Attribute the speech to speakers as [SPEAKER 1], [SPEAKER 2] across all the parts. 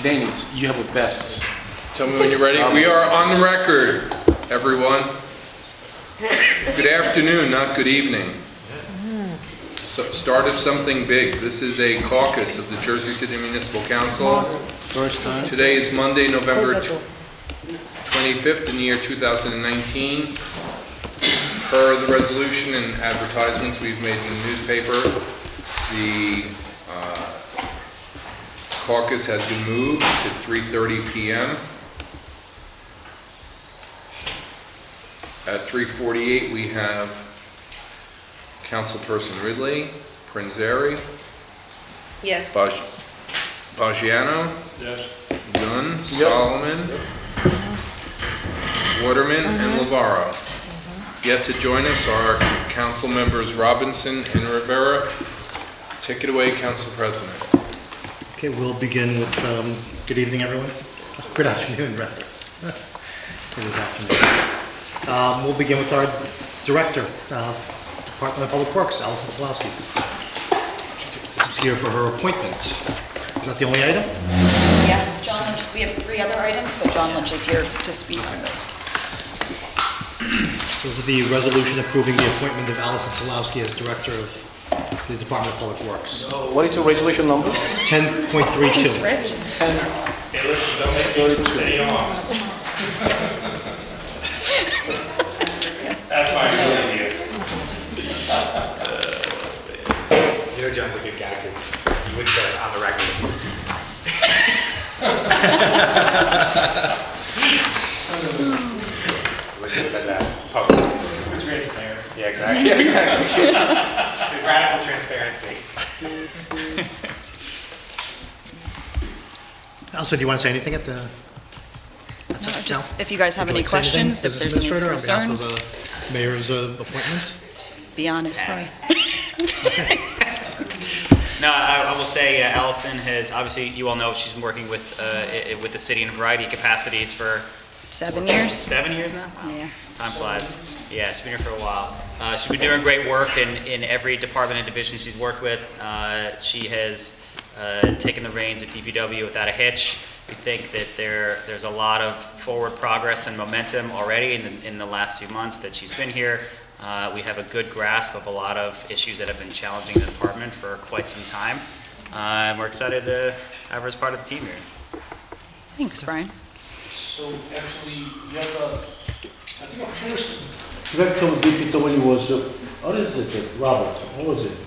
[SPEAKER 1] Dennis, you have a best.
[SPEAKER 2] Tell me when you're ready. We are on the record, everyone. Good afternoon, not good evening. So, start of something big. This is a caucus of the Jersey City Municipal Council.
[SPEAKER 1] First time.
[SPEAKER 2] Today is Monday, November 25th in the year 2019. Per the resolution and advertisements we've made in the newspaper, the caucus has been moved to 3:30 p.m. At 3:48 we have Councilperson Ridley, Prinzeri,
[SPEAKER 3] Yes.
[SPEAKER 2] Baggiano,
[SPEAKER 4] Yes.
[SPEAKER 2] Gunn, Solomon, Waterman, and Lavaro. Yet to join us are Council members Robinson and Rivera. Take it away, Council President.
[SPEAKER 5] Okay, we'll begin with good evening, everyone. Good afternoon, rather. It is afternoon. We'll begin with our Director of Department of Public Works, Allison Solowski. This is here for her appointment. Is that the only item?
[SPEAKER 3] Yes, John Lynch, we have 3 other items, but John Lynch is here to speak on those.
[SPEAKER 5] This is the resolution approving the appointment of Allison Solowski as Director of the Department of Public Works.
[SPEAKER 1] What is the resolution number?
[SPEAKER 5] 10.32.
[SPEAKER 3] Thanks, Rich.
[SPEAKER 4] Hey, listen, don't make me stay on. That's my idea.
[SPEAKER 6] You know John's a good guy because he would say it on the record if he was serious. We just said that publicly.
[SPEAKER 4] We're transparent.
[SPEAKER 6] Yeah, exactly. Yeah, exactly. Radical transparency.
[SPEAKER 5] Allison, do you want to say anything at the...
[SPEAKER 3] No, just if you guys have
[SPEAKER 5] Would you
[SPEAKER 3] any
[SPEAKER 5] like to say anything,
[SPEAKER 3] questions, if
[SPEAKER 5] Business
[SPEAKER 3] there's any
[SPEAKER 5] Administrator, on
[SPEAKER 3] concerns,
[SPEAKER 5] behalf of the Mayor's appointment?
[SPEAKER 3] be honest, Brian.
[SPEAKER 7] No, I will say Allison has, obviously, you all know she's been working with the city in a variety of capacities for
[SPEAKER 3] 7 years?
[SPEAKER 7] 7 years now? Wow.
[SPEAKER 3] Yeah.
[SPEAKER 7] Time flies. Yeah, she's been here for a while. She's been doing great work in every department and division she's worked with. She has taken the reins at DPW without a hitch. We think that there's a lot of forward progress and momentum already in the last few months that she's been here. We have a good grasp of a lot of issues that have been challenging the department for quite some time. And we're excited to have her as part of the team here.
[SPEAKER 3] Thanks, Brian.
[SPEAKER 1] So actually, you have I think our first Director of DPW was, what is it, Robert? What was it?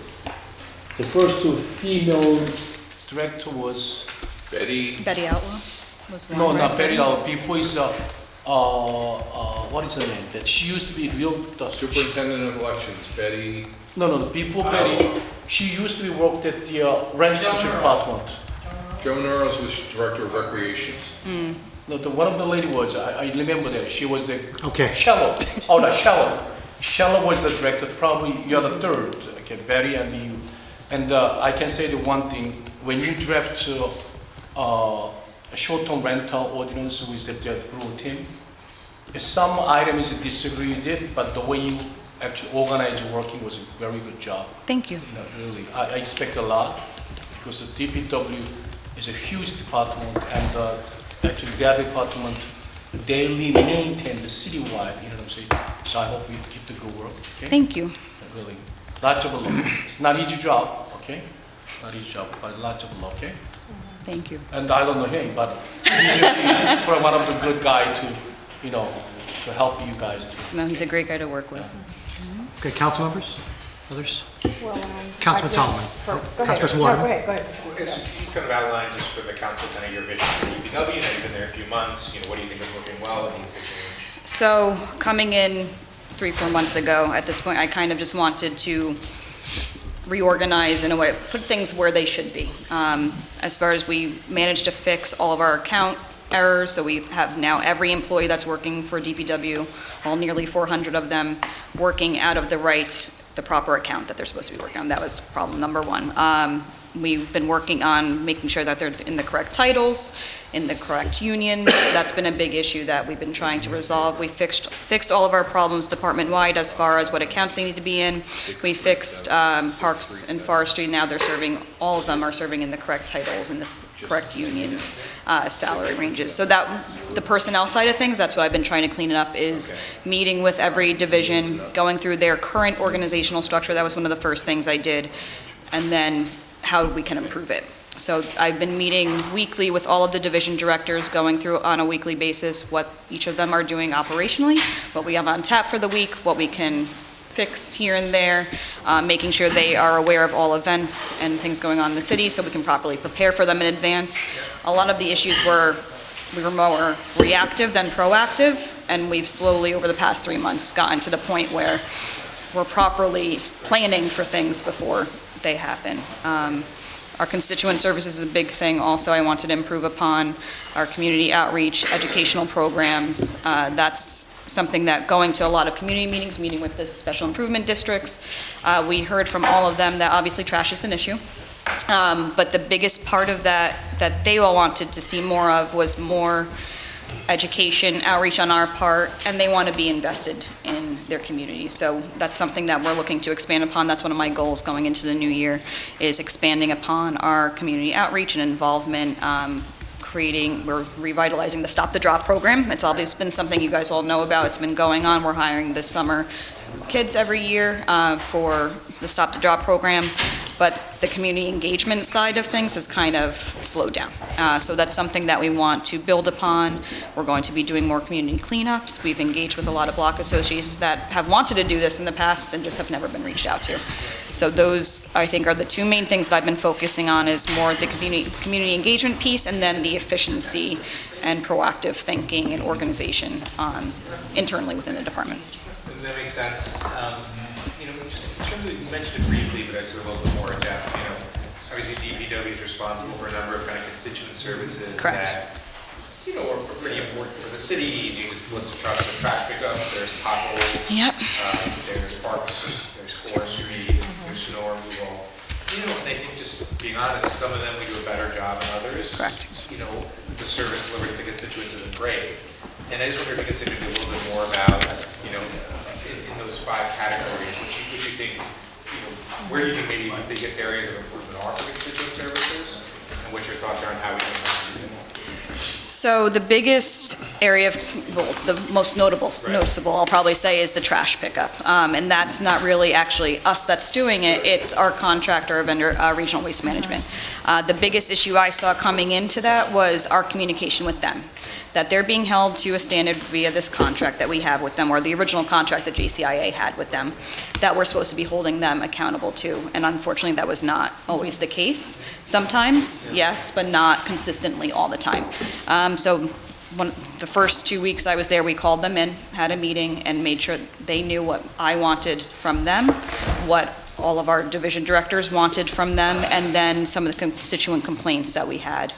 [SPEAKER 1] The first 2 female director was...
[SPEAKER 3] Betty Outlaw was one,
[SPEAKER 1] No,
[SPEAKER 3] right?
[SPEAKER 1] not Betty. Before is what is her name? That she used to be real.
[SPEAKER 2] Superintendent of Elections, Betty.
[SPEAKER 1] No. Before Betty, she used to be worked at the residential department.
[SPEAKER 2] Joe Norris was Director of Recreation.
[SPEAKER 1] No, one of the lady was. I remember that she was the.
[SPEAKER 5] Okay.
[SPEAKER 1] Shallow. Oh, no, Shallow. Shallow was the director. Probably you're the third. Okay, Betty and you. And I can say the one thing: when you draft a short-term rental ordinance with the rural team, some items disagree with it, but the way you actually organize working was a very good job.
[SPEAKER 3] Thank you.
[SPEAKER 1] You know, really, I expect a lot because the DPW is a huge department, and actually that department daily maintain the citywide. You know what I'm saying? So I hope we keep the good work. Okay?
[SPEAKER 3] Thank you.
[SPEAKER 1] Really, lots of love. It's not easy job, okay? Not easy job, but lots of love, okay?
[SPEAKER 3] Thank you.
[SPEAKER 1] And I don't know him, but he's really for one of the good guys to, you know, to help you guys.
[SPEAKER 3] No, he's a great guy to work with.
[SPEAKER 5] Okay, council members? Others?
[SPEAKER 8] Well,
[SPEAKER 5] Councilman Solomon.
[SPEAKER 8] Go ahead.
[SPEAKER 5] Councilperson
[SPEAKER 8] No,
[SPEAKER 5] Waterman.
[SPEAKER 8] go ahead, go ahead.
[SPEAKER 6] Is you kind of outline just for the council kind of your vision for DPW? You know, you've been there a few months. You know, what do you think is working well? What needs to change?
[SPEAKER 3] So coming in 3-4 months ago, at this point, I kind of just wanted to reorganize in a way, put things where they should be. As far as we managed to fix all of our account errors, so we have now every employee that's working for DPW, all nearly 400 of them, working out of the proper account that they're supposed to be working on. That was problem number 1. We've been working on making sure that they're in the correct titles, in the correct unions. That's been a big issue that we've been trying to resolve. We fixed all of our problems department-wide as far as what accounts they need to be in. We fixed Parks and Forestry. Now all of them are serving in the correct titles and the correct unions, salary ranges. So that, the personnel side of things, that's what I've been trying to clean it up, is meeting with every division, going through their current organizational structure. That was one of the first things I did. And then how we can improve it. So I've been meeting weekly with all of the division directors, going through on a weekly basis what each of them are doing operationally, what we have on tap for the week, what we can fix here and there, making sure they are aware of all events and things going on in the city so we can properly prepare for them in advance. A lot of the issues we were more reactive than proactive, and we've slowly over the past 3 months gotten to the point where we're properly planning for things before they happen. Our constituent services is a big thing also I wanted to improve upon. Our community outreach, educational programs, that's something that going to a lot of community meetings, meeting with the special improvement districts, we heard from all of them that obviously trash is an issue. But the biggest part of that they all wanted to see more of was more education, outreach on our part, and they want to be invested in their communities. So that's something that we're looking to expand upon. That's one of my goals going into the new year, is expanding upon our community outreach and involvement, we're revitalizing the Stop the Drop program. It's obviously been something you guys all know about. It's been going on. We're hiring this summer kids every year for the Stop the Drop program. But the community engagement side of things has kind of slowed down. So that's something that we want to build upon. We're going to be doing more community cleanups. We've engaged with a lot of block associations that have wanted to do this in the past and just have never been reached out to. So those, I think, are the two main things that I've been focusing on, is more the community engagement piece, and then the efficiency and proactive thinking and organization internally within the department.
[SPEAKER 6] That makes sense. Just in terms of, you mentioned it briefly, but I sort of a little bit more in depth, obviously DPW is responsible for a number of kind of constituent services.
[SPEAKER 3] Correct.
[SPEAKER 6] That, are pretty important for the city. You just list the trucks, there's trash pickup, there's potholes.
[SPEAKER 3] Yep.
[SPEAKER 6] There's parks, there's forestry, there's snow removal. And I think, just being honest, some of them we do a better job than others.
[SPEAKER 3] Correct.
[SPEAKER 6] The service delivered to the constituents isn't great. And I just wonder if you could say maybe a little bit more about, in those 5 categories, which you think, where do you think maybe the biggest areas of improvement are for constituent services? And what your thoughts are on how we can improve them?
[SPEAKER 3] So the biggest area the most noticeable, I'll probably say, is the trash pickup. And that's not really actually us that's doing it, it's our contractor, vendor, regional waste management. The biggest issue I saw coming into that was our communication with them, that they're being held to a standard via this contract that we have with them, or the original contract that JCIA had with them, that we're supposed to be holding them accountable to. And unfortunately, that was not always the case. Sometimes, yes, but not consistently all the time. So the first 2 weeks I was there, we called them in, had a meeting, and made sure they knew what I wanted from them, what all of our division directors wanted from them, and then some of the constituent complaints that we had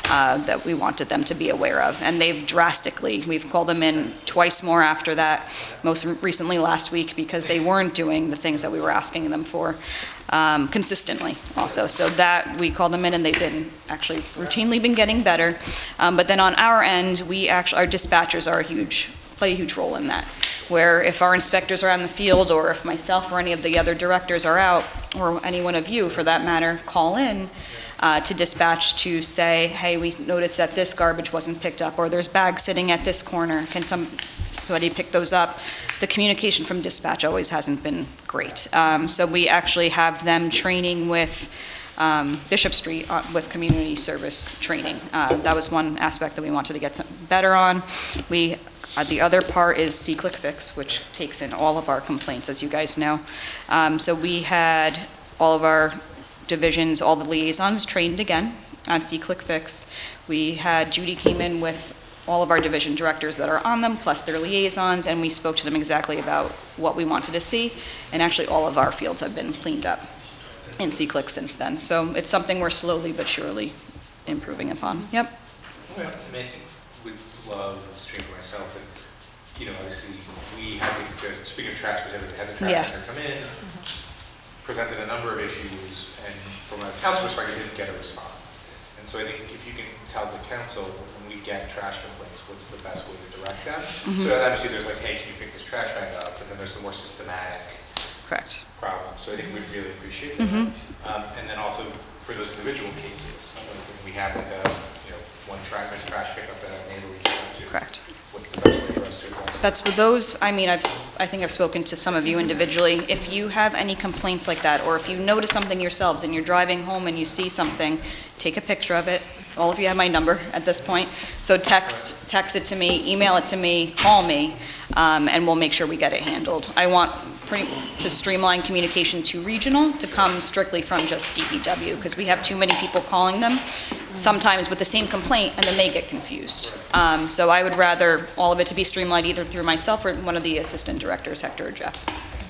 [SPEAKER 3] that we wanted them to be aware of. And we've called them in twice more after that, most recently last week, because they weren't doing the things that we were asking them for consistently also. So that, we called them in, and they've been actually routinely been getting better. But then on our end, our dispatchers play a huge role in that, where if our inspectors are on the field, or if myself or any of the other directors are out, or any one of you for that matter, call in to dispatch to say, hey, we noticed that this garbage wasn't picked up, or there's bags sitting at this corner, can somebody pick those up? The communication from dispatch always hasn't been great. So we actually have them training with Bishop Street with community service training. That was one aspect that we wanted to get better on. The other part is C-Click Fix, which takes in all of our complaints, as you guys know. So we had all of our divisions, all the liaisons trained again on C-Click Fix. We had Judy came in with all of our division directors that are on them, plus their liaisons, and we spoke to them exactly about what we wanted to see. And actually, all of our fields have been cleaned up in C-Click since then. So it's something we're slowly but surely improving upon. Yep.
[SPEAKER 6] I think we'd love, speaking for myself, is, obviously, we have speaking of trash, we had the trash
[SPEAKER 3] Yes.
[SPEAKER 6] come in. presented a number of issues, and from a council perspective, didn't get a response. And so I think if you can tell the council, when we get trash complaints, what's the best way to direct them? So obviously there's like, hey, can you pick this trash bag up? And then there's the more systematic
[SPEAKER 3] Correct.
[SPEAKER 6] problem. So I think we'd really appreciate that. And then also for those individual cases, when we have like a, one trash pickup that a neighbor reached out to.
[SPEAKER 3] Correct.
[SPEAKER 6] What's the best way for us to address it?
[SPEAKER 3] That's with those, I mean, I think I've spoken to some of you individually. If you have any complaints like that, or if you notice something yourselves and you're driving home and you see something, take a picture of it. All of you have my number at this point. So text it to me, email it to me, call me, and we'll make sure we get it handled. I want to streamline communication to regional, to come strictly from just DPW, because we have too many people calling them, sometimes with the same complaint, and then they get confused. So I would rather all of it to be streamlined either through myself or one of the assistant directors, Hector or Jeff.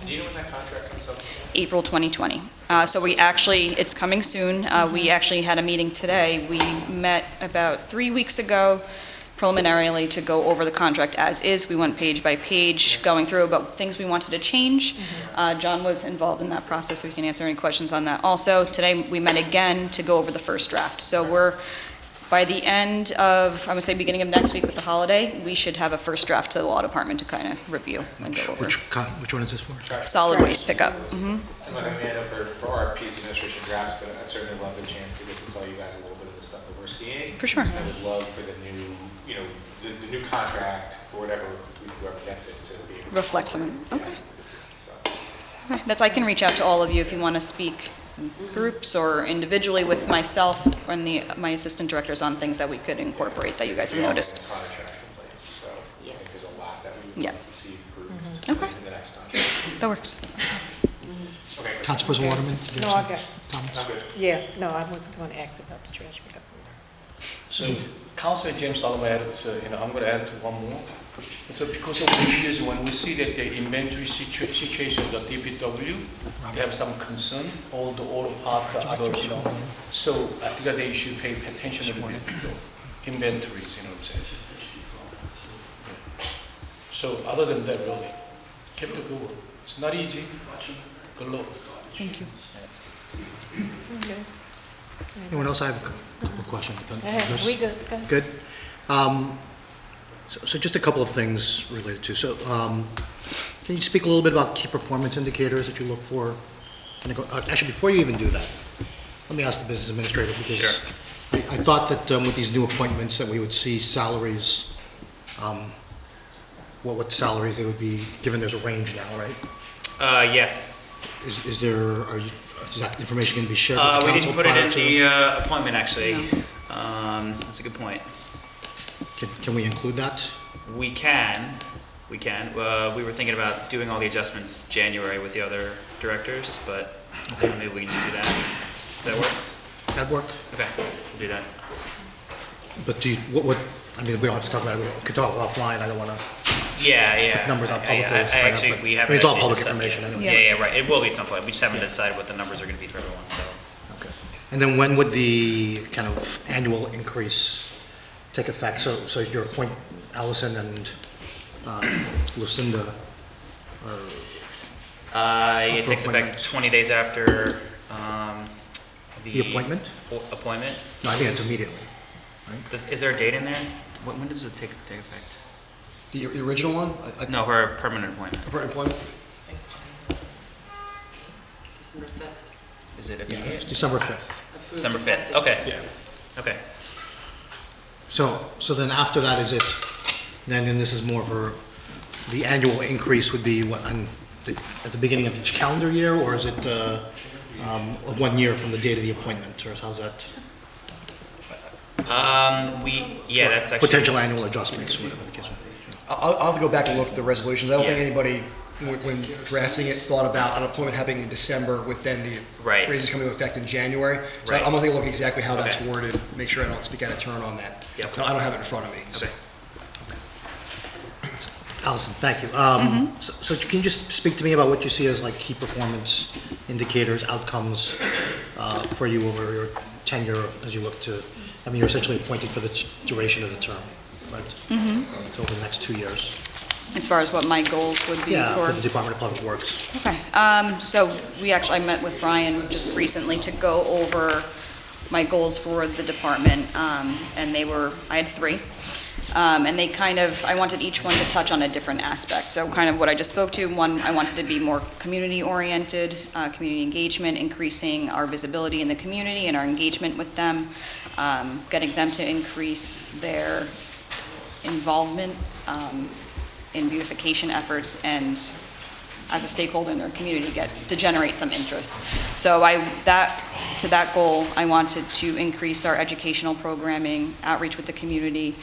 [SPEAKER 6] Do you know when that contract comes up?
[SPEAKER 3] April 2020. So we actually, it's coming soon. We actually had a meeting today. We met about 3 weeks ago preliminarily to go over the contract as is. We went page by page, going through about things we wanted to change. John was involved in that process, so we can answer any questions on that. Also, today we met again to go over the first draft. So we're, by the end of, I would say beginning of next week with the holiday, we should have a first draft to the law department to kind of review and go over.
[SPEAKER 5] Which one is this for?
[SPEAKER 3] Solid waste pickup.
[SPEAKER 6] And look, I mean, I know for RFPs, administration drafts, but I'd certainly love the chance to get to tell you guys a little bit of the stuff that we're seeing.
[SPEAKER 3] For sure.
[SPEAKER 6] I would love for the new, the new contract, for whatever, whoever gets it, to be able to
[SPEAKER 3] Reflect some, okay.
[SPEAKER 6] So,
[SPEAKER 3] Okay, that's, I can reach out to all of you if you want to speak in groups or individually with myself and my assistant directors on things that we could incorporate that you guys have
[SPEAKER 6] we also
[SPEAKER 3] noticed.
[SPEAKER 6] have a ton of trash complaints, so I think there's a lot that we would
[SPEAKER 3] Yeah.
[SPEAKER 6] like to see improved
[SPEAKER 3] Okay.
[SPEAKER 6] in the next contract.
[SPEAKER 3] That works.
[SPEAKER 6] Okay.
[SPEAKER 5] Councilperson Waterman? do you
[SPEAKER 8] No,
[SPEAKER 5] have
[SPEAKER 8] I got,
[SPEAKER 5] some comments?
[SPEAKER 6] I'm good.
[SPEAKER 8] yeah, no, I wasn't going to ask about the trash pickup.
[SPEAKER 1] So, Councilor James Solomon added, I'm going to add to one more. So because of the years, when we see that the inventory situation of the DPW, they have some concern, all the auto parts, the other, so I think that they should pay attention to the inventories, what I'm saying. Yeah. So other than that, really, keep it going. It's not easy. Good luck.
[SPEAKER 3] Thank you.
[SPEAKER 5] Anyone else? I have a couple of questions.
[SPEAKER 8] We good, go ahead.
[SPEAKER 5] Good. So just a couple of things related to, so can you speak a little bit about key performance indicators that you look for? Actually, before you even do that, let me ask the business administrator, because I thought that with these new appointments that we would see salaries, what salaries they would be, given there's a range now, right?
[SPEAKER 7] Yeah.
[SPEAKER 5] Is that information going to be shared with the
[SPEAKER 7] We
[SPEAKER 5] council
[SPEAKER 7] didn't put it
[SPEAKER 5] prior
[SPEAKER 7] in
[SPEAKER 5] to?
[SPEAKER 7] the appointment, actually. That's a good point.
[SPEAKER 5] Can we include that?
[SPEAKER 7] We can. We were thinking about doing all the adjustments January with the other directors, but maybe we can just do that. If that works?
[SPEAKER 5] That work?
[SPEAKER 7] Okay, we'll do that.
[SPEAKER 5] But do you, I mean, we don't have to talk about it, we could talk offline, I don't want to
[SPEAKER 7] Yeah.
[SPEAKER 5] put numbers out publicly.
[SPEAKER 7] I actually, we haven't.
[SPEAKER 5] It's all
[SPEAKER 7] actually
[SPEAKER 5] public
[SPEAKER 7] decided-
[SPEAKER 5] information anyway.
[SPEAKER 7] Yeah, right. It will be at some point. We just haven't decided what the numbers are going to be for everyone, so.
[SPEAKER 5] Okay. And then when would the kind of annual increase take effect? So your appoint Allison and Lucinda,
[SPEAKER 7] It takes
[SPEAKER 5] appointment.
[SPEAKER 7] effect 20 days after
[SPEAKER 5] the appointment?
[SPEAKER 7] Appointment?
[SPEAKER 5] No, I think it's immediately.
[SPEAKER 7] Is there a date in there? When does it take effect?
[SPEAKER 9] The original one?
[SPEAKER 7] No, her permanent appointment.
[SPEAKER 9] Employment?
[SPEAKER 7] Is it
[SPEAKER 5] Yeah,
[SPEAKER 7] immediate?
[SPEAKER 5] December 5th.
[SPEAKER 7] December 5th? Okay. Okay.
[SPEAKER 5] So then after that, is it, then this is more for, the annual increase would be what, at the beginning of each calendar year, or is it 1 year from the date of the appointment, or how's that?
[SPEAKER 7] That's actually.
[SPEAKER 5] Potential annual adjustments, whatever the case may be.
[SPEAKER 9] I'll have to go back and look at the resolutions. I don't think anybody, when drafting it, thought about an appointment happening in December with then the
[SPEAKER 7] Right.
[SPEAKER 9] raises coming into effect in January. So
[SPEAKER 7] Right.
[SPEAKER 9] I'm gonna take a look exactly how that's
[SPEAKER 7] Okay.
[SPEAKER 9] worded, make sure I don't speak out of turn on that.
[SPEAKER 7] Yep.
[SPEAKER 9] So I don't have it in front of me. so.
[SPEAKER 7] Okay.
[SPEAKER 5] Allison, thank you. So can you just speak to me about what you see as like key performance indicators, outcomes for you over your tenure as you look to, I mean, you're essentially appointed for the duration of the term, right? So over the next 2 years.
[SPEAKER 3] As far as what my goals would be
[SPEAKER 5] Yeah,
[SPEAKER 3] for...
[SPEAKER 5] for the Department of Public Works.
[SPEAKER 3] Okay, so I met with Brian just recently to go over my goals for the department, and I had 3. And they I wanted each one to touch on a different aspect. So kind of what I just spoke to, one, I wanted to be more community-oriented, community engagement, increasing our visibility in the community and our engagement with them, getting them to increase their involvement in beautification efforts, and as a stakeholder in their community, to generate some interest. So to that goal, I wanted to increase our educational programming, outreach with the community.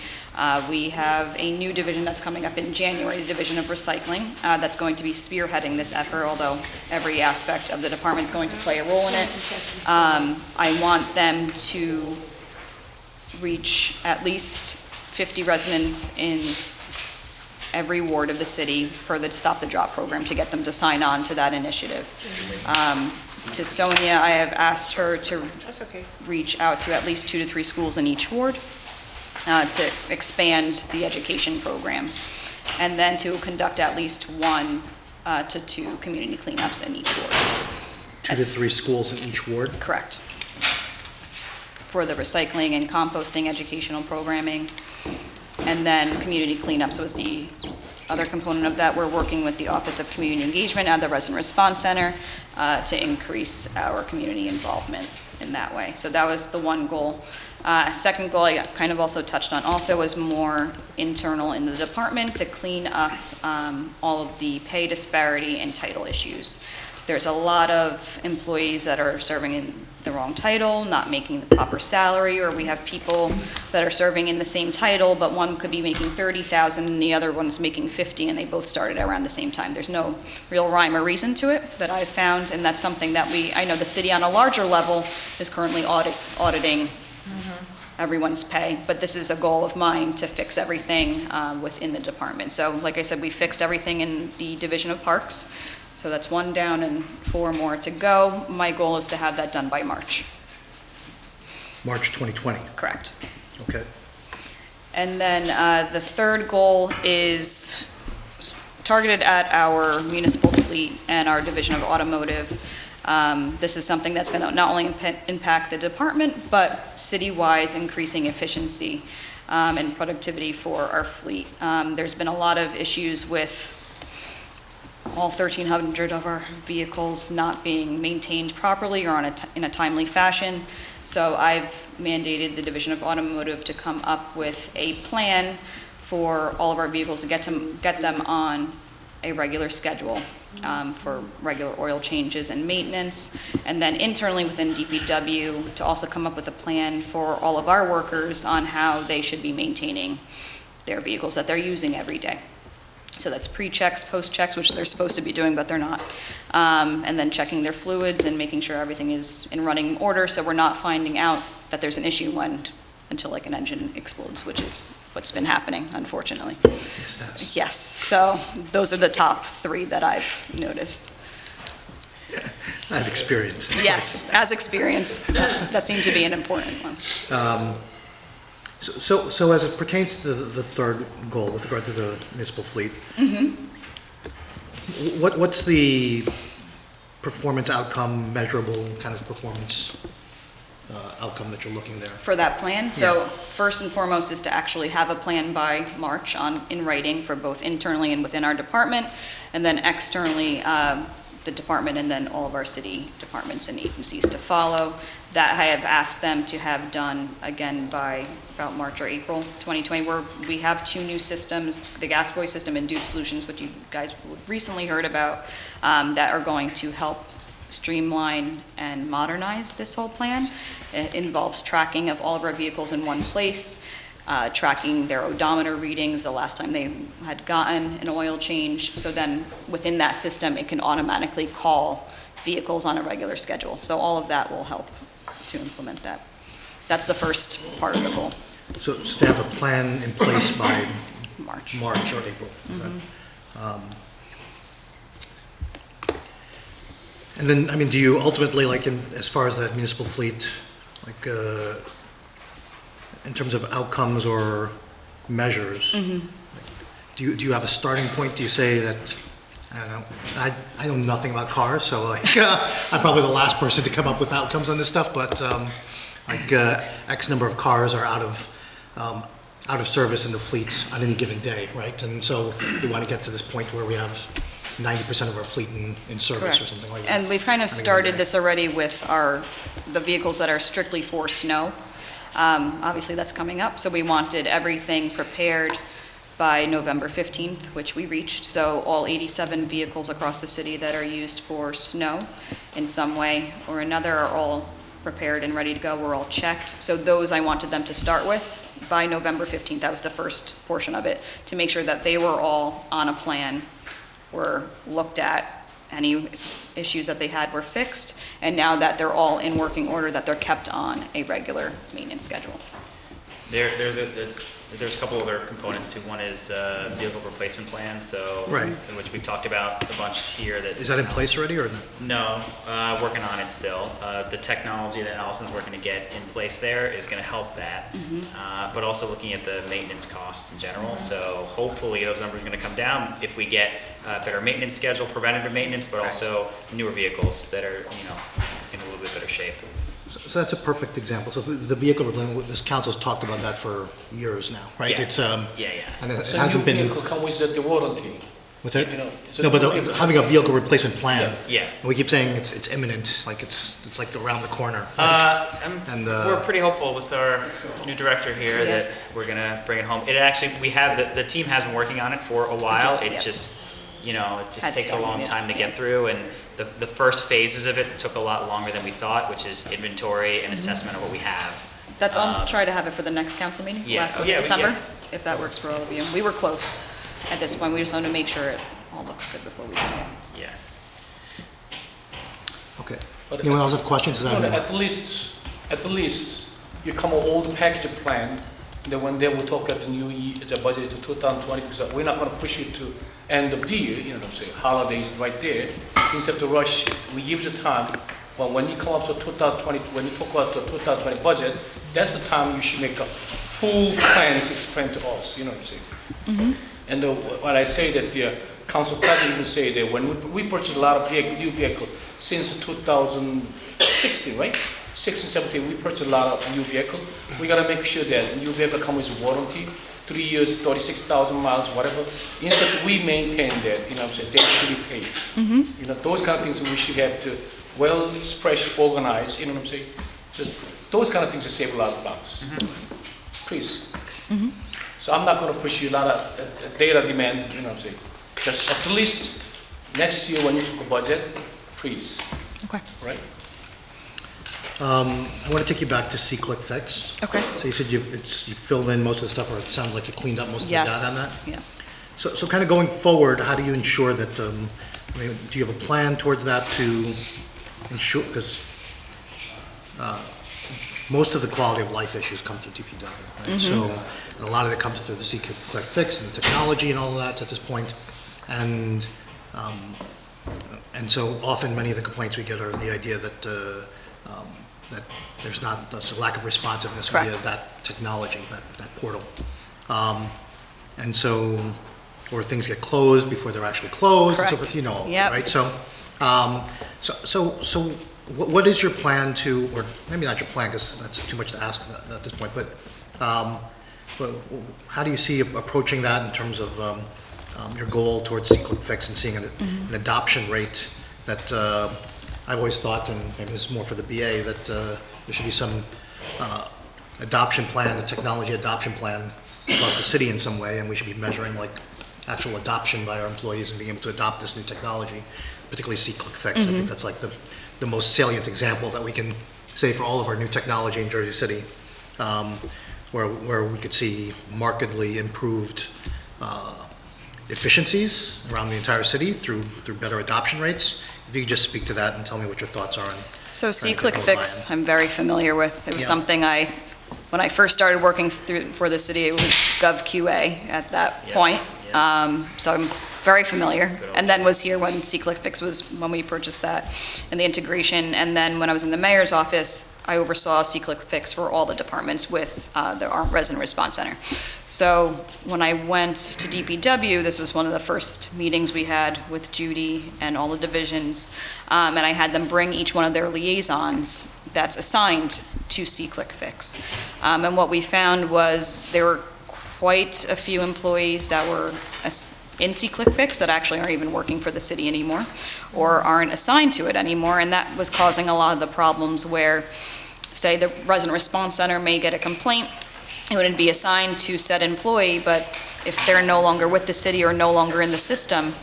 [SPEAKER 3] We have a new division that's coming up in January, the Division of Recycling, that's going to be spearheading this effort, although every aspect of the department is going to play a role in it. I want them to reach at least 50 residents in every ward of the city per the Stop the Drop program to get them to sign on to that initiative. To Sonia, I have asked her to
[SPEAKER 8] That's okay.
[SPEAKER 3] reach out to at least 2 to 3 schools in each ward to expand the education program, and then to conduct at least 1 to 2 community cleanups in each ward.
[SPEAKER 5] 2 to 3 schools in each ward?
[SPEAKER 3] Correct. For the recycling and composting educational programming. And then community cleanups was the other component of that. We're working with the Office of Community Engagement at the Resident Response Center to increase our community involvement in that way. So that was the one goal. Second goal I kind of also touched on also was more internal in the department to clean up all of the pay disparity and title issues. There's a lot of employees that are serving in the wrong title, not making the proper salary, or we have people that are serving in the same title, but one could be making $30,000 and the other one's making $50,000, and they both started around the same time. There's no real rhyme or reason to it that I've found, and that's something that I know the city on a larger level is currently auditing everyone's pay, but this is a goal of mine to fix everything within the department. So like I said, we fixed everything in the Division of Parks. So that's 1 down and 4 more to go. My goal is to have that done by March.
[SPEAKER 5] March 2020?
[SPEAKER 3] Correct.
[SPEAKER 5] Okay.
[SPEAKER 3] And then the third goal is targeted at our municipal fleet and our Division of Automotive. This is something that's going to not only impact the department, but city-wise increasing efficiency and productivity for our fleet. There's been a lot of issues with all 1,300 of our vehicles not being maintained properly or in a timely fashion. So I've mandated the Division of Automotive to come up with a plan for all of our vehicles to get them on a regular schedule for regular oil changes and maintenance. And then internally within DPW to also come up with a plan for all of our workers on how they should be maintaining their vehicles that they're using every day. So that's pre-checks, post-checks, which they're supposed to be doing, but they're not. And then checking their fluids and making sure everything is in running order, so we're not finding out that there's an issue until like an engine explodes, which is what's been happening, unfortunately. Yes, so those are the top 3 that I've noticed.
[SPEAKER 5] I've experienced.
[SPEAKER 3] Yes, as experienced, that seemed to be an important one.
[SPEAKER 5] So as it pertains to the third goal with regard to the municipal fleet, what's the performance outcome, measurable kind of performance outcome that you're looking there?
[SPEAKER 3] For that plan? So first and foremost is to actually have a plan by March in writing for both internally and within our department, and then externally the department and then all of our city departments and agencies to follow. That I have asked them to have done again by about March or April 2020, where we have 2 new systems, the gas buoy system and Dude Solutions, which you guys recently heard about, that are going to help streamline and modernize this whole plan. It involves tracking of all of our vehicles in one place, tracking their odometer readings the last time they had gotten an oil change. So then within that system, it can automatically call vehicles on a regular schedule. So all of that will help to implement that. That's the first part of the goal.
[SPEAKER 5] So to have a plan in place by
[SPEAKER 3] March
[SPEAKER 5] or April. And then, I mean, do you ultimately, like, as far as that municipal fleet, like, in terms of outcomes or measures, do you have a starting point? Do you say that, I don't know, I know nothing about cars, so like, I'm probably the last person to come up with outcomes on this stuff, but like X number of cars are out of service in the fleet on any given day, right? And so we want to get to this point where we have 90% of our fleet in service or
[SPEAKER 3] Correct.
[SPEAKER 5] something like that.
[SPEAKER 3] And we've kind of
[SPEAKER 5] on a given
[SPEAKER 3] started
[SPEAKER 5] day.
[SPEAKER 3] this already with the vehicles that are strictly for snow. Obviously, that's coming up, so we wanted everything prepared by November 15th, which we reached. So all 87 vehicles across the city that are used for snow in some way or another are all prepared and ready to go. We're all checked. So those I wanted them to start with by November 15th. That was the first portion of it, to make sure that they were all on a plan, were looked at, any issues that they had were fixed, and now that they're all in working order, that they're kept on a regular maintenance schedule.
[SPEAKER 7] There's a couple other components too. One is vehicle replacement plan, so
[SPEAKER 5] Right.
[SPEAKER 7] in which we've talked about a bunch here.
[SPEAKER 5] Is that in place already, or?
[SPEAKER 7] No, working on it still. The technology that Allison's working to get in place there is going to help that, but also looking at the maintenance costs in general. So hopefully those numbers are going to come down if we get a better maintenance schedule, preventative maintenance, but also newer vehicles that are, in a little bit better shape.
[SPEAKER 5] So that's a perfect example. So the vehicle replacement, this council's talked about that for years now, right?
[SPEAKER 7] Yeah.
[SPEAKER 5] It's,
[SPEAKER 7] Yeah.
[SPEAKER 5] and it
[SPEAKER 1] So
[SPEAKER 5] hasn't
[SPEAKER 1] new
[SPEAKER 5] been,
[SPEAKER 1] vehicle come with the warranty.
[SPEAKER 5] what's that?
[SPEAKER 1] You know, it's a
[SPEAKER 5] No, but
[SPEAKER 1] new vehicle.
[SPEAKER 5] having a vehicle replacement plan.
[SPEAKER 7] Yeah.
[SPEAKER 5] And we keep saying it's imminent, like it's like around the corner. And,
[SPEAKER 7] We're pretty hopeful with our new director here
[SPEAKER 3] Yeah.
[SPEAKER 7] that we're gonna bring it home. It actually, we have, the team has been working on it for a while. It
[SPEAKER 3] Yeah.
[SPEAKER 7] just, it just
[SPEAKER 3] Had
[SPEAKER 7] takes a
[SPEAKER 3] some,
[SPEAKER 7] long
[SPEAKER 3] yeah.
[SPEAKER 7] time to get through, and the first phases of it took a lot longer than we thought, which is inventory and assessment of what we have.
[SPEAKER 3] That's, I'll try to have it for the next council meeting,
[SPEAKER 7] Yeah.
[SPEAKER 3] last
[SPEAKER 7] Oh,
[SPEAKER 3] week
[SPEAKER 7] yeah,
[SPEAKER 3] of December,
[SPEAKER 7] yeah.
[SPEAKER 3] if that works for all of you. We were close at this point, we just wanted to make sure it all looks good before we do it.
[SPEAKER 7] Yeah.
[SPEAKER 5] Okay.
[SPEAKER 1] But-
[SPEAKER 5] Anyone else have questions? 'Cause
[SPEAKER 1] No, no,
[SPEAKER 5] I'm-
[SPEAKER 1] at least, you come with all the package plan, then when they will talk at the new year, the budget to 2020, because we're not gonna push it to end of the year, say, holidays right there. Instead of rush, we give the time, well, when you come up to 2020, when you talk about the 2020 budget, that's the time you should make a full plans explain to us, you know what I'm saying? And what I say that the council president will say that when we purchased a lot of new vehicles since 2016, right? 16, 17, we purchased a lot of new vehicles. We gotta make sure that new vehicle comes with warranty, 3 years, 36,000 miles, whatever. Instead, we maintain that, you know what I'm saying, they should be paid. You know, those kind of things we should have to well spread, organized, you know what I'm saying? Just those kind of things that save a lot of bucks. Please. So I'm not gonna push you a lot of data demand, you know what I'm saying? Just at least next year when you talk budget, please,
[SPEAKER 3] Okay.
[SPEAKER 1] right?
[SPEAKER 5] I want to take you back to See-Click Fix.
[SPEAKER 3] Okay.
[SPEAKER 5] So you said you filled in most of the stuff, or it sounds like you cleaned up most of the
[SPEAKER 3] Yes.
[SPEAKER 5] data on that?
[SPEAKER 3] Yeah.
[SPEAKER 5] So kind of going forward, how do you ensure that, I mean, do you have a plan towards that to ensure, because most of the quality of life issues come through DPW, right? So and a lot of it comes through the See-Click Fix and the technology and all of that at this point. And so often, many of the complaints we get are the idea that that there's a lack of responsiveness via
[SPEAKER 3] Correct.
[SPEAKER 5] that technology, that portal. And so, or things get closed before they're actually closed, and so
[SPEAKER 3] Correct.
[SPEAKER 5] forth, you know, all
[SPEAKER 3] Yep.
[SPEAKER 5] that, right? So what is your plan to, or maybe not your plan, because that's too much to ask at this point, but how do you see approaching that in terms of your goal towards See-Click Fix and seeing an adoption rate that I've always thought, and maybe this is more for the BA, that there should be some adoption plan, a technology adoption plan across the city in some way, and we should be measuring like actual adoption by our employees and being able to adopt this new technology, particularly See-Click Fix. I think that's like the most salient example that we can say for all of our new technology in Jersey City, where we could see markedly improved efficiencies around the entire city through better adoption rates. If you could just speak to that and tell me what your thoughts are on.
[SPEAKER 3] So
[SPEAKER 5] trying to
[SPEAKER 3] See-Click
[SPEAKER 5] get
[SPEAKER 3] Fix, I'm very familiar with. It was
[SPEAKER 5] Yeah.
[SPEAKER 3] something when I first started working for the city, it was GovQA at that
[SPEAKER 7] Yeah,
[SPEAKER 3] point.
[SPEAKER 7] yeah.
[SPEAKER 3] So I'm very familiar, and then was here when C-Click was, when we purchased that, and the integration. And then when I was in the mayor's office, I oversaw C-Click for all the departments with our resident response center. So when I went to DPW, this was one of the first meetings we had with Judy and all the divisions, and I had them bring each one of their liaisons that's assigned to C-Click. And what we found was there were quite a few employees that were in C-Click that actually aren't even working for the city anymore or aren't assigned to it anymore, and that was causing a lot of the problems where, say, the resident response center may get a complaint, it wouldn't be assigned to said employee, but if they're no longer with the city or no longer in the system,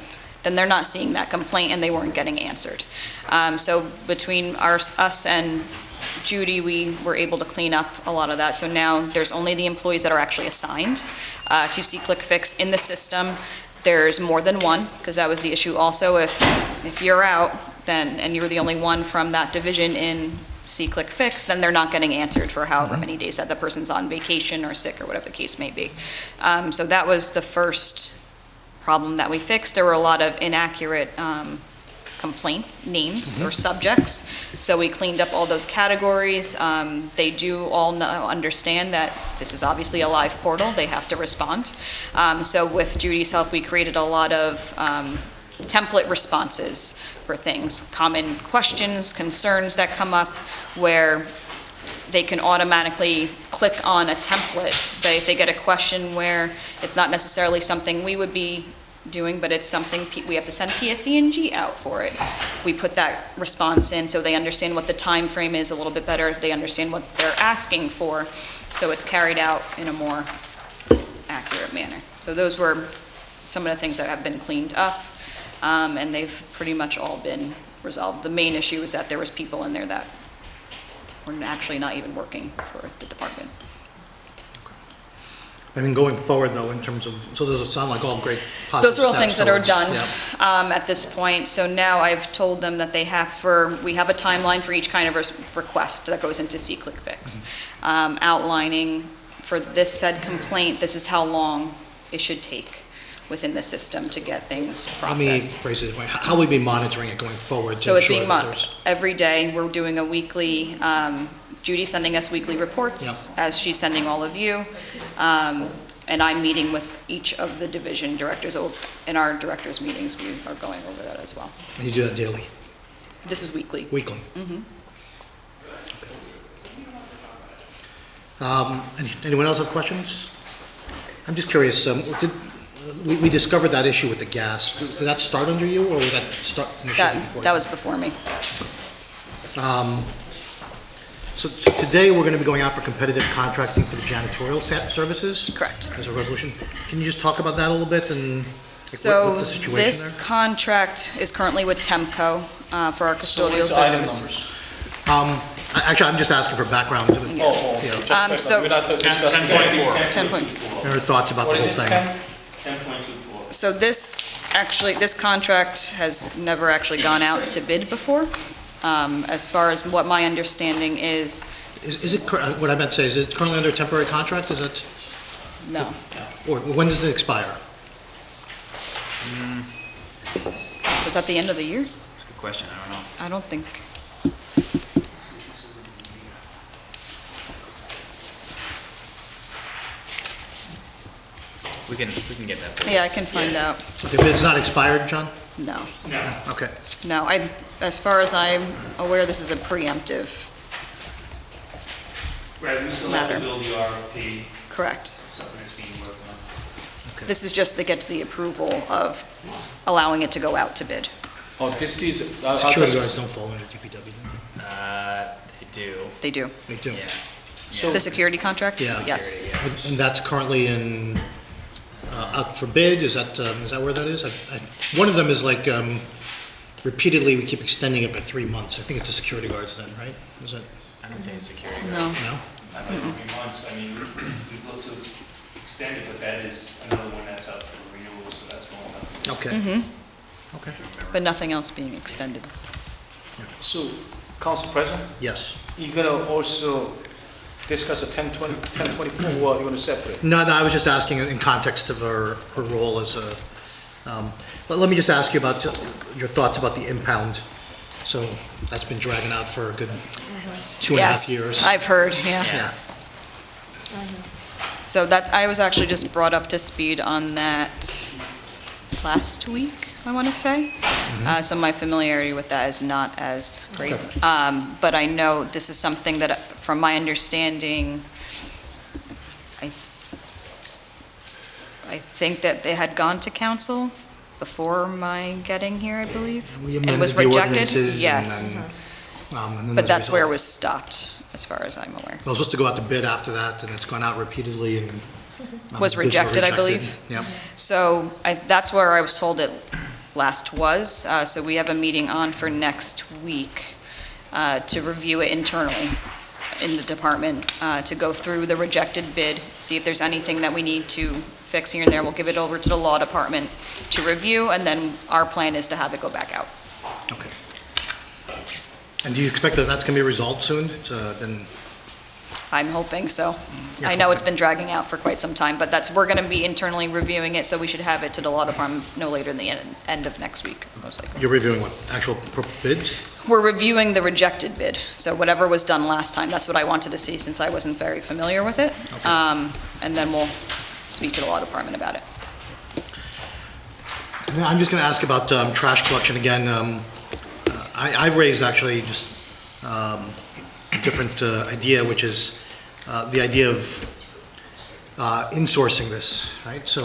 [SPEAKER 3] then they're not seeing that complaint and they weren't getting answered. So between us and Judy, we were able to clean up a lot of that. So now there's only the employees that are actually assigned to C-Click in the system. There's more than one, because that was the issue also. If you're out, then, and you're the only one from that division in C-Click then they're not getting answered for however many days that the person's on vacation or sick or whatever the case may be. So that was the first problem that we fixed. There were a lot of inaccurate complaint names or subjects. So we cleaned up all those categories. They do all understand that this is obviously a live portal. They have to respond. So with Judy's help, we created a lot of template responses for things, common questions, concerns that come up where they can automatically click on a template. Say if they get a question where it's not necessarily something we would be doing, but it's something we have to send PSE&G out for it. We put that response in so they understand what the time frame is a little bit better. They understand what they're asking for, so it's carried out in a more accurate manner. So those were some of the things that have been cleaned up, and they've pretty much all been resolved. The main issue is that there was people in there that were actually not even working for the department.
[SPEAKER 5] I mean, going forward though, in terms of, so those sound like all great positive
[SPEAKER 3] Those are all
[SPEAKER 5] steps
[SPEAKER 3] things that are
[SPEAKER 5] towards-
[SPEAKER 3] done
[SPEAKER 5] yeah.
[SPEAKER 3] at this point. So now I've told them that we have a timeline for each kind of request that goes into C-Click outlining for this said complaint, this is how long it should take within the system to get things
[SPEAKER 5] Let me
[SPEAKER 3] processed.
[SPEAKER 5] phrase it this way. How will we be monitoring it going forward to
[SPEAKER 3] So it's
[SPEAKER 5] ensure
[SPEAKER 3] being
[SPEAKER 5] that there's...
[SPEAKER 3] every day, we're doing a weekly, Judy's sending us weekly reports, as she's sending all of you. And I'm meeting with each of the division directors. In our directors' meetings, we are going over that as well.
[SPEAKER 5] And you do that daily?
[SPEAKER 3] This is weekly.
[SPEAKER 5] Weekly? Anyone else have questions? I'm just curious, we discovered that issue with the gas. Did that start under you, or was that start initially before?
[SPEAKER 3] That was before me.
[SPEAKER 5] So today, we're going to be going out for competitive contracting for the janitorial services?
[SPEAKER 3] Correct.
[SPEAKER 5] As a resolution. Can you just talk about that a little bit and like,
[SPEAKER 3] So
[SPEAKER 5] what's the situation
[SPEAKER 3] this
[SPEAKER 5] there?
[SPEAKER 3] contract is currently with Temco for our
[SPEAKER 1] So
[SPEAKER 3] custodial
[SPEAKER 1] what's the item
[SPEAKER 3] services.
[SPEAKER 1] numbers?
[SPEAKER 5] Actually, I'm just asking for background.
[SPEAKER 1] Oh,
[SPEAKER 5] Yeah.
[SPEAKER 1] just
[SPEAKER 3] so-
[SPEAKER 1] we're not discussing
[SPEAKER 4] 10.4.
[SPEAKER 3] 10.4.
[SPEAKER 5] Your thoughts about the
[SPEAKER 1] What
[SPEAKER 5] whole
[SPEAKER 1] is it,
[SPEAKER 5] thing?
[SPEAKER 1] 10?
[SPEAKER 4] 10.24.
[SPEAKER 3] So this contract has never actually gone out to bid before. As far as what my understanding is,
[SPEAKER 5] Is it, what I meant to say, is it currently under a temporary contract? Is it,
[SPEAKER 3] no.
[SPEAKER 5] or when does it expire?
[SPEAKER 3] Was that the end of the year?
[SPEAKER 7] That's a good question, I don't know.
[SPEAKER 3] I don't think.
[SPEAKER 7] We can get that for you.
[SPEAKER 3] Yeah, I can find out.
[SPEAKER 5] Okay, but it's not expired, John?
[SPEAKER 3] No.
[SPEAKER 4] No.
[SPEAKER 5] Okay.
[SPEAKER 3] No, as far as I'm aware, this is a preemptive.
[SPEAKER 4] Right, we still have
[SPEAKER 3] Matter.
[SPEAKER 4] to build the RFP,
[SPEAKER 3] Correct.
[SPEAKER 4] it's something that's being worked on.
[SPEAKER 3] This is just to get to the approval of allowing it to go out to bid.
[SPEAKER 1] Oh, this is...
[SPEAKER 5] Security guards don't fall under DPW, do
[SPEAKER 7] They do,
[SPEAKER 3] They do.
[SPEAKER 5] they? They do?
[SPEAKER 7] yeah.
[SPEAKER 1] So-
[SPEAKER 3] The security contract?
[SPEAKER 5] Yeah.
[SPEAKER 3] Yes.
[SPEAKER 5] And that's currently in, out for bid? Is that where that is? One of them is like, repeatedly, we keep extending it by 3 months. I think it's the security guards then, right? Is that,
[SPEAKER 7] I don't think it's security.
[SPEAKER 3] No.
[SPEAKER 5] no?
[SPEAKER 4] Not like 3 months, I mean, we've looked to extend it, but that is another one that's up for renewal, so that's going up.
[SPEAKER 5] Okay. Okay,
[SPEAKER 3] But nothing else being extended.
[SPEAKER 1] So, Council President,
[SPEAKER 5] yes.
[SPEAKER 1] you're gonna also discuss a 1024, or you're gonna separate?
[SPEAKER 5] No, I was just asking in context of her role as a But let me just ask you about your thoughts about the impound. So that's been dragging out for a good 2.5 years.
[SPEAKER 3] Yes, I've heard, yeah.
[SPEAKER 5] Yeah.
[SPEAKER 3] So I was actually just brought up to speed on that last week, I want to say. So my familiarity with that is not as great.
[SPEAKER 5] Okay.
[SPEAKER 3] But I know this is something that, from my understanding, I think that they had gone to council before my getting here, I believe.
[SPEAKER 5] We
[SPEAKER 3] And was
[SPEAKER 5] amended the
[SPEAKER 3] rejected?
[SPEAKER 5] ordinances
[SPEAKER 3] Yes.
[SPEAKER 5] and then
[SPEAKER 3] But
[SPEAKER 5] as a
[SPEAKER 3] that's where it
[SPEAKER 5] result-
[SPEAKER 3] was stopped, as far as I'm aware.
[SPEAKER 5] It was supposed to go out to bid after that, and it's gone out repeatedly and.
[SPEAKER 3] Was
[SPEAKER 5] bids were
[SPEAKER 3] rejected, I
[SPEAKER 5] rejected.
[SPEAKER 3] believe.
[SPEAKER 5] Yep.
[SPEAKER 3] So that's where I was told it last was. So we have a meeting on for next week to review it internally in the department, to go through the rejected bid, see if there's anything that we need to fix here and there. We'll give it over to the law department to review, and then our plan is to have it go back out.
[SPEAKER 5] Okay. And do you expect that that's going to be resolved soon? It's been,
[SPEAKER 3] I'm hoping so.
[SPEAKER 5] Yeah,
[SPEAKER 3] I know it's
[SPEAKER 5] okay.
[SPEAKER 3] been dragging out for quite some time, but we're going to be internally reviewing it, so we should have it to the law department no later than the end of next week, most likely.
[SPEAKER 5] you're reviewing what, actual bids?
[SPEAKER 3] We're reviewing the rejected bid, so whatever was done last time, that's what I wanted to see since I wasn't very familiar with it.
[SPEAKER 5] Okay.
[SPEAKER 3] And then we'll speak to the law department about it.
[SPEAKER 5] And then I'm just going to ask about trash collection again. I've raised actually just a different idea, which is the idea of insourcing this, right? So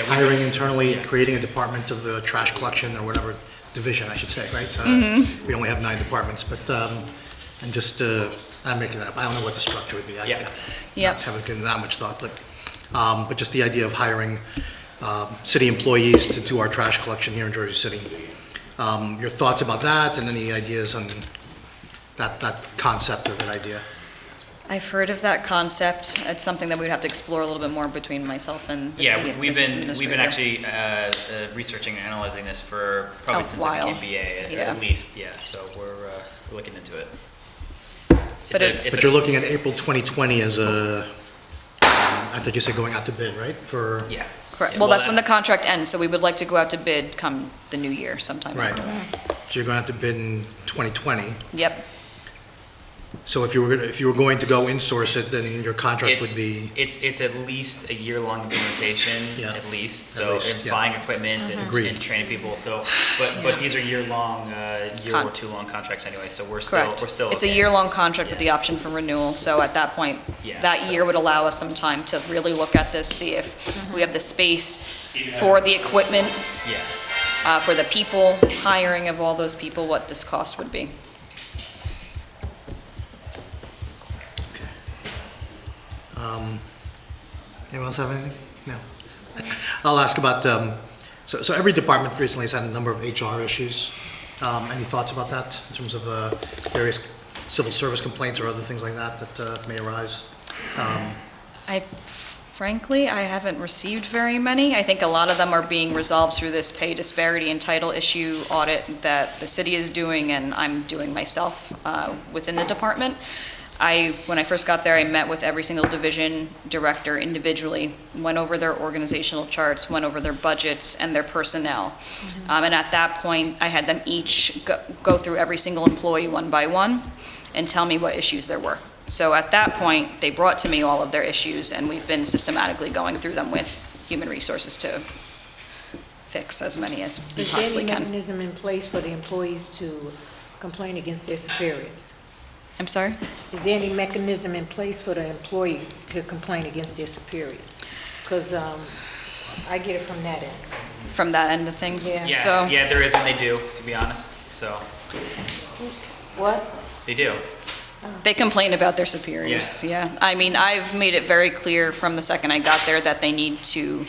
[SPEAKER 5] hiring internally, creating a department of trash collection or whatever, division, I should say, right? We only have 9 departments, but, and just, I'm making that up. I don't know what the structure would be. I
[SPEAKER 3] Yep.
[SPEAKER 5] haven't given that much thought, but just the idea of hiring city employees to do our trash collection here in Jersey City. Your thoughts about that and any ideas on that concept or that idea?
[SPEAKER 3] I've heard of that concept. It's something that we'd have to explore a little bit more between myself and the
[SPEAKER 7] Yeah,
[SPEAKER 3] business
[SPEAKER 7] we've been
[SPEAKER 3] administrator.
[SPEAKER 7] actually researching and analyzing this for probably
[SPEAKER 3] A
[SPEAKER 7] since I
[SPEAKER 3] while.
[SPEAKER 7] became BA,
[SPEAKER 3] Yeah.
[SPEAKER 7] at least, yeah, so we're looking into it.
[SPEAKER 3] But it's-
[SPEAKER 5] But you're looking at April 2020 as I thought you said going out to bid, right? For,
[SPEAKER 7] Yeah.
[SPEAKER 3] Correct.
[SPEAKER 7] Yeah,
[SPEAKER 3] Well, that's when the contract ends, so we would like to go out to bid come the new year sometime
[SPEAKER 5] right.
[SPEAKER 3] after that.
[SPEAKER 5] So you're going out to bid in 2020.
[SPEAKER 3] Yep.
[SPEAKER 5] So if you were going to go insource it, then your contract would be,
[SPEAKER 7] It's at least a year-long implementation,
[SPEAKER 5] Yeah.
[SPEAKER 7] at least,
[SPEAKER 5] At
[SPEAKER 7] so,
[SPEAKER 5] least,
[SPEAKER 7] and
[SPEAKER 5] yeah.
[SPEAKER 7] buying equipment
[SPEAKER 5] Agreed.
[SPEAKER 7] and training people, so, but these are year-long, year or 2-long contracts anyway, so we're still
[SPEAKER 3] Correct. It's a
[SPEAKER 7] okay.
[SPEAKER 3] year-long contract with the option for renewal, so at that point,
[SPEAKER 7] Yeah,
[SPEAKER 3] that
[SPEAKER 7] so-
[SPEAKER 3] year would allow us some time to really look at this, see if we have the space
[SPEAKER 4] Even
[SPEAKER 3] for the equipment,
[SPEAKER 7] Yeah.
[SPEAKER 3] for the people, hiring of all those people, what this cost would be.
[SPEAKER 5] anyone else have anything? No. I'll ask about, so every department recently has had a number of HR issues. Any thoughts about that in terms of various civil service complaints or other things like that that may arise?
[SPEAKER 3] Frankly, I haven't received very many. I think a lot of them are being resolved through this pay disparity and title issue audit that the city is doing and I'm doing myself within the department. When I first got there, I met with every single division director individually, went over their organizational charts, went over their budgets and their personnel. And at that point, I had them each go through every single employee one by one and tell me what issues there were. So at that point, they brought to me all of their issues, and we've been systematically going through them with human resources to fix as many as we
[SPEAKER 8] Is there
[SPEAKER 3] possibly
[SPEAKER 8] any
[SPEAKER 3] can.
[SPEAKER 8] mechanism in place for the employees to complain against their superiors?
[SPEAKER 3] I'm sorry?
[SPEAKER 8] Is there any mechanism in place for the employee to complain against their superiors? Because I get it from that end.
[SPEAKER 3] From that end of things?
[SPEAKER 8] Yeah.
[SPEAKER 3] So,
[SPEAKER 7] Yeah, there is, and they do, to be honest, so,
[SPEAKER 8] What?
[SPEAKER 7] they do.
[SPEAKER 3] they complain about their superiors, yeah. I mean, I've made it very clear from the second I got there that they need to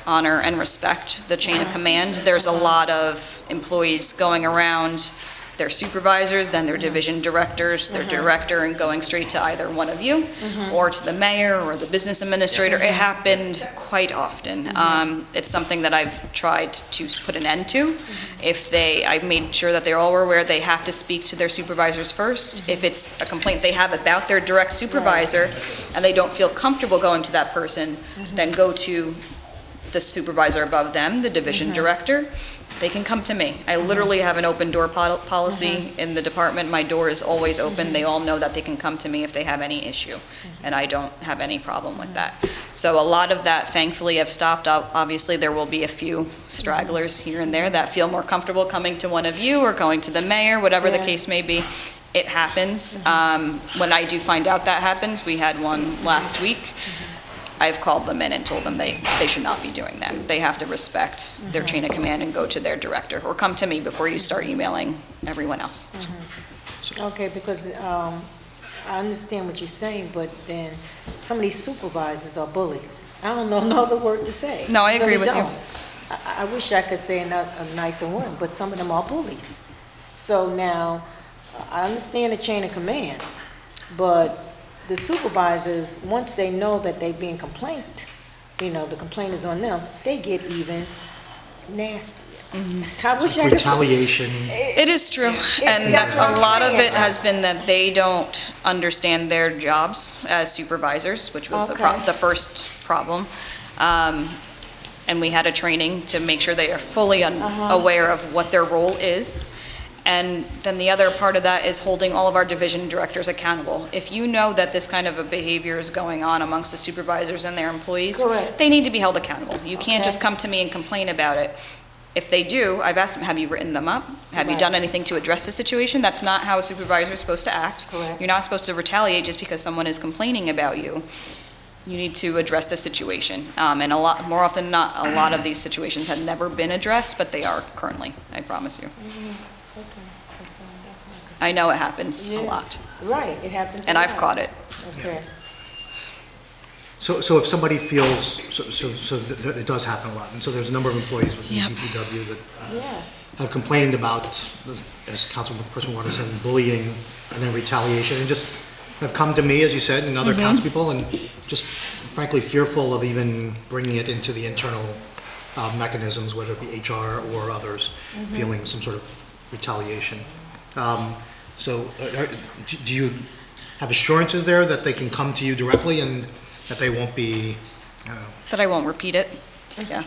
[SPEAKER 3] honor and respect the chain of command. There's a lot of employees going around their supervisors, then their division directors, their director, and going straight to either one of you, or to the mayor, or the business administrator. It happened quite often. It's something that I've tried to put an end to. I made sure that they all were aware they have to speak to their supervisors first. If it's a complaint they have about their direct supervisor, and they don't feel comfortable going to that person, then go to the supervisor above them, the division director, they can come to me. I literally have an open door policy in the department. My door is always open. They all know that they can come to me if they have any issue, and I don't have any problem with that. So a lot of that, thankfully, have stopped. Obviously, there will be a few stragglers here and there that feel more comfortable coming to one of you or going to the mayor, whatever the case may be. It happens. When I do find out that happens, we had one last week, I've called them in and told them they should not be doing that. They have to respect their chain of command and go to their director, or come to me before you start emailing everyone else.
[SPEAKER 8] Okay, because I understand what you're saying, but then some of these supervisors are bullies. I don't know no other word to say.
[SPEAKER 3] No, I agree with you.
[SPEAKER 8] don't. I wish I could say a nicer word, but some of them are bullies. So now, I understand the chain of command, but the supervisors, once they know that they being complained, the complaint is on them, they get even nastier. So I wish I could.
[SPEAKER 5] Retaliation.
[SPEAKER 3] It is true, and
[SPEAKER 8] that's
[SPEAKER 3] that's
[SPEAKER 8] what
[SPEAKER 3] a
[SPEAKER 8] I'm
[SPEAKER 3] lot of
[SPEAKER 8] saying.
[SPEAKER 3] it has been that they don't understand their jobs as supervisors, which was
[SPEAKER 8] Okay.
[SPEAKER 3] the first problem. And we had a training to make sure they are fully aware of what their role is. And then the other part of that is holding all of our division directors accountable. If you know that this kind of a behavior is going on amongst the supervisors and their employees,
[SPEAKER 8] Correct.
[SPEAKER 3] they need to be held accountable. You can't
[SPEAKER 8] Okay.
[SPEAKER 3] just come to me and complain about it. If they do, I've asked them, have you written them up? Have you
[SPEAKER 8] Right.
[SPEAKER 3] done anything to address the situation? That's not how a supervisor is supposed to act.
[SPEAKER 8] Correct.
[SPEAKER 3] You're not supposed to retaliate just because someone is complaining about you. You need to address the situation. And more often than not, a lot of these situations have never been addressed, but they are currently, I promise you.
[SPEAKER 8] Okay. That's
[SPEAKER 3] I know it happens a
[SPEAKER 8] Yeah.
[SPEAKER 3] lot,
[SPEAKER 8] right, it happens.
[SPEAKER 3] and
[SPEAKER 8] a
[SPEAKER 3] I've
[SPEAKER 8] lot.
[SPEAKER 3] caught it.
[SPEAKER 8] Okay.
[SPEAKER 5] So if somebody feels, it does happen a lot, and so there's a number of employees within
[SPEAKER 3] Yep.
[SPEAKER 5] DPW that
[SPEAKER 8] Yeah.
[SPEAKER 5] have complained about, as Councilperson Waters said, bullying and then retaliation, and just have come to me, as you said, and other councilpeople, and just frankly fearful of even bringing it into the internal mechanisms, whether it be HR or others, feeling some sort of retaliation. Do you have assurances there that they can come to you directly and that they won't be,
[SPEAKER 3] That I won't repeat it. Yeah.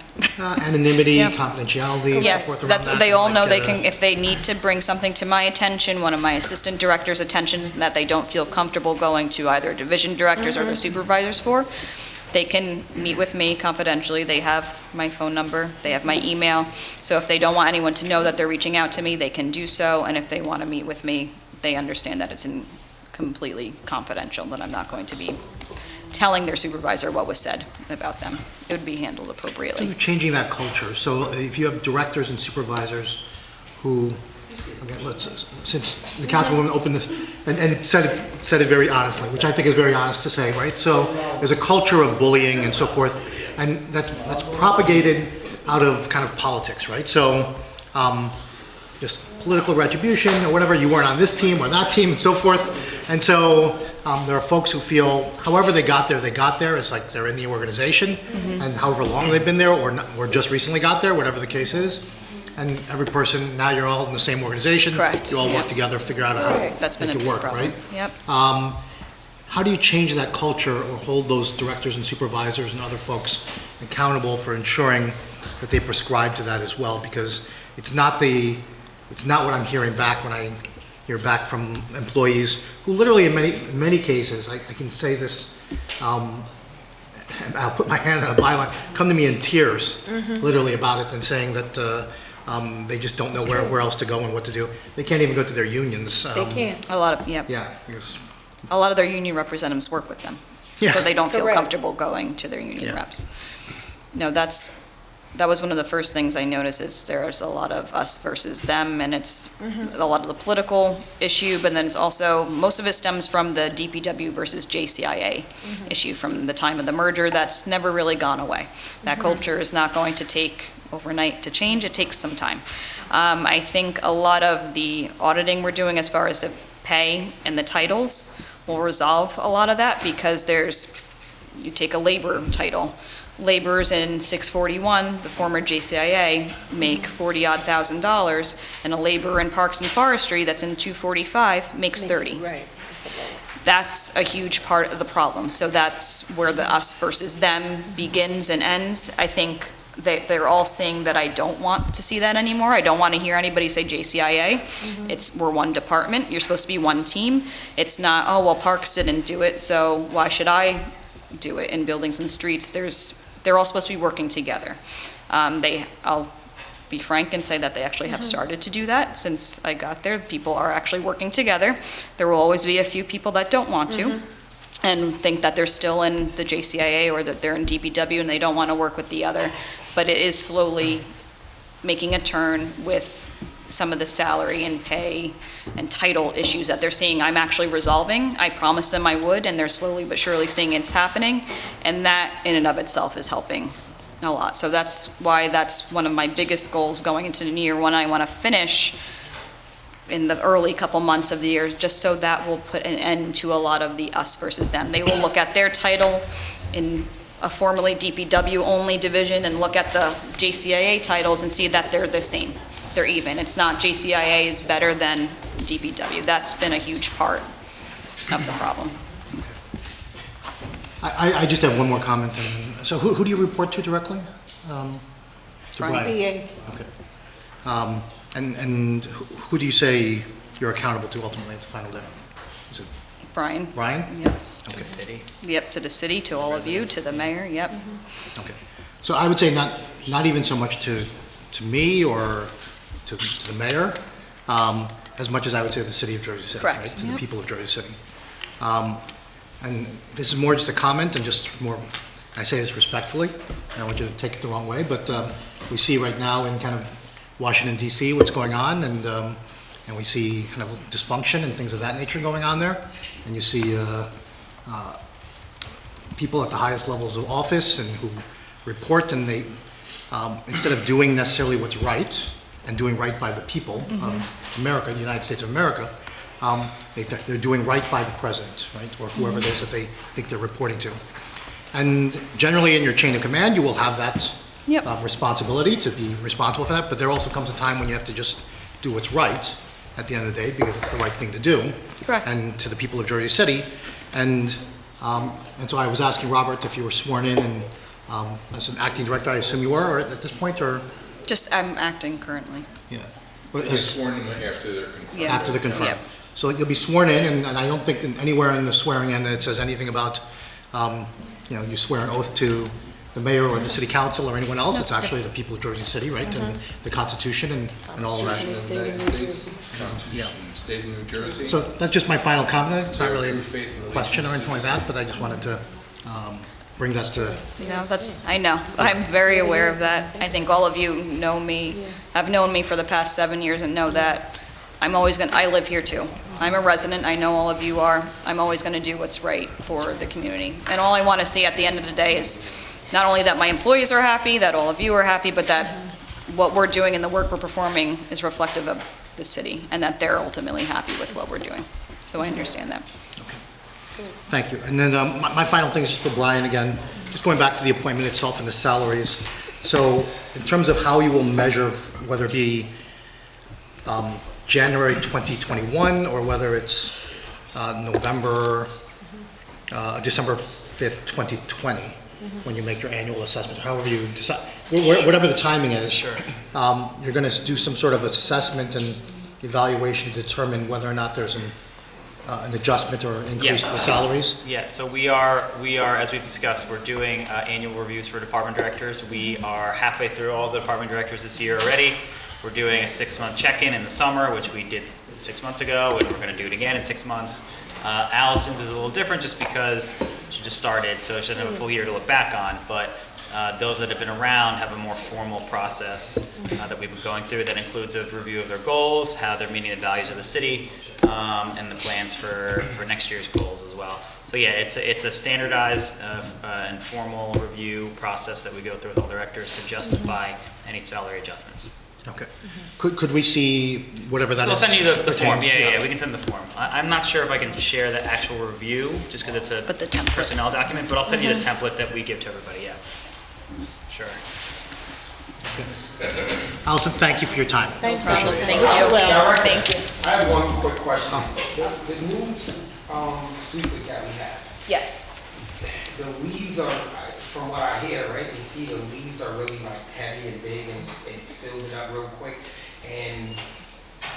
[SPEAKER 5] anonymity,
[SPEAKER 3] Yeah.
[SPEAKER 5] confidentiality, and so
[SPEAKER 3] Yes,
[SPEAKER 5] forth around
[SPEAKER 3] that's,
[SPEAKER 5] that?
[SPEAKER 3] they all
[SPEAKER 5] Like,
[SPEAKER 3] know they can, if they need to bring something to my attention, one of my assistant directors' attention, that they don't feel comfortable going to either division directors or their supervisors for, they can meet with me confidentially. They have my phone number, they have my email. So if they don't want anyone to know that they're reaching out to me, they can do so. And if they want to meet with me, they understand that it's completely confidential, that I'm not going to be telling their supervisor what was said about them. It would be handled appropriately.
[SPEAKER 5] You're changing that culture. So if you have directors and supervisors who, again, since the councilwoman opened this and said it very honestly, which I think is very honest to say, right? So there's a culture of bullying and so forth, and that's propagated out of kind of politics, right? So just political retribution or whatever, you weren't on this team or that team and so forth. And so there are folks who feel however they got there, it's like they're in the organization, and however long they've been there or just recently got there, whatever the case is. And every person, now you're all in the same organization.
[SPEAKER 3] Correct,
[SPEAKER 5] You all
[SPEAKER 3] yeah.
[SPEAKER 5] work together, figure out how to
[SPEAKER 3] That's been
[SPEAKER 5] make
[SPEAKER 3] a
[SPEAKER 5] it
[SPEAKER 3] big
[SPEAKER 5] work,
[SPEAKER 3] problem.
[SPEAKER 5] right?
[SPEAKER 3] Yep.
[SPEAKER 5] How do you change that culture or hold those directors and supervisors and other folks accountable for ensuring that they prescribe to that as well? Because it's not what I'm hearing back when I hear back from employees who literally in many cases, I can say this, I'll put my hand on a byline, come to me in tears, literally about it, and saying that they just don't know where else to go and what to do. They can't even go to their unions.
[SPEAKER 8] They can't.
[SPEAKER 3] A lot of, yep.
[SPEAKER 5] Yeah, because
[SPEAKER 3] A lot of their union representatives work with them.
[SPEAKER 5] Yeah.
[SPEAKER 3] So they don't feel
[SPEAKER 8] Correct.
[SPEAKER 3] comfortable going to their union
[SPEAKER 5] Yeah.
[SPEAKER 3] reps. No, that was one of the first things I noticed, is there's a lot of us versus them, and it's a lot of the political issue, but then it's also, most of it stems from the DPW versus JCIA issue from the time of the merger. That's never really gone away. That culture is not going to take overnight to change. It takes some time. I think a lot of the auditing we're doing as far as the pay and the titles will resolve a lot of that, because you take a labor title. Laborers in 641, the former JCIA, make $40-odd thousand, and a laborer in Parks and Forestry that's in 245 makes 30.
[SPEAKER 8] Right.
[SPEAKER 3] That's a huge part of the problem. So that's where the us versus them begins and ends. I think they're all saying that I don't want to see that anymore. I don't want to hear anybody say JCIA. We're one department. You're supposed to be one team. It's not, oh, well, Parks didn't do it, so why should I do it in buildings and streets? They're all supposed to be working together. I'll be frank and say that they actually have started to do that since I got there. People are actually working together. There will always be a few people that don't want to and think that they're still in the JCIA or that they're in DPW and they don't want to work with the other. But it is slowly making a turn with some of the salary and pay and title issues that they're seeing I'm actually resolving. I promised them I would, and they're slowly but surely seeing it's happening, and that in and of itself is helping a lot. So that's why that's one of my biggest goals going into the new year, when I want to finish in the early couple months of the year, just so that will put an end to a lot of the us versus them. They will look at their title in a formerly DPW-only division and look at the JCIA titles and see that they're the same. They're even. It's not JCIA is better than DPW. That's been a huge part of the problem.
[SPEAKER 5] I just have one more comment. So who do you report to directly? To
[SPEAKER 3] Brian.
[SPEAKER 8] PA.
[SPEAKER 5] Okay. And who do you say you're accountable to ultimately at the final day? Is it
[SPEAKER 3] Brian?
[SPEAKER 5] Brian?
[SPEAKER 3] Yep.
[SPEAKER 5] Okay.
[SPEAKER 7] City.
[SPEAKER 3] Yep, to the city, to all of you, to the mayor, yep.
[SPEAKER 5] Okay. So I would say not even so much to me or to the mayor, as much as I would say the city of Jersey City.
[SPEAKER 3] Correct.
[SPEAKER 5] Right? To the
[SPEAKER 3] Yep.
[SPEAKER 5] people of Jersey City. And this is more just a comment and just more, I say this respectfully, I don't want you to take it the wrong way, but we see right now in kind of Washington DC what's going on, and we see kind of dysfunction and things of that nature going on there, and you see people at the highest levels of office and who report, and they, instead of doing necessarily what's right and doing right by the people of America, the United States of America, they're doing right by the president, right, or whoever it is that they think they're reporting to. And generally in your chain of command, you will have that responsibility to be responsible for that, but there also comes a time when you have to just do what's right at the end of the day because it's the right thing to do.
[SPEAKER 3] Correct.
[SPEAKER 5] And to the people of Jersey City. And so I was asking Robert if you were sworn in and as an acting director, I assume you were at this point, or?
[SPEAKER 3] Just, I'm acting currently.
[SPEAKER 5] Yeah.
[SPEAKER 2] They're sworn in after they're confirmed.
[SPEAKER 3] Yeah.
[SPEAKER 5] After the confirm.
[SPEAKER 3] Yep.
[SPEAKER 5] So you'll be sworn in, and I don't think that anywhere in the swearing in that it says anything about, you swear an oath to the mayor or the city council or anyone else. It's
[SPEAKER 3] That's
[SPEAKER 5] actually the people of Jersey City, right? And the Constitution and all of that.
[SPEAKER 2] United States, Constitution, State of New Jersey.
[SPEAKER 5] So that's just my final comment. It's not really a
[SPEAKER 2] True faith and
[SPEAKER 5] question or anything like that, but I just wanted to bring that to,
[SPEAKER 3] No, I know. I'm very aware of that. I think all of you know me, have known me for the past 7 years and know that I live here too. I'm a resident, I know all of you are. I'm always gonna do what's right for the community. And all I wanna see at the end of the day is not only that my employees are happy, that all of you are happy, but that what we're doing and the work we're performing is reflective of the city and that they're ultimately happy with what we're doing. So I understand that.
[SPEAKER 5] thank you. And then my final thing is just for Brian again, just going back to the appointment itself and the salaries. So in terms of how you will measure whether it be January 2021 or whether it's December 5th, 2020, when you make your annual assessment, however you decide, whatever the timing is.
[SPEAKER 7] Sure.
[SPEAKER 5] You're going to do some sort of assessment and evaluation to determine whether or not there's an adjustment or increase to the salaries?
[SPEAKER 7] Yeah, so we are, as we've discussed, we're doing annual reviews for department directors. We are halfway through all the department directors this year already. We're doing a 6-month check-in in the summer, which we did 6 months ago, and we're gonna do it again in 6 months. Allison's is a little different just because she just started, so she doesn't have a full year to look back on, but those that have been around have a more formal process that we've been going through that includes a review of their goals, how they're meeting the values of the city, and the plans for next year's goals as well. So yeah, it's a standardized and formal review process that we go through with all directors to justify any salary adjustments.
[SPEAKER 5] Okay. Could we see whatever that
[SPEAKER 7] So I'll
[SPEAKER 5] is?
[SPEAKER 7] send you the form,
[SPEAKER 5] pertains?
[SPEAKER 7] yeah, we can send the form. I'm not sure if I can share the actual review, just because it's
[SPEAKER 3] But the
[SPEAKER 7] a
[SPEAKER 3] template.
[SPEAKER 7] personnel document, but I'll send you the template that we give to everybody, yeah. Sure.
[SPEAKER 5] Allison, thank you for your time.
[SPEAKER 8] Thanks,
[SPEAKER 3] Problem.
[SPEAKER 8] Allison.
[SPEAKER 3] Thank
[SPEAKER 8] Wish
[SPEAKER 3] you.
[SPEAKER 8] well.
[SPEAKER 3] Thank you.
[SPEAKER 10] I have one quick question. The new sweepers that we have.
[SPEAKER 3] Yes.
[SPEAKER 10] The leaves are, from what I hear, right, you see the leaves are really like heavy and big and it fills it up real quick. And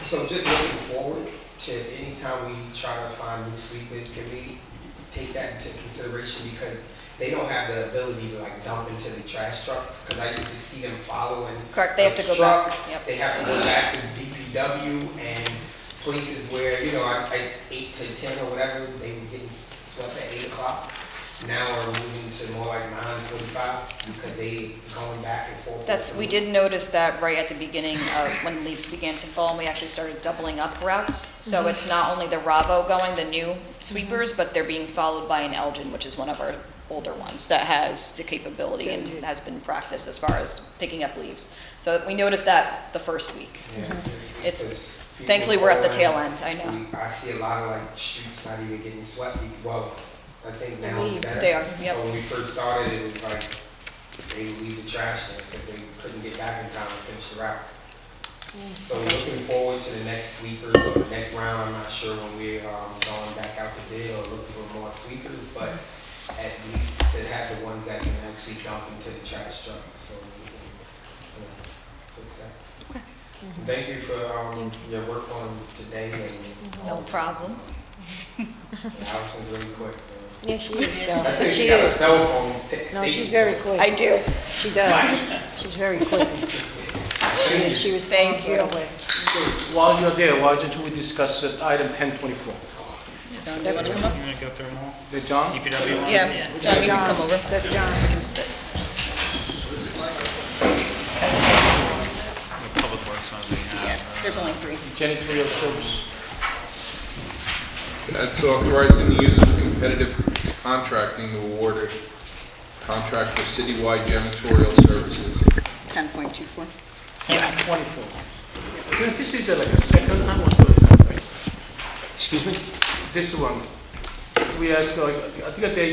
[SPEAKER 10] so just looking forward to anytime we try to find new sweepers, can we take that into consideration because they don't have the ability to like dump into the trash trucks? Because I used to see them following.
[SPEAKER 3] Correct, they have to
[SPEAKER 10] a
[SPEAKER 3] go
[SPEAKER 10] truck.
[SPEAKER 3] back, yep.
[SPEAKER 10] They have to go back to the DPW and places where, you know, it's 8 to 10 or whatever, they was getting swept at 8 o'clock. Now we're moving to more like 9:45 because they going back and forth.
[SPEAKER 3] We did notice that right at the beginning of when leaves began to fall, and we actually started doubling up routes. So it's not only the Ravo going, the new sweepers, but they're being followed by an Elgin, which is one of our older ones that has the capability and has been practiced as far as picking up leaves. So we noticed that the first week.
[SPEAKER 10] Yeah,
[SPEAKER 3] It's
[SPEAKER 10] people
[SPEAKER 3] thankfully we're at the
[SPEAKER 10] going,
[SPEAKER 3] tail end, I know.
[SPEAKER 10] I see a lot of like streets not even getting swept. Well, I think now it's better.
[SPEAKER 3] They are, yep.
[SPEAKER 10] So when we first started, it was like they would leave the trash there because they couldn't get back in time to finish the route. So looking forward to the next sweepers or the next round. I'm not sure when we're going back out to bid or look for more sweepers, but at least to have the ones that can actually dump into the trash truck. So we can, fix that.
[SPEAKER 3] Okay.
[SPEAKER 10] Thank you for your work on today and
[SPEAKER 3] No problem.
[SPEAKER 10] Allison's really quick.
[SPEAKER 8] Yeah, she is,
[SPEAKER 10] I
[SPEAKER 8] though.
[SPEAKER 10] think she
[SPEAKER 8] She
[SPEAKER 10] got a
[SPEAKER 8] is.
[SPEAKER 10] cell phone.
[SPEAKER 8] No, she's very quick.
[SPEAKER 3] I do.
[SPEAKER 8] She does. She's very quick. She was
[SPEAKER 3] Thank you.
[SPEAKER 8] away.
[SPEAKER 1] While you're there, why don't we discuss item 1024?
[SPEAKER 8] That's
[SPEAKER 7] You
[SPEAKER 8] John.
[SPEAKER 7] want to go through them all?
[SPEAKER 1] The John?
[SPEAKER 7] DPW ones?
[SPEAKER 3] Yeah, John, you can come over.
[SPEAKER 8] That's John.
[SPEAKER 3] We can sit.
[SPEAKER 7] Public Works ones we have.
[SPEAKER 3] Yeah, there's only 3.
[SPEAKER 1] Janitorial service.
[SPEAKER 2] That's authorizing the use of competitive contracting to award a contract for citywide janitorial services.
[SPEAKER 3] 10.24.
[SPEAKER 1] Yeah. 24. This is like a second time or third time, right?
[SPEAKER 4] Excuse me?
[SPEAKER 1] This one. We asked, I think they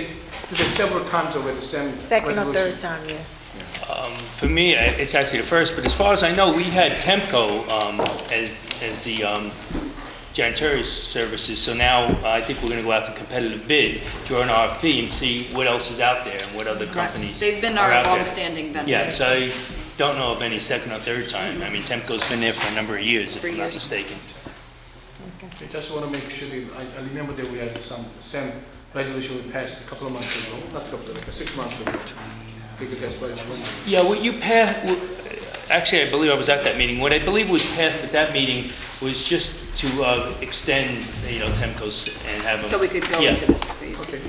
[SPEAKER 1] did it several times over the same
[SPEAKER 8] Second or
[SPEAKER 1] resolution.
[SPEAKER 8] third time, yeah.
[SPEAKER 4] For me, it's actually the first, but as far as I know, we had Temco as the janitorial services, so now I think we're going to go out to competitive bid, draw an RFP, and see what else is out there and what other companies
[SPEAKER 3] They've been
[SPEAKER 4] are
[SPEAKER 3] our
[SPEAKER 4] out there.
[SPEAKER 3] long-standing vendor.
[SPEAKER 4] Yeah, so I don't know of any second or third time. I mean, Temco's been there for a number of years, if
[SPEAKER 3] 3
[SPEAKER 4] I'm not
[SPEAKER 3] years.
[SPEAKER 4] mistaken.
[SPEAKER 1] I just want to make sure that, I remember that we had same resolution we passed a couple of months ago, not a couple, like 6 months ago. I think that's what it was.
[SPEAKER 4] Yeah, what you passed, actually, I believe I was at that meeting. What I believe was passed at that meeting was just to extend, Temco's and have them.
[SPEAKER 3] So we could go
[SPEAKER 4] Yeah.
[SPEAKER 3] into this phase.
[SPEAKER 1] Okay.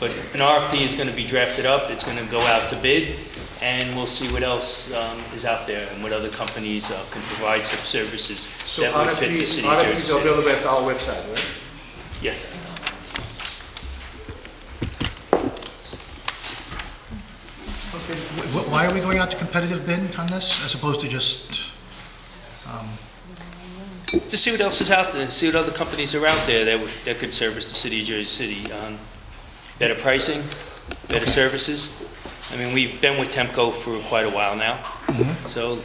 [SPEAKER 4] But an RFP is going to be drafted up, it's going to go out to bid, and we'll see what else is out there and what other companies can provide such services
[SPEAKER 1] So
[SPEAKER 4] that would fit the city of
[SPEAKER 1] RFP
[SPEAKER 4] Jersey
[SPEAKER 1] is
[SPEAKER 4] City.
[SPEAKER 1] available at our website, right?
[SPEAKER 4] Yes.
[SPEAKER 5] Why are we going out to competitive bid on this as opposed to just,
[SPEAKER 4] To see what else is out there, see what other companies are out there that could service the city of Jersey City. Better pricing, better services. I mean, we've been with Temco for quite a while now, so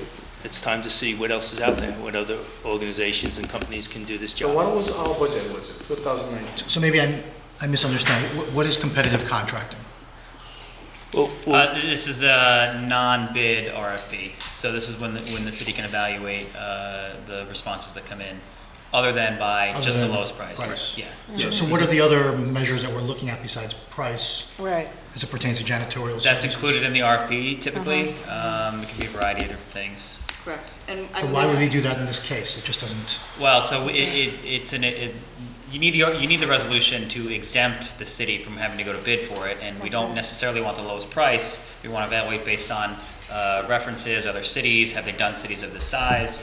[SPEAKER 4] it's time to see what else is out there, what other organizations and companies can do this
[SPEAKER 1] So
[SPEAKER 4] job.
[SPEAKER 1] what was our budget, was it 2019?
[SPEAKER 5] so maybe I misunderstand. What is competitive contracting?
[SPEAKER 7] This is the non-bid RFP. So this is when the city can evaluate the responses that come in, other than by
[SPEAKER 5] Other
[SPEAKER 7] just the
[SPEAKER 5] than
[SPEAKER 7] lowest price.
[SPEAKER 5] price.
[SPEAKER 7] Yeah.
[SPEAKER 5] So what are the other measures that we're looking at besides price
[SPEAKER 8] Right.
[SPEAKER 5] as it pertains to janitorial services?
[SPEAKER 7] That's included in the RFP typically. It can be a variety of different things.
[SPEAKER 3] Correct. And I
[SPEAKER 5] But why would we
[SPEAKER 3] believe-
[SPEAKER 5] do that in this case? It just doesn't,
[SPEAKER 7] Well, so you need the resolution to exempt the city from having to go to bid for it, and we don't necessarily want the lowest price. We want to evaluate based on references, other cities, have they done cities of this size,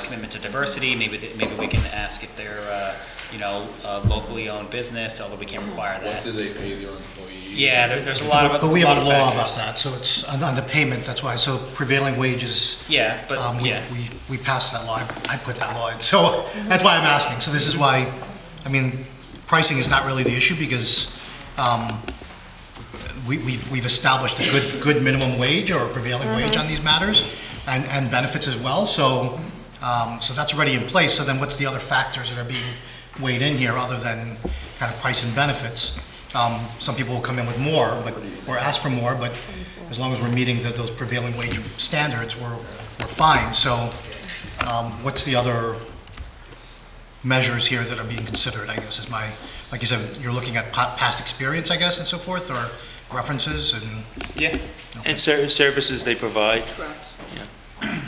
[SPEAKER 7] commitment to diversity, maybe we can ask if they're, a locally owned business, although we can't require
[SPEAKER 2] What
[SPEAKER 7] that.
[SPEAKER 2] do they pay their employees?
[SPEAKER 7] Yeah, there's a lot of
[SPEAKER 5] but we have a
[SPEAKER 7] of
[SPEAKER 5] law about
[SPEAKER 7] factors.
[SPEAKER 5] that, so it's on the payment, that's why, so prevailing wages,
[SPEAKER 7] Yeah, but, yeah.
[SPEAKER 5] we passed that law, I put that law in, so that's why I'm asking. So this is why, I mean, pricing is not really the issue because we've established a good minimum wage or a prevailing wage on these matters and benefits as well, so that's already in place. So then what's the other factors that are being weighed in here other than kind of price and benefits. Some people will come in with more, or ask for more, but as long as we're meeting those prevailing wage standards, we're fine. So what's the other measures here that are being considered, I guess, is like you said, you're looking at past experience, I guess, and so forth, or references and...
[SPEAKER 4] Yeah, and certain services they provide.
[SPEAKER 3] Correct.
[SPEAKER 4] Yeah.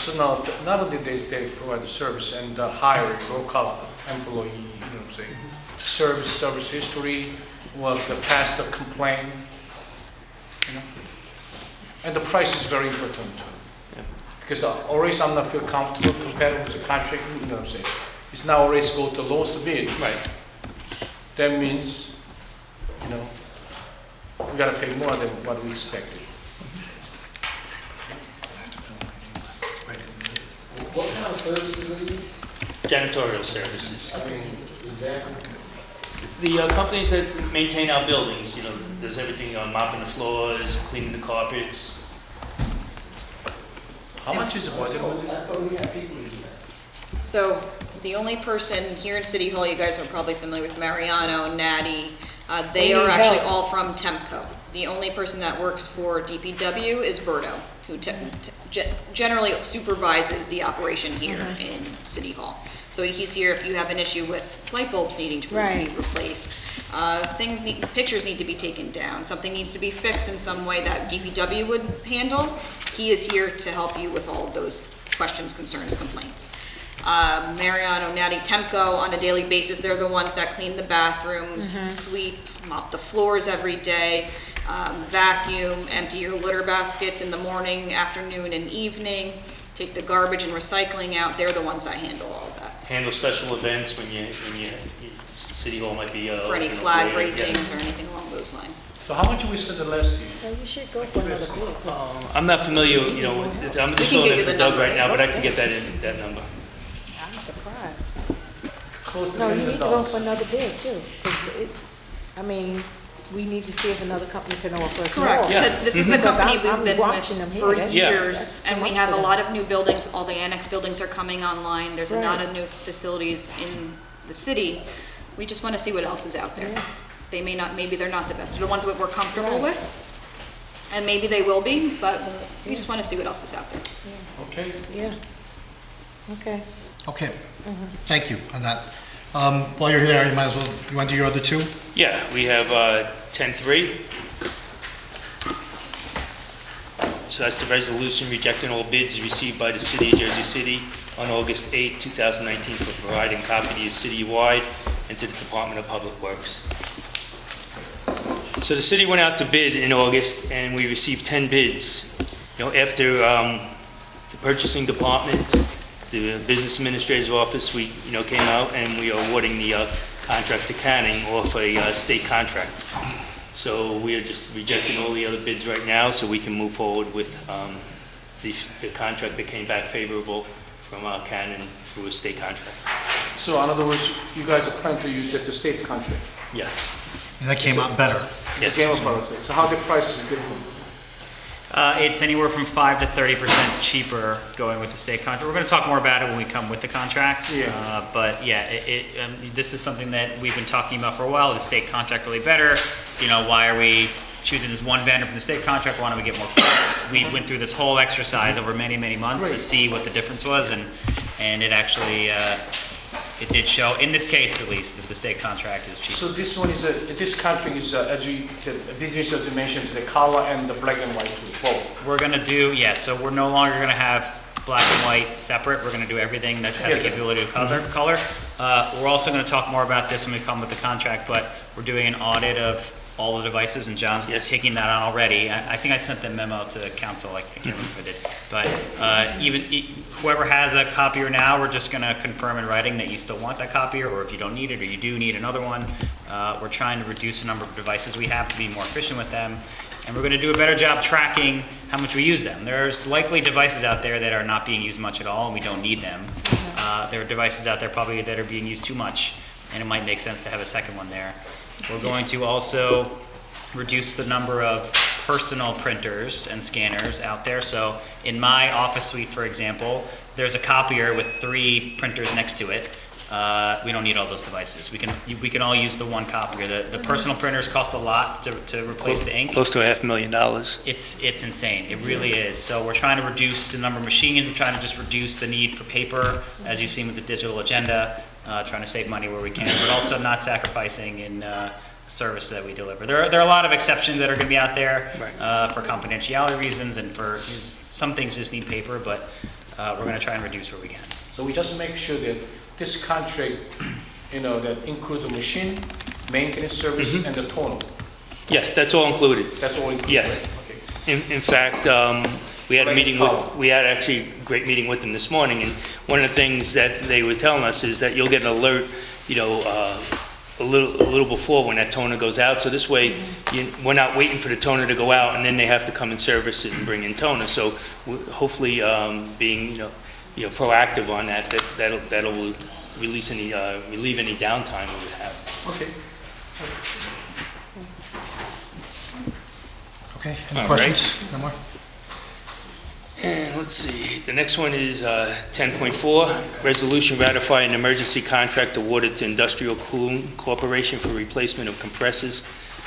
[SPEAKER 1] So now, not only they provide the service and hire local employee, you know what I'm saying, service history, was the past complaint, you know, and the price is very important.
[SPEAKER 4] Yeah.
[SPEAKER 1] Because always I'm not feel comfortable comparing with the contract, you know what I'm saying. It's now always go to lowest bid.
[SPEAKER 4] Right.
[SPEAKER 1] That means, you know, we gotta pay more than what we expected.
[SPEAKER 10] What kind of services are these?
[SPEAKER 4] Janitorial services.
[SPEAKER 10] I mean, exactly.
[SPEAKER 4] The companies that maintain our buildings, you know, does everything, mopping the floors, cleaning the carpets.
[SPEAKER 1] How much is the budget? Was it?
[SPEAKER 10] I thought we had people in here.
[SPEAKER 3] So the only person here in City Hall, you guys are probably familiar with Mariano, Natty, they are actually all from Temco. The only person that works for DPW is Berto, who generally supervises the operation here in City Hall. So he's here if you have an issue with light bulbs needing to be
[SPEAKER 8] Right.
[SPEAKER 3] replaced. Pictures need to be taken down, something needs to be fixed in some way that DPW would handle. He is here to help you with all of those questions, concerns, complaints. Mariano, Natty, Temco, on a daily basis, they're the ones that clean the bathrooms, sweep, mop the floors every day, vacuum, empty your litter baskets in the morning, afternoon, and evening, take the garbage and recycling out. They're the ones that handle all of that.
[SPEAKER 4] Handle special events when City Hall might be...
[SPEAKER 3] For any
[SPEAKER 4] open up
[SPEAKER 3] flag
[SPEAKER 4] later.
[SPEAKER 3] raisings
[SPEAKER 4] Yeah.
[SPEAKER 3] or anything along those lines.
[SPEAKER 1] So how much we spent the last year?
[SPEAKER 8] Well, you should go for another bid, 'cause
[SPEAKER 4] I'm not familiar, you know, I'm
[SPEAKER 3] We
[SPEAKER 4] just
[SPEAKER 3] can
[SPEAKER 4] filling
[SPEAKER 3] get
[SPEAKER 4] in
[SPEAKER 3] you
[SPEAKER 4] for
[SPEAKER 3] the
[SPEAKER 4] Doug
[SPEAKER 3] number.
[SPEAKER 4] right now, but I can get that number.
[SPEAKER 8] I'm surprised.
[SPEAKER 1] Close to
[SPEAKER 8] No,
[SPEAKER 1] $1
[SPEAKER 8] you
[SPEAKER 1] million.
[SPEAKER 8] need to go for another bid too, because we need to see if another company can offer us more.
[SPEAKER 3] Correct.
[SPEAKER 4] Yeah.
[SPEAKER 3] This is the
[SPEAKER 8] Because
[SPEAKER 3] company
[SPEAKER 8] I'm
[SPEAKER 3] we've been
[SPEAKER 8] watching them
[SPEAKER 3] with
[SPEAKER 8] here.
[SPEAKER 3] for
[SPEAKER 8] That's-
[SPEAKER 3] years,
[SPEAKER 8] that's
[SPEAKER 3] and
[SPEAKER 8] too
[SPEAKER 3] we
[SPEAKER 8] much
[SPEAKER 3] have
[SPEAKER 8] for
[SPEAKER 3] a
[SPEAKER 8] them.
[SPEAKER 3] lot of new buildings, all the annex buildings are coming online, there's a lot
[SPEAKER 8] Right.
[SPEAKER 3] of new facilities in the city. We just want to see what else is out there.
[SPEAKER 8] Yeah.
[SPEAKER 3] They may not, maybe they're not the best, they're the ones that we're comfortable
[SPEAKER 8] Right.
[SPEAKER 3] with, and maybe they will be, but we just want to see what else is out there.
[SPEAKER 1] Okay.
[SPEAKER 8] Yeah. Okay.
[SPEAKER 5] Okay, thank you on that. While you're here, you might as well, you want to do your other two?
[SPEAKER 4] Yeah, we have 10-3. So that's the resolution rejecting all bids received by the City of Jersey City on August 8, 2019 for providing copies citywide and to the Department of Public Works. So the city went out to bid in August and we received 10 bids. You know, after the purchasing department, the business administrator's office, we, came out and we are awarding the contract to Canning off a state contract. So we are just rejecting all the other bids right now so we can move forward with the contract that came back favorable from Canning through a state contract.
[SPEAKER 1] So in other words, you guys are planning to use the state contract?
[SPEAKER 4] Yes.
[SPEAKER 5] And that came out better.
[SPEAKER 4] Yes.
[SPEAKER 1] Game of politics. So how the price is different?
[SPEAKER 7] It's anywhere from 5 to 30% cheaper going with the state contract. We're going to talk more about it when we come with the contract.
[SPEAKER 1] Yeah.
[SPEAKER 7] But yeah, this is something that we've been talking about for a while. The state contract really better. Why are we choosing this one vendor from the state contract? Why don't we get more quotes? We went through this whole exercise over many, many months to
[SPEAKER 1] Great.
[SPEAKER 7] see what the difference was, and it actually it did show, in this case at least, that the state contract is cheaper.
[SPEAKER 1] So this one is, this contract is, as you, the business as you mentioned, the color and the black and white too, both.
[SPEAKER 7] We're gonna do, so we're no longer gonna have black and white separate. We're gonna do everything that has the
[SPEAKER 1] Together.
[SPEAKER 7] capability of color. We're also gonna talk more about this when we come with the contract, but we're doing an audit of all the devices, and John's
[SPEAKER 4] Yes.
[SPEAKER 7] taking that on already. I think I sent the memo to council, I can't remember if I did. But whoever has a copier now, we're just gonna confirm in writing that you still want that copier, or if you don't need it, or you do need another one. We're trying to reduce the number of devices we have to be more efficient with them. And we're gonna do a better job tracking how much we use them. There's likely devices out there that are not being used much at all, and we don't need them. There are devices out there probably that are being used too much, and it might make sense to have a second one there. We're going to also reduce the number of personal printers and scanners out there. So in my office suite, for example, there's a copier with 3 printers next to it. we don't need all those devices. We can all use the one copier. The personal printers cost a lot to replace the ink.
[SPEAKER 4] Close to $500,000.
[SPEAKER 7] It's insane. It really is. So we're trying to reduce the number of machines. We're trying to just reduce the need for paper, as you've seen with the digital agenda. Trying to save money where we can, but also not sacrificing in service that we deliver. There are a lot of exceptions that are going to be out there for confidentiality reasons, and for some things just need paper. But we're going to try and reduce where we can.
[SPEAKER 1] So we just make sure that this contract, that includes the machine, maintenance service, and the toner.
[SPEAKER 4] Yes, that's all included.
[SPEAKER 1] That's all included.
[SPEAKER 4] Yes.
[SPEAKER 1] Right? Okay.
[SPEAKER 4] In fact, we had actually a great meeting with them this morning, and one of the things that they were telling us is that you'll get an alert, a little before when that toner goes out. So this way, we're not waiting for the toner to go out, and then they have to come and service it and bring in toner. So hopefully, being proactive on that'll relieve any downtime we would have.
[SPEAKER 1] Okay.
[SPEAKER 5] Okay, any
[SPEAKER 4] All right.
[SPEAKER 5] questions? No more?
[SPEAKER 4] And let's see, the next one is 10.4, resolution ratifying an emergency contract awarded to Industrial Cooling Corporation for replacement of compressors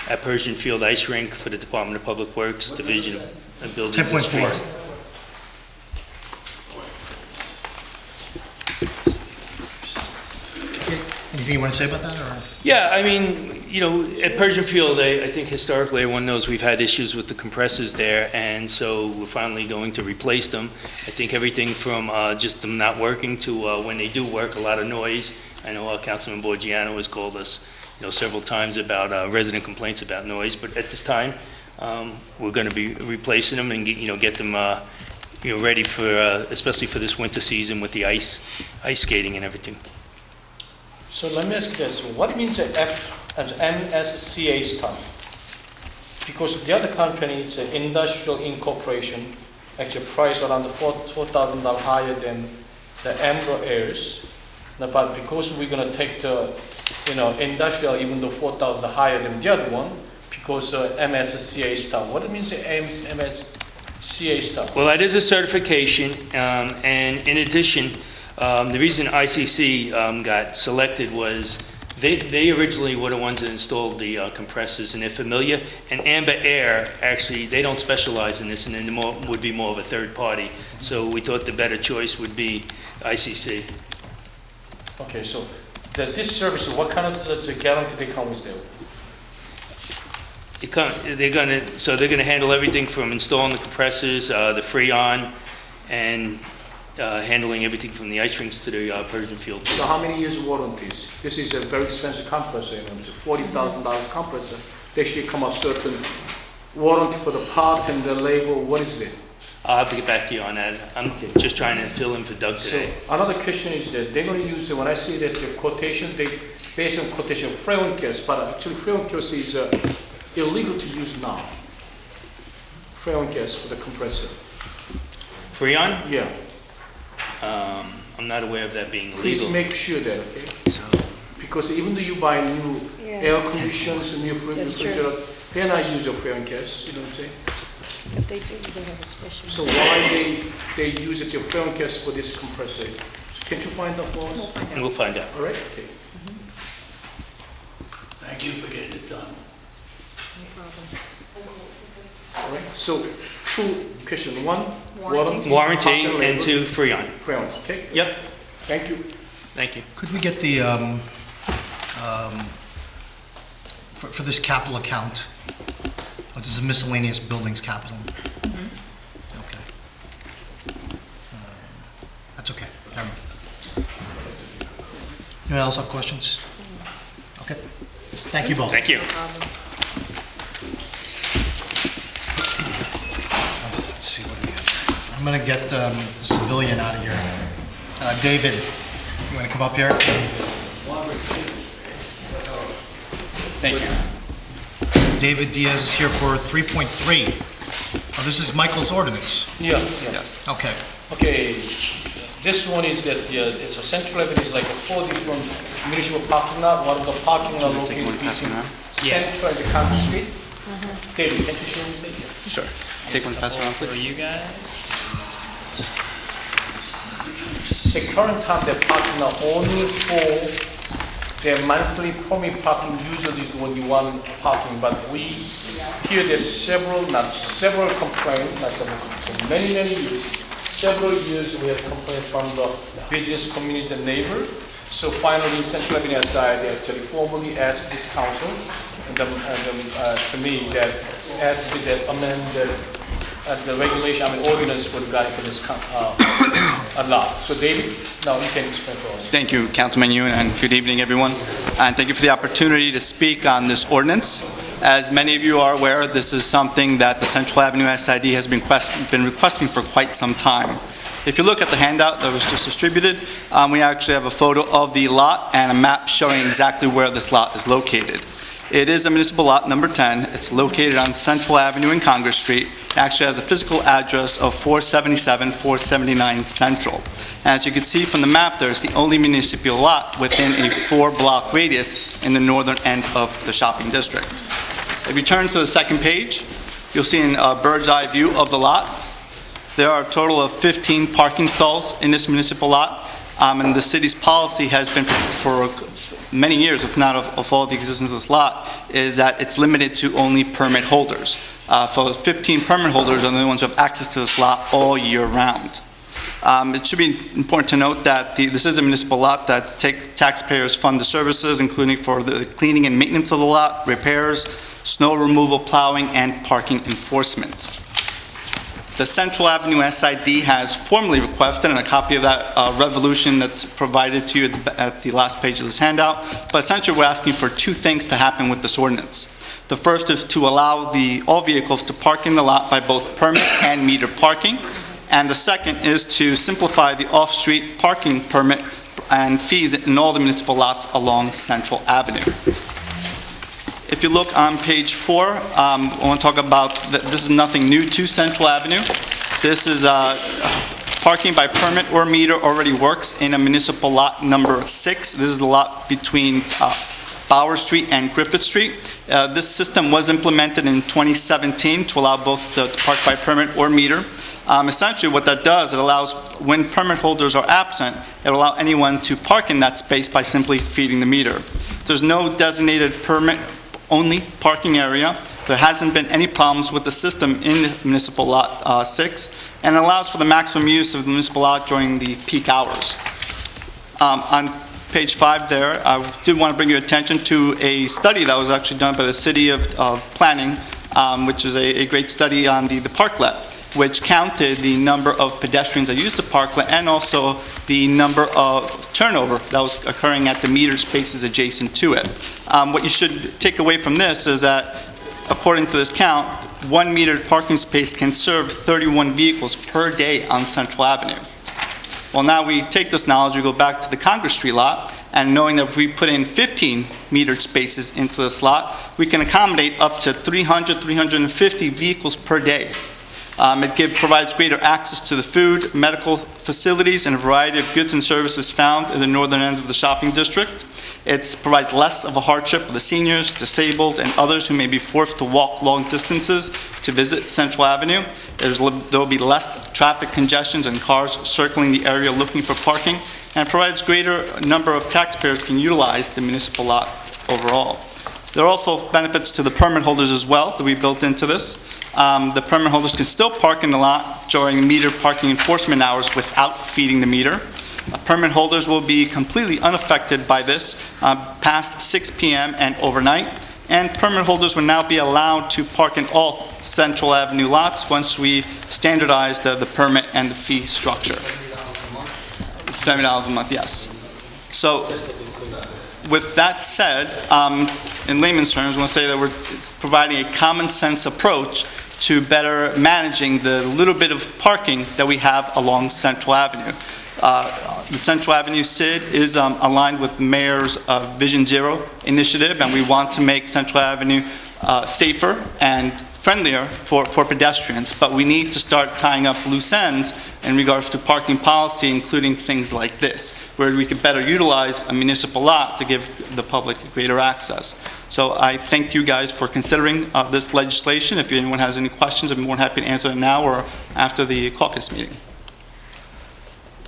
[SPEAKER 4] at Persian Field Ice Rink for the Department of Public Works, Division of Buildings and
[SPEAKER 5] 10.4.
[SPEAKER 4] Streets.
[SPEAKER 5] Okay, anything you want to say about that, or?
[SPEAKER 4] Yeah, I mean, at Persian Field, I think historically, everyone knows we've had issues with the compressors there, and so we're finally going to replace them. I think everything from just them not working to when they do work, a lot of noise. I know Councilman Borgiano has called us, several times about resident complaints about noise, but at this time, we're going to be replacing them and get them ready for, especially for this winter season with the ice skating and everything.
[SPEAKER 1] So let me ask you this, what means MSCA stuff? Because the other company, it's an Industrial Incorporation, actually priced around $4,000 higher than the Amber Airs. But because we're gonna take the, industrial, even though $4,000 higher than the other one, because MSCA stuff. What means the MSCA stuff?
[SPEAKER 4] Well, that is a certification, and in addition, the reason ICC got selected was they originally were the ones that installed the compressors, and they're familiar. And Amber Air, actually, they don't specialize in this, and then would be more of a third party. So we thought the better choice would be ICC.
[SPEAKER 1] Okay, so this service, what kind of the guarantee they come with there?
[SPEAKER 4] They're gonna handle everything from installing the compressors, the Freon, and handling everything from the ice rinks to the Persian Field.
[SPEAKER 1] So how many years warranties? This is a very expensive compressor, it's a $40,000 compressor. They should come a certain warranty for the part and the label. What is it?
[SPEAKER 4] I'll have to get back to you on that. I'm just trying to fill in for Doug today.
[SPEAKER 1] So another question is that they're going to use, when I see that the quotation, they based on quotation Freon gas, but actually Freon gas is illegal to use now. Freon gas for the compressor.
[SPEAKER 4] Freon?
[SPEAKER 1] Yeah.
[SPEAKER 4] I'm not aware of that being illegal.
[SPEAKER 1] Please make sure that, okay?
[SPEAKER 4] So,
[SPEAKER 1] Because even though you buy new
[SPEAKER 8] Yeah.
[SPEAKER 1] air conditioners, new
[SPEAKER 8] That's true.
[SPEAKER 1] refrigerator, they're not using Freon gas, you know what I'm saying?
[SPEAKER 8] If they do, they have a special.
[SPEAKER 1] So why they use it, your Freon gas for this compressor? Can you find out for us?
[SPEAKER 4] and we'll find out.
[SPEAKER 1] All right, okay.
[SPEAKER 11] Thank you for getting it done.
[SPEAKER 1] All right, so two questions. One,
[SPEAKER 3] Warranty.
[SPEAKER 4] Warranty
[SPEAKER 1] part
[SPEAKER 4] and
[SPEAKER 1] label,
[SPEAKER 4] to Freon.
[SPEAKER 1] Freon, okay?
[SPEAKER 4] Yep,
[SPEAKER 1] Thank you.
[SPEAKER 4] thank you.
[SPEAKER 5] Could we get the, for this capital account, this is miscellaneous buildings capital? Okay. That's okay, never mind. Anyone else have questions? Okay, thank you both.
[SPEAKER 4] Thank you.
[SPEAKER 5] Let's see, what do we have? I'm gonna get the civilian out of here. David, you wanna come up here?
[SPEAKER 11] Thank you.
[SPEAKER 5] David Diaz is here for 3.3. Oh, this is Michael's ordinance.
[SPEAKER 1] Yeah, yeah.
[SPEAKER 11] Yes.
[SPEAKER 5] Okay.
[SPEAKER 1] Okay, this one is that, it's a central avenue, is like a 4 different municipal parking lot. One of the parking lot located between Central and the County Street. David, can you show me that?
[SPEAKER 11] Sure. Take one, pass around,
[SPEAKER 7] For
[SPEAKER 11] please.
[SPEAKER 7] you guys.
[SPEAKER 1] So current time, they're parking now only for their monthly permit parking usually is only one parking, but we hear there's several complaints, not several, for many, many years, several years we have complaints from the business communities and neighbors. So finally, Central Avenue SI, they actually formally asked this council and to me that asked that amend the regulation, ordinance for regarding for this lot. So David, now you can explain to us.
[SPEAKER 12] Thank you, Councilman Yoon, and good evening, everyone. And thank you for the opportunity to speak on this ordinance. As many of you are aware, this is something that the Central Avenue SID has been requesting for quite some time. If you look at the handout that was just distributed, we actually have a photo of the lot and a map showing exactly where this lot is located. It is a municipal lot number 10. It's located on Central Avenue and Congress Street. It actually has a physical address of 477, 479 Central. And as you can see from the map, there's the only municipal lot within a 4-block radius in the northern end of the shopping district. If you turn to the second page, you'll see a bird's eye view of the lot. There are a total of 15 parking stalls in this municipal lot, and the city's policy has been for many years, if not of all the existence of this lot, is that it's limited to only permit holders. So 15 permit holders are the only ones who have access to this lot all year round. It should be important to note that this is a municipal lot that taxpayers fund the services, including for the cleaning and maintenance of the lot, repairs, snow removal, plowing, and parking enforcement. The Central Avenue SID has formally requested, and a copy of that resolution that's provided to you at the last page of this handout, but essentially we're asking for two things to happen with this ordinance. The first is to allow all vehicles to park in the lot by both permit and meter parking, and the second is to simplify the off-street parking permit and fees in all the municipal lots along Central Avenue. If you look on page 4, I want to talk about this is nothing new to Central Avenue. This is parking by permit or meter already works in a municipal lot number 6. This is the lot between Bauer Street and Griffith Street. This system was implemented in 2017 to allow both to park by permit or meter. Essentially what that does, it allows, when permit holders are absent, it will allow anyone to park in that space by simply feeding the meter. There's no designated permit-only parking area. There hasn't been any problems with the system in the municipal lot 6, and it allows for the maximum use of the municipal lot during the peak hours. On page 5 there, I did want to bring your attention to a study that was actually done by the City of Planning, which is a great study on the parklet, which counted the number of pedestrians that used the parklet and also the number of turnover that was occurring at the meter spaces adjacent to it. What you should take away from this is that, according to this count, 1 metered parking space can serve 31 vehicles per day on Central Avenue. Well, now we take this knowledge, we go back to the Congress Street lot, and knowing that if we put in 15 metered spaces into this lot, we can accommodate up to 300, 350 vehicles per day. It provides greater access to the food, medical facilities, and a variety of goods and services found in the northern end of the shopping district. It provides less of a hardship for the seniors, disabled, and others who may be forced to walk long distances to visit Central Avenue. There will be less traffic congestions and cars circling the area looking for parking, and provides greater number of taxpayers can utilize the municipal lot overall. There are also benefits to the permit holders as well that we built into this. The permit holders can still park in the lot during meter parking enforcement hours without feeding the meter. Permit holders will be completely unaffected by this past 6 p.m. and overnight. And permit holders will now be allowed to park in all Central Avenue lots once we standardize the permit and the fee structure. $70 a month, yes. So with that said, in layman's terms, I want to say that we're providing a common sense approach to better managing the little bit of parking that we have along Central Avenue. The Central Avenue SID is aligned with the Mayor's Vision Zero initiative, and we want to make Central Avenue safer and friendlier for pedestrians, but we need to start tying up loose ends in regards to parking policy, including things like this, where we could better utilize a municipal lot to give the public greater access. So I thank you guys for considering this legislation. If anyone has any questions, I'd be more than happy to answer them now or after the caucus meeting.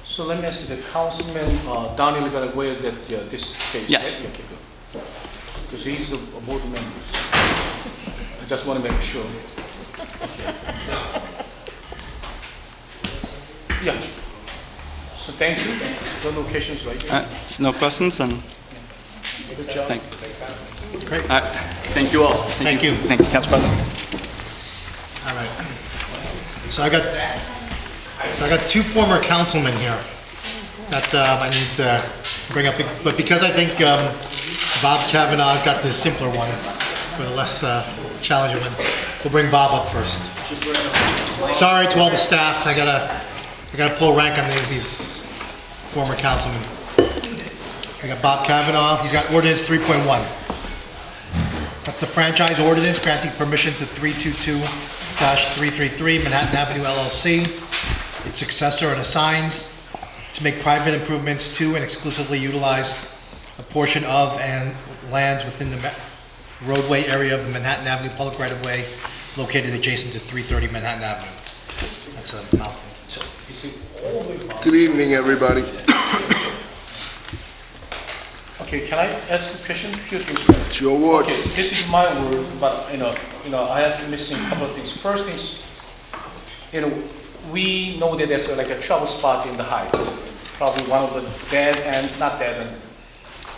[SPEAKER 1] So let me ask you, the councilman, Donnie Libera, where is that, this space?
[SPEAKER 12] Yes.
[SPEAKER 1] Right? Okay, good. Because he's a board member. I just want to make sure. Yeah. So thank you. The location's right there.
[SPEAKER 12] No questions, and
[SPEAKER 1] Good job.
[SPEAKER 5] Great.
[SPEAKER 12] thank you all.
[SPEAKER 5] Thank you.
[SPEAKER 12] Thank you, Council President.
[SPEAKER 5] All right. So I got two former councilmen here that I need to bring up, but because I think Bob Kavanaugh's got the simpler one for the less challenging one, we'll bring Bob up first. Sorry to all the staff, I gotta pull rank on these former councilmen. We got Bob Kavanaugh, he's got ordinance 3.1. That's the franchise ordinance granting permission to 322-333 Manhattan Avenue LLC, its successor, and assigns to make private improvements to and exclusively utilize a portion of and lands within the roadway area of the Manhattan Avenue public right-of-way located adjacent to 330 Manhattan Avenue. That's a mouthful.
[SPEAKER 13] Good evening, everybody.
[SPEAKER 1] Okay, can I ask a question? Few things.
[SPEAKER 13] Sure would.
[SPEAKER 1] Okay, this is my word, but I have been missing a couple of things. First things, we know that there's like a trouble spot in the height. Probably one of the dead end, not dead end.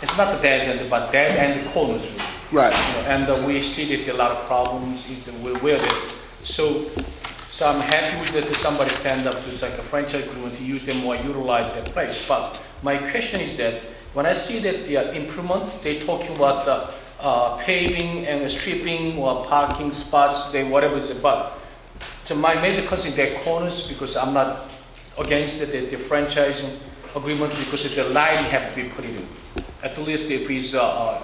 [SPEAKER 1] It's not the dead end, but dead end corners.
[SPEAKER 13] Right.
[SPEAKER 1] And we see that there are a lot of problems. We're aware of it. So I'm happy with that somebody stand up to like a franchise agreement to use them or utilize that place. But my question is that when I see that the improvement, they talking about the paving and stripping or parking spots, whatever it is. But so my major concern is their corners, because I'm not against the franchising agreement, because the lighting have to be put in. At least if it's a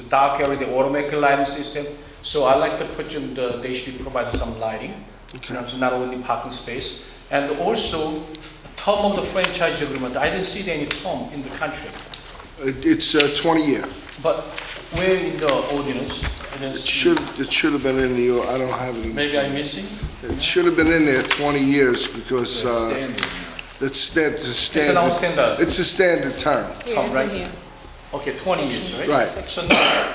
[SPEAKER 1] dark area, the automatic lighting system. So I like to put in they should provide some lighting.
[SPEAKER 13] Okay.
[SPEAKER 1] So not only parking space, and also term of the franchise agreement. I didn't see any term in the contract.
[SPEAKER 13] It's 20 year.
[SPEAKER 1] But where in the ordinance? I didn't see.
[SPEAKER 13] It should have been in the, I don't have it in.
[SPEAKER 1] Maybe I'm missing?
[SPEAKER 13] It should have been in there 20 years because it's a standard.
[SPEAKER 1] Standard.
[SPEAKER 13] It's a standard term.
[SPEAKER 1] Come, right? Okay, 20 years, right?
[SPEAKER 13] Right.
[SPEAKER 1] So now,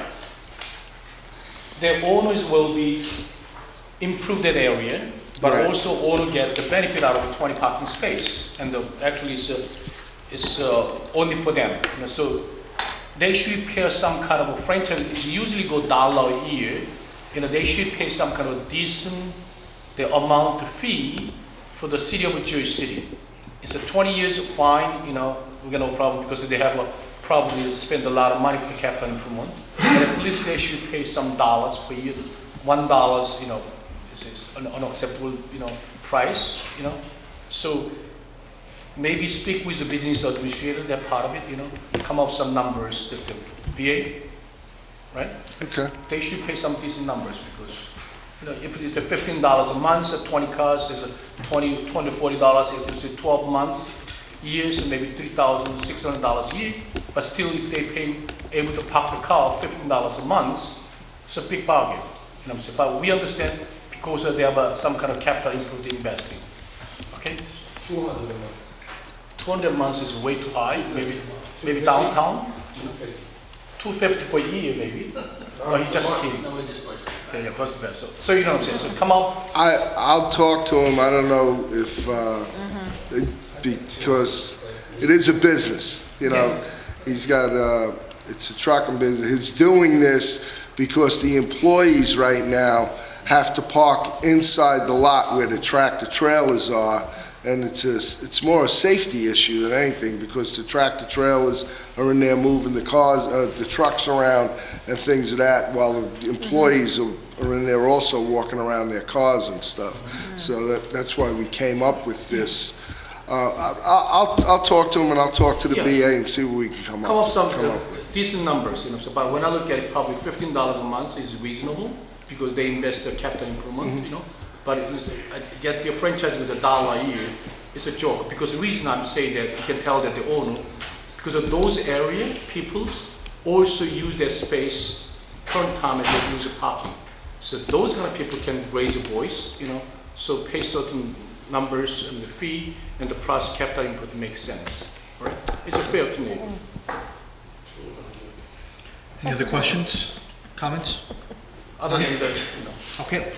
[SPEAKER 1] the owners will be improve that area, but
[SPEAKER 13] Right.
[SPEAKER 1] also owner get the benefit out of a 20 parking space, and actually it's only for them. So they should pay some kind of a franchise. It usually go $1 a year. They should pay some kind of decent the amount fee for the city of Jersey City. It's a 20 years fine. We got no problem because they have probably spend a lot of money for capital improvement. And at least they should pay some dollars per year. $1, is an unacceptable, price. So maybe speak with the business administrator. They're part of it. Come up with some numbers that the VA, right?
[SPEAKER 13] Okay.
[SPEAKER 1] They should pay some decent numbers because, if it's $15 a month, 20 cars, there's $20 to $40. If it's 12 months, years, maybe $3,600 a year. But still, if they able to park the car $15 a month, it's a big bargain. But we understand because they have some kind of capital improved investing. Okay? 200 months is way too high. Maybe downtown. 250 per year, maybe. Or he just kidding. Okay, yeah, plus the best. So you know what I'm saying. So come out.
[SPEAKER 13] I'll talk to him. I don't know if because it is a business. He's got it's a trucking business. He's doing this because the employees right now have to park inside the lot where the tractor trailers are, and it's more a safety issue than anything because the tractor trailers are in there moving the cars, the trucks around and things of that, while the employees are in there also walking around their cars and stuff. So that's why we came up with this. I'll talk to him and I'll talk to the BA and see what we can come up with.
[SPEAKER 1] Decent numbers, but when I look at it, probably $15 a month is reasonable because they invest their capital improvement, But get your franchise with $1 a year, it's a joke. Because the reason I'm saying that, you can tell that the owner, because of those area, people also use their space current time and they use the parking. So those kind of people can raise a voice, so pay certain numbers and the fee and the plus capital input makes sense, right? It's fair to me.
[SPEAKER 5] Any other questions, comments?
[SPEAKER 1] Other than that, you know.
[SPEAKER 5] Okay.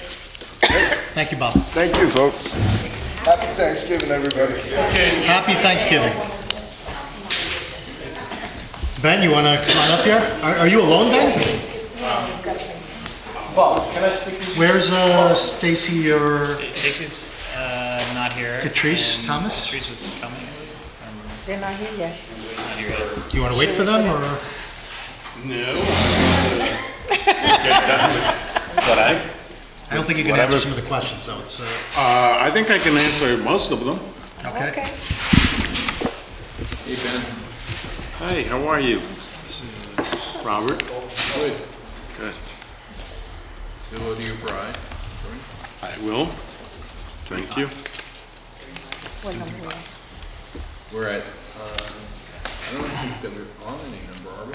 [SPEAKER 5] Thank you, Bob.
[SPEAKER 13] Thank you, folks. Happy Thanksgiving, everybody.
[SPEAKER 1] Okay.
[SPEAKER 5] Happy Thanksgiving. Ben, you want to come on up here? Are you alone, Ben?
[SPEAKER 1] Bob, can I speak with you?
[SPEAKER 5] Where's Stacy or
[SPEAKER 14] Stacy's not here.
[SPEAKER 5] Catrice
[SPEAKER 14] and
[SPEAKER 5] Thomas?
[SPEAKER 14] Catrice was coming.
[SPEAKER 8] They're not here yet.
[SPEAKER 14] Not here yet.
[SPEAKER 5] Do you want to wait for them, or?
[SPEAKER 15] No. But
[SPEAKER 5] I don't think you can answer some of the questions, though. It's,
[SPEAKER 15] I think I can answer most of them.
[SPEAKER 5] okay.
[SPEAKER 2] Hey, Ben.
[SPEAKER 15] Hi, how are you? Robert?
[SPEAKER 2] Good.
[SPEAKER 15] Good.
[SPEAKER 2] Say hello to your bride.
[SPEAKER 15] I will. Thank you.
[SPEAKER 8] What number are
[SPEAKER 2] We're at, I don't think that we're on any number, are we?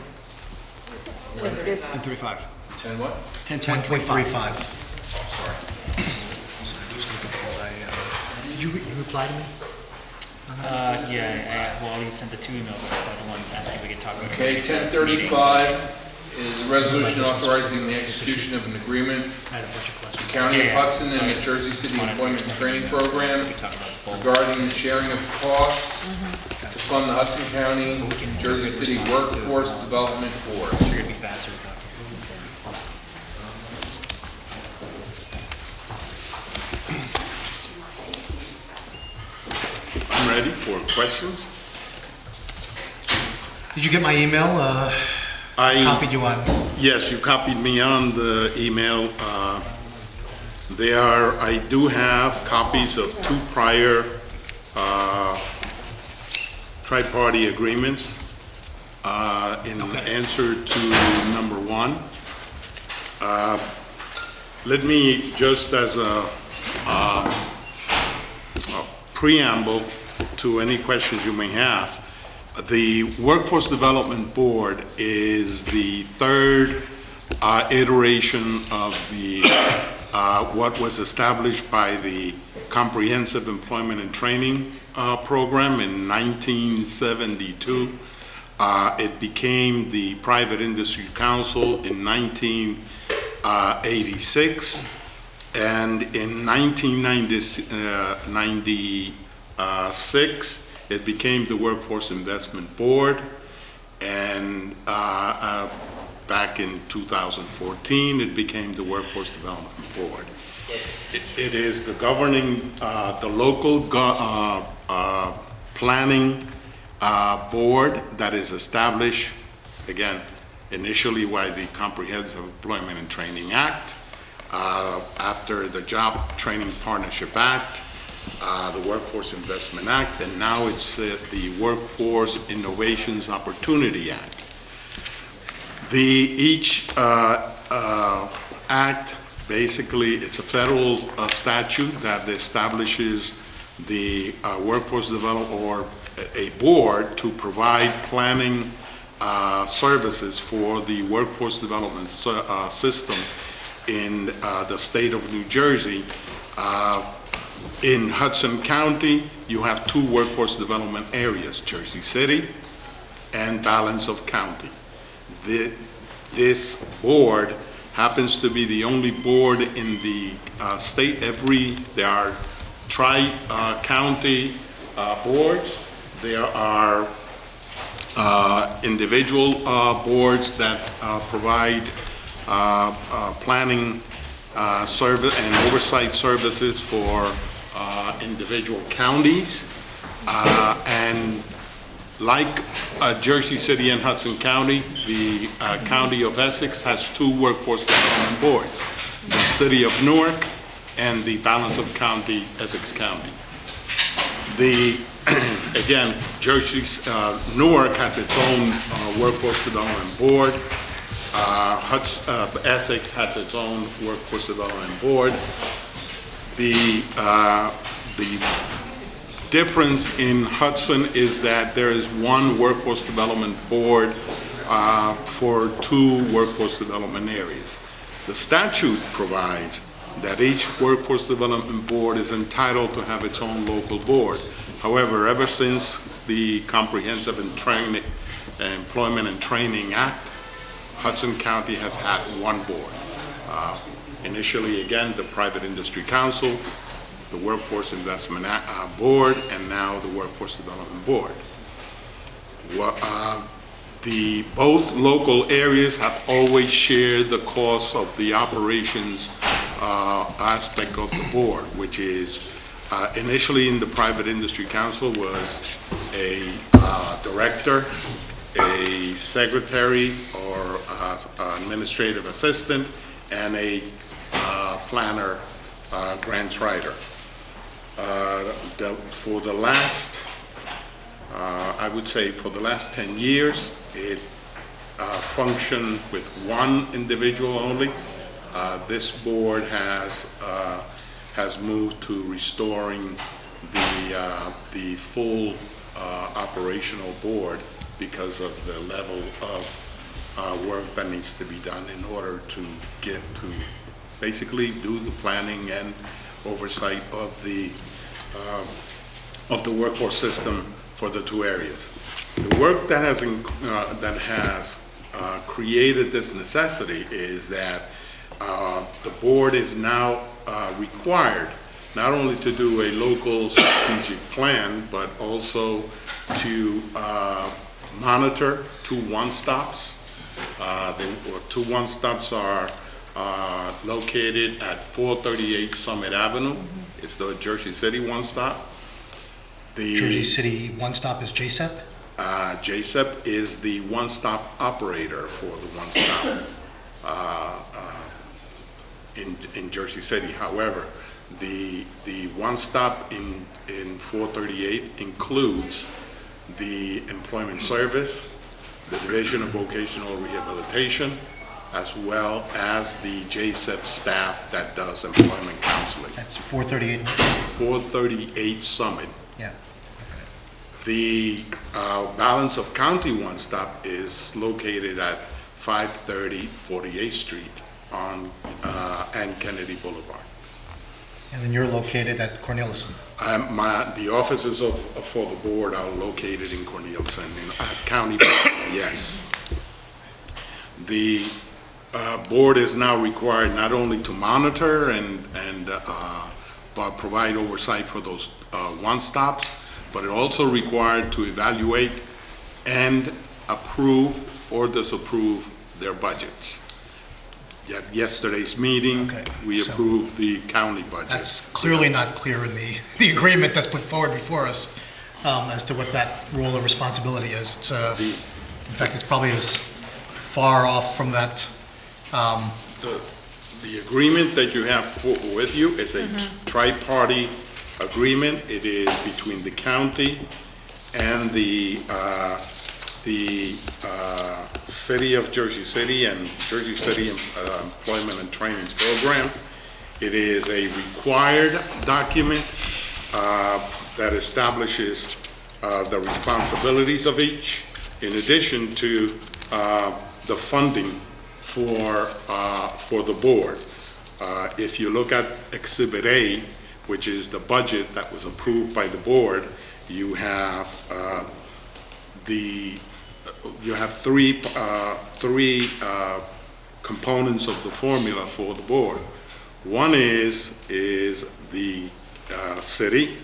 [SPEAKER 8] we? What's this?
[SPEAKER 9] 10:35.
[SPEAKER 2] 10 what?
[SPEAKER 5] 10.35.
[SPEAKER 2] Oh, sorry.
[SPEAKER 5] Just looking for did you reply to me?
[SPEAKER 14] Well, you sent the 2 emails about the one asking if we could talk about it.
[SPEAKER 2] Okay, 10:35 is a resolution authorizing the execution of an agreement
[SPEAKER 5] I had a bunch of questions.
[SPEAKER 2] the County of Hudson and the Jersey City Employment and Training Program regarding the sharing of costs to fund the Hudson County, Jersey City Workforce Development Board.
[SPEAKER 14] Figured it'd be faster to talk to
[SPEAKER 15] I'm ready for questions.
[SPEAKER 5] Did you get my email?
[SPEAKER 15] I
[SPEAKER 5] Copied you on.
[SPEAKER 15] Yes, you copied me on the email. I do have copies of 2 prior tri-party agreements in answer to number 1. Let me, just as a preamble to any questions you may have, the Workforce Development Board is the 3rd iteration of the what was established by the Comprehensive Employment and Training Program in 1972. It became the Private Industry Council in 1986, and in 1996 it became the Workforce Investment Board, and back in 2014 it became the Workforce Development Board. It is the governing, the local planning board that is established, again, initially by the Comprehensive Employment and Training Act, after the Job Training Partnership Act, the Workforce Investment Act, and now it's the Workforce Innovations Opportunity Act. Each act, basically, it's a federal statute that establishes the workforce development, or a board to provide planning services for the workforce development system in the state of New Jersey. In Hudson County, you have 2 workforce development areas, Jersey City and Balance of County. This board happens to be the only board in the state. There are tri-county boards. There are individual boards that provide planning service and oversight services for individual counties, and like Jersey City and Hudson County, the County of Essex has 2 workforce development boards, the City of Newark and the Balance of County, Essex County. Again, Newark has its own workforce development board. Essex has its own workforce development board. The difference in Hudson is that there is 1 workforce development board for 2 workforce development areas. The statute provides that each workforce development board is entitled to have its own local board. However, ever since the Comprehensive Employment and Training Act, Hudson County has had one board. Initially, again, the Private Industry Council, the Workforce Investment Board, and now the Workforce Development Board. Both local areas have always shared the cost of the operations aspect of the board, which is initially in the Private Industry Council was a director, a secretary or administrative assistant, and a planner, grants writer. For the last, I would say for the last 10 years, it functioned with one individual only. This board has moved to restoring the full operational board because of the level of work that needs to be done in order to get to basically do the planning and oversight of the workforce system for the two areas. The work that has created this necessity is that the board is now required not only to do a local strategic plan, but also to monitor two one-stops. The two one-stops are located at 438 Summit Avenue. It's the Jersey City one-stop.
[SPEAKER 5] Jersey City one-stop is JSEP?
[SPEAKER 15] JSEP is the one-stop operator for the one-stop in Jersey City. However, the one-stop in 438 includes the employment service, the Division of Vocational Rehabilitation, as well as the JSEP staff that does employment counseling.
[SPEAKER 5] That's 438?
[SPEAKER 15] 438 Summit.
[SPEAKER 5] Yeah.
[SPEAKER 15] The balance of county one-stop is located at 530 48th Street and Kennedy Boulevard.
[SPEAKER 5] And then you're located at Corneliuson?
[SPEAKER 15] The offices for the board are located in Corneliuson, at County, yes. The board is now required not only to monitor but provide oversight for those one-stops, but it also required to evaluate and approve or disapprove their budgets. At yesterday's meeting, we approved the county budget.
[SPEAKER 5] That's clearly not clear in the agreement that's put forward before us as to what that role or responsibility is. It's, in fact, it's probably as far off from that.
[SPEAKER 15] The agreement that you have with you is a tri-party agreement. It is between the county and the City of Jersey City and Jersey City Employment and Training Program. It is a required document that establishes the responsibilities of each, in addition to the funding for the board. If you look at Exhibit A, which is the budget that was approved by the board, you have three components of the formula for the board. One is the city,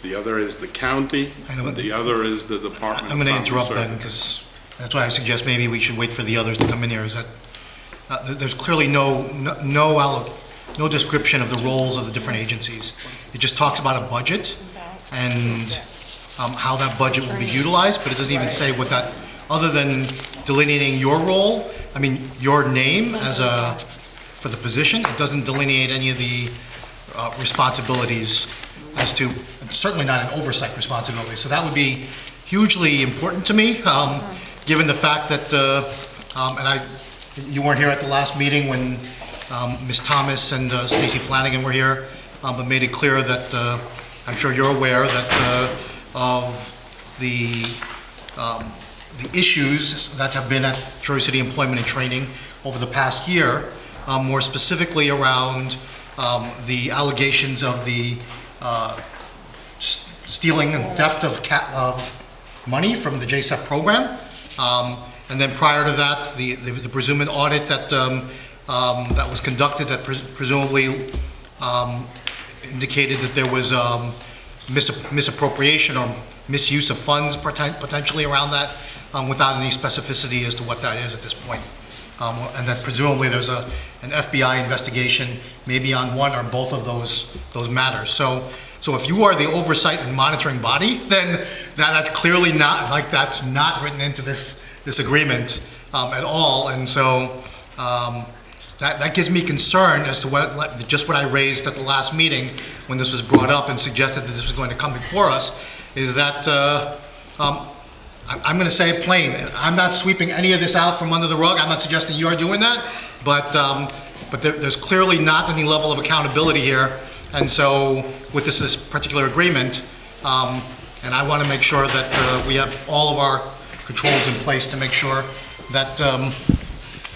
[SPEAKER 15] the other is the county, the other is the Department of
[SPEAKER 5] I'm going to interrupt
[SPEAKER 15] Family
[SPEAKER 5] then,
[SPEAKER 15] Services.
[SPEAKER 5] because that's why I suggest maybe we should wait for the others to come in here, is that there's clearly no description of the roles of the different agencies. It just talks about a budget and how that budget will be utilized, but it doesn't even say what that, other than delineating your role, I mean, your name for the position, it doesn't delineate any of the responsibilities as to, certainly not an oversight responsibility. So that would be hugely important to me, given the fact that, you weren't here at the last meeting when Ms. Thomas and Stacy Flanagan were here, but made it clear that, I'm sure you're aware that of the issues that have been at Jersey City Employment and Training over the past year, more specifically around the allegations of the stealing and theft of money from the JSEP program. And then prior to that, the presumed audit that that was conducted that presumably indicated that there was misappropriation or misuse of funds potentially around that, without any specificity as to what that is at this point. And that presumably there's an FBI investigation maybe on one or both of those matters. So if you are the oversight and monitoring body, then that's clearly not, like, that's not written into this agreement at all. And so that gives me concern as to just what I raised at the last meeting when this was brought up and suggested that this was going to come before us, is that I'm going to say it plain. I'm not sweeping any of this out from under the rug. I'm not suggesting you are doing that, but there's clearly not any level of accountability here. And so with this particular agreement, and I want to make sure that we have all of our controls in place to make sure that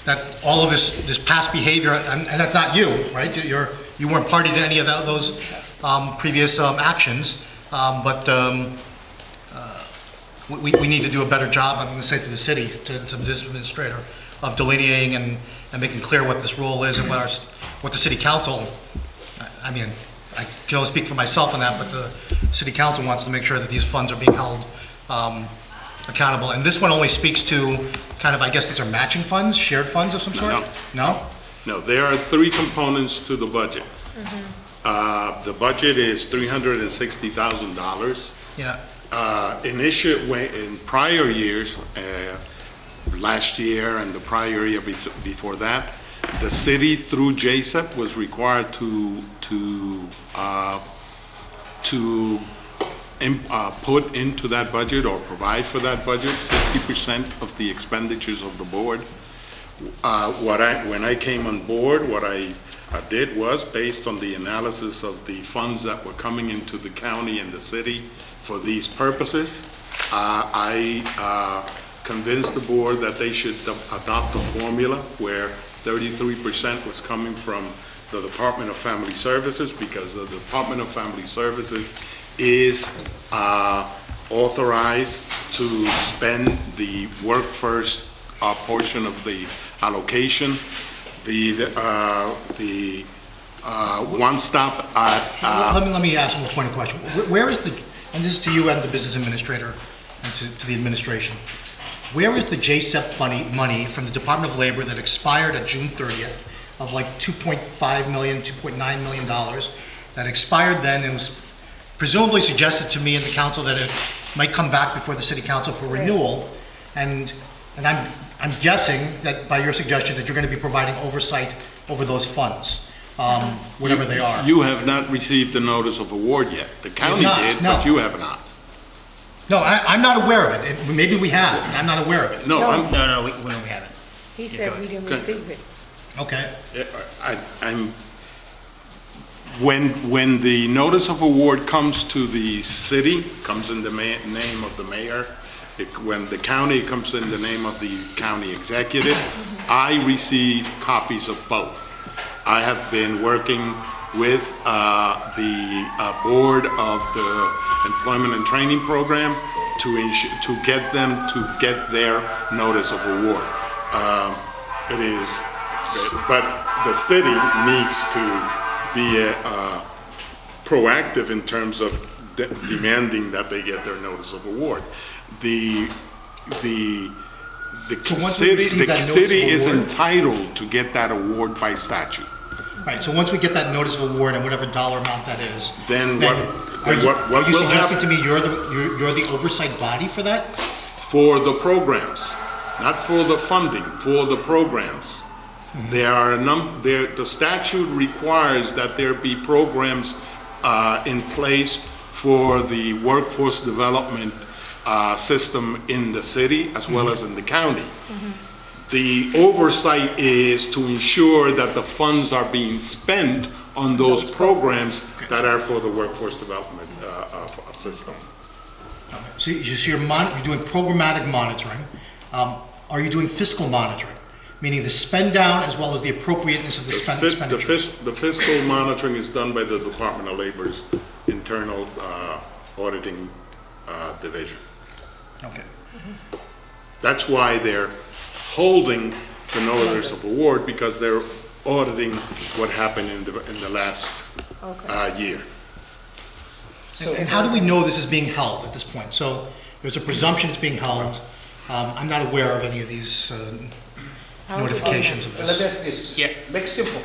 [SPEAKER 5] that all of this past behavior, and that's not you, right? You weren't party to any of those previous actions, but we need to do a better job, I'm going to say to the city, to this administrator, of delineating and making clear what this role is and what the city council, I mean, I can only speak for myself on that, but the city council wants to make sure that these funds are being held accountable. And this one only speaks to kind of, I guess these are matching funds, shared funds of some sort? No?
[SPEAKER 15] No, there are three components to the budget. The budget is $360,000.
[SPEAKER 5] Yeah.
[SPEAKER 15] In prior years, last year and the prior year before that, the city through JSEP was required to put into that budget or provide for that budget 50% of the expenditures of the board. When I came on board, what I did was, based on the analysis of the funds that were coming into the county and the city for these purposes, I convinced the board that they should adopt a formula where 33% was coming from the Department of Family Services, because the Department of Family Services is authorized to spend the work first portion of the allocation. The one-stop.
[SPEAKER 5] Let me ask one point of question. Where is the, and this is to you and the business administrator and to the administration, where is the JSEP money from the Department of Labor that expired at June 30th of like $2.5 million, $2.9 million that expired then and was presumably suggested to me and the council that it might come back before the city council for renewal, and I'm guessing that by your suggestion that you're going to be providing oversight over those funds, whatever they are.
[SPEAKER 15] You have not received the notice of award yet. The county did,
[SPEAKER 5] no.
[SPEAKER 15] but you have not.
[SPEAKER 5] No, I'm not aware of it. Maybe we have, and I'm not aware of it.
[SPEAKER 15] No,
[SPEAKER 14] No, we haven't.
[SPEAKER 8] He said we didn't receive it.
[SPEAKER 5] Okay.
[SPEAKER 15] When the notice of award comes to the city, comes in the name of the mayor, when the county comes in the name of the county executive, I receive copies of both. I have been working with the board of the Employment and Training Program to get them to get their notice of award. But the city needs to be proactive in terms of demanding that they get their notice of award. The city is entitled to get that award by statute.
[SPEAKER 5] Right, so once we get that notice of award and whatever dollar amount that is,
[SPEAKER 15] Then
[SPEAKER 5] are you
[SPEAKER 15] will
[SPEAKER 5] suggesting
[SPEAKER 15] happen?
[SPEAKER 5] to me you're the oversight body for that?
[SPEAKER 15] For the programs, not for the funding, for the programs. There are the statute requires that there be programs in place for the workforce development system in the city as well as in the county. The oversight is to ensure that the funds are being spent on those programs that are for the workforce development system.
[SPEAKER 5] So you're doing programmatic monitoring. Are you doing fiscal monitoring? meaning the spend down as well as the appropriateness of the expenditures.
[SPEAKER 15] The fiscal monitoring is done by the Department of Labor's internal auditing division.
[SPEAKER 5] Okay.
[SPEAKER 15] That's why they're holding the notice of award, because they're auditing what happened in the last year.
[SPEAKER 5] And how do we know this is being held at this point? So there's a presumption it's being held. I'm not aware of any of these notifications of
[SPEAKER 1] Let
[SPEAKER 5] this.
[SPEAKER 1] me ask this. Yeah. Make it simple.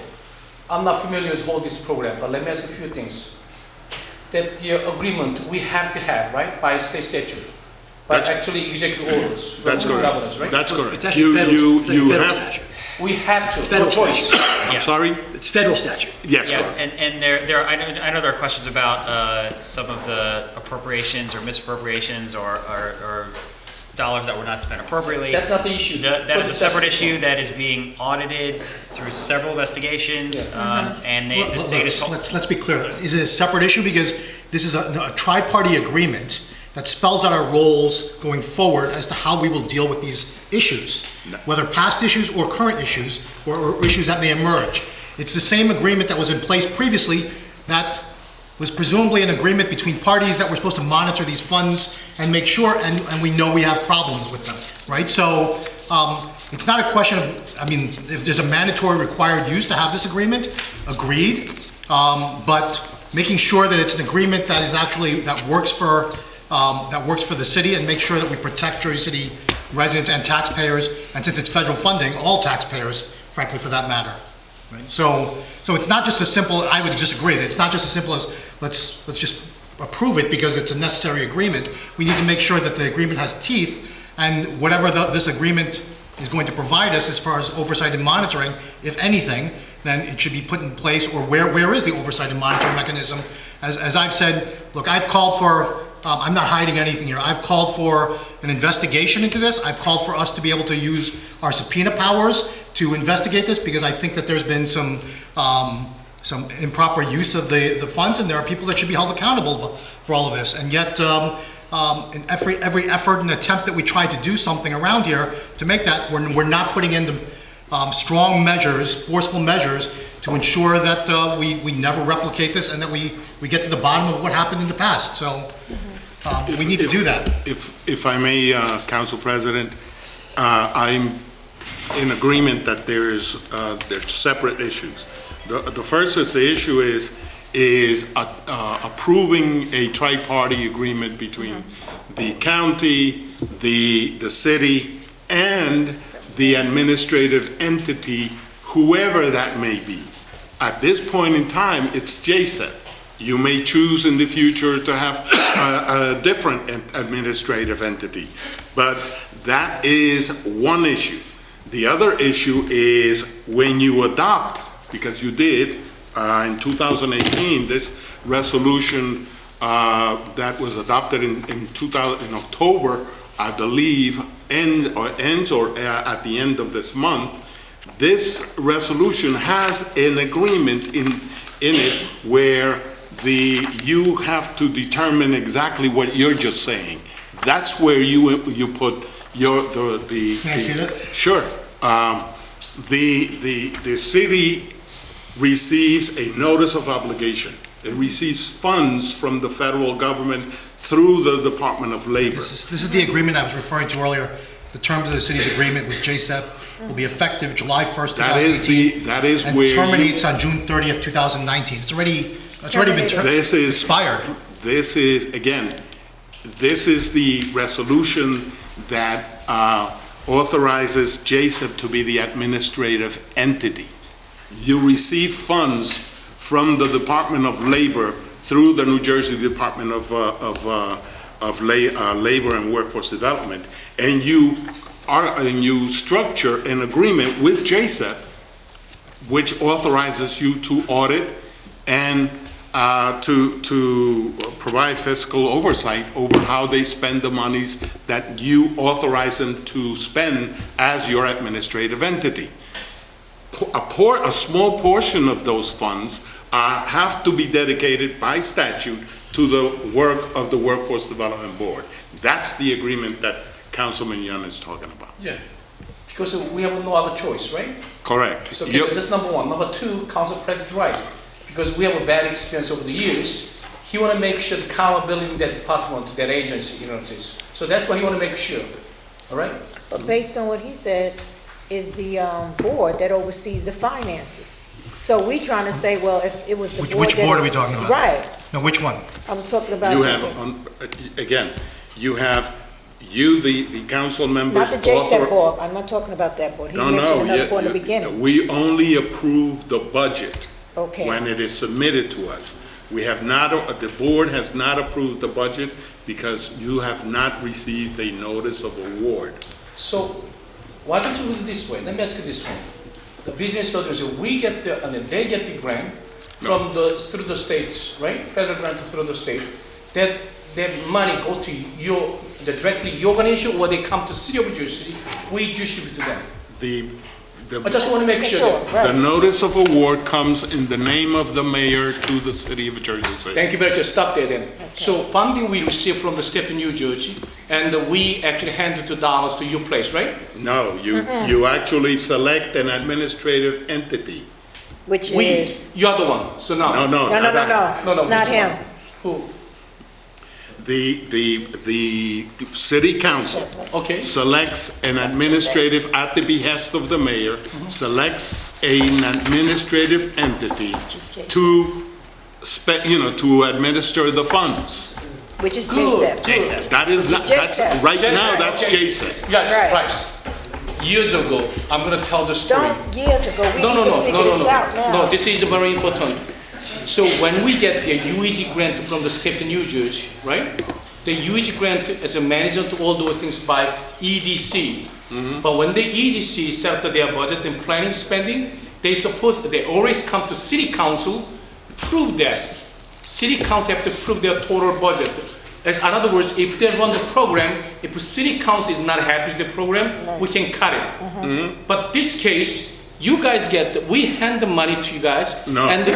[SPEAKER 1] I'm not familiar with all this program, but let me ask a few things. That the agreement we have to have, right, by state statute, by actually executive orders.
[SPEAKER 15] That's correct.
[SPEAKER 1] Governors, right?
[SPEAKER 15] That's
[SPEAKER 9] It's
[SPEAKER 15] correct.
[SPEAKER 9] actually
[SPEAKER 15] You
[SPEAKER 9] federal
[SPEAKER 15] have,
[SPEAKER 9] statute.
[SPEAKER 1] We have to.
[SPEAKER 9] It's federal
[SPEAKER 1] no choice.
[SPEAKER 9] statute.
[SPEAKER 15] I'm sorry?
[SPEAKER 9] It's federal statute.
[SPEAKER 15] Yes,
[SPEAKER 7] Yeah,
[SPEAKER 15] correct.
[SPEAKER 7] and I know there are questions about some of the appropriations or misappropriations or dollars that were not spent appropriately.
[SPEAKER 1] That's not the issue.
[SPEAKER 7] That is a separate issue that is being audited through several investigations, and the state is.
[SPEAKER 5] Let's be clear. Is it a separate issue? Because this is a tri-party agreement that spells out our roles going forward as to how we will deal with these issues, whether past issues or current issues or issues that may emerge. It's the same agreement that was in place previously that was presumably an agreement between parties that were supposed to monitor these funds and make sure, and we know we have problems with them, right? So it's not a question of, I mean, if there's a mandatory required use to have this agreement, agreed, but making sure that it's an agreement that is actually, that works for the city and make sure that we protect Jersey City residents and taxpayers, and since it's federal funding, all taxpayers, frankly, for that matter. Right? So it's not just as simple, I would disagree, that it's not just as simple as let's just approve it because it's a necessary agreement. We need to make sure that the agreement has teeth, and whatever this agreement is going to provide us as far as oversight and monitoring, if anything, then it should be put in place, or where is the oversight and monitoring mechanism? As I've said, look, I've called for, I'm not hiding anything here, I've called for an investigation into this. I've called for us to be able to use our subpoena powers to investigate this, because I think that there's been some improper use of the funds, and there are people that should be held accountable for all of this. And yet, in every effort and attempt that we try to do something around here to make that, we're not putting in the strong measures, forceful measures, to ensure that we never replicate this, and that we get to the bottom of what happened in the past. So we need to do that.
[SPEAKER 15] If I may, Council President, I'm in agreement that there's separate issues. The first is the issue is approving a tri-party agreement between the county, the city, and the administrative entity, whoever that may be. At this point in time, it's JSEP. You may choose in the future to have a different administrative entity, but that is one issue. The other issue is when you adopt, because you did in 2018, this resolution that was adopted in October, I believe, ends or at the end of this month. This resolution has an agreement in it where you have to determine exactly what you're just saying. That's where you put your the.
[SPEAKER 5] Can I see that?
[SPEAKER 15] Sure. The city receives a notice of obligation. It receives funds from the federal government through the Department of Labor.
[SPEAKER 5] This is the agreement I was referring to earlier. The terms of the city's agreement with JSEP will be effective July 1st, 2018.
[SPEAKER 15] That is
[SPEAKER 5] and
[SPEAKER 15] where
[SPEAKER 5] terminates on June 30th, 2019. It's already been expired.
[SPEAKER 15] This is, again, this is the resolution that authorizes JSEP to be the administrative entity. You receive funds from the Department of Labor through the New Jersey Department of Labor and Workforce Development, and you structure an agreement with JSEP, which authorizes you to audit and to provide fiscal oversight over how they spend the monies that you authorize them to spend as your administrative entity. A small portion of those funds have to be dedicated by statute to the work of the Workforce Development Board. That's the agreement that Councilman Young is talking about.
[SPEAKER 1] Yeah. because we have no other choice, right?
[SPEAKER 15] Correct.
[SPEAKER 1] So
[SPEAKER 15] You-
[SPEAKER 1] that's number one. Number two, Council President right, because we have a bad experience over the years. He want to make sure the accountability in that department, that agency, you know what I'm saying? So that's what he want to make sure, all right?
[SPEAKER 8] But based on what he said, is the board that oversees the finances. So we trying to say, well, if it was the board.
[SPEAKER 5] Which
[SPEAKER 8] that-
[SPEAKER 5] board are we talking about?
[SPEAKER 8] Right,
[SPEAKER 5] No, which one?
[SPEAKER 8] I'm talking about.
[SPEAKER 15] You have, again, you have, the council members.
[SPEAKER 8] Not the JSEP
[SPEAKER 15] author-
[SPEAKER 8] board, I'm not talking about that board. He
[SPEAKER 15] No,
[SPEAKER 8] mentioned
[SPEAKER 15] no,
[SPEAKER 8] another board in the beginning.
[SPEAKER 15] we only approve the budget
[SPEAKER 8] Okay.
[SPEAKER 15] when it is submitted to us. We have not, the board has not approved the budget because you have not received a notice of award.
[SPEAKER 1] So why don't you do it this way? Let me ask you this one. The business owners, we get the, and they get the grant from through the states, right? Federal grant through the state. That money go to your, directly your organization, or they come to City of Jersey, we distribute to them. I just want to make sure.
[SPEAKER 15] The notice of award comes in the name of the mayor to the city of Jersey City.
[SPEAKER 1] Thank you very much. Stop there then. So funding we receive from the state of New Jersey, and we actually hand it $2 to your place, right?
[SPEAKER 15] No, you actually select an administrative entity.
[SPEAKER 8] Which
[SPEAKER 1] We,
[SPEAKER 8] is,
[SPEAKER 1] you're the one, so now.
[SPEAKER 15] No,
[SPEAKER 8] no, it's not
[SPEAKER 1] which
[SPEAKER 8] him.
[SPEAKER 1] one? Who?
[SPEAKER 15] The city council
[SPEAKER 1] Okay.
[SPEAKER 15] selects an administrative, at the behest of the mayor, selects an administrative entity to to administer the funds.
[SPEAKER 8] Which is
[SPEAKER 1] Good.
[SPEAKER 8] JSEP.
[SPEAKER 15] That is not, that's,
[SPEAKER 8] JSEP.
[SPEAKER 15] right now, that's
[SPEAKER 1] Okay.
[SPEAKER 15] Jason.
[SPEAKER 1] Yes,
[SPEAKER 8] Right.
[SPEAKER 1] right. Years ago, I'm gonna tell the story.
[SPEAKER 8] Don't, years ago, we
[SPEAKER 1] No,
[SPEAKER 8] need to figure this out now.
[SPEAKER 1] No, this is very important. So when we get the UEG grant from the state of New Jersey, right? The UEG grant is a manager to all those things by EDC. But when the EDC set up their budget and planning spending, they always come to city council, prove that. City council have to prove their total budget. As in other words, if they run the program, if the city council is not happy with the program, we can cut it. But this case, you guys we hand the money to you guys.
[SPEAKER 15] No.
[SPEAKER 1] And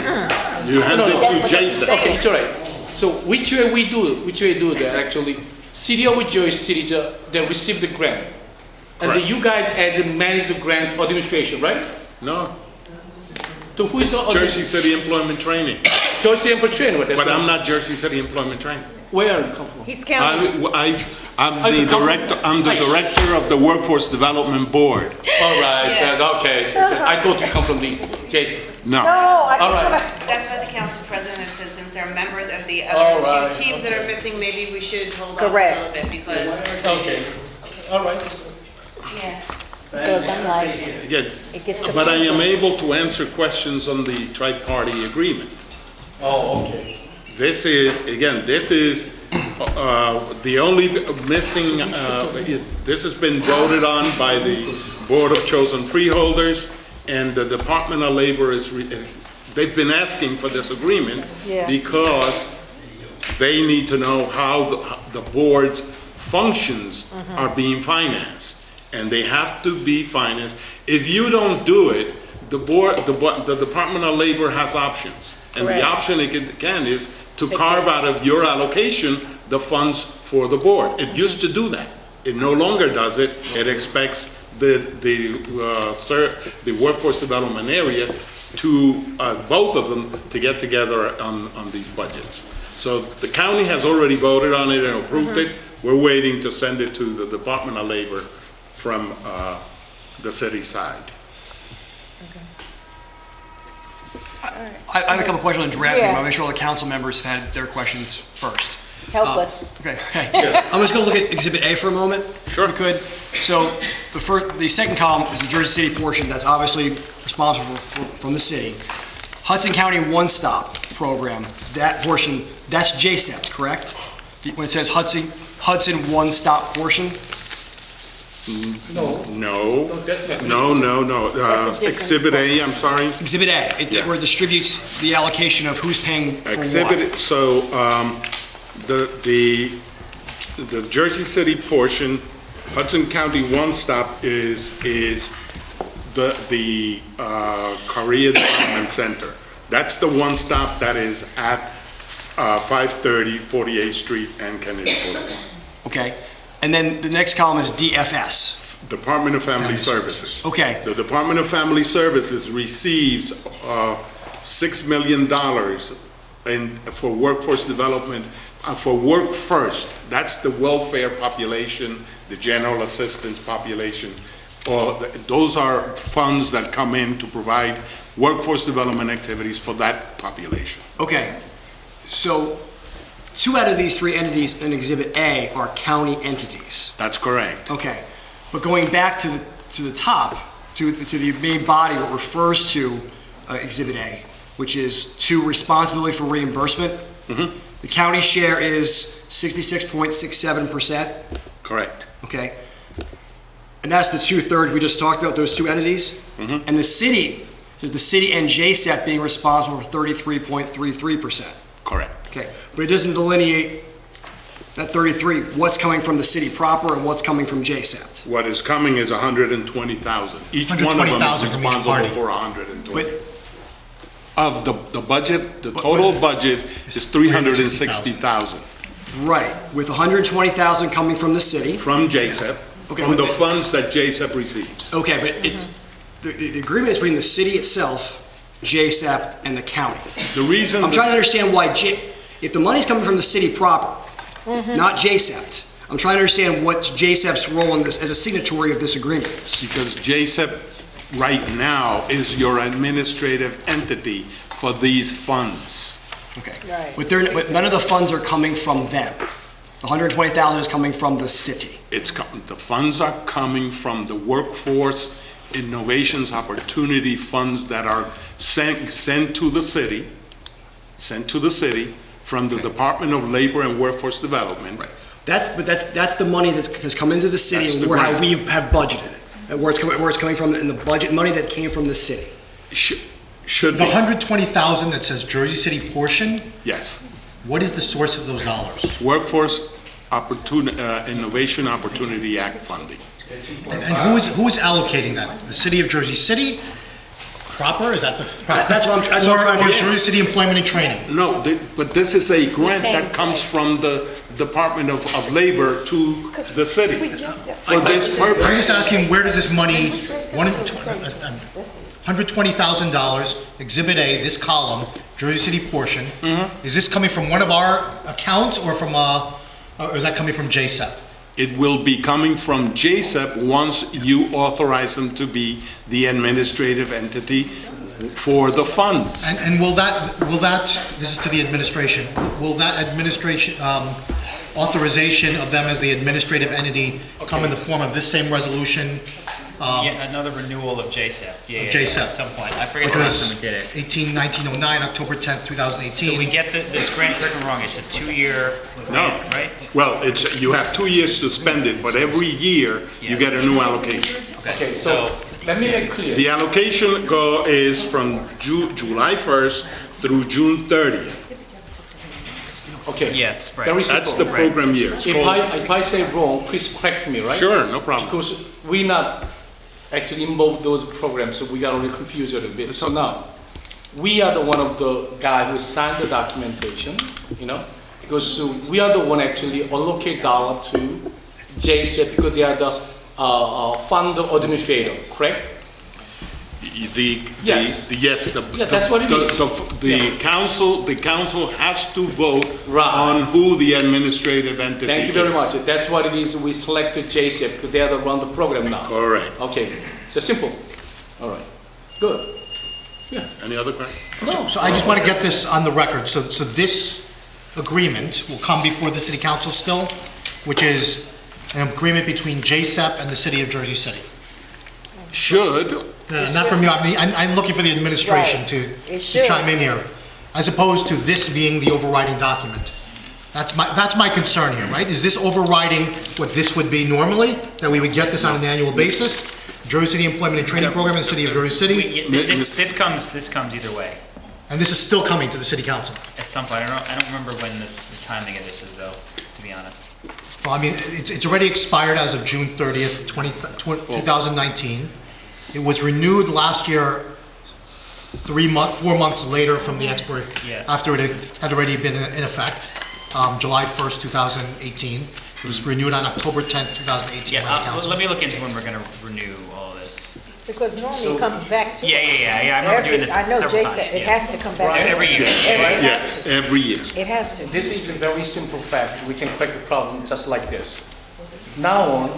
[SPEAKER 15] You hand
[SPEAKER 1] No,
[SPEAKER 15] it
[SPEAKER 1] no.
[SPEAKER 15] to Jason.
[SPEAKER 1] Okay, it's all right. So which way we do that actually? City of Jersey City, they receive the grant. And
[SPEAKER 15] Correct.
[SPEAKER 1] you guys as a manage the grant administration, right?
[SPEAKER 15] No,
[SPEAKER 1] So who is
[SPEAKER 15] it's
[SPEAKER 1] the
[SPEAKER 15] Jersey City Employment Training,
[SPEAKER 1] Jersey Employment Training.
[SPEAKER 15] but I'm not Jersey City Employment Training.
[SPEAKER 1] Where you come from?
[SPEAKER 8] He's counting.
[SPEAKER 15] I'm
[SPEAKER 1] I
[SPEAKER 15] the
[SPEAKER 1] could come from-
[SPEAKER 15] director, I'm the director of the Workforce Development Board.
[SPEAKER 1] All right,
[SPEAKER 8] Yes.
[SPEAKER 1] okay. I thought you come from the Jason.
[SPEAKER 15] No.
[SPEAKER 8] No, I
[SPEAKER 1] All
[SPEAKER 8] just
[SPEAKER 1] right.
[SPEAKER 8] wanna,
[SPEAKER 16] That's why the council president had said, since there are members of the
[SPEAKER 1] All
[SPEAKER 16] other
[SPEAKER 1] right,
[SPEAKER 16] two teams that are missing, maybe we should hold off a
[SPEAKER 8] Correct.
[SPEAKER 16] little bit, because,
[SPEAKER 1] Okay, all right.
[SPEAKER 16] yeah.
[SPEAKER 8] because I'm like,
[SPEAKER 15] Again,
[SPEAKER 8] it gets
[SPEAKER 15] but I am
[SPEAKER 8] confusing.
[SPEAKER 15] able to answer questions on the tri-party agreement.
[SPEAKER 1] Oh, okay.
[SPEAKER 15] This is the only missing, this has been voted on by the Board of Chosen Freeholders, and the Department of Labor they've been asking for this agreement
[SPEAKER 8] Yeah.
[SPEAKER 15] because they need to know how the board's functions are being financed, and they have to be financed. If you don't do it, the Department of Labor has options. And the
[SPEAKER 8] Correct.
[SPEAKER 15] option it can is to carve out of your allocation the funds for the board. It used to do that. It no longer does it. It expects the workforce development area to, both of them, to get together on these budgets. So the county has already voted on it and approved it. We're waiting to send it to the Department of Labor from the city side.
[SPEAKER 9] I have a couple questions on drafting, but
[SPEAKER 8] Yeah.
[SPEAKER 9] I'll make sure all the council members have had their questions first.
[SPEAKER 8] Help us.
[SPEAKER 9] Okay. I'm just gonna look at Exhibit A for a moment.
[SPEAKER 15] Sure.
[SPEAKER 9] If we could. So the second column is the Jersey City portion that's obviously responsible from the city. Hudson County One Stop Program, that portion, that's JSEP, correct? When it says Hudson One Stop portion?
[SPEAKER 1] No,
[SPEAKER 15] No,
[SPEAKER 1] that's not.
[SPEAKER 15] no.
[SPEAKER 8] That's a different
[SPEAKER 15] Exhibit A, I'm sorry.
[SPEAKER 9] Exhibit A,
[SPEAKER 15] Yes.
[SPEAKER 9] where it distributes the allocation of who's paying for what.
[SPEAKER 15] Exhibit, so, the Jersey City portion, Hudson County One Stop is the Korea Development Center. That's the one stop that is at 530 48th Street and Kennedy Boulevard.
[SPEAKER 9] Okay. And then the next column is DFS,
[SPEAKER 15] Department of Family Services.
[SPEAKER 9] Okay.
[SPEAKER 15] The Department of Family Services receives $6 million for workforce development, for Work First. That's the welfare population, the general assistance population. Those are funds that come in to provide workforce development activities for that population.
[SPEAKER 9] Okay, so 2 out of these 3 entities in Exhibit A are county entities.
[SPEAKER 15] That's correct.
[SPEAKER 9] Okay, but going back to the top, to the main body, what refers to Exhibit A, which is to responsibility for reimbursement, the county share is 66.67%.
[SPEAKER 15] Correct.
[SPEAKER 9] Okay, and that's the 2/3 we just talked about, those 2 entities. And the city, says the city and JSEP being responsible for 33.33%.
[SPEAKER 15] Correct.
[SPEAKER 9] Okay, but it doesn't delineate that 33, what's coming from the city proper and what's coming from JSEP.
[SPEAKER 15] What is coming is 120,000. Each one of them is
[SPEAKER 5] 120,000 from each
[SPEAKER 15] responsible
[SPEAKER 5] party.
[SPEAKER 15] for 120.
[SPEAKER 9] But
[SPEAKER 15] Of the budget, the total budget is 360,000
[SPEAKER 9] right, with 120,000 coming from the city.
[SPEAKER 15] from JSEP,
[SPEAKER 9] Okay,
[SPEAKER 15] from
[SPEAKER 9] but
[SPEAKER 15] the funds that JSEP receives.
[SPEAKER 9] Okay, but it's, the agreement is between the city itself, JSEP, and the county.
[SPEAKER 15] The reason
[SPEAKER 9] I'm trying to understand why, if the money's coming from the city proper, not JSEP, I'm trying to understand what's JSEP's role in this, as a signatory of this agreement.
[SPEAKER 15] because JSEP right now is your administrative entity for these funds.
[SPEAKER 9] Okay.
[SPEAKER 8] Right.
[SPEAKER 9] But none of the funds are coming from them. The 120,000 is coming from the city.
[SPEAKER 15] The funds are coming from the workforce innovations opportunity funds that are sent to the city from the Department of Labor and Workforce Development.
[SPEAKER 9] Right. That's the money that has come into the city
[SPEAKER 15] That's
[SPEAKER 9] and
[SPEAKER 15] the
[SPEAKER 9] how
[SPEAKER 15] grant.
[SPEAKER 9] we have budgeted it. And where it's coming from, and the budget money that came from the city.
[SPEAKER 15] Should
[SPEAKER 5] The
[SPEAKER 15] be,
[SPEAKER 5] 120,000 that says Jersey City portion,
[SPEAKER 15] yes.
[SPEAKER 5] what is the source of those dollars?
[SPEAKER 15] Workforce Innovation Opportunity Act funding.
[SPEAKER 5] And who is allocating that? The city of Jersey City proper? Is that the?
[SPEAKER 9] That's what I'm trying to
[SPEAKER 5] Or
[SPEAKER 9] get.
[SPEAKER 5] Jersey City Employment and Training?
[SPEAKER 15] No, but this is a grant that comes from the Department of Labor to the city for this purpose.
[SPEAKER 5] I'm just asking, where does this money, $120,000, Exhibit A, this column, Jersey City portion, is this coming from one of our accounts or from, or is that coming from JSEP?
[SPEAKER 15] It will be coming from JSEP once you authorize them to be the administrative entity for the funds.
[SPEAKER 5] And will that, this is to the administration, will that administration, authorization of them as the administrative entity come in the form of this same resolution?
[SPEAKER 14] Yeah, another renewal of JSEP. Yeah,
[SPEAKER 5] JSEP.
[SPEAKER 14] At some point. I forget
[SPEAKER 5] Which
[SPEAKER 14] the last
[SPEAKER 5] was
[SPEAKER 14] time we did it.
[SPEAKER 5] 1909, October 10th, 2018.
[SPEAKER 14] So we get this grant, correct me if I'm wrong, it's a 2-year grant, right?
[SPEAKER 15] Well, you have 2 years to spend it, but every year you get a new allocation.
[SPEAKER 1] Okay, so let me make clear.
[SPEAKER 15] The allocation is from July 1st through June 30th.
[SPEAKER 1] Okay.
[SPEAKER 14] Yes, right.
[SPEAKER 1] Very simple.
[SPEAKER 15] That's the program year. It's called-
[SPEAKER 1] If I say wrong, please correct me, right?
[SPEAKER 15] Sure, no problem.
[SPEAKER 1] Because we not actually involved those programs, so we got only confused a little bit. So now, we are the one of the guy who signed the documentation, because we are the one actually allocate dollar to JSEP because they are the fund administrator, correct?
[SPEAKER 15] Yes,
[SPEAKER 1] that's what it is.
[SPEAKER 15] The council has to vote on who the administrative entity is.
[SPEAKER 1] Thank you very much. That's what it is. We selected JSEP because they are the run the program now.
[SPEAKER 15] Correct.
[SPEAKER 1] Okay, so simple. All right, good. Yeah.
[SPEAKER 15] Any other questions?
[SPEAKER 1] No.
[SPEAKER 5] So I just want to get this on the record. So this agreement will come before the city council still, which is an agreement between JSEP and the city of Jersey City.
[SPEAKER 15] Should.
[SPEAKER 5] Not from you, I'm looking for the administration
[SPEAKER 8] Right.
[SPEAKER 5] to
[SPEAKER 8] It should.
[SPEAKER 5] chime in here, as opposed to this being the overriding document. That's my concern here, right? Is this overriding what this would be normally, that we would get this on an annual basis? Jersey City Employment and Training Program in the city of Jersey City?
[SPEAKER 14] This comes either way.
[SPEAKER 5] And this is still coming to the city council?
[SPEAKER 14] At some point, I don't remember when the timing of this is though, to be honest.
[SPEAKER 5] Well, I mean, it's already expired as of June 30th, 2019. It was renewed last year, 4 months later from the expiry,
[SPEAKER 14] Yeah.
[SPEAKER 5] after it had already been in effect, July 1st, 2018. It was renewed on October 10th, 2018
[SPEAKER 14] Yeah,
[SPEAKER 5] by the council.
[SPEAKER 14] let me look into when we're gonna renew all this.
[SPEAKER 8] Because normally it comes back to us.
[SPEAKER 14] Yeah, I remember doing this
[SPEAKER 8] I know
[SPEAKER 14] several
[SPEAKER 8] Jay
[SPEAKER 14] times,
[SPEAKER 8] said it
[SPEAKER 14] yeah.
[SPEAKER 8] has to come back. to
[SPEAKER 14] Every
[SPEAKER 8] us.
[SPEAKER 14] year.
[SPEAKER 15] Yes, every year.
[SPEAKER 8] It has to.
[SPEAKER 1] This is a very simple fact. We can correct the problem just like this. Now on,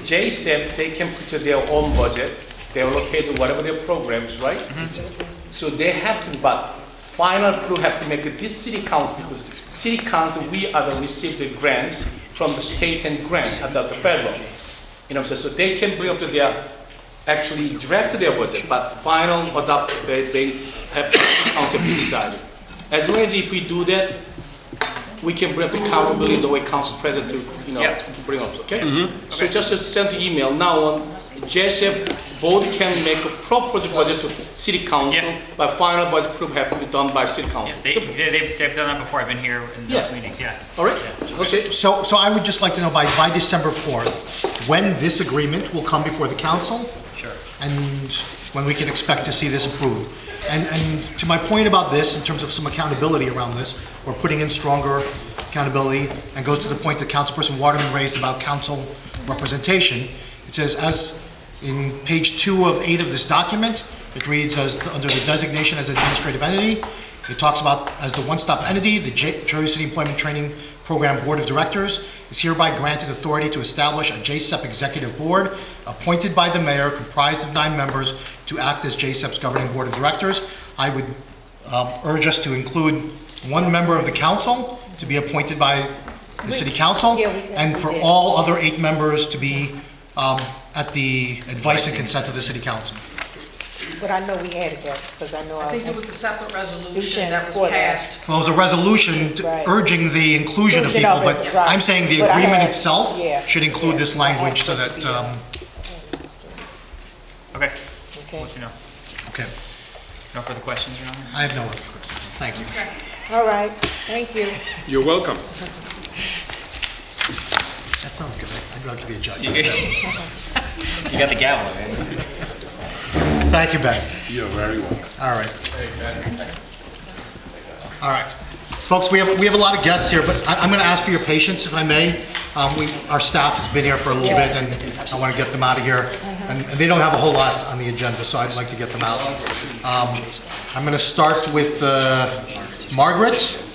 [SPEAKER 1] JSEP, they can put their own budget. They allocate whatever their programs, right? So they have to, but final approval have to make it this city council, because city council, we are the receive the grants from the state and grants at the federal. You know what I'm saying? So they can bring up to their, actually draft their budget, but final adopt, they have the council decide. As long as if we do that, we can bring up the accountability the way council president to, you know, to bring up, okay? So just send the email now on, JSF board can make a proposed budget to city council, but final budget approval have to be done by city council.
[SPEAKER 14] They've done that before, I've been here in those meetings, yeah.
[SPEAKER 1] All right, okay.
[SPEAKER 5] So I would just like to know by December 4th, when this agreement will come before the council?
[SPEAKER 14] Sure.
[SPEAKER 5] And when we can expect to see this approved. And to my point about this, in terms of some accountability around this, we're putting in stronger accountability, and goes to the point that Councilperson Waterman raised about council representation. It says, as in page 2 of 8 of this document, it reads as under the designation as administrative entity. It talks about as the one-stop entity, the Jersey City Employment Training Program Board of Directors is hereby granted authority to establish a JSEP Executive Board appointed by the mayor, comprised of 9 members, to act as JSEP's governing board of directors. I would urge us to include 1 member of the council to be appointed by the city council, and for all other 8 members to be at the advice and consent of the city council.
[SPEAKER 8] But I know we added that, because I know.
[SPEAKER 17] I think there was a separate resolution that was passed.
[SPEAKER 5] Well, there's a resolution urging the inclusion of people, but I'm saying the agreement itself should include this language so that,
[SPEAKER 14] Okay.
[SPEAKER 8] Okay.
[SPEAKER 14] Let you know.
[SPEAKER 5] okay.
[SPEAKER 14] No further questions, Your Honor?
[SPEAKER 5] I have no other questions. Thank you.
[SPEAKER 8] All right, thank you.
[SPEAKER 15] You're welcome.
[SPEAKER 5] That sounds good. I'd love to be a judge.
[SPEAKER 14] You got the gavel, man.
[SPEAKER 5] Thank you, Ben.
[SPEAKER 15] You're very welcome.
[SPEAKER 5] All right. All right. Folks, we have a lot of guests here, but I'm going to ask for your patience, if I may. Our staff has been here for a little bit, and I want to get them out of here. And they don't have a whole lot on the agenda, so I'd like to get them out. I'm going to start with Margaret.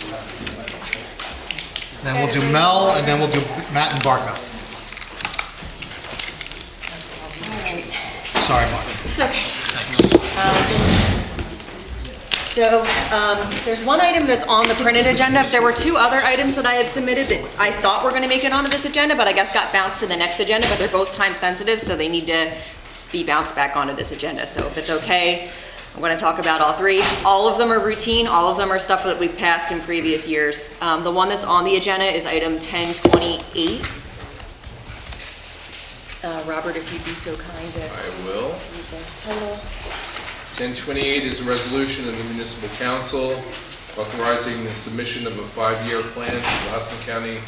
[SPEAKER 5] Then we'll do Mel, and then we'll do Matt and Barca. Sorry, Margaret.
[SPEAKER 18] It's okay. There's one item that's on the printed agenda. There were 2 other items that I had submitted that I thought were going to make it onto this agenda, but I guess got bounced to the next agenda, but they're both time sensitive, so they need to be bounced back onto this agenda. So if it's okay, I'm going to talk about all 3. All of them are routine. All of them are stuff that we've passed in previous years. The one that's on the agenda is item 1028. Robert, if you'd be so kind to
[SPEAKER 2] I will.
[SPEAKER 18] read the title.
[SPEAKER 2] 1028 is a resolution of the Municipal Council authorizing the submission of a 5-year plan to the Hudson County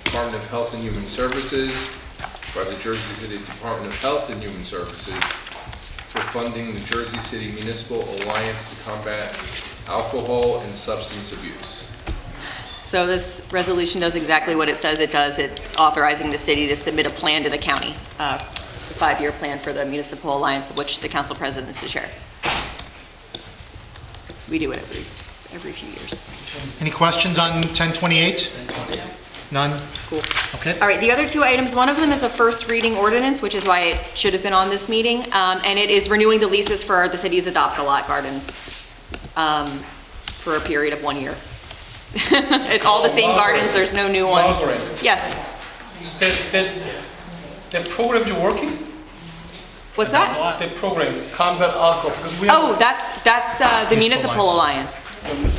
[SPEAKER 2] Department of Health and Human Services by the Jersey City Department of Health and Human Services for funding the Jersey City Municipal Alliance to combat alcohol and substance abuse.
[SPEAKER 18] So this resolution does exactly what it says it does. It's authorizing the city to submit a plan to the county, the 5-year plan for the Municipal Alliance, of which the council president is the chair. We do it every few years.
[SPEAKER 5] Any questions on 1028? None?
[SPEAKER 18] Cool.
[SPEAKER 5] Okay.
[SPEAKER 18] All right, the other 2 items, one of them is a first reading ordinance, which is why it should have been on this meeting, and it is renewing the leases for the city's Adopt-A-Lot gardens for a period of 1 year. It's all the same gardens, there's no new ones. Yes.
[SPEAKER 1] The program you're working?
[SPEAKER 18] What's that?
[SPEAKER 1] The program, combat alcohol, because we have...
[SPEAKER 18] Oh, that's the Municipal Alliance.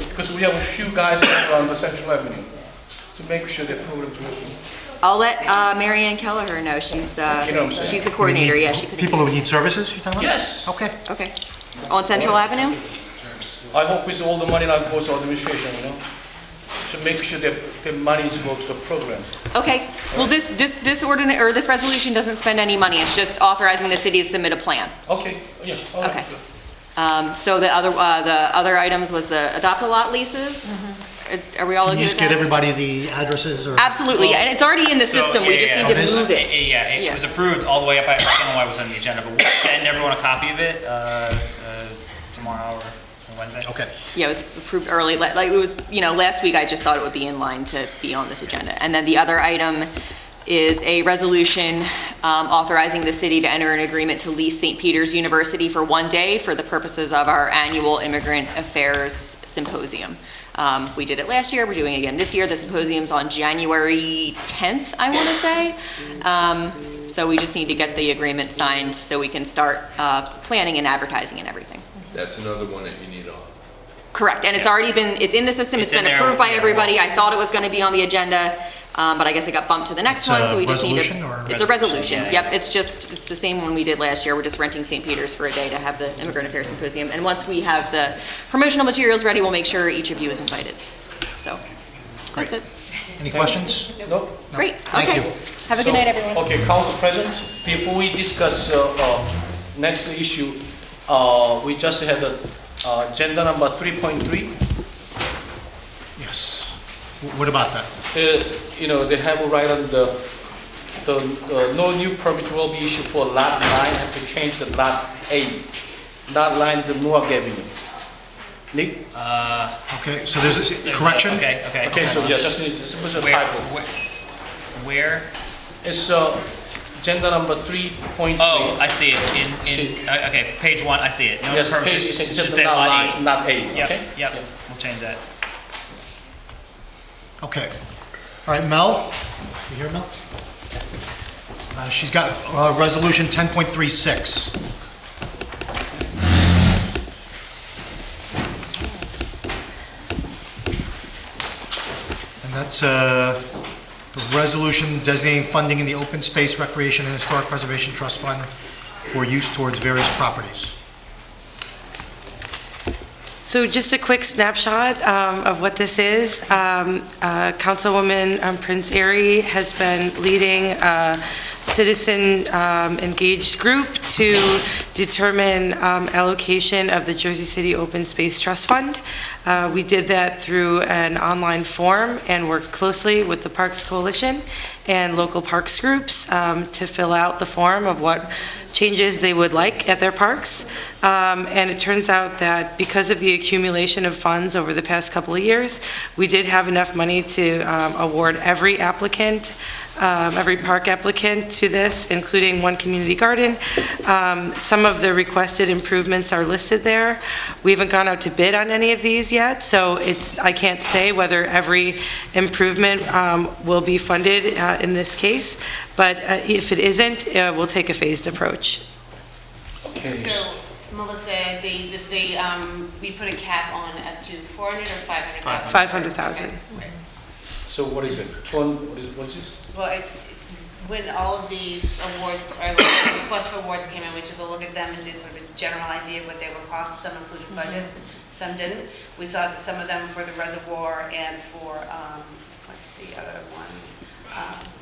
[SPEAKER 1] Because we have a few guys on the Central Avenue to make sure the program's working.
[SPEAKER 18] I'll let Mary Ann Kelleher know. She's the coordinator. Yeah, she could.
[SPEAKER 5] People who need services, you're talking about?
[SPEAKER 1] Yes.
[SPEAKER 5] Okay.
[SPEAKER 18] Okay. On Central Avenue?
[SPEAKER 1] I hope with all the money that goes to administration, you know, to make sure that the money goes to the program.
[SPEAKER 18] Okay. Well, this ordinance or this resolution doesn't spend any money. It's just authorizing the city to submit a plan.
[SPEAKER 1] Okay. Yeah. All right.
[SPEAKER 18] Okay. So the other items was the Adopt-A-Lot leases. Are we all
[SPEAKER 5] Can
[SPEAKER 18] okay
[SPEAKER 5] you
[SPEAKER 18] with
[SPEAKER 5] just get
[SPEAKER 18] that?
[SPEAKER 5] everybody the addresses or?
[SPEAKER 18] Absolutely, and it's already in the system, we just need to move it.
[SPEAKER 14] Yeah, it
[SPEAKER 18] Yeah.
[SPEAKER 14] was approved all the way up, I don't know why it was on the agenda, but we'll send everyone a copy of it tomorrow or Wednesday.
[SPEAKER 5] Okay.
[SPEAKER 18] Yeah, it was approved early, like it was, last week I just thought it would be in line to be on this agenda. And then the other item is a resolution authorizing the city to enter an agreement to lease St. Peter's University for 1 day for the purposes of our annual Immigrant Affairs Symposium. We did it last year, we're doing it again this year. The symposium's on January 10th, I want to say. So we just need to get the agreement signed so we can start planning and advertising and everything.
[SPEAKER 2] That's another one that you need on.
[SPEAKER 18] Correct, and it's already been, it's in the system, it's
[SPEAKER 14] It's
[SPEAKER 18] been
[SPEAKER 14] in there,
[SPEAKER 18] approved by
[SPEAKER 14] yeah.
[SPEAKER 18] everybody. I thought it was going to be on the agenda, but I guess it got bumped to the next
[SPEAKER 5] It's
[SPEAKER 18] one,
[SPEAKER 5] a
[SPEAKER 18] so we just need to.
[SPEAKER 5] resolution or-
[SPEAKER 18] It's a resolution,
[SPEAKER 14] Yeah.
[SPEAKER 18] yep, it's the same one we did last year. We're just renting St. Peter's for a day to have the Immigrant Affairs Symposium. And once we have the promotional materials ready, we'll make sure each of you is invited. So, that's it.
[SPEAKER 5] Any questions?
[SPEAKER 1] No?
[SPEAKER 18] Great,
[SPEAKER 5] Thank
[SPEAKER 18] okay.
[SPEAKER 5] you.
[SPEAKER 18] Have a good night, everyone.
[SPEAKER 1] Okay, Council President, before we discuss next issue, we just had agenda number 3.3.
[SPEAKER 5] Yes. What about that?
[SPEAKER 1] They have a right on the no new permit will be issued for lot 9, have to change the lot 8. Lot 9 is the Newark Avenue. Nick?
[SPEAKER 5] Okay, so there's a correction?
[SPEAKER 14] Okay.
[SPEAKER 1] Okay, so yeah, this was a
[SPEAKER 14] Where,
[SPEAKER 1] typo.
[SPEAKER 14] where?
[SPEAKER 1] It's agenda number 3.3.
[SPEAKER 14] Oh, I see it,
[SPEAKER 1] See.
[SPEAKER 14] okay, page 1, I see it. No
[SPEAKER 1] Yes,
[SPEAKER 14] permit,
[SPEAKER 1] page,
[SPEAKER 14] it
[SPEAKER 1] it
[SPEAKER 14] should
[SPEAKER 1] says
[SPEAKER 14] say
[SPEAKER 1] not
[SPEAKER 14] lot
[SPEAKER 1] 9,
[SPEAKER 14] 8.
[SPEAKER 1] not 8,
[SPEAKER 14] Yep,
[SPEAKER 1] okay?
[SPEAKER 14] yep, we'll change that.
[SPEAKER 5] Okay. All right, Mel? You hear Mel? She's got resolution 10.36. And that's a resolution designating funding in the Open Space Recreation and Historic Preservation Trust Fund for use towards various properties.
[SPEAKER 19] So just a quick snapshot of what this is. Councilwoman Prince Airy has been leading a citizen engaged group to determine allocation of the Jersey City Open Space Trust Fund. We did that through an online form and worked closely with the Parks Coalition and local parks groups to fill out the form of what changes they would like at their parks. And it turns out that because of the accumulation of funds over the past couple of years, we did have enough money to award every applicant, every park applicant to this, including one community garden. Some of the requested improvements are listed there. We haven't gone out to bid on any of these yet, so I can't say whether every improvement will be funded in this case, but if it isn't, we'll take a phased approach.
[SPEAKER 1] Okay.
[SPEAKER 16] So, Melissa, we put a cap on up to 400 or 500,000?
[SPEAKER 19] 500,000.
[SPEAKER 16] Okay.
[SPEAKER 1] So what is it? What is this?
[SPEAKER 16] Well, when all of the awards, or the requests for awards came in, we took a look at them and did sort of a general idea of what they would cost. Some included budgets, some didn't. We saw that some of them for the reservoir and for, what's the other one?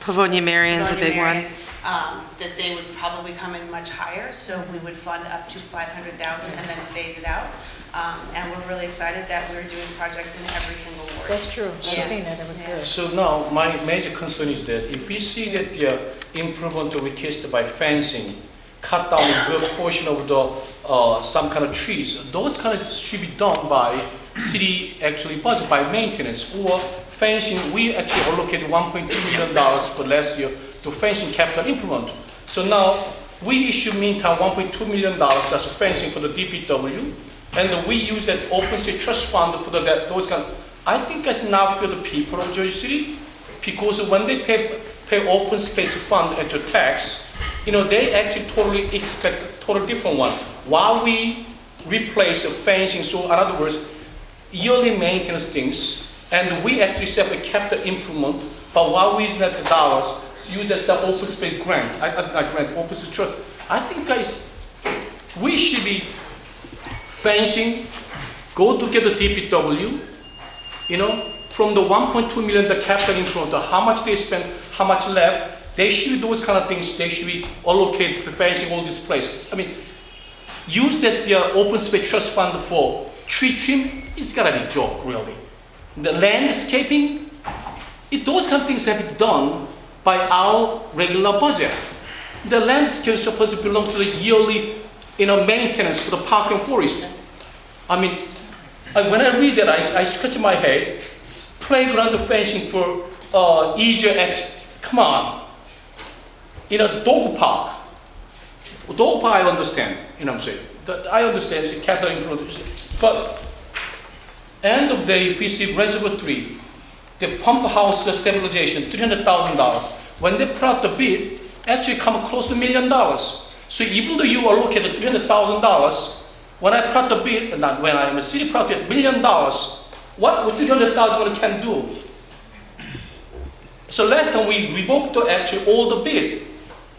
[SPEAKER 19] Pavonia Marion's a big one.
[SPEAKER 16] That they would probably come in much higher, so we would fund up to 500,000 and then phase it out. And we're really excited that we're doing projects in every single ward.
[SPEAKER 8] That's true. I've
[SPEAKER 16] Yeah.
[SPEAKER 8] seen that. It was good.
[SPEAKER 1] So now, my major concern is that if we see that the improvement requested by fencing, cut down a good portion of the, some kind of trees, those kind of should be done by city actually budget, by maintenance, or fencing, we actually allocated $1.2 million for last year to fencing capital improvement. So now, we issue meantime $1.2 million as a fencing for the DPW, and we use that open space trust fund for those kind. I think it's not for the people of Jersey City, because when they pay open space fund into tax, they actually totally expect a totally different one. While we replace the fencing, so in other words, yearly maintenance things, and we actually set a capital improvement, but while we use that dollars, use as the open space grant, open space trust. I think, guys, we should be fencing, go to get the DPW, from the 1.2 million, the capital improvement, how much they spend, how much left, they should do those kind of things, they should be allocated for fencing all this place. I mean, use that open space trust fund for tree trim, it's gotta be a joke, really. The landscaping, those kind of things have been done by our regular budget. The landscape is supposed to belong to the yearly, maintenance for the park and forest. I mean, when I read that, I scratch my head. Playground fencing for easier access. Come on. In a dog park. Dog park, I understand. You know what I'm saying? I understand it's a capital improvement. But end of the day, if we see Reservoir 3, the pump house stabilization, $300,000. When they put out the bid, actually come close to $1 million. So even though you allocated $300,000, when I put out the bid, not when I'm a city put out $1 million, what would $300,000 can do? So last time we revoked actually all the bid.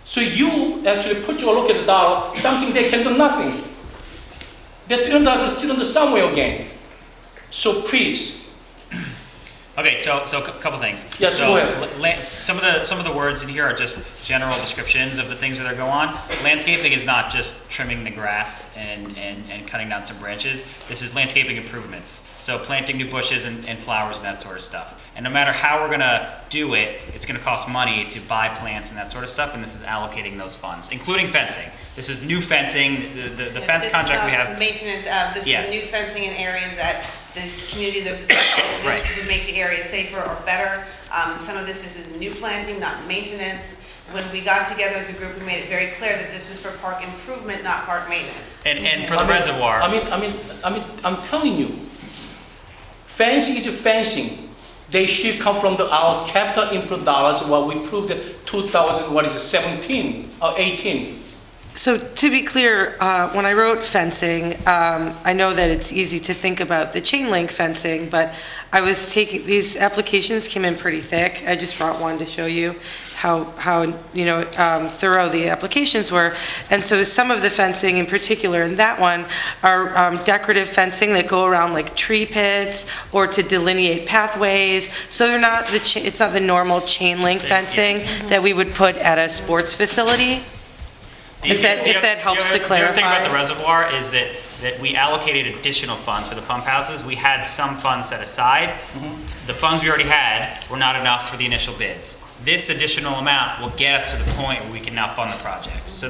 [SPEAKER 1] So you actually put your allocated dollar, something they can do nothing. That $300 is still on the somewhere again. So please.
[SPEAKER 14] Okay, so a couple things.
[SPEAKER 1] Yes,
[SPEAKER 14] so
[SPEAKER 1] go ahead.
[SPEAKER 14] Some of the words in here are just general descriptions of the things that are going on. Landscaping is not just trimming the grass and cutting down some branches. This is landscaping improvements. So planting new bushes and flowers and that sort of stuff. And no matter how we're gonna do it, it's gonna cost money to buy plants and that sort of stuff, and this is allocating those funds, including fencing. This is new fencing, the fence contract we have.
[SPEAKER 16] Maintenance of, this
[SPEAKER 14] Yeah.
[SPEAKER 16] is new fencing in areas that the communities have decided this would make the area safer or better. Some of this is new planting, not maintenance. When we got together as a group, we made it very clear that this was for park improvement, not park maintenance.
[SPEAKER 14] And for the reservoir.
[SPEAKER 1] I'm telling you, fencing is fencing. They should come from our capital input dollars, what we proved it 2017 or 18.
[SPEAKER 19] So to be clear, when I wrote fencing, I know that it's easy to think about the chain link fencing, but I was taking, these applications came in pretty thick. I just brought one to show you how thorough the applications were. And so some of the fencing in particular in that one are decorative fencing that go around like tree pits or to delineate pathways. So they're not it's not the normal chain link fencing that we would put at a sports facility. If that helps to clarify.
[SPEAKER 14] The other thing about the reservoir is that we allocated additional funds for the pump houses. We had some funds set aside. The funds we already had were not enough for the initial bids. This additional amount will get us to the point where we can now fund the project. So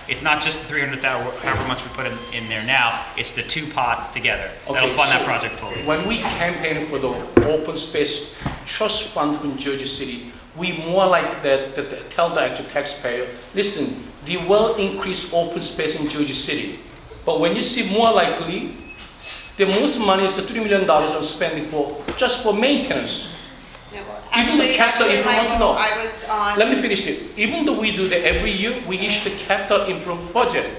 [SPEAKER 14] it's not just the 300,000, however much we put in there now, it's the two pots together. That'll fund that project fully.
[SPEAKER 1] When we campaigned for the open space trust fund from Jersey City, we more like that tell the actual taxpayer, listen, they will increase open space in Jersey City. But when you see more likely, the most money is the $3 million I'm spending just for maintenance. Even the capital improvement, no.
[SPEAKER 16] I was on.
[SPEAKER 1] Let me finish it. Even though we do that every year, we issue the capital improvement budget.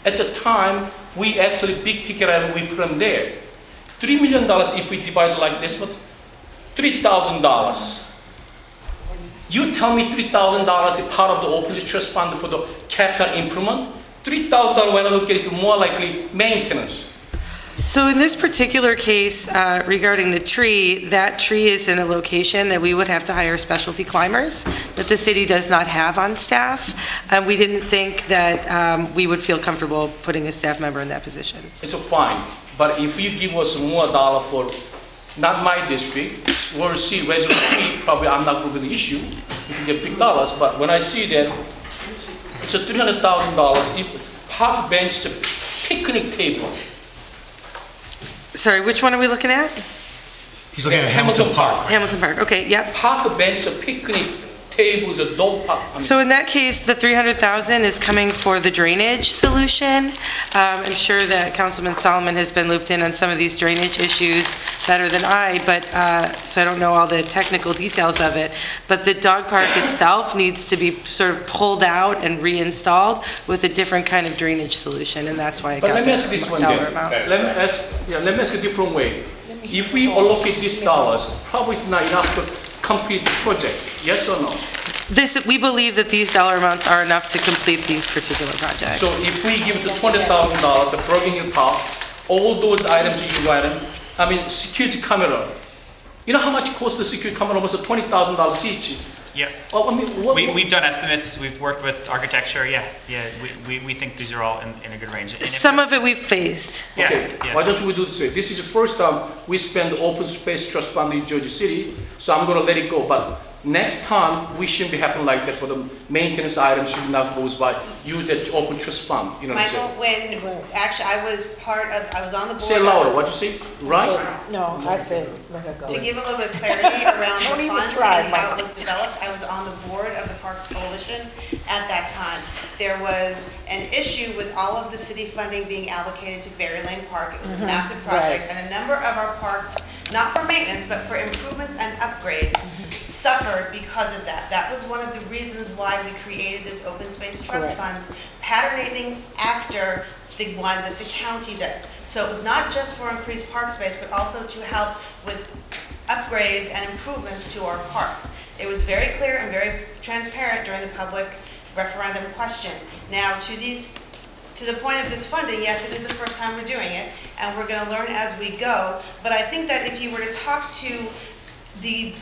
[SPEAKER 1] At the time, we actually big ticket item, we put them there. $3 million if we divide it like this, but $3,000. You tell me $3,000 is part of the open space trust fund for the capital improvement. $3,000 when I look at it is more likely maintenance.
[SPEAKER 19] So in this particular case, regarding the tree, that tree is in a location that we would have to hire specialty climbers that the city does not have on staff. And we didn't think that we would feel comfortable putting a staff member in that position.
[SPEAKER 1] It's fine, but if you give us more dollar for, not my district, we'll see Reservoir 3, probably I'm not going to the issue, you can get big dollars, but when I see that, it's a $300,000, if half bench, a picnic table.
[SPEAKER 19] Sorry, which one are we looking at?
[SPEAKER 5] He's looking at Hamilton Park.
[SPEAKER 19] Hamilton Park, okay, yep.
[SPEAKER 1] Park bench, a picnic tables, a dog park.
[SPEAKER 19] So in that case, the $300,000 is coming for the drainage solution. I'm sure that Councilman Solomon has been looped in on some of these drainage issues better than I, but so I don't know all the technical details of it. But the dog park itself needs to be sort of pulled out and reinstalled with a different kind of drainage solution, and that's why I got that dollar amount.
[SPEAKER 1] But let me ask this one then. Let me ask a different way. If we allocate these dollars, probably it's not enough to complete the project, yes or no?
[SPEAKER 19] We believe that these dollar amounts are enough to complete these particular projects.
[SPEAKER 1] So if we give the $20,000 of Burgundy Park, all those items you write, security camera. You know how much costs the security camera? Almost $20,000 each.
[SPEAKER 14] Yep.
[SPEAKER 1] Oh, I mean,
[SPEAKER 14] We've done estimates, we've worked with architecture, yeah, we think these are all in a good range. And if-
[SPEAKER 19] Some of it we've phased.
[SPEAKER 14] Yeah,
[SPEAKER 1] Okay,
[SPEAKER 14] yeah.
[SPEAKER 1] why don't we do this? This is the first time we spend open space trust fund in Jersey City, so I'm gonna let it go. But next time, we shouldn't be happening like that for the maintenance items should not go by, use that open trust fund, you know what I'm saying?
[SPEAKER 16] Michael, when, actually, I was on the board.
[SPEAKER 1] Say louder, what'd you say? Right?
[SPEAKER 8] No, I said, let her go.
[SPEAKER 16] To give a little bit of clarity around
[SPEAKER 8] Don't
[SPEAKER 16] the
[SPEAKER 8] even
[SPEAKER 16] fund
[SPEAKER 8] try,
[SPEAKER 16] and how it
[SPEAKER 8] Michael.
[SPEAKER 16] was developed, I was on the board of the Parks Coalition at that time. There was an issue with all of the city funding being allocated to Berry Lane Park. It was a massive project, and a number of our parks, not for maintenance, but for improvements and upgrades, suffered because of that. That was one of the reasons why we created this open space trust fund, patterning after the one that the county does. So it was not just for increased park space, but also to help with upgrades and improvements to our parks. It was very clear and very transparent during the public referendum question. Now, to the point of this funding, yes, it is the first time we're doing it, and we're gonna learn as we go, but I think that if you were to talk to the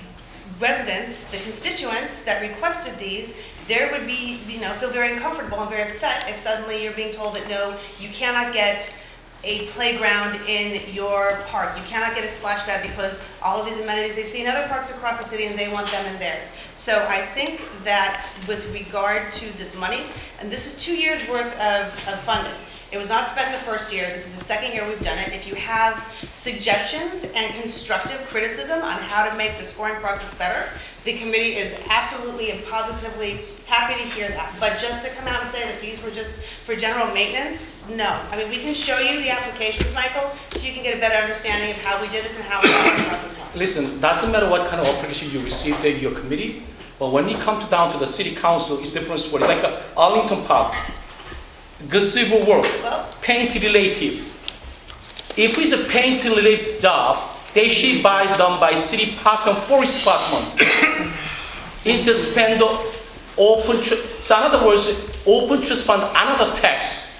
[SPEAKER 16] residents, the constituents that requested these, there would be, feel very uncomfortable and very upset if suddenly you're being told that, no, you cannot get a playground in your park. You cannot get a splash pad because all of these amenities they see in other parks across the city and they want them in theirs. So I think that with regard to this money, and this is 2 years worth of funding. It was not spent in the first year. This is the second year we've done it. If you have suggestions and constructive criticism on how to make the scoring process better, the committee is absolutely and positively happy to hear that. But just to come out and say that these were just for general maintenance, no. I mean, we can show you the applications, Michael, so you can get a better understanding of how we did this and how the process went.
[SPEAKER 1] Listen, doesn't matter what kind of application you received in your committee, but when you come down to the city council, it's different story. Like Arlington Park, gazebo work, paint related. If it's a paint related job, they should buy done by city park and forest department. It's a spend open, so in other words, open trust fund, another tax,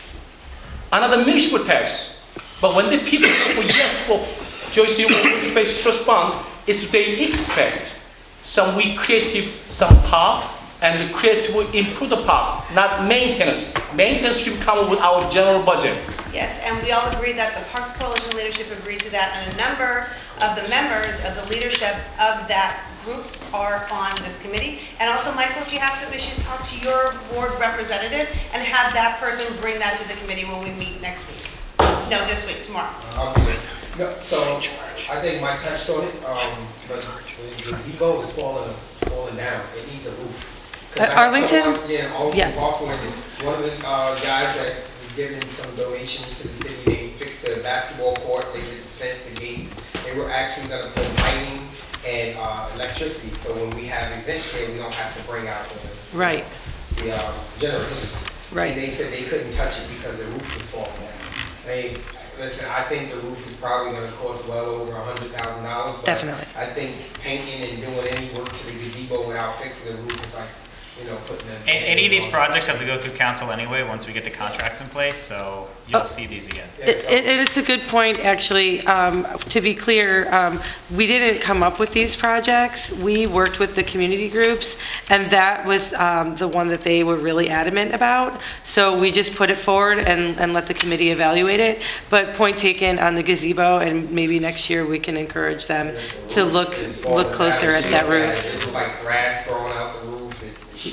[SPEAKER 1] another municipal tax. But when the people say, well, yes, for Jersey Open Space Trust Fund, is they expect some creative, some park, and the creative will improve the park, not maintenance. Maintenance should come with our general budget.
[SPEAKER 16] Yes, and we all agreed that the Parks Coalition leadership agreed to that, and a number of the members of the leadership of that group are on this committee. And also, Michael, if you have some issues, talk to your board representative and have that person bring that to the committee when we meet next week. No, this week, tomorrow.
[SPEAKER 10] No, so I think Mike touched on it, but the gazebo is falling down. It needs a roof.
[SPEAKER 19] Arlington?
[SPEAKER 10] Yeah, Rockland, one of the guys that was giving some donations to the city, they fixed the basketball court, they did the fence, the gates. They were actually gonna put lighting and electricity, so when we have events here, we don't have to bring out the generators.
[SPEAKER 19] Right.
[SPEAKER 10] And they said they couldn't touch it because the roof was falling down. Listen, I think the roof is probably gonna cost well over $100,000.
[SPEAKER 19] Definitely.
[SPEAKER 10] I think painting and doing any work to the gazebo without fixing the roof is like, putting in.
[SPEAKER 14] Any of these projects have to go through council anyway, once we get the contracts in place, so you'll see these again.
[SPEAKER 19] It's a good point, actually. To be clear, we didn't come up with these projects. We worked with the community groups, and that was the one that they were really adamant about. So we just put it forward and let the committee evaluate it. But point taken on the gazebo, and maybe next year we can encourage them to look closer at that roof.
[SPEAKER 10] It's like grass growing out the roof.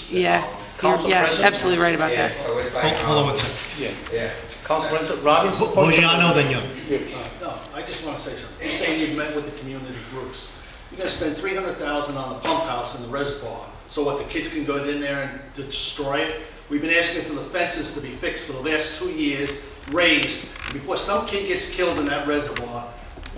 [SPEAKER 19] Yeah, you're absolutely right about that.
[SPEAKER 10] So it's like,
[SPEAKER 5] Hold on one second.
[SPEAKER 10] yeah.
[SPEAKER 1] Councilor Robbins?
[SPEAKER 5] Bogiano, then you.
[SPEAKER 11] No, I just want to say something. You're saying you've met with the community groups. You're going to spend $300,000 on the pump house in the reservoir, so what, the kids can go in there and destroy it? We've been asking for the fences to be fixed for the last 2 years, raised. Before some kid gets killed in that reservoir,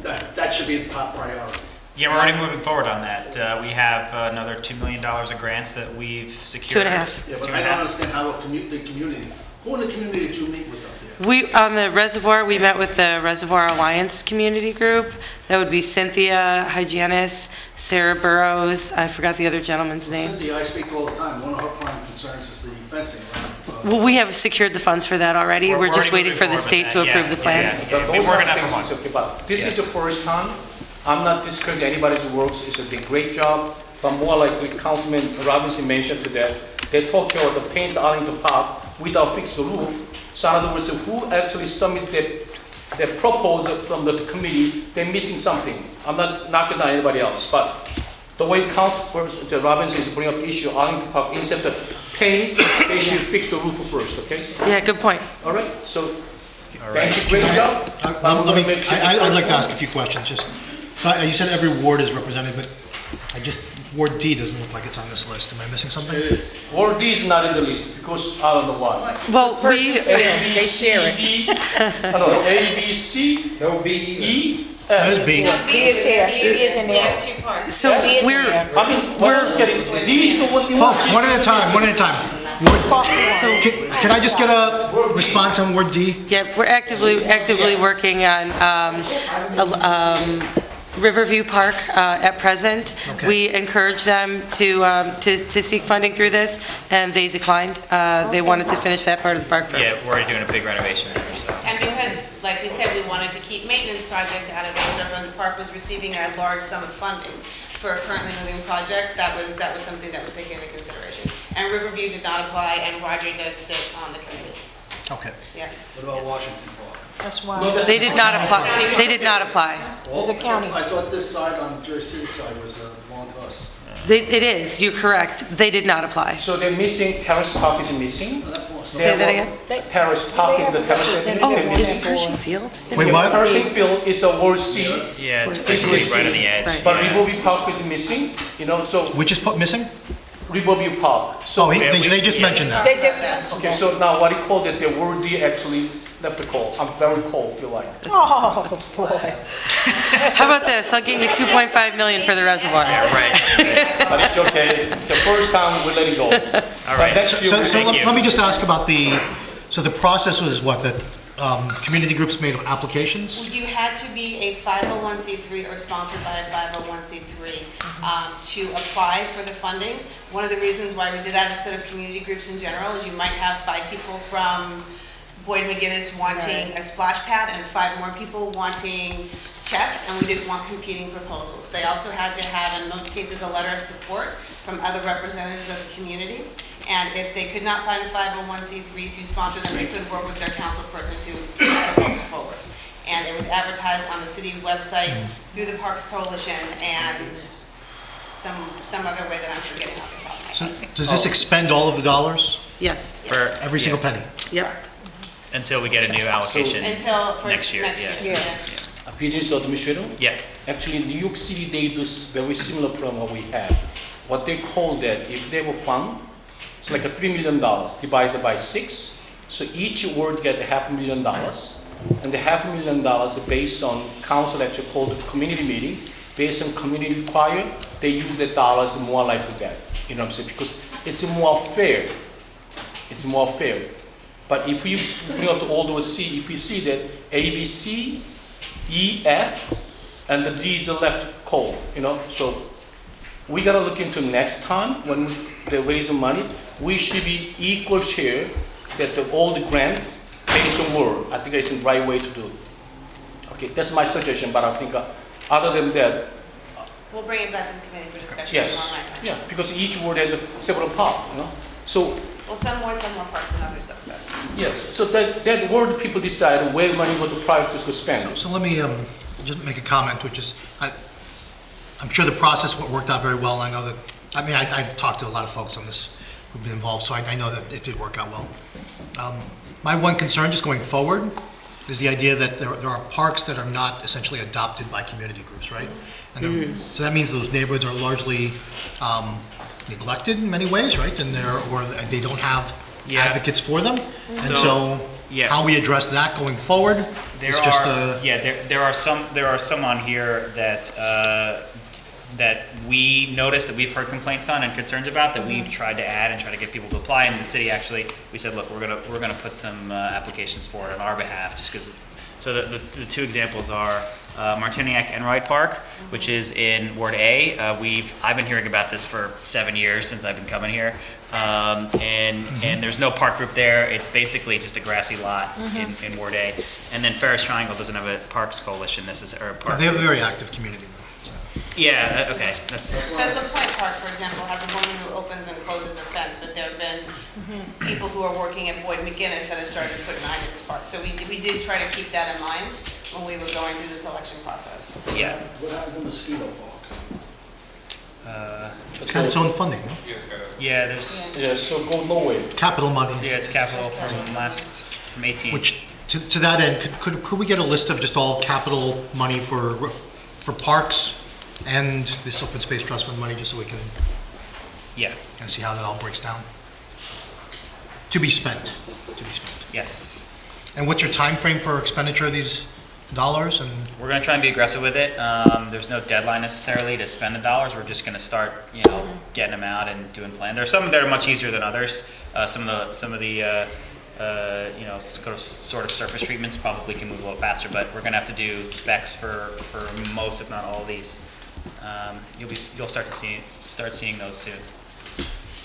[SPEAKER 11] that should be the top priority.
[SPEAKER 14] Yeah, we're already moving forward on that. We have another $2 million of grants that we've secured.
[SPEAKER 19] 2.5.
[SPEAKER 11] Yeah, but I don't understand how the community, who in the community did you meet with up there?
[SPEAKER 19] On the reservoir, we met with the Reservoir Alliance Community Group. That would be Cynthia Hygienist, Sarah Burrows, I forgot the other gentleman's name.
[SPEAKER 11] Cynthia, I speak all the time. One of her prime concerns is the fencing around.
[SPEAKER 19] Well, we have secured the funds for that already. We're just
[SPEAKER 14] already
[SPEAKER 19] waiting for the
[SPEAKER 14] moving
[SPEAKER 19] state to
[SPEAKER 14] forward with
[SPEAKER 19] approve the
[SPEAKER 14] that.
[SPEAKER 19] plans.
[SPEAKER 14] Yeah, we've been working on it for months.
[SPEAKER 1] This is the first time. I'm not discouraging anybody's works. It's a great job. but more like the Councilman Robinson mentioned that they talk about the paint Arlington Park without fixed roof. So in other words, who actually submitted the proposal from the committee, they're missing something. I'm not knocking on anybody else, but the way Councilman Robinson is bringing up the issue, Arlington Park, instead of paint, they should fix the roof first, okay?
[SPEAKER 19] Yeah, good point.
[SPEAKER 1] All right, so, thank you, great job.
[SPEAKER 5] I'd like to ask a few questions, just, so you said every ward is represented, but Ward D doesn't look like it's on this list. Am I missing something?
[SPEAKER 1] Ward D is not in the list, because I don't know why.
[SPEAKER 19] Well, we...
[SPEAKER 1] A, B, C, D, A, B, C, B, E, F.
[SPEAKER 5] That is B.
[SPEAKER 8] B is here, B is in there.
[SPEAKER 16] Two parts.
[SPEAKER 19] So we're...
[SPEAKER 1] I mean, we're getting, D is the one.
[SPEAKER 5] Folks, one at a time, one at a time. Can I just get a response on Ward D?
[SPEAKER 19] Yeah, we're actively working on Riverview Park at present.
[SPEAKER 5] Okay.
[SPEAKER 19] We encouraged them to seek funding through this, and they declined. They wanted to finish that part of the park first.
[SPEAKER 14] Yeah, we're already doing a big renovation there, so.
[SPEAKER 16] And because, like we said, we wanted to keep maintenance projects out of it, so when the park was receiving a large sum of funding for a currently moving project, that was something that was taken into consideration. And Riverview did not apply, and Roger does sit on the committee.
[SPEAKER 5] Okay.
[SPEAKER 16] Yeah.
[SPEAKER 11] What about Washington Park?
[SPEAKER 8] That's why.
[SPEAKER 19] They did not apply. They did not apply.
[SPEAKER 8] There's a county.
[SPEAKER 11] I thought this side on Jersey City side was belonged to us.
[SPEAKER 19] It is, you're correct. They did not apply.
[SPEAKER 1] So they're missing, Terrace Park is missing.
[SPEAKER 19] Say that again?
[SPEAKER 1] Terrace Park in the Terrace.
[SPEAKER 19] Oh, is Pershing Field?
[SPEAKER 5] Wait, what?
[SPEAKER 1] Pershing Field is a Ward C.
[SPEAKER 14] Yeah, it's
[SPEAKER 1] Basically
[SPEAKER 14] right on the edge.
[SPEAKER 1] But
[SPEAKER 14] yeah.
[SPEAKER 1] Riverview Park is missing, so
[SPEAKER 5] Which is missing?
[SPEAKER 1] Riverview Park. So,
[SPEAKER 5] Oh, they just mentioned that.
[SPEAKER 8] They just,
[SPEAKER 1] okay, so now what do you call that? The Ward D actually left the call. I'm very cold, feel like.
[SPEAKER 8] oh, boy.
[SPEAKER 19] How about this? I'll get you 2.5 million for the reservoir.
[SPEAKER 14] Yeah, right.
[SPEAKER 1] But it's okay. It's the first time we let it go.
[SPEAKER 14] All right.
[SPEAKER 5] So
[SPEAKER 14] Thank you.
[SPEAKER 5] let me just ask about so the process was what, that community groups made applications?
[SPEAKER 16] You had to be a 501c3 or sponsored by a 501c3 to apply for the funding. One of the reasons why we did that instead of community groups in general is you might have 5 people from Boyd McGinnis wanting a splash pad and 5 more people wanting chess, and we didn't want competing proposals. They also had to have, in most cases, a letter of support from other representatives of the community. And if they could not find a 501c3 to sponsor them, they could work with their council person to put the proposal forward. And it was advertised on the city website through the Parks Coalition and some other way that I'm forgetting off the top of my
[SPEAKER 5] So
[SPEAKER 16] head.
[SPEAKER 5] does this expend all of the dollars?
[SPEAKER 19] Yes.
[SPEAKER 5] Every single penny?
[SPEAKER 19] Yep.
[SPEAKER 14] Until we get a new allocation
[SPEAKER 16] Until for
[SPEAKER 14] next year.
[SPEAKER 16] Yeah.
[SPEAKER 1] A business administrator?
[SPEAKER 14] Yeah.
[SPEAKER 1] Actually, in New York City, they do very similar program what we have. What they call that, if they have a fund, it's like a $3 million divided by 6. So each ward get $500,000. And the $500,000 is based on council actually called the community meeting. Based on community require, they use the dollars more like that. You know what I'm saying? Because it's more fair. It's more fair. But if we bring up to all those C, if we see that A, B, C, E, F, and the D is the left call, so we gotta look into next time when they raise the money, we should be equal share that all the grant based on word. I think it's the right way to do it. Okay, that's my suggestion, but I think other than that,
[SPEAKER 16] We'll bring it back to the committee for discussion
[SPEAKER 1] yes,
[SPEAKER 16] tomorrow night.
[SPEAKER 1] yeah, because each word has several parts, So
[SPEAKER 16] Well, some wards have more parks than others, though, that's.
[SPEAKER 1] yes, so that word people decide where money go to private to spend.
[SPEAKER 5] So let me just make a comment, which is, I'm sure the process worked out very well. I know that, I talked to a lot of folks on this who've been involved, so I know that it did work out well. My one concern just going forward is the idea that there are parks that are not essentially adopted by community groups, right? And so that means those neighborhoods are largely neglected in many ways, right? And they don't have advocates for them. And so how we address that going forward is just
[SPEAKER 14] there are some on here that we noticed that we've heard complaints on and concerns about that we've tried to add and try to get people to apply. And the city actually, we said, look, we're gonna put some applications forward on our behalf, just because. So the 2 examples are Martiniac and Ride Park, which is in Ward A. I've been hearing about this for 7 years since I've been coming here, and there's no park group there. It's basically just a grassy lot in Ward A. And then Ferris Triangle doesn't have a Parks Coalition. They're
[SPEAKER 5] a very active community.
[SPEAKER 14] Yeah, okay, that's,
[SPEAKER 16] Pheasant Point Park, for example, has a woman who opens and closes the fence, but there have been people who are working at Boyd McGinnis that have started putting items park. So we did try to keep that in mind when we were going through the selection process.
[SPEAKER 14] yeah.
[SPEAKER 11] What happened to Mosquito Park?
[SPEAKER 5] It's got its own funding, no?
[SPEAKER 14] Yeah, there's,
[SPEAKER 1] Yeah, so go nowhere.
[SPEAKER 5] Capital money.
[SPEAKER 14] yeah, it's capital from 18.
[SPEAKER 5] Which, to that end, could we get a list of just all capital money for parks and this open space trust fund money, just so we can
[SPEAKER 14] Yeah,
[SPEAKER 5] kind of see how that all breaks down? To be spent.
[SPEAKER 14] yes.
[SPEAKER 5] And what's your time frame for expenditure of these dollars? And
[SPEAKER 14] We're gonna try and be aggressive with it. There's no deadline necessarily to spend the dollars. We're just gonna start, getting them out and doing plan. There are some that are much easier than others. Some of the sort of surface treatments probably can move a little faster, but we're gonna have to do specs for most, if not all of these. You'll start seeing those soon.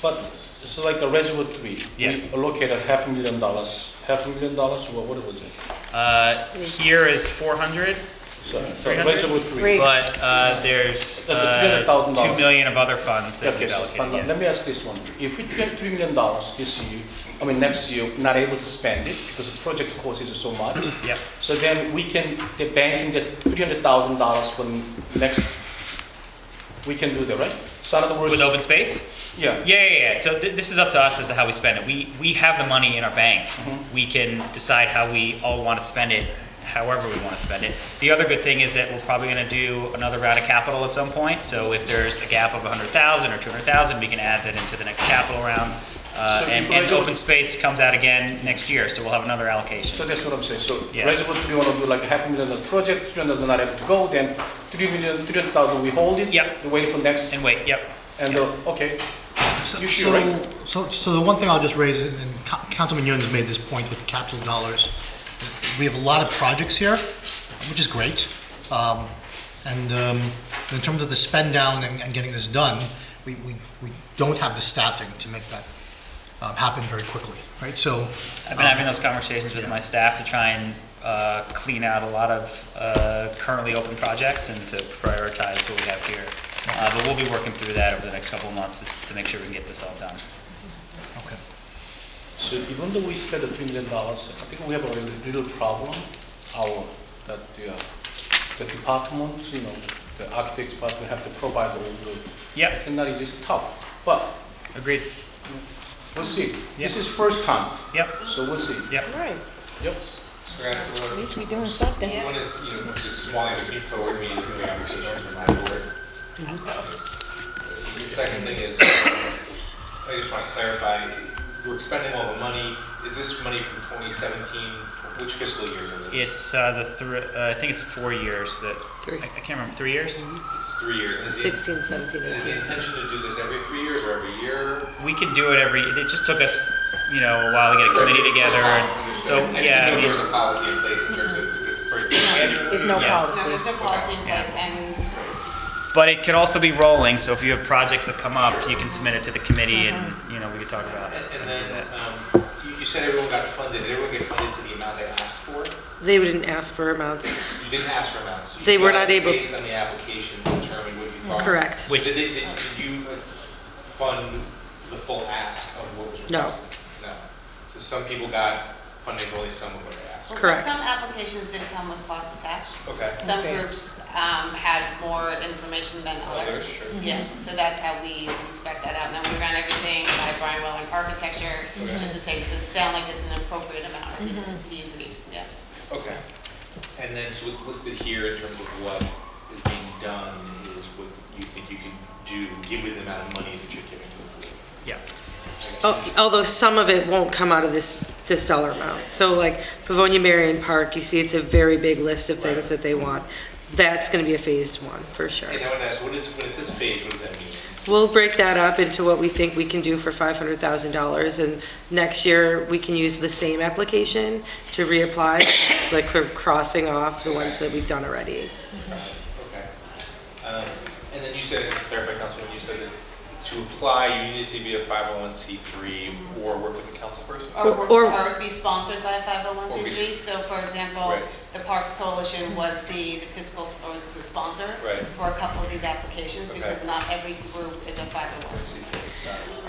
[SPEAKER 1] But it's like a Reservoir 3.
[SPEAKER 14] Yeah.
[SPEAKER 1] We allocated $500,000. $500,000, what was it?
[SPEAKER 14] Here is 400.
[SPEAKER 1] So
[SPEAKER 14] 300?
[SPEAKER 1] Reservoir 3.
[SPEAKER 14] But there's
[SPEAKER 1] $300,000.
[SPEAKER 14] 2 million of other funds that
[SPEAKER 1] Okay,
[SPEAKER 14] we've
[SPEAKER 1] so
[SPEAKER 14] allocated. Yeah.
[SPEAKER 1] let me ask this one. If we get $3 million this year, next year, not able to spend it because the project cost is so much.
[SPEAKER 14] Yep.
[SPEAKER 1] So then the bank can get $300,000 for next, we can do that, right? So in other words.
[SPEAKER 14] With open space?
[SPEAKER 1] Yeah.
[SPEAKER 14] Yeah. So this is up to us as to how we spend it. We have the money in our bank.
[SPEAKER 1] Mm-hmm.
[SPEAKER 14] We can decide how we all want to spend it, however we want to spend it. The other good thing is that we're probably going to do another round of capital at some point. So if there's a gap of 100,000 or 200,000, we can add that into the next capital round. And open space comes out again next year, so we'll have another allocation.
[SPEAKER 1] So that's what I'm saying. So
[SPEAKER 14] Yeah.
[SPEAKER 1] Reservoir 3 want to do like a $500,000 project, 300 not able to go, then 300,000 we hold it.
[SPEAKER 14] Yep.
[SPEAKER 1] We wait for next.
[SPEAKER 14] And wait, yep.
[SPEAKER 1] And okay.
[SPEAKER 5] so,
[SPEAKER 1] You should, right?
[SPEAKER 5] so the one thing I'll just raise, and Councilman Yun has made this point with capital dollars, we have a lot of projects here, which is great. In terms of the spend down and getting this done, we don't have the staffing to make that happen very quickly, right? So
[SPEAKER 14] I've been having those conversations with my staff to try and clean out a lot of currently open projects and to prioritize what we have here. But we'll be working through that over the next couple of months just to make sure we can get this all done.
[SPEAKER 5] Okay.
[SPEAKER 1] So even though we spent $3 million, I think we have a little problem. The department, the architects department have to provide all the.
[SPEAKER 14] Yep.
[SPEAKER 1] I think that is just tough, but.
[SPEAKER 14] Agreed.
[SPEAKER 1] We'll see. This is first time.
[SPEAKER 14] Yep.
[SPEAKER 1] So we'll see.
[SPEAKER 14] Yep.
[SPEAKER 8] Right.
[SPEAKER 1] Yep.
[SPEAKER 8] At least we're doing something.
[SPEAKER 6] One is, just small, can you forward me the applications from my board? The second thing is, I just want to clarify, we're expending all the money, is this money from 2017, which fiscal years are this?
[SPEAKER 14] It's I think it's 4 years that, I can't remember, 3 years?
[SPEAKER 6] It's 3 years. And is the-
[SPEAKER 19] 16, 17,
[SPEAKER 6] And is the intention to do this every 3 years or every year?
[SPEAKER 14] We can do it it just took us, a while to get a committee together, and so,
[SPEAKER 6] I
[SPEAKER 14] yeah.
[SPEAKER 6] didn't know there was a policy in place in terms of, is this the first?
[SPEAKER 8] There's no
[SPEAKER 14] Yeah.
[SPEAKER 8] policy.
[SPEAKER 16] No, there's no policy in place, and
[SPEAKER 14] But it can also be rolling, so if you have projects that come up, you can submit it to the committee and, we can talk about it.
[SPEAKER 6] And then, you said everyone got funded, did everyone get funded to the amount they asked for?
[SPEAKER 19] They didn't ask for amounts.
[SPEAKER 6] You didn't ask for amounts? So you
[SPEAKER 19] They were
[SPEAKER 6] guys,
[SPEAKER 19] not able-
[SPEAKER 6] Based on the application, determined what you thought?
[SPEAKER 19] Correct.
[SPEAKER 6] Which, did you fund the full ask of what was
[SPEAKER 19] No.
[SPEAKER 6] requested? No. So some people got funding for only some of what they asked?
[SPEAKER 16] well,
[SPEAKER 19] Correct.
[SPEAKER 16] some applications did come with costs attached.
[SPEAKER 6] Okay.
[SPEAKER 16] Some
[SPEAKER 8] Okay.
[SPEAKER 16] groups had more information than others.
[SPEAKER 6] Sure.
[SPEAKER 16] Yeah, so that's how we spec that out. And then we ran everything by Brian Welling Architecture, just to say, does this sound like it's an appropriate amount? At least he agreed, yeah.
[SPEAKER 6] Okay. And then, so what's listed here in terms of what is being done is what you think you can do, given the amount of money that you're giving to the board?
[SPEAKER 14] Yeah.
[SPEAKER 19] Although some of it won't come out of this dollar amount. So like Pavonia Marion Park, you see it's a very big list of things that they want. That's going to be a phased one, for sure.
[SPEAKER 6] And I want to ask, when it says phase, what does that mean?
[SPEAKER 19] We'll break that up into what we think we can do for $500,000, and next year we can use the same application to reapply, like crossing off the ones that we've done already.
[SPEAKER 6] Okay. And then you said, just to clarify, Councilman, you said that to apply, you need to be a 501c3 or work with a council person?
[SPEAKER 16] Or be sponsored by a
[SPEAKER 6] Or
[SPEAKER 16] 501c3.
[SPEAKER 6] be-
[SPEAKER 16] So for example,
[SPEAKER 6] Right.
[SPEAKER 16] the Parks Coalition was the fiscal, or was the sponsor
[SPEAKER 6] Right.
[SPEAKER 16] for a couple of these applications,
[SPEAKER 6] Okay.
[SPEAKER 16] because not every group is a 501c3.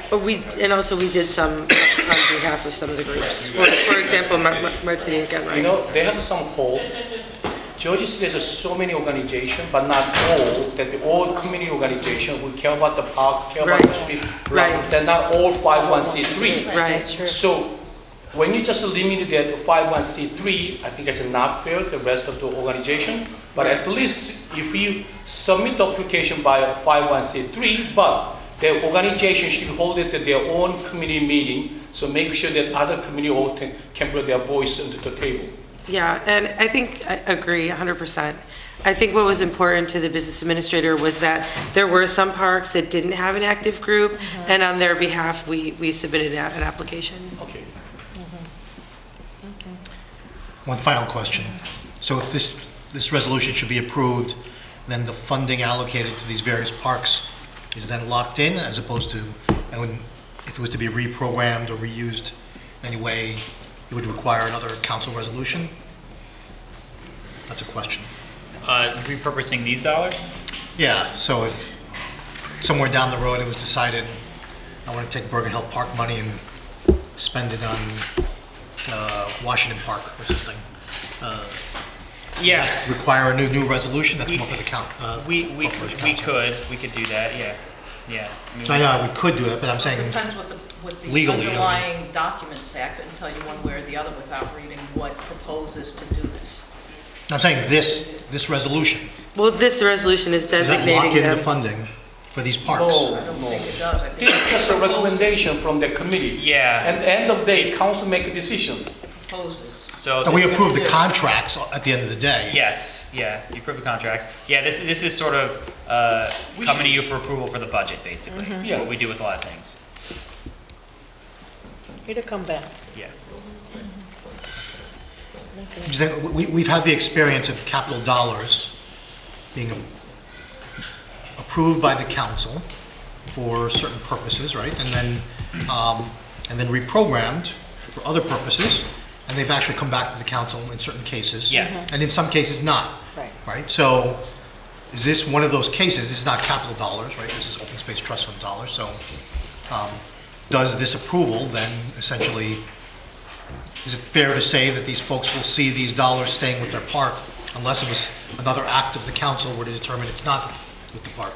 [SPEAKER 19] But and also we did some on behalf of some of the groups. For example, Martini again,
[SPEAKER 1] You
[SPEAKER 19] right?
[SPEAKER 1] know, they have some hope. Georgia City has so many organizations, but not all, that the all community organizations who care about the park, care about the street.
[SPEAKER 19] Right.
[SPEAKER 1] They're not all 501c3.
[SPEAKER 19] Right. That's true.
[SPEAKER 1] So when you just limit that to 501c3, I think it's not fair to the rest of the organization. But at least if you submit the application by a 501c3, but the organization should hold it at their own community meeting, so make sure that other community all can put their voice into the table.
[SPEAKER 19] Yeah, and I agree 100%. I think what was important to the business administrator was that there were some parks that didn't have an active group, and on their behalf, we submitted an application.
[SPEAKER 1] Okay.
[SPEAKER 5] One final question. So if this resolution should be approved, then the funding allocated to these various parks is then locked in, as opposed to, if it was to be reprogrammed or reused in any way, it would require another council resolution? That's a question.
[SPEAKER 14] Repurposing these dollars?
[SPEAKER 5] Yeah, so if somewhere down the road it was decided, I want to take Bergen Hill Park money and spend it on Washington Park or something.
[SPEAKER 14] Yeah.
[SPEAKER 5] Does that require a new resolution? That's more for the
[SPEAKER 14] We could do that, yeah. Yeah.
[SPEAKER 5] I know we could do it, but I'm saying
[SPEAKER 17] Depends what the
[SPEAKER 5] legally,
[SPEAKER 17] underlying documents say. I couldn't tell you one way or the other without reading what proposes to do this.
[SPEAKER 5] I'm saying this resolution.
[SPEAKER 19] Well, this resolution is
[SPEAKER 5] Does that
[SPEAKER 19] designating
[SPEAKER 5] lock in
[SPEAKER 19] them.
[SPEAKER 5] the funding for these parks?
[SPEAKER 1] No,
[SPEAKER 17] I don't think it does. I think
[SPEAKER 1] This is just a
[SPEAKER 17] it proposes-
[SPEAKER 1] recommendation from the committee.
[SPEAKER 14] Yeah.
[SPEAKER 1] And at the end of the day, council make a decision.
[SPEAKER 17] proposes.
[SPEAKER 14] So
[SPEAKER 5] And we approve the contracts at the end of the day.
[SPEAKER 14] Yes, yeah, you approve the contracts. Yeah, this is sort of coming to you for approval for the budget, basically.
[SPEAKER 1] Yeah.
[SPEAKER 14] What we do with a lot of things.
[SPEAKER 8] It'll come back.
[SPEAKER 14] Yeah.
[SPEAKER 5] Just that we've had the experience of capital dollars being approved by the council for certain purposes, right? And then reprogrammed for other purposes, and they've actually come back to the council in certain cases.
[SPEAKER 14] Yeah.
[SPEAKER 5] And in some cases not.
[SPEAKER 8] Right.
[SPEAKER 5] Right? So is this one of those cases? This is not capital dollars, right? This is open space trust fund dollars. So does this approval then essentially, is it fair to say that these folks will see these dollars staying with their park unless it was another act of the council were to determine it's not with the park?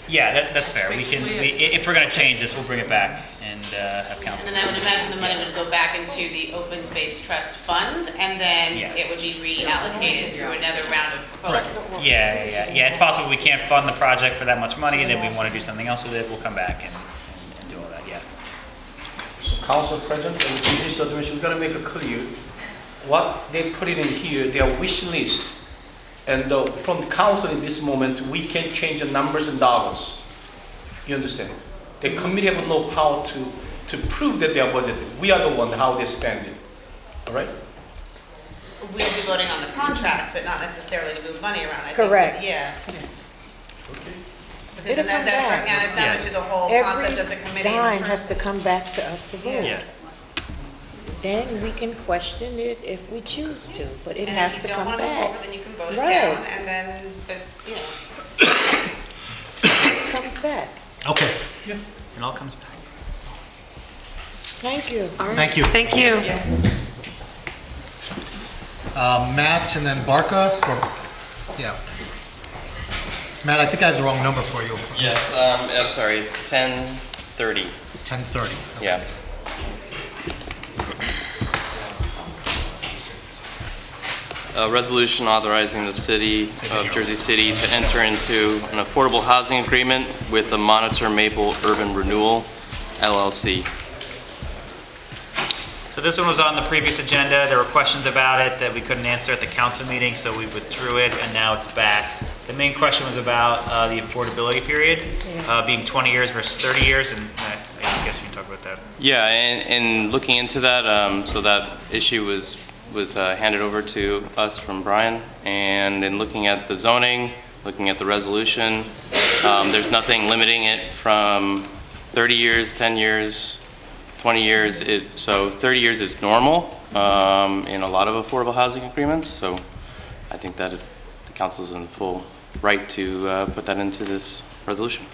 [SPEAKER 14] Yeah, that's fair. If we're gonna change this, we'll bring it back and have council.
[SPEAKER 16] And then I would imagine the money would go back into the Open Space Trust Fund, and then
[SPEAKER 14] Yeah.
[SPEAKER 16] it would be reallocated through another round of proposals.
[SPEAKER 14] Yeah. It's possible we can't fund the project for that much money, and then we wanna do something else with it, we'll come back and do all that, yeah.
[SPEAKER 1] So Council President, and this administration, we gotta make it clear, what they put it in here, their wish list. And from the council in this moment, we can change the numbers and dollars. You understand? The committee have no power to prove that they are budgeted. We are the one how they spend it. All right?
[SPEAKER 16] We'll be voting on the contracts, but not necessarily to move money around. I think.
[SPEAKER 8] Correct.
[SPEAKER 16] Yeah. Because
[SPEAKER 8] It'll
[SPEAKER 16] then
[SPEAKER 8] come
[SPEAKER 16] that's
[SPEAKER 8] back.
[SPEAKER 16] right now, it's not into the whole concept of the committee.
[SPEAKER 8] Every dime has to come back to us to vote.
[SPEAKER 14] Yeah.
[SPEAKER 8] Then we can question it if we choose to, but it
[SPEAKER 16] And
[SPEAKER 8] has
[SPEAKER 16] if
[SPEAKER 8] to
[SPEAKER 16] you don't
[SPEAKER 8] come
[SPEAKER 16] want to move
[SPEAKER 8] back.
[SPEAKER 16] forward, then you can vote it
[SPEAKER 8] Right.
[SPEAKER 16] down, and then, but, you know.
[SPEAKER 8] It comes back.
[SPEAKER 5] Okay,
[SPEAKER 14] It all comes back.
[SPEAKER 8] Thank you.
[SPEAKER 5] thank you.
[SPEAKER 19] Thank you.
[SPEAKER 5] Matt and then Barca, or, yeah. Matt, I think I have the wrong number for you.
[SPEAKER 20] Yes, I'm sorry, it's 10:30.
[SPEAKER 5] 10:30.
[SPEAKER 20] Yeah. A resolution authorizing the city of Jersey City to enter into an affordable housing agreement with the Monitor Maple Urban Renewal LLC.
[SPEAKER 14] So this one was on the previous agenda. There were questions about it that we couldn't answer at the council meeting, so we withdrew it, and now it's back. The main question was about the affordability period, being 20 years versus 30 years, and I guess you can talk about that.
[SPEAKER 20] Yeah, and looking into that, so that issue was handed over to us from Brian, and in looking at the zoning, looking at the resolution, There's nothing limiting it from 30 years, 10 years, 20 years. So 30 years is normal in a lot of affordable housing agreements. So I think that the council is in full right to put that into this resolution.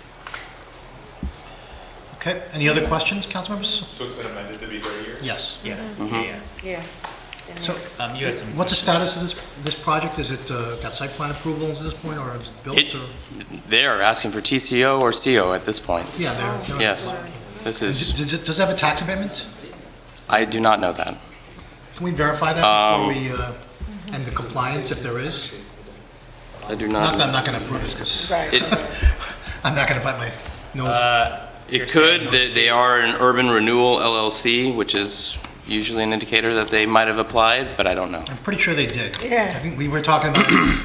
[SPEAKER 5] Okay, any other questions, council members?
[SPEAKER 6] So it's been amended to be 30 years?
[SPEAKER 5] Yes.
[SPEAKER 14] Yeah.
[SPEAKER 20] Mhm.
[SPEAKER 8] Yeah.
[SPEAKER 5] So,
[SPEAKER 14] You had some.
[SPEAKER 5] what's the status of this project? Is it got site plan approvals at this point, or is it built, or?
[SPEAKER 20] They are asking for TCO or CO at this point.
[SPEAKER 5] Yeah, they're.
[SPEAKER 20] Yes. This is,
[SPEAKER 5] Does it have a tax abatement?
[SPEAKER 20] I do not know that.
[SPEAKER 5] Can we verify that before we, and the compliance, if there is?
[SPEAKER 20] I do
[SPEAKER 5] Not
[SPEAKER 20] not.
[SPEAKER 5] that I'm not gonna approve this, because
[SPEAKER 20] It,
[SPEAKER 5] I'm not gonna bite my nose.
[SPEAKER 20] it could, they are an urban renewal LLC, which is usually an indicator that they might have applied, but I don't know.
[SPEAKER 5] I'm pretty sure they did.
[SPEAKER 8] Yeah.
[SPEAKER 5] I think we were talking about, I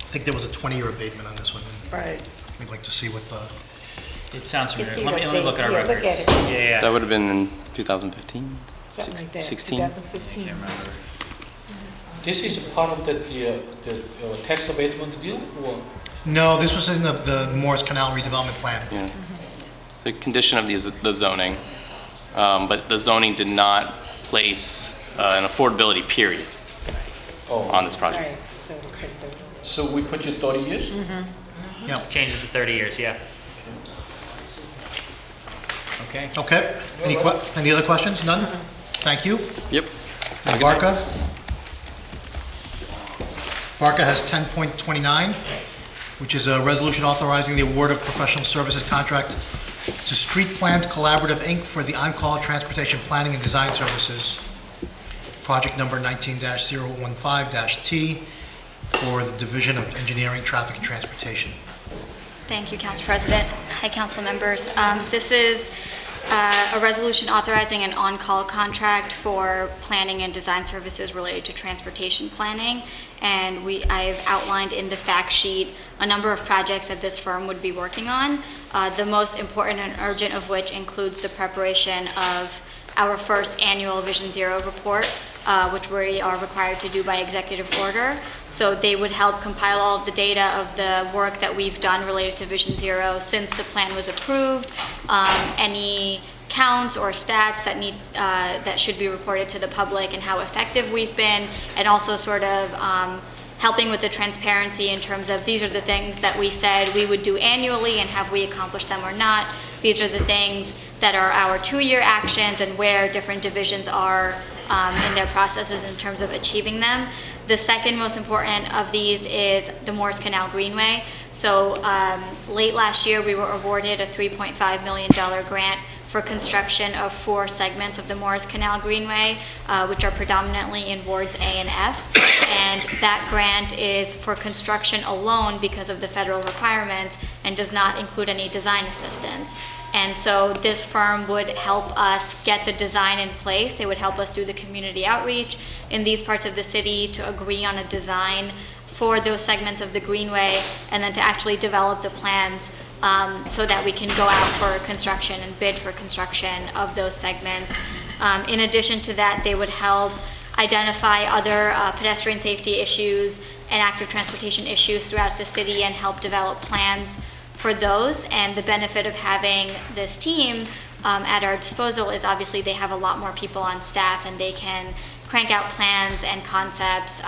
[SPEAKER 5] think there was a 20-year abatement on this one. And
[SPEAKER 8] Right.
[SPEAKER 5] we'd like to see what the,
[SPEAKER 14] It sounds
[SPEAKER 8] You
[SPEAKER 14] familiar.
[SPEAKER 8] see
[SPEAKER 14] Let me
[SPEAKER 8] what
[SPEAKER 14] look at our
[SPEAKER 8] they- yeah, look
[SPEAKER 14] records.
[SPEAKER 8] at it.
[SPEAKER 14] Yeah, yeah.
[SPEAKER 20] That would have been in 2015,
[SPEAKER 8] Something like that.
[SPEAKER 20] 16.
[SPEAKER 8] 2015.
[SPEAKER 1] This is part of the tax abatement deal, or?
[SPEAKER 5] no, this was in the Morris Canal redevelopment plan.
[SPEAKER 20] Yeah. It's a condition of the zoning, but the zoning did not place an affordability period on this project.
[SPEAKER 8] Right. So, okay,
[SPEAKER 1] So we put you 30 years?
[SPEAKER 5] Yeah.
[SPEAKER 14] Changes to 30 years, yeah. Okay.
[SPEAKER 5] Okay, any other questions? None? Thank you.
[SPEAKER 20] Yep.
[SPEAKER 5] And Barca? Barca has 10.29, which is a resolution authorizing the award of professional services contract to Street Plans Collaborative, Inc. for the on-call transportation planning and design services, project number 19-015-T, for the Division of Engineering, Traffic, and Transportation.
[SPEAKER 21] Thank you, Council President. Hi, council members. This is a resolution authorizing an on-call contract for planning and design services related to transportation planning. And I've outlined in the fact sheet a number of projects that this firm would be working on. The most important and urgent of which includes the preparation of our first annual Vision Zero report, which we are required to do by executive order. So they would help compile all of the data of the work that we've done related to Vision Zero since the plan was approved, any counts or stats that should be reported to the public and how effective we've been, and also sort of helping with the transparency in terms of these are the things that we said we would do annually and have we accomplished them or not. These are the things that are our 2-year actions and where different divisions are in their processes in terms of achieving them. The second most important of these is the Morris Canal Greenway. So late last year, we were awarded a $3.5 million grant for construction of 4 segments of the Morris Canal Greenway, which are predominantly in wards A and F. And that grant is for construction alone because of the federal requirements and does not include any design assistance. And so this firm would help us get the design in place. They would help us do the community outreach in these parts of the city to agree on a design for those segments of the Greenway, and then to actually develop the plans so that we can go out for construction and bid for construction of those segments. In addition to that, they would help identify other pedestrian safety issues and active transportation issues throughout the city and help develop plans for those. And the benefit of having this team at our disposal is obviously they have a lot more people on staff and they can crank out plans and concepts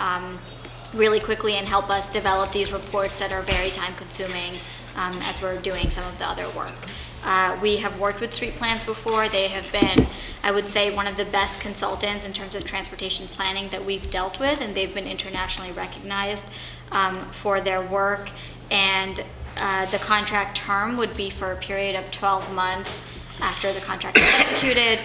[SPEAKER 21] really quickly and help us develop these reports that are very time consuming as we're doing some of the other work. We have worked with street plans before. They have been, I would say, one of the best consultants in terms of transportation planning that we've dealt with, and they've been internationally recognized for their work. And the contract term would be for a period of 12 months after the contract is executed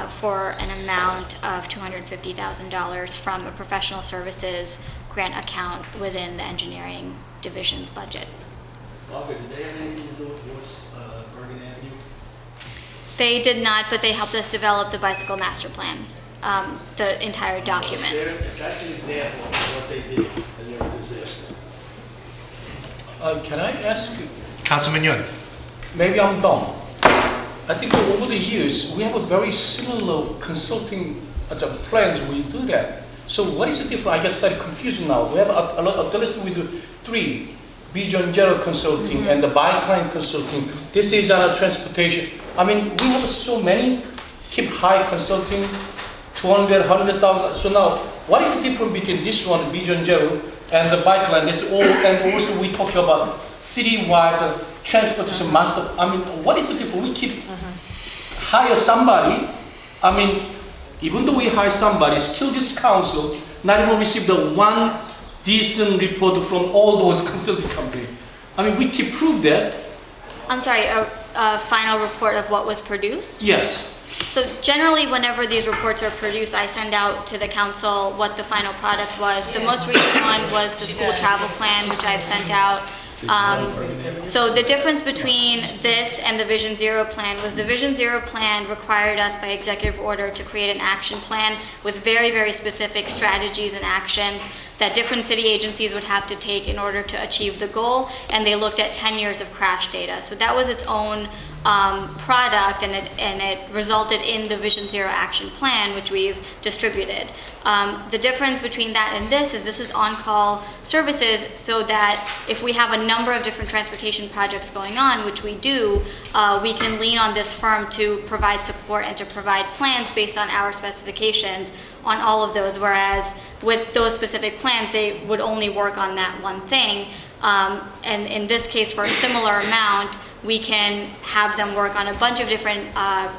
[SPEAKER 21] for an amount of $250,000 from a professional services grant account within the engineering division's budget.
[SPEAKER 11] Barbara, did they have anything to do with Morris Bergen Avenue?
[SPEAKER 21] They did not, but they helped us develop the bicycle master plan, the entire document.
[SPEAKER 11] If that's an example of what they did, then they're a disaster.
[SPEAKER 1] Can I ask you,
[SPEAKER 5] Councilman Yun.
[SPEAKER 1] maybe I'm dumb. I think over the years, we have a very similar consulting plans, we do that. So what is the difference? I get slightly confused now. We have at the list we do 3 Vision Zero Consulting and the Bike Line Consulting. This is our transportation. I mean, we have so many, keep high consulting, 200, 100,000. So now, what is the difference between this one, Vision Zero, and the Bike Line? This all, and also we talk about citywide transportation master. I mean, what is the difference? We keep hire somebody. I mean, even though we hire somebody, still this council not even receive the one decent report from all those consulting companies. I mean, we keep prove that.
[SPEAKER 21] I'm sorry, a final report of what was produced?
[SPEAKER 1] Yes.
[SPEAKER 21] So generally, whenever these reports are produced, I send out to the council what the final product was. The most recent one was the school travel plan, which I've sent out. So the difference between this and the Vision Zero plan was the Vision Zero plan required us by executive order to create an action plan with very, very specific strategies and actions that different city agencies would have to take in order to achieve the goal, and they looked at 10 years of crash data. So that was its own product, and it resulted in the Vision Zero action plan, which we've distributed. The difference between that and this is on-call services, so that if we have a number of different transportation projects going on, which we do, we can lean on this firm to provide support and to provide plans based on our specifications on all of those, whereas with those specific plans, they would only work on that one thing. And in this case, for a similar amount, we can have them work on a bunch of different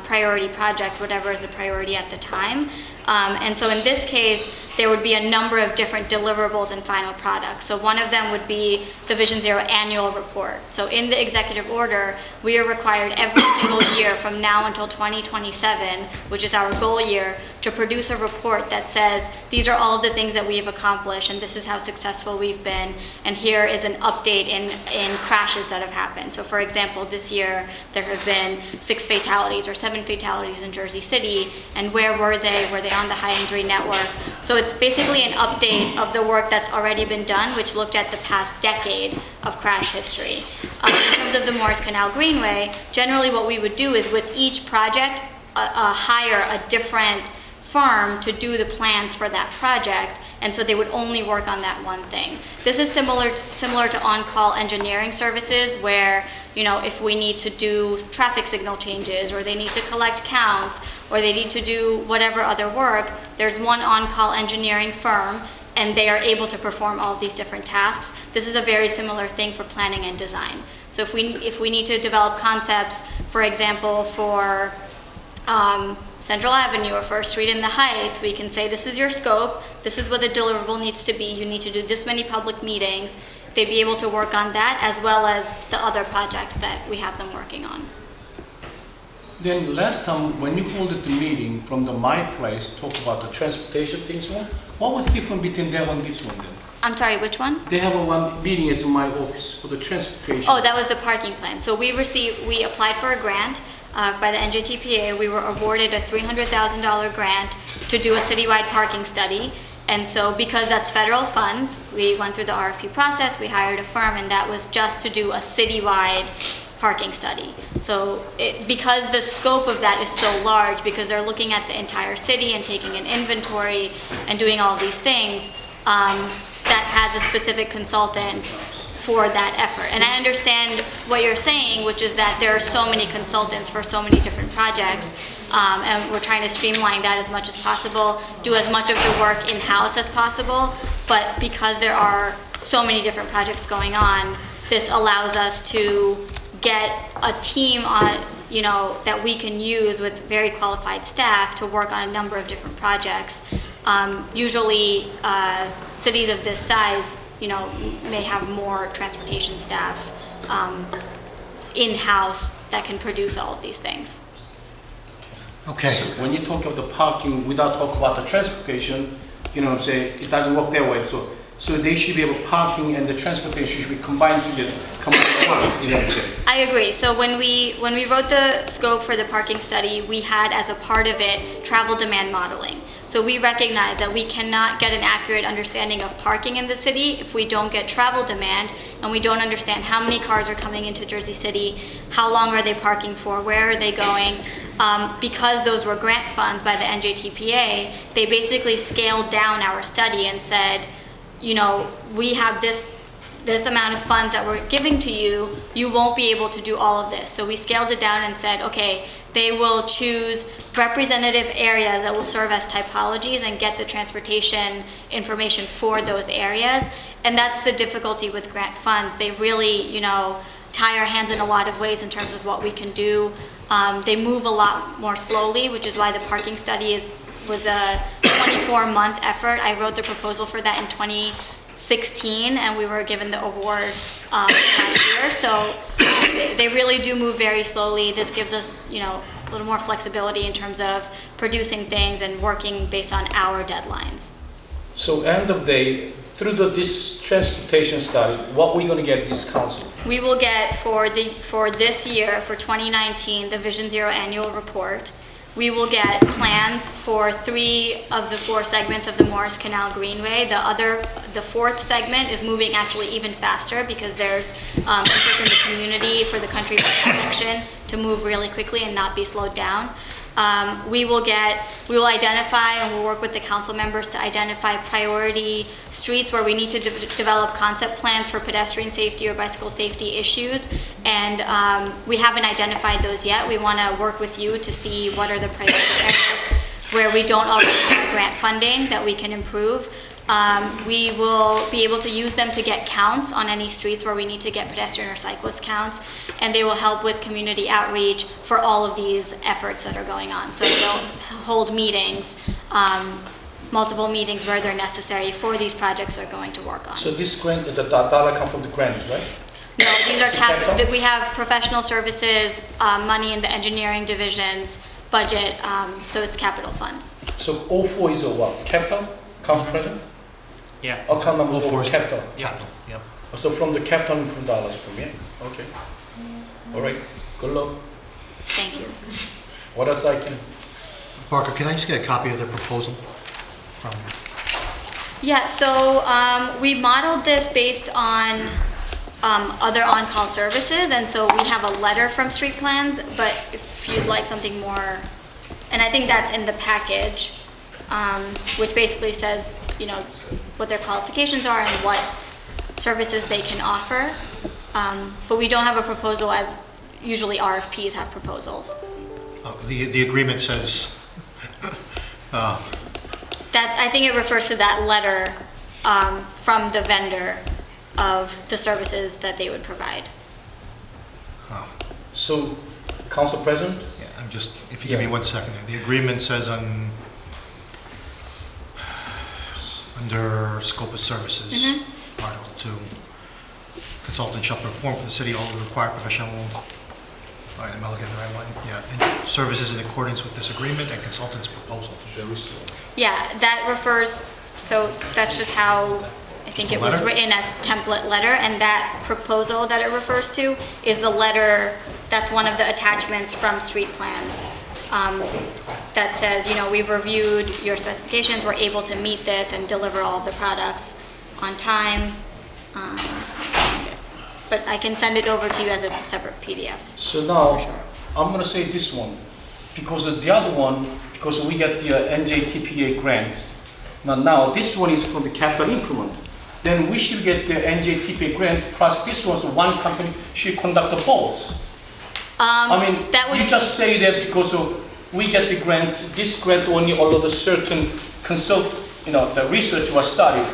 [SPEAKER 21] priority projects, whatever is the priority at the time. And so in this case, there would be a number of different deliverables and final products. So one of them would be the Vision Zero annual report. So in the executive order, we are required every single year from now until 2027, which is our goal year, to produce a report that says, these are all the things that we have accomplished, and this is how successful we've been, and here is an update in crashes that have happened. So for example, this year, there have been 6 fatalities or 7 fatalities in Jersey City, and where were they? Were they on the high injury network? So it's basically an update of the work that's already been done, which looked at the past decade of crash history. In terms of the Morris Canal Greenway, generally what we would do is with each project, hire a different firm to do the plans for that project, and so they would only work on that one thing. This is similar to on-call engineering services, where, you know, if we need to do traffic signal changes, or they need to collect counts, or they need to do whatever other work, there's one on-call engineering firm, and they are able to perform all of these different tasks. This is a very similar thing for planning and design. So if we need to develop concepts, for example, for Central Avenue or for a street in the Heights, we can say, this is your scope, this is what the deliverable needs to be, you need to do this many public meetings. They'd be able to work on that as well as the other projects that we have them working on.
[SPEAKER 1] Then last time, when you held the meeting from my place, talk about the transportation things, what was different between that and this one then?
[SPEAKER 21] I'm sorry, which one?
[SPEAKER 1] They have one meeting in my office for the transportation.
[SPEAKER 21] Oh, that was the parking plan. So we applied for a grant by the NJTPA. We were awarded a $300,000 grant to do a citywide parking study. And so because that's federal funds, we went through the RFP process, we hired a firm, and that was just to do a citywide parking study. So because the scope of that is so large, because they're looking at the entire city and taking an inventory and doing all these things, that has a specific consultant for that effort. And I understand what you're saying, which is that there are so many consultants for so many different projects, and we're trying to streamline that as much as possible, do as much of the work in-house as possible, but because there are so many different projects going on, this allows us to get a team on, you know, that we can use with very qualified staff to work on a number of different projects. Usually, cities of this size, you know, may have more transportation staff in-house that can produce all of these things.
[SPEAKER 5] Okay.
[SPEAKER 1] So when you talk about the parking without talking about the transportation, you know, say it doesn't work that way. So they should be able parking and the transportation should be combined together. You know what I'm saying?
[SPEAKER 21] I agree. So when we wrote the scope for the parking study, we had as a part of it travel demand modeling. So we recognize that we cannot get an accurate understanding of parking in the city if we don't get travel demand, and we don't understand how many cars are coming into Jersey City, how long are they parking for, where are they going. Because those were grant funds by the NJTPA, they basically scaled down our study and said, you know, we have this this amount of funds that we're giving to you, you won't be able to do all of this. So we scaled it down and said, okay, they will choose representative areas that will serve as typologies and get the transportation information for those areas. And that's the difficulty with grant funds. They really, you know, tie our hands in a lot of ways in terms of what we can do. They move a lot more slowly, which is why the parking study was a 24-month effort. I wrote the proposal for that in 2016, and we were given the award last year. So they really do move very slowly. This gives us, you know, a little more flexibility in terms of producing things and working based on our deadlines.
[SPEAKER 1] So end of day, through this transportation study, what we going to get this council?
[SPEAKER 21] We will get for this year, for 2019, the Vision Zero annual report. We will get plans for 3 of the 4 segments of the Morris Canal Greenway. The 4th segment is moving actually even faster because there's interest in the community for the country section to move really quickly and not be slowed down. We will identify, and we'll work with the council members to identify priority streets where we need to develop concept plans for pedestrian safety or bicycle safety issues. And we haven't identified those yet. We want to work with you to see what are the priority areas where we don't already have grant funding that we can improve. We will be able to use them to get counts on any streets where we need to get pedestrian or cyclist counts, and they will help with community outreach for all of these efforts that are going on. So they'll hold meetings, multiple meetings where they're necessary for these projects they're going to work on.
[SPEAKER 1] So this grant, the dollar come from the grant, right?
[SPEAKER 21] No, these are we have professional services, money in the engineering division's budget, so it's capital funds.
[SPEAKER 1] So 04 is a what? Capital? Council President?
[SPEAKER 14] Yeah.
[SPEAKER 1] Account number
[SPEAKER 5] 04 is
[SPEAKER 1] capital.
[SPEAKER 5] Capital, yep.
[SPEAKER 1] So from the capital from dollars from here. Okay. All right. Good luck.
[SPEAKER 21] Thank you.
[SPEAKER 1] What else I can?
[SPEAKER 5] Parker, can I just get a copy of the proposal?
[SPEAKER 21] Yeah, so we modeled this based on other on-call services, and so we have a letter from Street Plans, but if you'd like something more, and I think that's in the package, which basically says, you know, what their qualifications are and what services they can offer. But we don't have a proposal as usually RFPs have proposals.
[SPEAKER 5] The agreement says,
[SPEAKER 21] That, I think it refers to that letter from the vendor of the services that they would provide.
[SPEAKER 1] So, Council President?
[SPEAKER 5] Yeah, I'm just, if you give me 1 second. The agreement says under scope of services, Article 2, consultant shall perform for the city all the required professional, am I looking at the right one? Yeah, and services in accordance with this agreement and consultant's proposal.
[SPEAKER 21] Yeah, that refers, so that's just how I think it was written as template letter, and that proposal that it refers to is the letter, that's one of the attachments from Street Plans that says, you know, we've reviewed your specifications, we're able to meet this and deliver all of the products on time. But I can send it over to you as a separate PDF.
[SPEAKER 1] So now, I'm going to say this one, because of the other one, because we get the NJTPA grant. Now this one is for the capital improvement. Then we should get the NJTPA grant, plus this was one company should conduct the both. I mean, you just say that because we get the grant, this grant only allowed a certain the research was studied.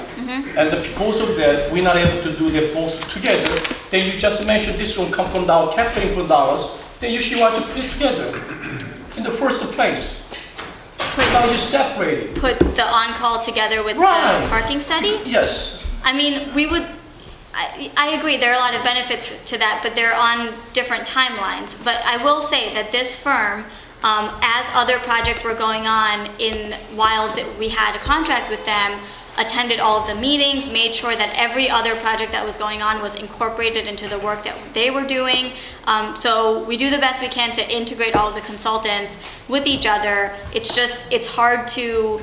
[SPEAKER 1] And because of that, we're not able to do them both together. Then you just mentioned this one come from our capital improvement dollars, then you should want to put it together in the first place. Now you separate it.
[SPEAKER 21] Put the on-call together with the parking study?
[SPEAKER 1] Yes.
[SPEAKER 21] I mean, I agree, there are a lot of benefits to that, but they're on different timelines. But I will say that this firm, as other projects were going on while we had a contract with them, attended all of the meetings, made sure that every other project that was going on was incorporated into the work that they were doing. So we do the best we can to integrate all of the consultants with each other. It's hard to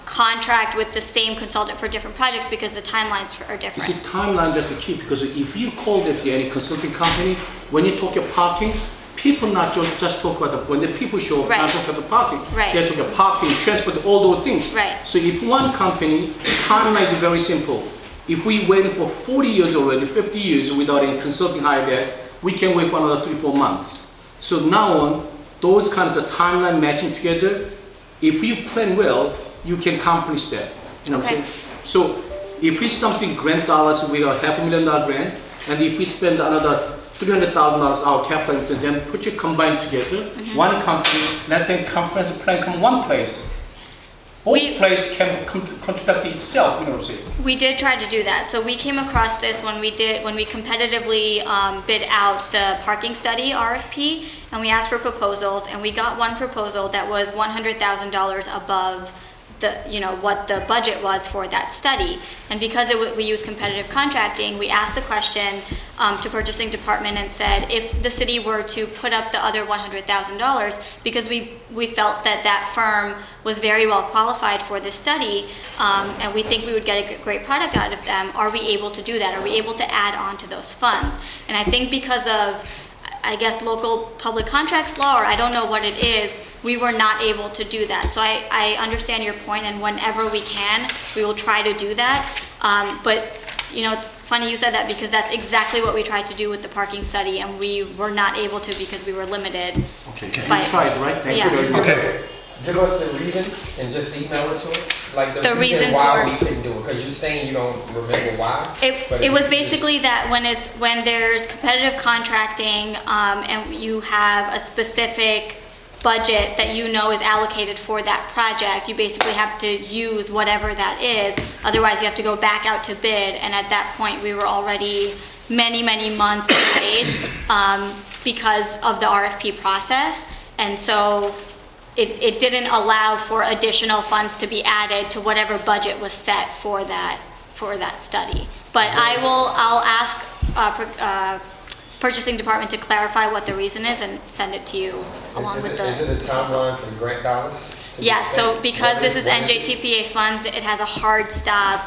[SPEAKER 21] contract with the same consultant for different projects because the timelines are different.
[SPEAKER 1] You see, timeline that's the key, because if you call it any consulting company, when you talk about parking, people not just talk about when the people show up, not talk about the parking. They talk about parking, transport, all those things. So if one company, timeline is very simple. If we wait for 40 years already, 50 years without any consulting hire there, we can wait for another 3-4 months. So now on, those kinds of timeline matching together, if you plan well, you can accomplish that. You know what I'm saying? So if it's something grant dollars, we have $500,000 grant, and if we spend another $300,000 our capital, then put your combined together, one company, let them comprehensive plan come one place. Both place can conduct itself, you know what I'm saying?
[SPEAKER 21] We did try to do that. So we came across this when we competitively bid out the parking study RFP, and we asked for proposals, and we got one proposal that was $100,000 above what the budget was for that study. And because we use competitive contracting, we asked the question to purchasing department and said, if the city were to put up the other $100,000, because we felt that firm was very well qualified for this study, and we think we would get a great product out of them, are we able to do that? Are we able to add on to those funds? And I think because of, I guess, local public contracts law, or I don't know what it is, we were not able to do that. So I understand your point, and whenever we can, we will try to do that. But it's funny you said that, because that's exactly what we tried to do with the parking study, and we were not able to because we were limited.
[SPEAKER 1] Okay. You tried, right? Thank you very much.
[SPEAKER 10] Okay. Give us the reason and just email it to us. Like
[SPEAKER 21] the reason
[SPEAKER 10] why
[SPEAKER 21] for
[SPEAKER 10] we couldn't do it, because you're saying you don't remember why.
[SPEAKER 21] It was basically that when there's competitive contracting, and you have a specific budget that is allocated for that project, you basically have to use whatever that is. Otherwise, you have to go back out to bid, and at that point, we were already many months delayed because of the RFP process, and so it didn't allow for additional funds to be added to whatever budget was set for that study. But I'll ask purchasing department to clarify what the reason is and send it to you along with the.
[SPEAKER 10] Is it a timeline for the grant dollars?
[SPEAKER 21] Yes, so because this is NJTPA funds, it has a hard stop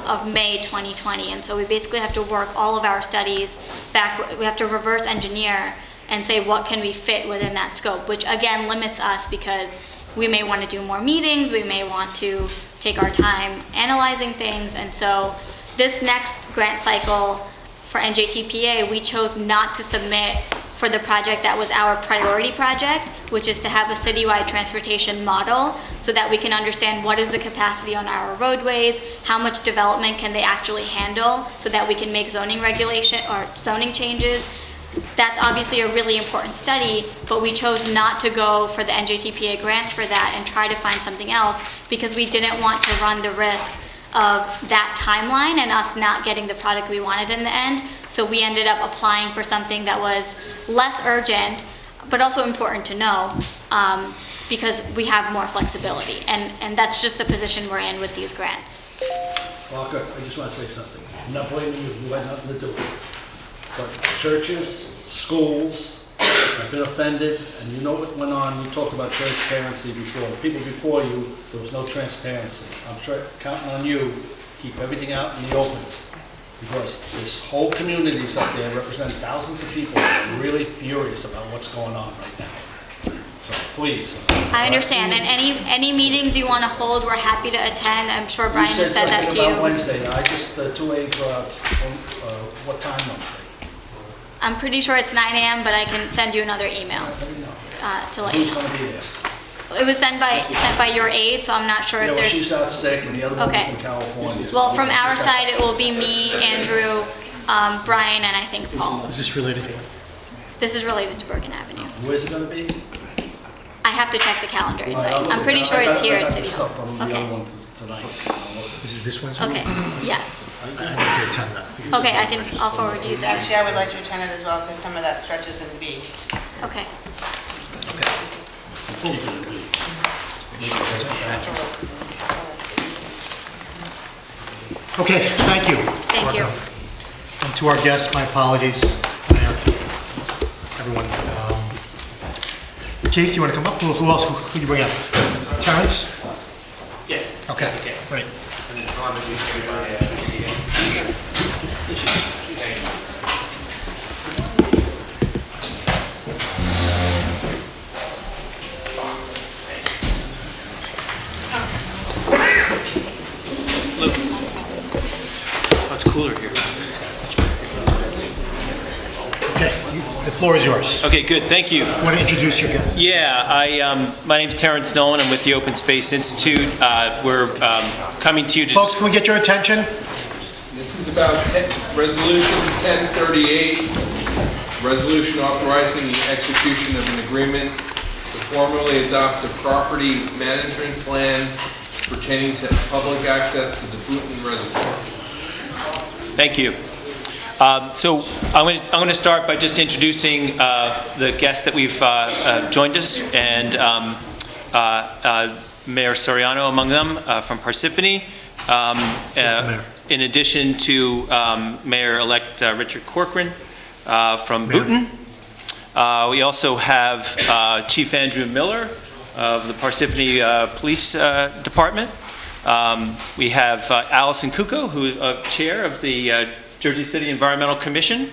[SPEAKER 21] of May 2020, and so we basically have to work all of our studies back. We have to reverse engineer and say what can we fit within that scope, which again limits us because we may want to do more meetings, we may want to take our time analyzing things, and so this next grant cycle for NJTPA, we chose not to submit for the project that was our priority project, which is to have a citywide transportation model so that we can understand what is the capacity on our roadways, how much development can they actually handle so that we can make zoning regulation or zoning changes. That's obviously a really important study, but we chose not to go for the NJTPA grants for that and try to find something else because we didn't want to run the risk of that timeline and us not getting the product we wanted in the end. So we ended up applying for something that was less urgent, but also important to know because we have more flexibility. And that's just the position we're in with these grants.
[SPEAKER 11] Walker, I just want to say something. I'm not blaming you, you had nothing to do with it. But churches, schools have been offended, and you know what went on. You talked about transparency before. The people before you, there was no transparency. I'm counting on you to keep everything out in the open. Because this whole communities up there represent thousands of people that are really furious about what's going on right now. So please.
[SPEAKER 21] I understand, and any meetings you want to hold, we're happy to attend. I'm sure Brian has said that to you.
[SPEAKER 11] You said something about Wednesday. I just, the 2 aides are out. What time Wednesday?
[SPEAKER 21] I'm pretty sure it's 9 a.m., but I can send you another email to let you know.
[SPEAKER 11] Who's going to be there?
[SPEAKER 21] It was sent by your aide, so I'm not sure if there's.
[SPEAKER 11] She's out sick, and the other one's in California.
[SPEAKER 21] Well, from our side, it will be me, Andrew, Brian, and I think Paul.
[SPEAKER 5] Is this related to what?
[SPEAKER 21] This is related to Bergen Avenue.
[SPEAKER 11] Where's it going to be?
[SPEAKER 21] I have to check the calendar invite. I'm pretty sure it's here at City Hall. Okay.
[SPEAKER 5] Is this one?
[SPEAKER 21] Okay. Yes.
[SPEAKER 5] I didn't attend that.
[SPEAKER 21] Okay, I'll forward you that.
[SPEAKER 16] Actually, I would like to attend it as well, because some of that stretches in B.
[SPEAKER 21] Okay.
[SPEAKER 5] Okay, thank you.
[SPEAKER 21] Thank you.
[SPEAKER 5] And to our guests, my apologies. Mayor, everyone. Keith, you want to come up? Who else? Who do you bring up? Terrence?
[SPEAKER 3] Yes.
[SPEAKER 5] Okay,
[SPEAKER 3] yes, okay.
[SPEAKER 5] right.
[SPEAKER 4] cooler here.
[SPEAKER 5] Okay, the floor is yours.
[SPEAKER 4] Okay, good, thank you.
[SPEAKER 5] Want to introduce your guest?
[SPEAKER 4] Yeah, my name's Terrence Nolan. I'm with the Open Space Institute. We're coming to you to...
[SPEAKER 5] Folks, can we get your attention?
[SPEAKER 2] This is about Resolution 1038, resolution authorizing the execution of an agreement to formally adopt a property management plan pertaining to public access to the Booton Reservoir.
[SPEAKER 4] Thank you. So I'm going to start by just introducing the guests that we've joined us, and Mayor Soriano among them from Parsippany. In addition to Mayor-elect Richard Corcoran from Booton. We also have Chief Andrew Miller of the Parsippany Police Department. We have Allison Kuko, who is Chair of the Jersey City Environmental Commission,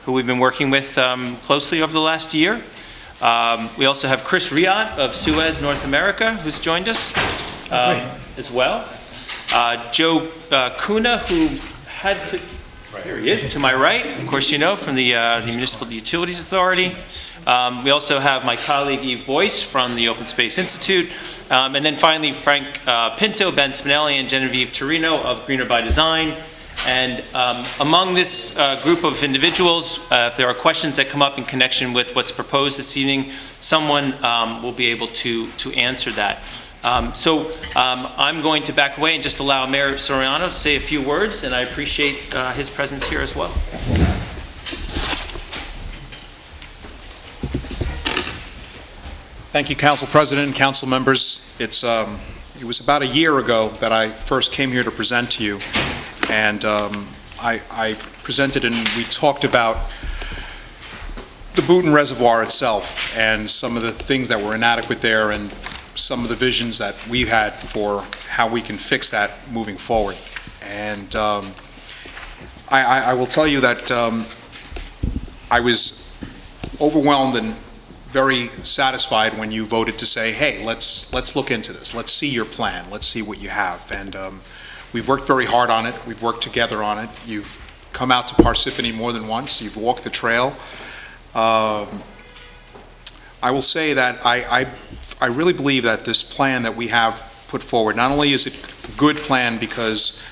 [SPEAKER 4] who we've been working with closely over the last year. We also have Chris Riot of Suez North America, who's joined us as well. Joe Kuna, who had to, here he is, to my right, of course you know, from the Municipal Utilities Authority. We also have my colleague Eve Boyce from the Open Space Institute. And then finally Frank Pinto, Ben Spinelli, and Genevieve Torino of Greener by Design. And among this group of individuals, if there are questions that come up in connection with what's proposed this evening, someone will be able to answer that. I'm going to back away and just allow Mayor Soriano to say a few words, and I appreciate his presence here as well.
[SPEAKER 3] Thank you, Council President and Council members. It was about a year ago that I first came here to present to you, and I presented and we talked about the Booton Reservoir itself and some of the things that were inadequate there and some of the visions that we had for how we can fix that moving forward. And I will tell you that I was overwhelmed and very satisfied when you voted to say, hey, let's look into this. Let's see your plan. Let's see what you have. And we've worked very hard on it. We've worked together on it. You've come out to Parsippany more than once. You've walked the trail. I will say that I really believe that this plan that we have put forward, not only is it a good plan because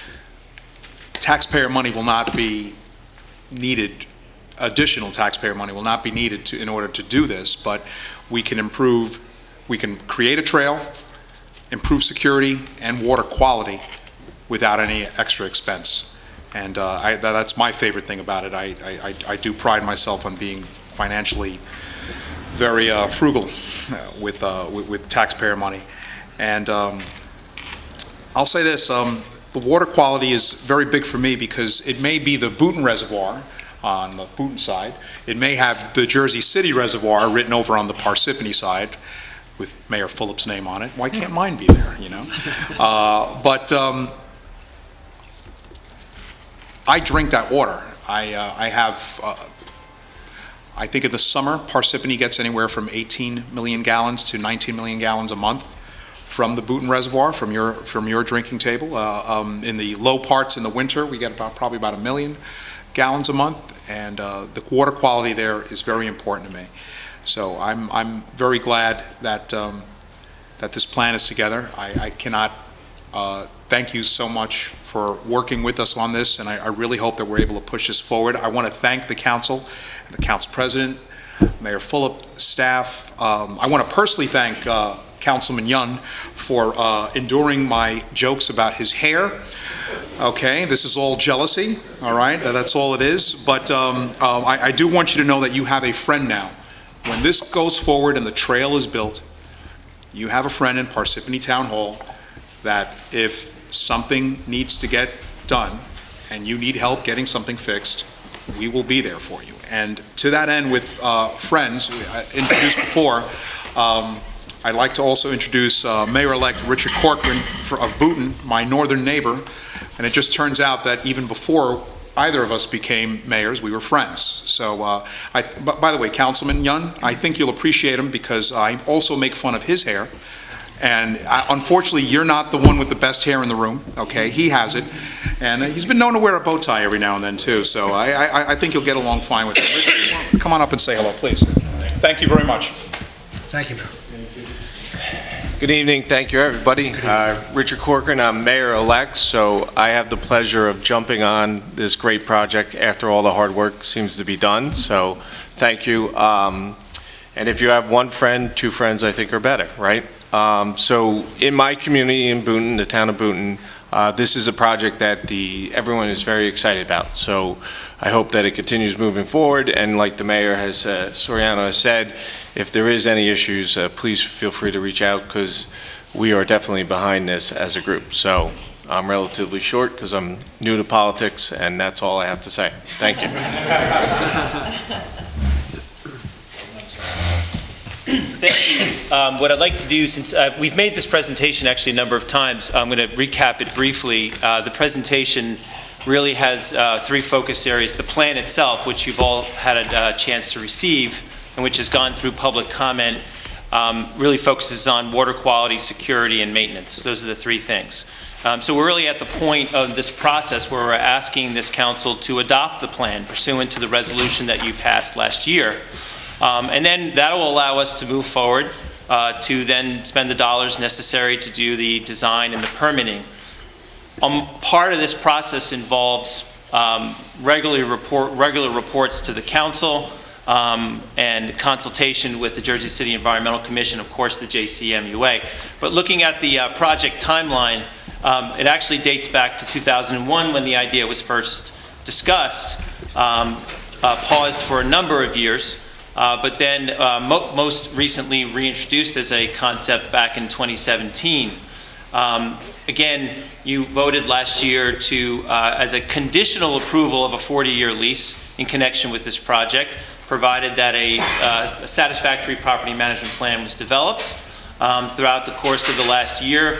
[SPEAKER 3] taxpayer money will not be needed, additional taxpayer money will not be needed in order to do this, but we can create a trail, improve security and water quality without any extra expense. And that's my favorite thing about it. I do pride myself on being financially very frugal with taxpayer money. And I'll say this, the water quality is very big for me because it may be the Booton Reservoir on the Booton side. It may have the Jersey City Reservoir written over on the Parsippany side with Mayor Phillip's name on it. Why can't mine be there, you know? But I drink that water. I think in the summer, Parsippany gets anywhere from 18 million gallons to 19 million gallons a month from the Booton Reservoir, from your drinking table. In the low parts in the winter, we get probably about 1 million gallons a month, and the water quality there is very important to me. So I'm very glad that that this plan is together. I cannot thank you so much for working with us on this, and I really hope that we're able to push this forward. I want to thank the council, the council president, Mayor Phillip, staff. I want to personally thank Councilman Yun for enduring my jokes about his hair. Okay, this is all jealousy, all right? That's all it is. But I do want you to know that you have a friend now. When this goes forward and the trail is built, you have a friend in Parsippany Town Hall that if something needs to get done and you need help getting something fixed, we will be there for you. And to that end, with friends introduced before, I'd like to also introduce Mayor-elect Richard Corcoran of Booton, my northern neighbor. And it just turns out that even before either of us became mayors, we were friends. So, by the way, Councilman Yun, I think you'll appreciate him because I also make fun of his hair. And unfortunately, you're not the one with the best hair in the room, okay? He has it. And he's been known to wear a bow tie every now and then, too. So I think you'll get along fine with him. Richard, come on up and say hello, please. Thank you very much.
[SPEAKER 5] Thank you, Mayor.
[SPEAKER 12] Good evening. Thank you, everybody. Richard Corcoran, I'm mayor-elect, so I have the pleasure of jumping on this great project after all the hard work seems to be done. So thank you. And if you have one friend, two friends, I think are better, right? So in my community in Boonton, the town of Boonton, this is a project that everyone is very excited about. So I hope that it continues moving forward. And like the mayor has, Soriano has said, if there is any issues, please feel free to reach out because we are definitely behind this as a group. So I'm relatively short because I'm new to politics, and that's all I have to say. Thank you.
[SPEAKER 4] Thank you. What I'd like to do, since we've made this presentation actually a number of times, I'm going to recap it briefly. The presentation really has three focus areas. The plan itself, which you've all had a chance to receive, and which has gone through public comment, really focuses on water quality, security, and maintenance. Those are the three things. So we're really at the point of this process where we're asking this council to adopt the plan pursuant to the resolution that you passed last year. And then that will allow us to move forward to then spend the dollars necessary to do the design and the permitting. Part of this process involves regular reports to the council and consultation with the Jersey City Environmental Commission, of course the JCMUA. But looking at the project timeline, it actually dates back to 2001 when the idea was first discussed, paused for a number of years. But then most recently reintroduced as a concept back in 2017. Again, you voted last year to, as a conditional approval of a 40-year lease in connection with this project, provided that a satisfactory property management plan was developed. Throughout the course of the last year,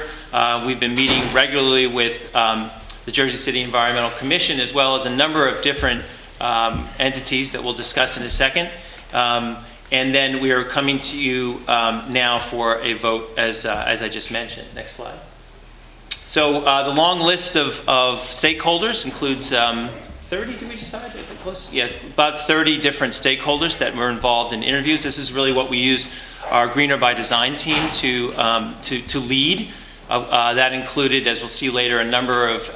[SPEAKER 4] we've been meeting regularly with the Jersey City Environmental Commission, as well as a number of different entities that we'll discuss in a second. And then we are coming to you now for a vote, as I just mentioned. Next slide. So the long list of stakeholders includes 30, did we decide? Close? Yeah, about 30 different stakeholders that were involved in interviews. This is really what we used our Greener by Design team to lead. That included, as we'll see later, a number of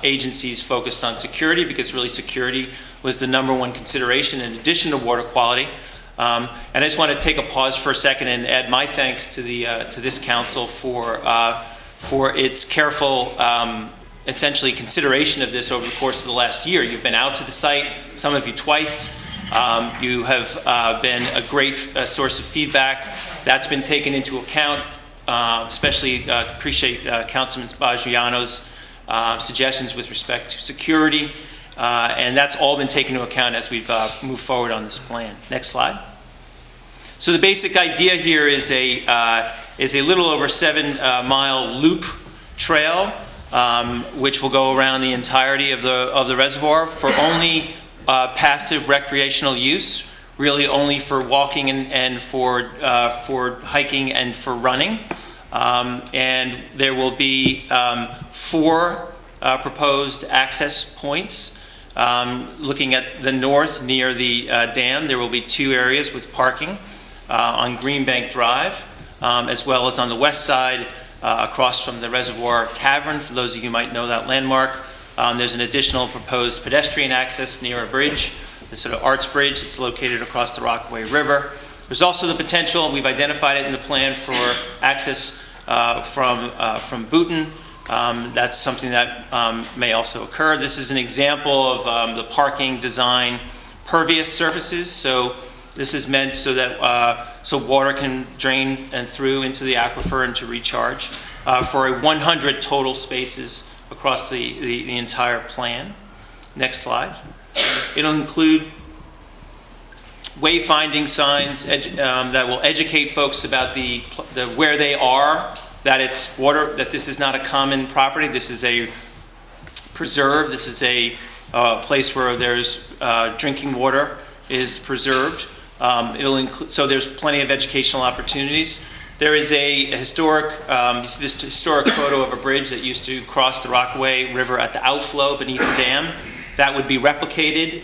[SPEAKER 4] agencies focused on security, because really security was the #1 consideration in addition to water quality. And I just want to take a pause for a second and add my thanks to this council for its careful, essentially, consideration of this over the course of the last year. You've been out to the site, some of you twice. You have been a great source of feedback. That's been taken into account. Especially appreciate Councilman Spagiano's suggestions with respect to security. And that's all been taken into account as we've moved forward on this plan. Next slide. So the basic idea here is a little over 7-mile loop trail, which will go around the entirety of the reservoir for only passive recreational use, really only for walking and for hiking and for running. And there will be 4 proposed access points. Looking at the north near the dam, there will be 2 areas with parking on Greenbank Drive, as well as on the west side across from the Reservoir Tavern, for those of you who might know that landmark. There's an additional proposed pedestrian access near a bridge, the sort of Arts Bridge that's located across the Rockaway River. There's also the potential, and we've identified it in the plan, for access from Boonton. That's something that may also occur. This is an example of the parking design pervious surfaces. So this is meant so that so water can drain and through into the aquifer and to recharge for a 100 total spaces across the entire plan. Next slide. It'll include wayfinding signs that will educate folks about the where they are, that it's water, that this is not a common property. This is a preserve. This is a place where there's drinking water is preserved. It'll include, so there's plenty of educational opportunities. There is a historic, you see this historic photo of a bridge that used to cross the Rockaway River at the outflow beneath the dam. That would be replicated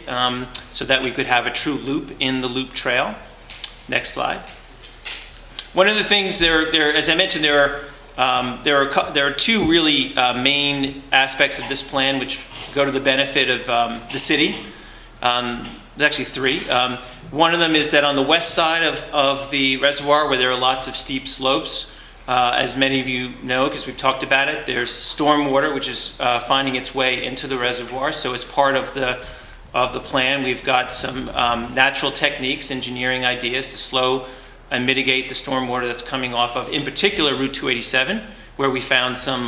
[SPEAKER 4] so that we could have a true loop in the loop trail. Next slide. One of the things as I mentioned, there are two really main aspects of this plan which go to the benefit of the city. There's actually three. One of them is that on the west side of the reservoir, where there are lots of steep slopes, as many of you know, because we've talked about it, there's storm water which is finding its way into the reservoir. So as part of the plan, we've got some natural techniques, engineering ideas to slow and mitigate the storm water that's coming off of, in particular, Route 287, where we found some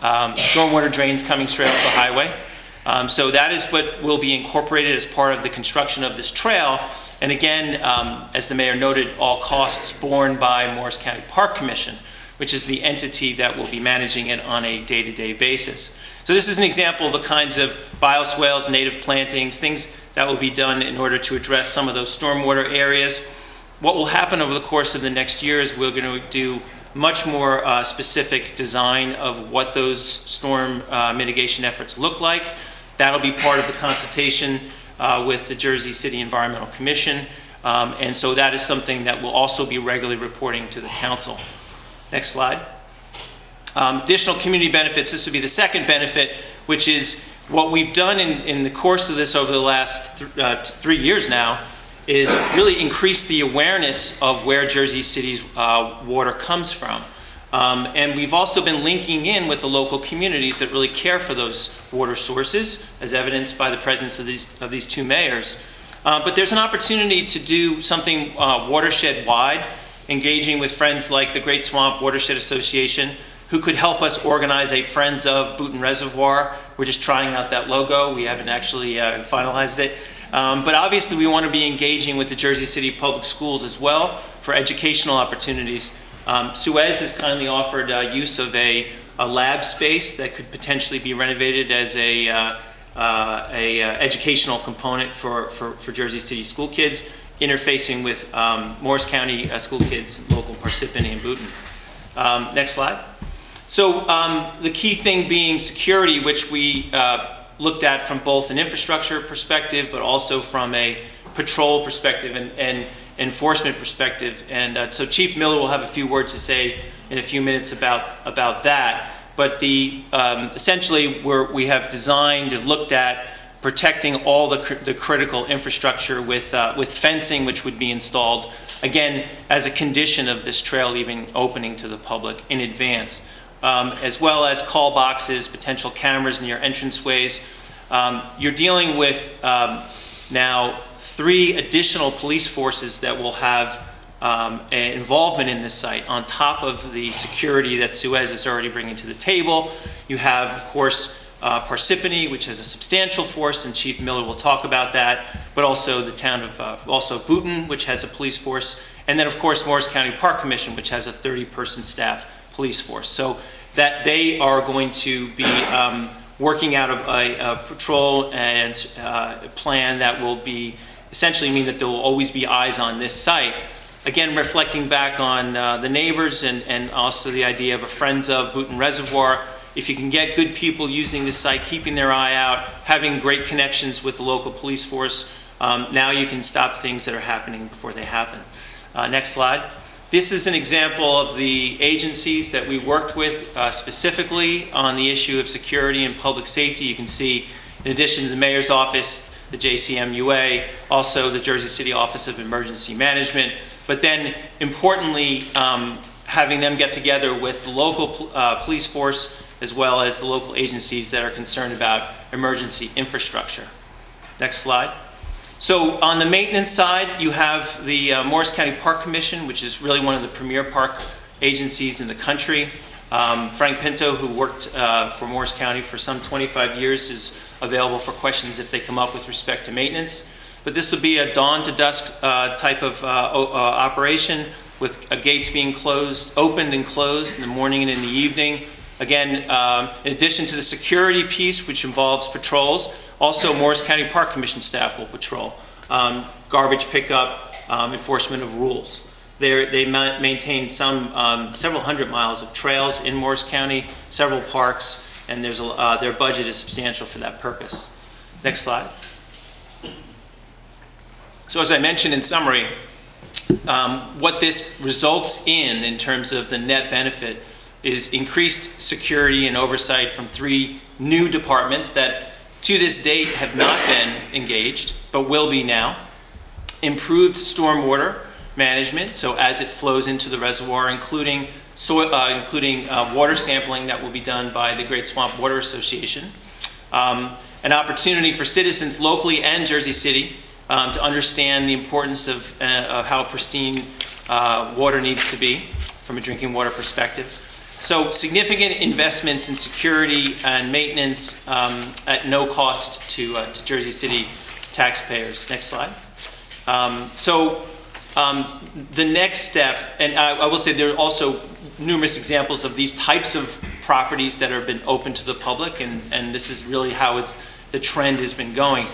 [SPEAKER 4] stormwater drains coming straight off the highway. So that is what will be incorporated as part of the construction of this trail. And again, as the mayor noted, all costs borne by Morris County Park Commission, which is the entity that will be managing it on a day-to-day basis. So this is an example of the kinds of bioswales, native plantings, things that will be done in order to address some of those stormwater areas. What will happen over the course of the next year is we're going to do much more specific design of what those storm mitigation efforts look like. That'll be part of the consultation with the Jersey City Environmental Commission. And so that is something that will also be regularly reporting to the council. Next slide. Additional community benefits. This would be the second benefit, which is what we've done in the course of this over the last 3 years now, is really increase the awareness of where Jersey City's water comes from. And we've also been linking in with the local communities that really care for those water sources, as evidenced by the presence of these two mayors. But there's an opportunity to do something watershed-wide, engaging with friends like the Great Swamp Watershed Association, who could help us organize a Friends of Boonton Reservoir. We're just trying out that logo. We haven't actually finalized it. But obviously we want to be engaging with the Jersey City Public Schools as well for educational opportunities. Suez has kindly offered use of a lab space that could potentially be renovated as a educational component for Jersey City school kids, interfacing with Morris County school kids, local Parsippany and Boonton. Next slide. So the key thing being security, which we looked at from both an infrastructure perspective, but also from a patrol perspective and enforcement perspective. And so Chief Miller will have a few words to say in a few minutes about that. But essentially we have designed and looked at protecting all the critical infrastructure with fencing, which would be installed, again, as a condition of this trail even opening to the public in advance. As well as call boxes, potential cameras near entranceways. You're dealing with now 3 additional police forces that will have involvement in this site on top of the security that Suez is already bringing to the table. You have, of course, Parsippany, which has a substantial force, and Chief Miller will talk about that, but also the town of also Boonton, which has a police force, and then, of course, Morris County Park Commission, which has a 30-person staff police force. So that they are going to be working out a patrol and plan that will be essentially mean that there will always be eyes on this site. Again, reflecting back on the neighbors and also the idea of a Friends of Boonton Reservoir. If you can get good people using this site, keeping their eye out, having great connections with the local police force, now you can stop things that are happening before they happen. Next slide. This is an example of the agencies that we worked with specifically on the issue of security and public safety. You can see, in addition to the mayor's office, the JCMUA, also the Jersey City Office of Emergency Management, but then importantly, having them get together with the local police force as well as the local agencies that are concerned about emergency infrastructure. Next slide. So on the maintenance side, you have the Morris County Park Commission, which is really one of the premier park agencies in the country. Frank Pinto, who worked for Morris County for some 25 years, is available for questions if they come up with respect to maintenance. But this will be a dawn to dusk type of operation with gates being opened and closed in the morning and in the evening. Again, in addition to the security piece, which involves patrols, also Morris County Park Commission staff will patrol. Garbage pickup, enforcement of rules.
[SPEAKER 13] They maintain several hundred miles of trails in Morris County, several parks, and their budget is substantial for that purpose. Next slide. So as I mentioned in summary, what this results in terms of the net benefit is increased security and oversight from 3 new departments that to this date have not been engaged, but will be now. Improved stormwater management, so as it flows into the reservoir, including water sampling that will be done by the Great Swamp Water Association. An opportunity for citizens locally and Jersey City to understand the importance of how pristine water needs to be from a drinking water perspective. So significant investments in security and maintenance at no cost to Jersey City taxpayers. Next slide. The next step, and I will say there are also numerous examples of these types of properties that have been open to the public, and this is really how the trend has been going.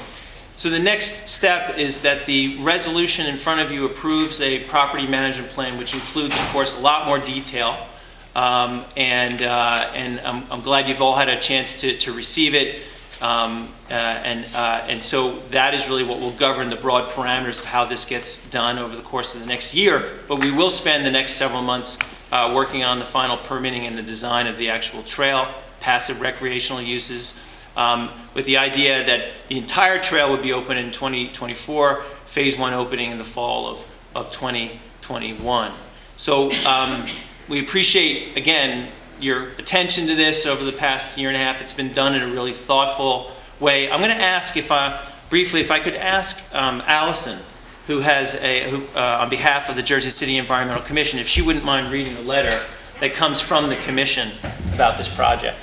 [SPEAKER 13] So the next step is that the resolution in front of you approves a property management plan, which includes, of course, a lot more detail. And I'm glad you've all had a chance to receive it. And so that is really what will govern the broad parameters of how this gets done over the course of the next year. But we will spend the next several months working on the final permitting and the design of the actual trail, passive recreational uses, with the idea that the entire trail would be open in 2024, phase 1 opening in the fall of 2021. So we appreciate, again, your attention to this over the past year and a half. It's been done in a really thoughtful way. I'm going to ask briefly if I could ask Allison, who has on behalf of the Jersey City Environmental Commission, if she wouldn't mind reading the letter that comes from the commission about this project.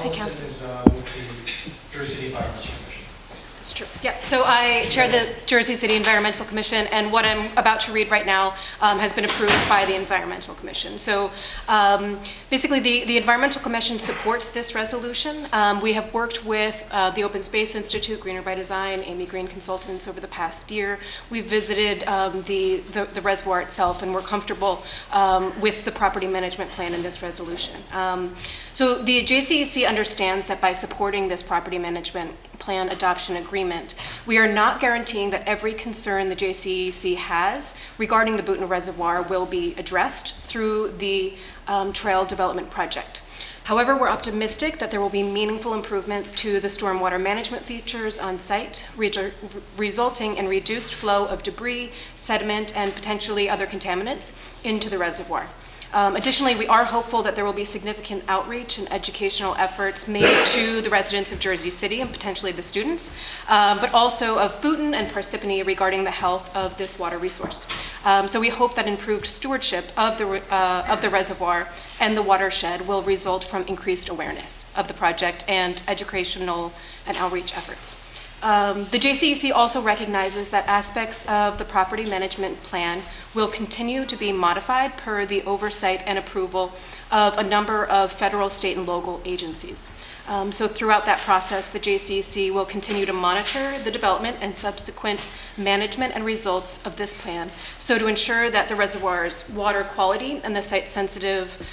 [SPEAKER 5] Allison is with the Jersey City Environmental Commission.
[SPEAKER 22] It's true. Yeah. So I chair the Jersey City Environmental Commission, and what I'm about to read right now has been approved by the Environmental Commission. So basically, the Environmental Commission supports this resolution. We have worked with the Open Space Institute, Greener by Design, Amy Green Consultants over the past year. We've visited the reservoir itself, and we're comfortable with the property management plan in this resolution. So the JCEC understands that by supporting this property management plan adoption agreement, we are not guaranteeing that every concern the JCEC has regarding the Bootna Reservoir will be addressed through the trail development project. However, we're optimistic that there will be meaningful improvements to the stormwater management features on site, resulting in reduced flow of debris, sediment, and potentially other contaminants into the reservoir. Additionally, we are hopeful that there will be significant outreach and educational efforts made to the residents of Jersey City and potentially the students, but also of Boonton and Parsippany regarding the health of this water resource. So we hope that improved stewardship of the reservoir and the watershed will result from increased awareness of the project and educational and outreach efforts. The JCEC also recognizes that aspects of the property management plan will continue to be modified per the oversight and approval of a number of federal, state, and local agencies. So throughout that process, the JCEC will continue to monitor the development and subsequent management and results of this plan, so to ensure that the reservoir's water quality and the site-sensitive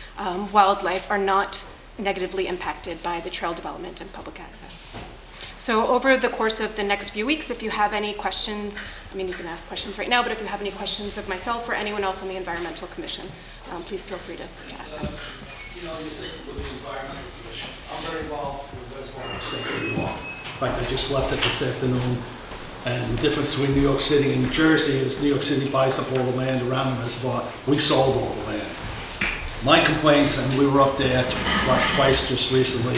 [SPEAKER 22] wildlife are not negatively impacted by the trail development and public access. So over the course of the next few weeks, if you have any questions, I mean, you can ask questions right now, but if you have any questions of myself or anyone else on the Environmental Commission, please feel free to ask them.
[SPEAKER 11] You know, you say with the Environmental Commission, I'm very involved with Reservoir State New York. In fact, I just left it this afternoon, and the difference between New York City and New Jersey is New York City buys up all the land around the reservoir. We sold all the land. My complaints, and we were up there twice just recently,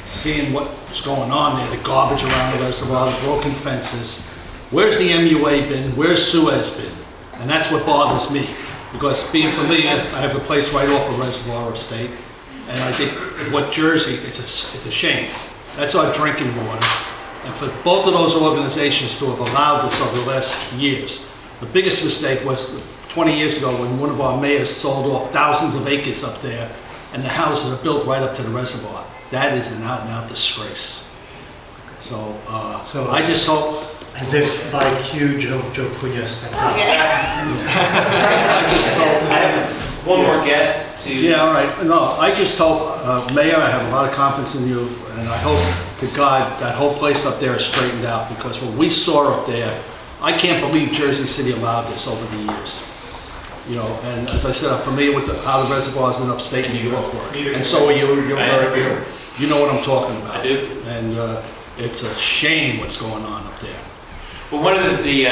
[SPEAKER 11] seeing what's going on there, the garbage around the reservoir, the broken fences. Where's the MUA been? Where's Suez been? And that's what bothers me, because being familiar, I have a place right off a reservoir estate, and I think what Jersey, it's a shame. That's our drinking water. And for both of those organizations to have allowed this over the last years, the biggest mistake was 20 years ago when one of our mayors sold off thousands of acres up there, and the houses are built right up to the reservoir. That is an out-and-out disgrace. So I just hope.
[SPEAKER 5] As if like Hugh Joe Cunha stepped up.
[SPEAKER 11] I just hope.
[SPEAKER 13] I have one more guest to.
[SPEAKER 11] Yeah, all right. No, I just hope, Mayor, I have a lot of confidence in you, and I hope to God that whole place up there is straightened out, because what we saw up there, I can't believe Jersey City allowed this over the years. You know, and as I said, I'm familiar with how the reservoirs in upstate New York work. And so are you. You know what I'm talking about.
[SPEAKER 13] I do.
[SPEAKER 11] And it's a shame what's going on up there.
[SPEAKER 13] Well, one of the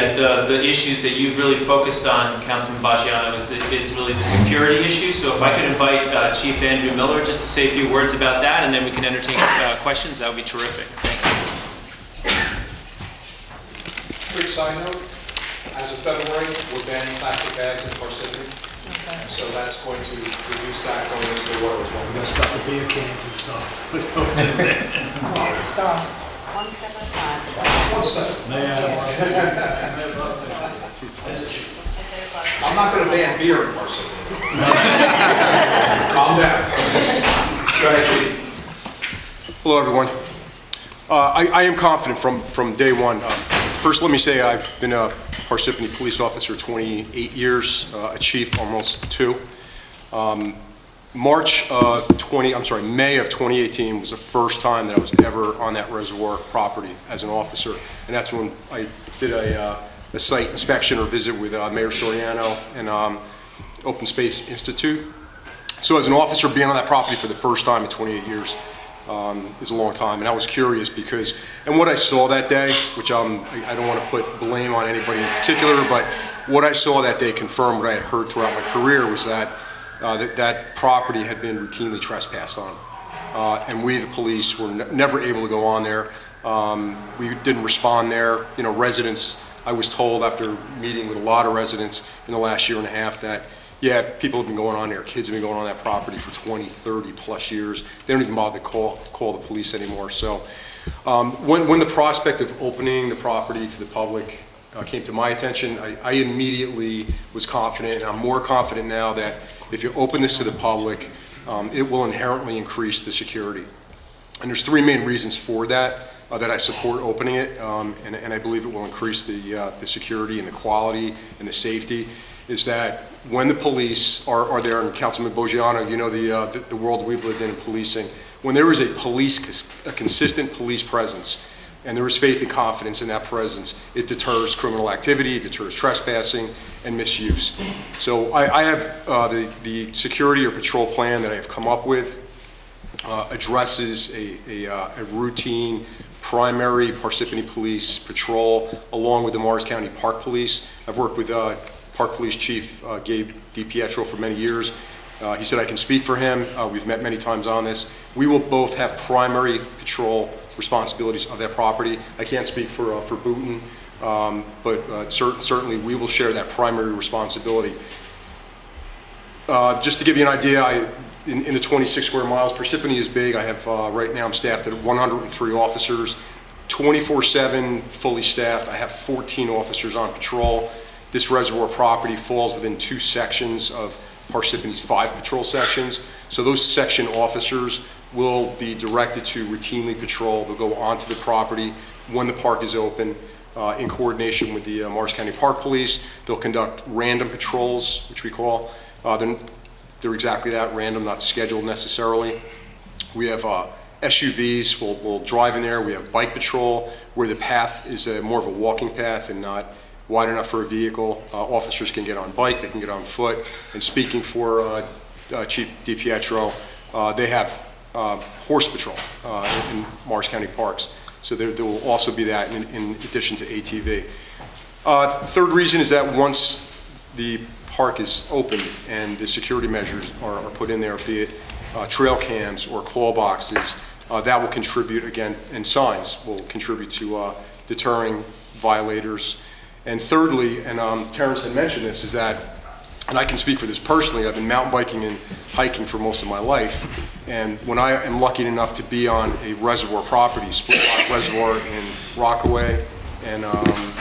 [SPEAKER 13] issues that you've really focused on, Councilman Baggiano, is really the security issue. So if I could invite Chief Andrew Miller just to say a few words about that, and then we can entertain questions, that would be terrific. Thank you.
[SPEAKER 7] Quick side note, as of February, we're banning plastic bags in Parsippany. So that's going to reduce that going into the water as well.
[SPEAKER 11] We're going to stop the beer cans and stuff.
[SPEAKER 16] One step at a time.
[SPEAKER 7] One step. I'm not going to ban beer in Parsippany. Calm down. Go ahead, Chief.
[SPEAKER 9] Hello, everyone. I am confident from day one. First, let me say I've been a Parsippany police officer 28 years, a chief almost 2. May of 2018 was the first time that I was ever on that reservoir property as an officer, and that's when I did a site inspection or visit with Mayor Soriano and Open Space Institute. So as an officer, being on that property for the first time in 28 years is a long time, and I was curious because, and what I saw that day, which I don't want to put blame on anybody in particular, but what I saw that day confirmed what I had heard throughout my career was that that property had been routinely trespassed on. And we, the police, were never able to go on there. We didn't respond there. You know, residents, I was told after meeting with a lot of residents in the last year and a half that, yeah, people have been going on there, kids have been going on that property for 20, 30 plus years. They don't even bother to call the police anymore. So when the prospect of opening the property to the public came to my attention, I immediately was confident, and I'm more confident now that if you open this to the public, it will inherently increase the security. And there's 3 main reasons for that, that I support opening it, and I believe it will increase the security and the quality and the safety, is that when the police are there, and Councilman Baggiano, you know the world we've lived in policing, when there is a consistent police presence, and there is faith and confidence in that presence, it deters criminal activity, it deters trespassing and misuse. So I have the security or patrol plan that I have come up with addresses a routine primary Parsippany Police patrol along with the Morris County Park Police. I've worked with Park Police Chief Gabe DiPietro for many years. He said I can speak for him. We've met many times on this. We will both have primary patrol responsibilities of that property. I can't speak for Booton, but certainly we will share that primary responsibility. Just to give you an idea, in the 26 square miles, Parsippany is big. I have right now I'm staffed at 103 officers, 24/7 fully staffed. I have 14 officers on patrol. This reservoir property falls within 2 sections of Parsippany's 5 patrol sections. So those section officers will be directed to routinely patrol. They'll go onto the property when the park is open in coordination with the Morris County Park Police. They'll conduct random patrols, which we call. They're exactly that, random, not scheduled necessarily. We have SUVs, we'll drive in there. We have bike patrol where the path is more of a walking path and not wide enough for a vehicle. Officers can get on bike, they can get on foot. And speaking for Chief DiPietro, they have horse patrol in Morris County Parks. So there will also be that in addition to ATV. Third reason is that once the park is open and the security measures are put in there, be it trail cams or call boxes, that will contribute, again, and signs will contribute to deterring violators. And thirdly, and Terrence had mentioned this, is that, and I can speak for this personally, I've been mountain biking and hiking for most of my life, and when I am lucky enough to be on a reservoir property, Split Rock Reservoir in Rockaway and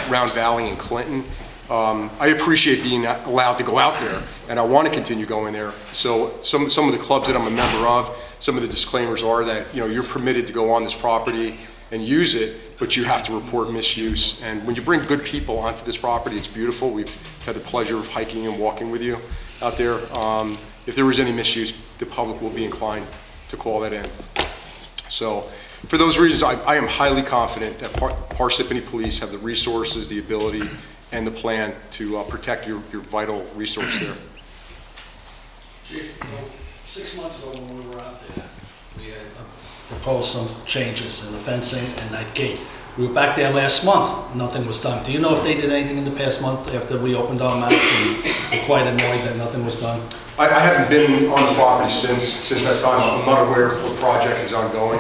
[SPEAKER 9] Round Valley in Clinton, I appreciate being allowed to go out there, and I want to continue going there. So some of the clubs that I'm a member of, some of the disclaimers are that you're permitted to go on this property and use it, but you have to report misuse. And when you bring good people onto this property, it's beautiful. We've had the pleasure of hiking and walking with you out there. If there is any misuse, the public will be inclined to call that in. So for those reasons, I am highly confident that Parsippany Police have the resources, the ability, and the plan to protect your vital resource there.
[SPEAKER 11] Chief, 6 months ago when we were out there, we had proposed some changes in the fencing and that gate. We were back there last month, nothing was done. Do you know if they did anything in the past month after we opened our mouth and were quite annoyed that nothing was done?
[SPEAKER 9] I haven't been on the property since that time. I'm not aware of what project is ongoing,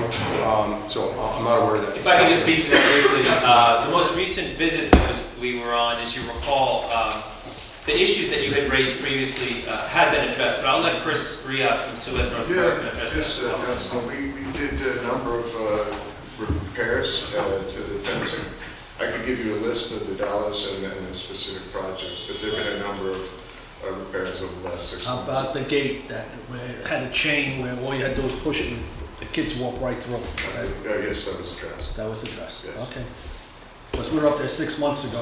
[SPEAKER 9] so I'm not aware of that.
[SPEAKER 13] If I could just speak to that briefly, the most recent visit that we were on, as you recall, the issues that you had raised previously had been addressed, but I'll let Chris Ria from Suez North American address that as well.
[SPEAKER 15] Councilman, we did a number of repairs to the fencing. I could give you a list of the dollars and the specific projects, but there have been a number of repairs over the last 6 months.
[SPEAKER 11] How about the gate that where it had a chain where all you had to do was push it and the kids walk right through?
[SPEAKER 15] Yes, that was addressed.
[SPEAKER 11] That was addressed,
[SPEAKER 15] Yes.
[SPEAKER 11] okay. Because we were up there 6 months ago,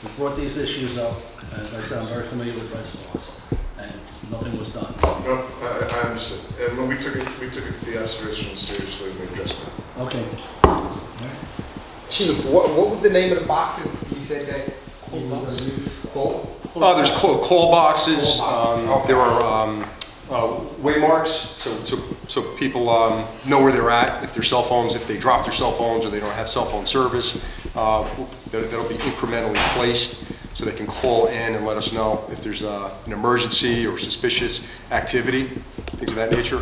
[SPEAKER 11] we brought these issues up, as I said, I'm very familiar with reservoirs, and nothing was done.
[SPEAKER 15] No, I understand. And when we took the observation seriously, we addressed it.
[SPEAKER 11] Okay.
[SPEAKER 10] Chief, what was the name of the boxes you said that you were going to use? Coal?
[SPEAKER 9] There's call boxes. There are waymarks, so people know where they're at. If their cell phones, if they drop their cell phones or they don't have cell phone service, that'll be incrementally placed so they can call in and let us know if there's an emergency or suspicious activity, things of that nature.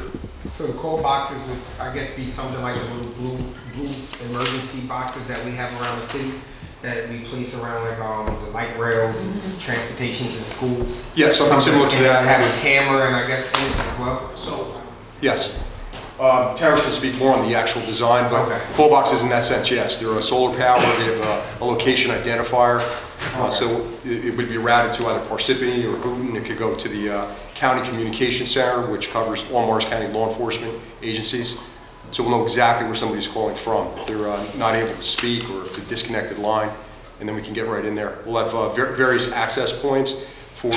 [SPEAKER 10] So the coal boxes would, I guess, be something like the little blue emergency boxes that we have around the city that we place around like the light rails and transportations in schools.
[SPEAKER 9] Yes, something similar to that.
[SPEAKER 10] Have a camera and I guess anything as well. So
[SPEAKER 9] Yes. Terrence can speak more on the actual design, but call boxes in that sense, yes. They're solar powered, they have a location identifier, so it would be routed to either Parsippany or Boonton. It could go to the County Communication Center, which covers all Morris County law enforcement agencies. So we'll know exactly where somebody's calling from, if they're not able to speak or if it's a disconnected line, and then we can get right in there. We'll have various access points for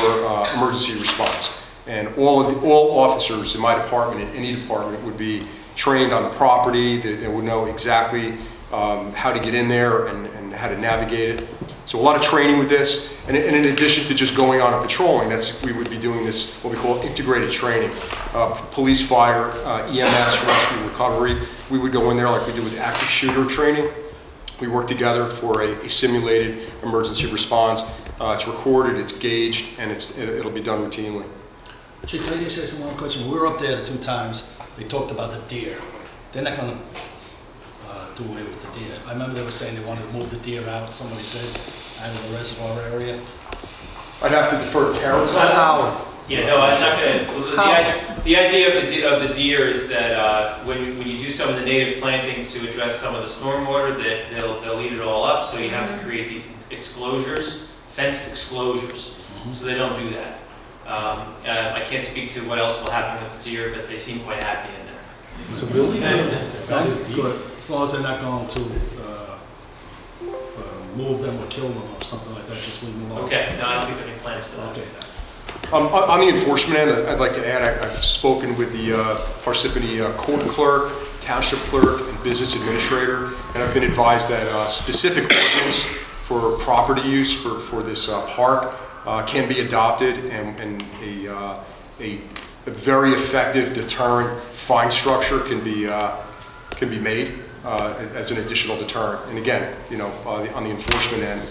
[SPEAKER 9] emergency response. And all officers in my department, in any department, would be trained on the property. They would know exactly how to get in there and how to navigate it. So a lot of training with this. And in addition to just going on and patrolling, we would be doing this, what we call integrated training. Police, fire, EMS, rescue, recovery. We would go in there like we do with active shooter training. We work together for a simulated emergency response. It's recorded, it's gauged, and it'll be done routinely.
[SPEAKER 11] Chief, can I just say one question? We were up there the 2 times, they talked about the deer. They're not gonna do away with the deer. I remember they were saying they wanted to move the deer out, somebody said, out of the reservoir area.
[SPEAKER 9] I'd have to defer to Terrence.
[SPEAKER 13] Yeah, no, I'm not gonna, the idea of the deer is that when you do some of the native plantings to address some of the stormwater, that they'll eat it all up, so you have to create these exclosures, fenced exclosures, so they don't do that. I can't speak to what else will happen with the deer, but they seem quite happy in there.
[SPEAKER 11] So really? Good. As long as they're not going to move them or kill them or something like that, just leave them alone.
[SPEAKER 13] Okay, no, I don't think there are any plans for that.
[SPEAKER 11] Okay.
[SPEAKER 9] On the enforcement end, I'd like to add, I've spoken with the Parsippany court clerk, township clerk, and business administrator, and I've been advised that specific ordinance for property use for this park can be adopted, and a very effective deterrent fine structure can be made as an additional deterrent. And again, on the enforcement end,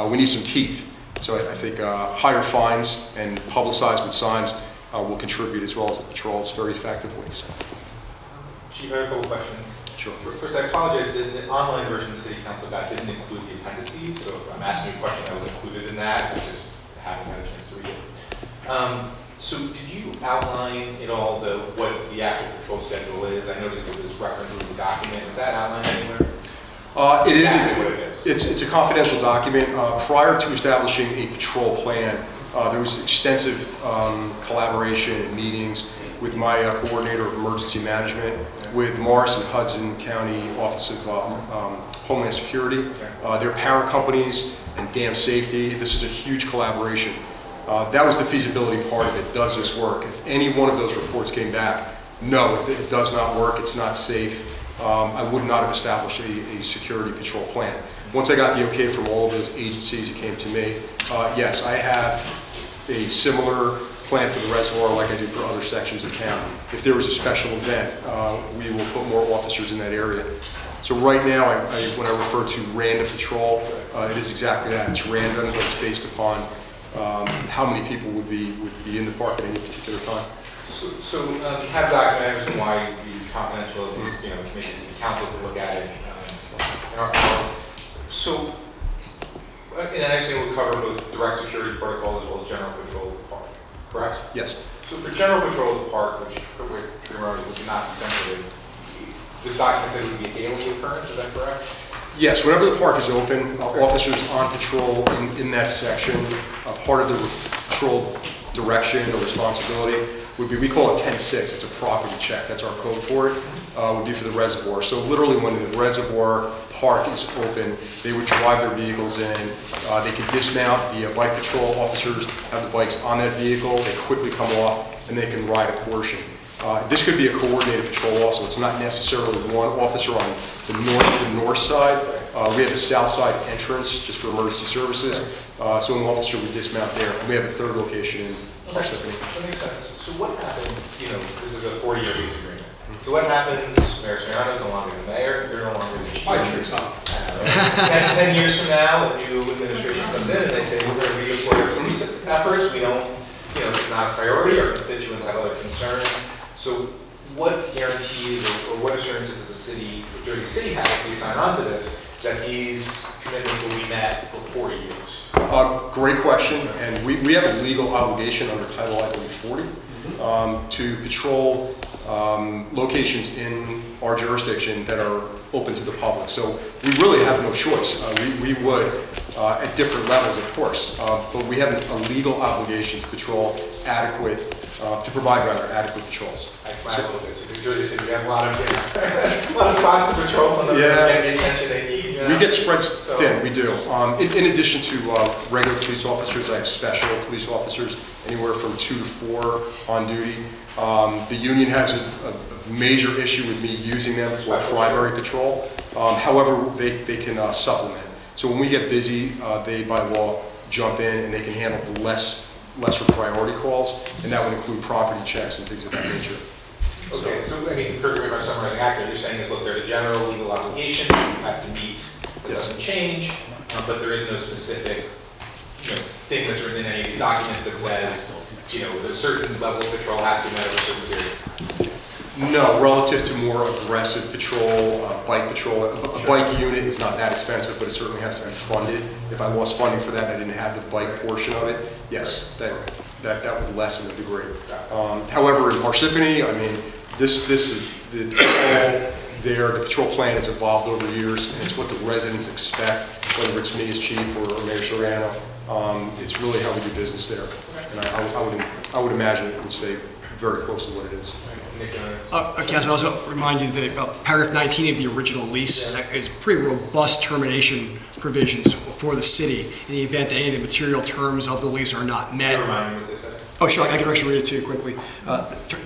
[SPEAKER 9] we need some teeth. So I think higher fines and publicized with signs will contribute, as well as the patrols, very effectively. So.
[SPEAKER 6] Chief, I have a couple questions.
[SPEAKER 9] Sure.
[SPEAKER 6] First, I apologize, the online version the City Council got didn't include the appendices, so if I'm asking you a question that was included in that, I just haven't had a chance to read it. So did you outline at all what the actual patrol schedule is? I noticed it was referenced in the document. Is that outlined anywhere?
[SPEAKER 9] It is. It's a confidential document. Prior to establishing a patrol plan, there was extensive collaboration and meetings with my coordinator of emergency management with Morris and Hudson County Office of Homeland Security, their parent companies, and dam safety. This is a huge collaboration. That was the feasibility part of it. Does this work? If any one of those reports came back, no, it does not work, it's not safe, I would not have established a security patrol plan. Once I got the okay from all of those agencies, it came to me. Yes, I have a similar plan for the reservoir like I do for other sections of town. If there was a special event, we will put more officers in that area. So right now, when I refer to random patrol, it is exactly that. It's random, but it's based upon how many people would be in the park at any particular time.
[SPEAKER 6] So have document, I understand why it would be confidential, at least, maybe city council could look at it. So, and actually it would cover both direct security protocols as well as general patrol of the park, correct?
[SPEAKER 9] Yes.
[SPEAKER 6] So for general patrol of the park, which would not be sensitive, this document said it would be a daily occurrence, is that correct?
[SPEAKER 9] Yes, whenever the park is open, officers on patrol in that section, part of the patrol direction or responsibility would be, we call it 10-6, it's a property check, that's our code for it, would be for the reservoir. So literally when the reservoir park is open, they would drive their vehicles in, they could dismount, the bike patrol officers have the bikes on that vehicle, they quickly come off, and they can ride a portion. This could be a coordinated patrol also. It's not necessarily one officer on the north side. We have the south side entrance just for emergency services. So an officer would dismount there. And we have a third location in Parsippany.
[SPEAKER 6] That makes sense. So what happens, this is a 40-year lease agreement. So what happens, Mayor Soriano is no longer the mayor, you're no longer the chief. 10 years from now, a new administration comes in and they say, we're going to redeploy our police efforts. We don't, it's not a priority. Our constituents have other concerns. So what guarantees or what assurances does the city, Jersey City have if we sign on to this, that these commitments will be met for 40 years?
[SPEAKER 9] Great question, and we have a legal obligation under Title, I believe, 40 to patrol locations in our jurisdiction that are open to the public. So we really have no choice. We would, at different levels, of course, but we have a legal obligation to patrol to provide adequate patrols.
[SPEAKER 6] I smile a little bit. So Jersey City, we have a lot of spots to patrol, some of them get the attention they need.
[SPEAKER 9] We get spread thin, we do. In addition to regular police officers, I have special police officers, anywhere from 2 to 4 on duty. The union has a major issue with me using them for primary patrol. However, they can supplement. So when we get busy, they by law jump in and they can handle the lesser priority calls, and that would include property checks and things of that nature.
[SPEAKER 6] Okay, so correct me if I'm summarizing accurately, you're saying is, look, there's a general legal obligation you have to meet that doesn't change, but there is no specific thing that's written in any of these documents that says, a certain level of patrol has to be met over a certain period.
[SPEAKER 9] No, relative to more aggressive patrol, bike patrol, a bike unit is not that expensive, but it certainly has to be funded. If I lost funding for that, I didn't have the bike portion of it, yes, that would lessen the degree. However, in Parsippany, this is the patrol there. The patrol plan has evolved over years, and it's what the residents expect, whether it's me as chief or Mayor Soriano. It's really how we do business there, and I would imagine it would stay very close to what it is.
[SPEAKER 17] Councilman, I also remind you that paragraph 19 of the original lease is pretty robust termination provisions for the city in the event that any of the material terms of the lease are not met. Oh, sure, I can actually read it to you quickly.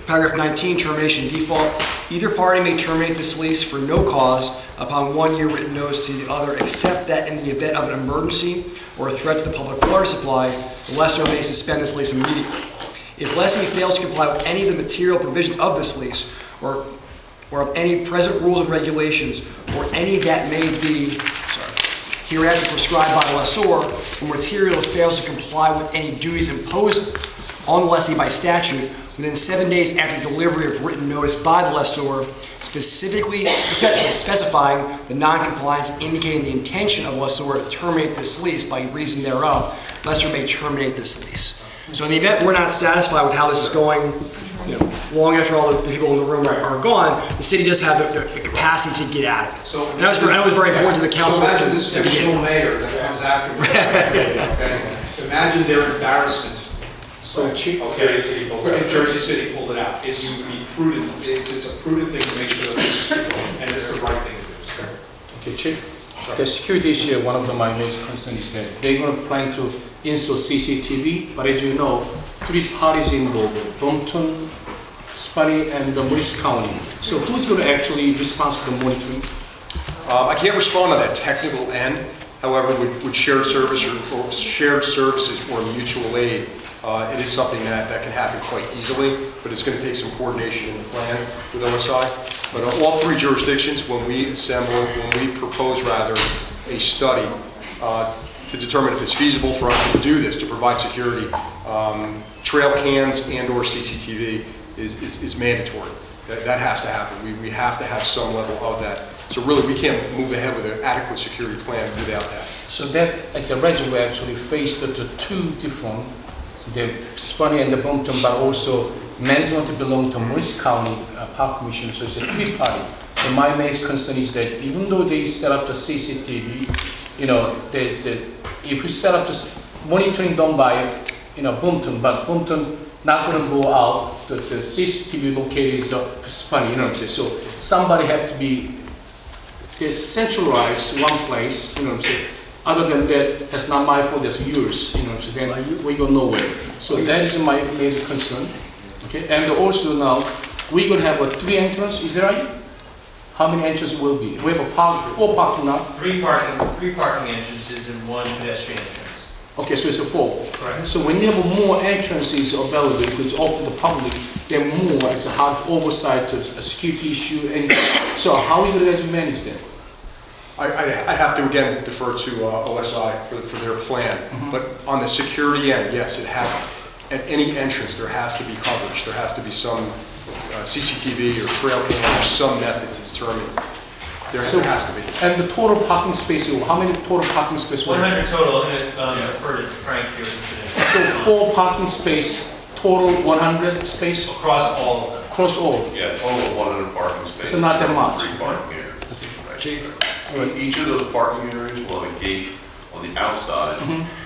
[SPEAKER 17] Paragraph 19, termination default. Either party may terminate this lease for no cause upon 1 year written notice to the other, except that in the event of an emergency or a threat to the public water supply, the lessor may suspend this lease immediately. If lessee fails to comply with any of the material provisions of this lease, or of any present rules and regulations, or any that may be hereafter prescribed by the lessor, or material fails to comply with any duties imposed on the lessee by statute, within 7 days after delivery of written notice by the lessor, specifically specifying the non-compliance indicating the intention of the lessor to terminate this lease by reason thereof, lessor may terminate this lease. So in the event we're not satisfied with how this is going, long after all the people in the room are gone, the city does have the capacity to get out of it.
[SPEAKER 11] So,
[SPEAKER 17] and I know it was very important to the council.
[SPEAKER 11] So imagine this fictional mayor that comes after me. Okay? Imagine their embarrassment.
[SPEAKER 1] So Chief,
[SPEAKER 3] Jersey City pulled it out. It would be prudent, it's a prudent thing to make sure that this is, and it's the right thing to do.
[SPEAKER 1] okay, Chief, the security issue, one of my major concerns is that they're going to plan to install CCTV, but as you know, 3 parties involved, Brompton, Spanny, and Morris County. So who's going to actually be responsible for monitoring?
[SPEAKER 9] I can't respond on that technical end. However, with shared service or shared services or mutual aid, it is something that can happen quite easily, but it's going to take some coordination in the plan with OSI. But all 3 jurisdictions, when we propose a study to determine if it's feasible for us to do this, to provide security, trail cams and or CCTV is mandatory. That has to happen. We have to have some level of that. So really, we can't move ahead with an adequate security plan without that.
[SPEAKER 1] So that, like the reservoir actually faced the 2 different, the Spanny and the Brompton, but also management belong to Morris County Park Commission, so it's a 3-party. So my main concern is that even though they set up the CCTV, you know, if we set up this monitoring done by, you know, Brompton, but Brompton not going to go out, the CCTV located is Spanny, you know what I'm saying? So somebody have to be centralized one place, you know what I'm saying? Other than that, that's not my fault, that's yours, you know what I'm saying? Then we go nowhere. So that is my major concern. Okay, and also now we're gonna have 3 entrances, is that right? How many entrances will be? We have a 4 parking now.
[SPEAKER 18] 3 parking entrances and 1 pedestrian entrance.
[SPEAKER 1] Okay, so it's a 4.
[SPEAKER 18] Correct.
[SPEAKER 1] So when you have more entrances available, it's open to the public, then more, it's a hard oversight, a security issue, and so how are you guys manage that?
[SPEAKER 9] I have to again defer to OSI for their plan, but on the security end, yes, it has. At any entrance, there has to be coverage. There has to be some CCTV or trail cam or some method to determine. There has to be.
[SPEAKER 1] And the total parking space, how many total parking spaces?
[SPEAKER 18] 100 total. I'm going to refer to Frank here today.
[SPEAKER 1] So 4 parking space, total 100 space?
[SPEAKER 18] Across all of them.
[SPEAKER 1] Across all?
[SPEAKER 15] Yeah, total of 100 parking spaces.
[SPEAKER 1] It's not that much.
[SPEAKER 15] 3 parking areas. Right.
[SPEAKER 1] Chief?
[SPEAKER 15] Each of those parking areas will have a gate on the outside,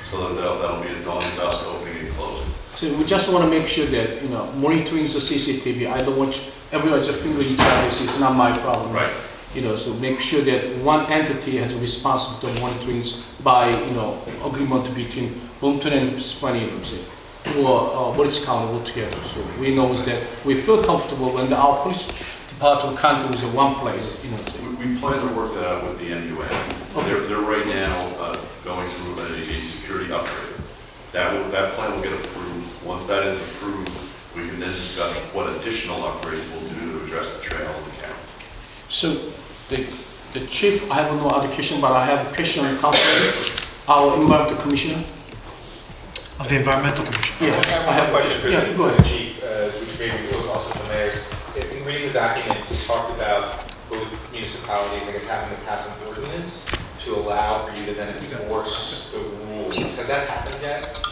[SPEAKER 15] so that that'll be a dawn and dusk opening and closing.
[SPEAKER 1] So we just want to make sure that, you know, monitoring the CCTV, I don't want everyone to finger each other, it's not my problem.
[SPEAKER 15] Right.
[SPEAKER 1] You know, so make sure that one entity has a responsibility to monitoring by, you know, agreement between Brompton and Spanny, you know what I'm saying, or Morris County altogether. So we know that we feel comfortable when our police department contact is in one place, you know what I'm saying.
[SPEAKER 15] We plan to work that out with the MUN.
[SPEAKER 1] Okay.
[SPEAKER 15] They're right now going through a security upgrade. That plan will get approved. Once that is approved, we can then discuss what additional upgrades we'll do to address the trail and the camera.
[SPEAKER 1] So the chief, I have no other question, but I have a question on council, our environmental commissioner.
[SPEAKER 5] Of the environmental commission?
[SPEAKER 1] Yeah,
[SPEAKER 6] I have a question for
[SPEAKER 1] go
[SPEAKER 6] the
[SPEAKER 1] ahead.
[SPEAKER 6] chief, which maybe was also the mayor. In reading the document, we talked about both municipalities, I guess, having to pass an ordinance to allow for you to then enforce the rules. Has that happened yet?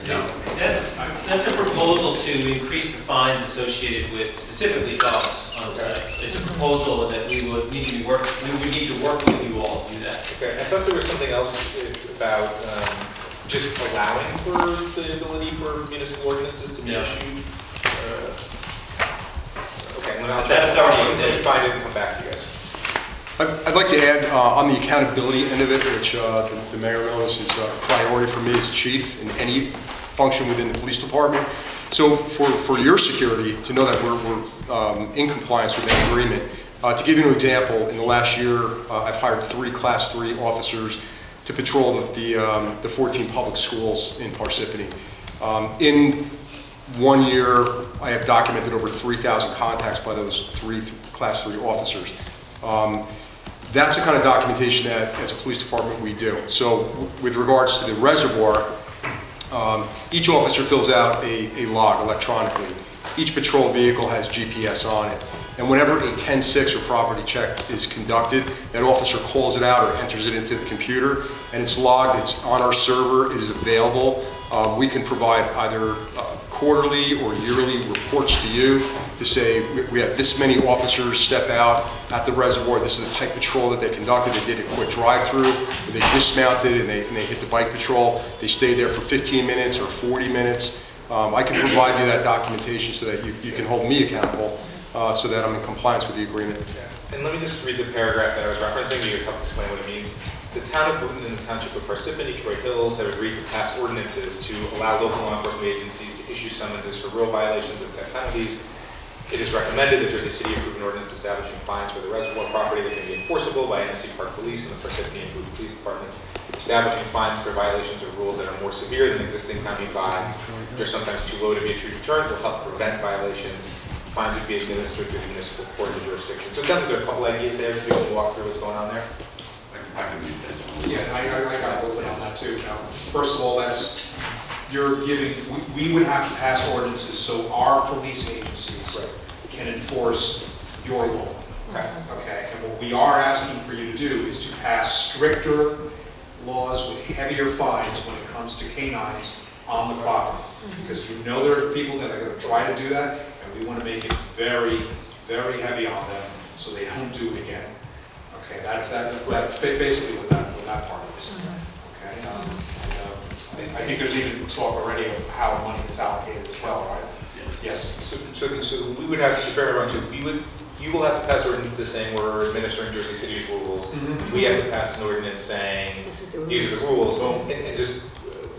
[SPEAKER 18] No. That's a proposal to increase the fines associated with specifically dogs on the site. It's a proposal that we would need to work with you all to do that.
[SPEAKER 6] Okay, I thought there was something else about just allowing for the ability for municipal ordinances to be issued. Okay, well, I'll try to find it and come back to you guys.
[SPEAKER 9] I'd like to add on the accountability end of it, which the mayor knows is a priority for me as chief in any function within the police department. So for your security, to know that we're in compliance with that agreement, to give you an example, in the last year, I've hired 3 Class 3 officers to patrol the 14 public schools in Parsippany. In 1 year, I have documented over 3,000 contacts by those 3 Class 3 officers. That's the kind of documentation that, as a police department, we do. So with regards to the reservoir, each officer fills out a log electronically. Each patrol vehicle has GPS on it. And whenever a 10-6 or property check is conducted, that officer calls it out or enters it into the computer, and it's logged, it's on our server, it is available. We can provide either quarterly or yearly reports to you to to say, we have this many officers step out at the reservoir, this is the type of patrol that they conducted. They did a quick drive-through, where they dismounted and they hit the bike patrol. They stayed there for 15 minutes or 40 minutes. I can provide you that documentation so that you can hold me accountable, so that I'm in compliance with the agreement.
[SPEAKER 6] And let me just read the paragraph that I was referencing, you guys help explain what it means. The town of Boonton and the township of Parsippany Troy Hills have agreed to pass ordinances to allow local law enforcement agencies to issue summonses for real violations and set penalties. It is recommended that Jersey City approve an ordinance establishing fines for the reservoir property that can be enforceable by NSC Park Police and the Parsippany and Boonton Police Departments, establishing fines for violations of rules that are more severe than existing county fines, which are sometimes too low to be a true deterrent, will help prevent violations. Fines would be administered through the municipal court of jurisdiction. So it sounds like there are a couple ideas there. If you want to walk through what's going on there.
[SPEAKER 3] I can read that. Yeah, I got a little bit on that too. Now, first of all, we would have to pass ordinances so our police agencies can enforce your law. Okay. And what we are asking for you to do is to pass stricter laws with heavier fines when it comes to canines on the property. Because you know there are people that are going to try to do that, and we want to make it very, very heavy on them so they don't do it again. Okay, that's basically what that part is. Okay, I think there's even talk already of how money is allocated as well, right? Yes.
[SPEAKER 6] So we would have to prepare everyone to, you will have to pass ordinances saying we're administering Jersey City's rules. We have to pass an ordinance saying these are the rules. And just,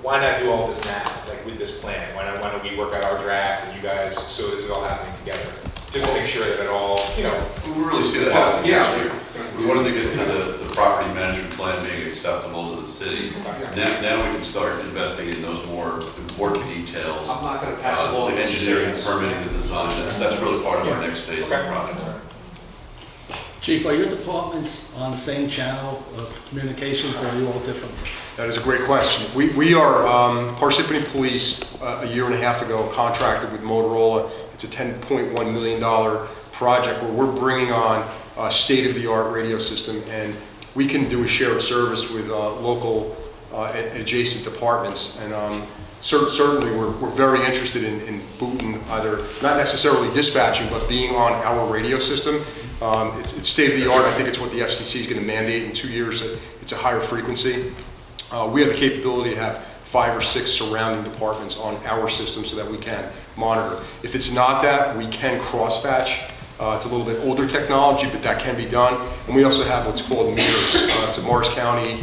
[SPEAKER 6] why not do all this now, like with this plan? Why don't we work out our draft and you guys, so this is all happening together? Just to make sure that it all,
[SPEAKER 8] We really see that happening this year. We wanted to get to the property management plan being acceptable to the city. Now we can start investing in those more important details.
[SPEAKER 3] I'm not going to pass a law.
[SPEAKER 8] The engineering, permitting, the design, that's really part of our next phase of the project.
[SPEAKER 11] Chief, are your departments on the same channel of communications, or are you all different?
[SPEAKER 9] That is a great question. We are, Parsippany Police, a year and a half ago, contracted with Motorola. It's a $10.1 million project where we're bringing on a state-of-the-art radio system, and we can do a shared service with local adjacent departments. And certainly we're very interested in Boonton, either not necessarily dispatching, but being on our radio system. It's state-of-the-art. I think it's what the FCC is going to mandate in 2 years. It's a higher frequency. We have the capability to have 5 or 6 surrounding departments on our system so that we can monitor. If it's not that, we can cross-batch. It's a little bit older technology, but that can be done. And we also have what's called meters. It's a Morris County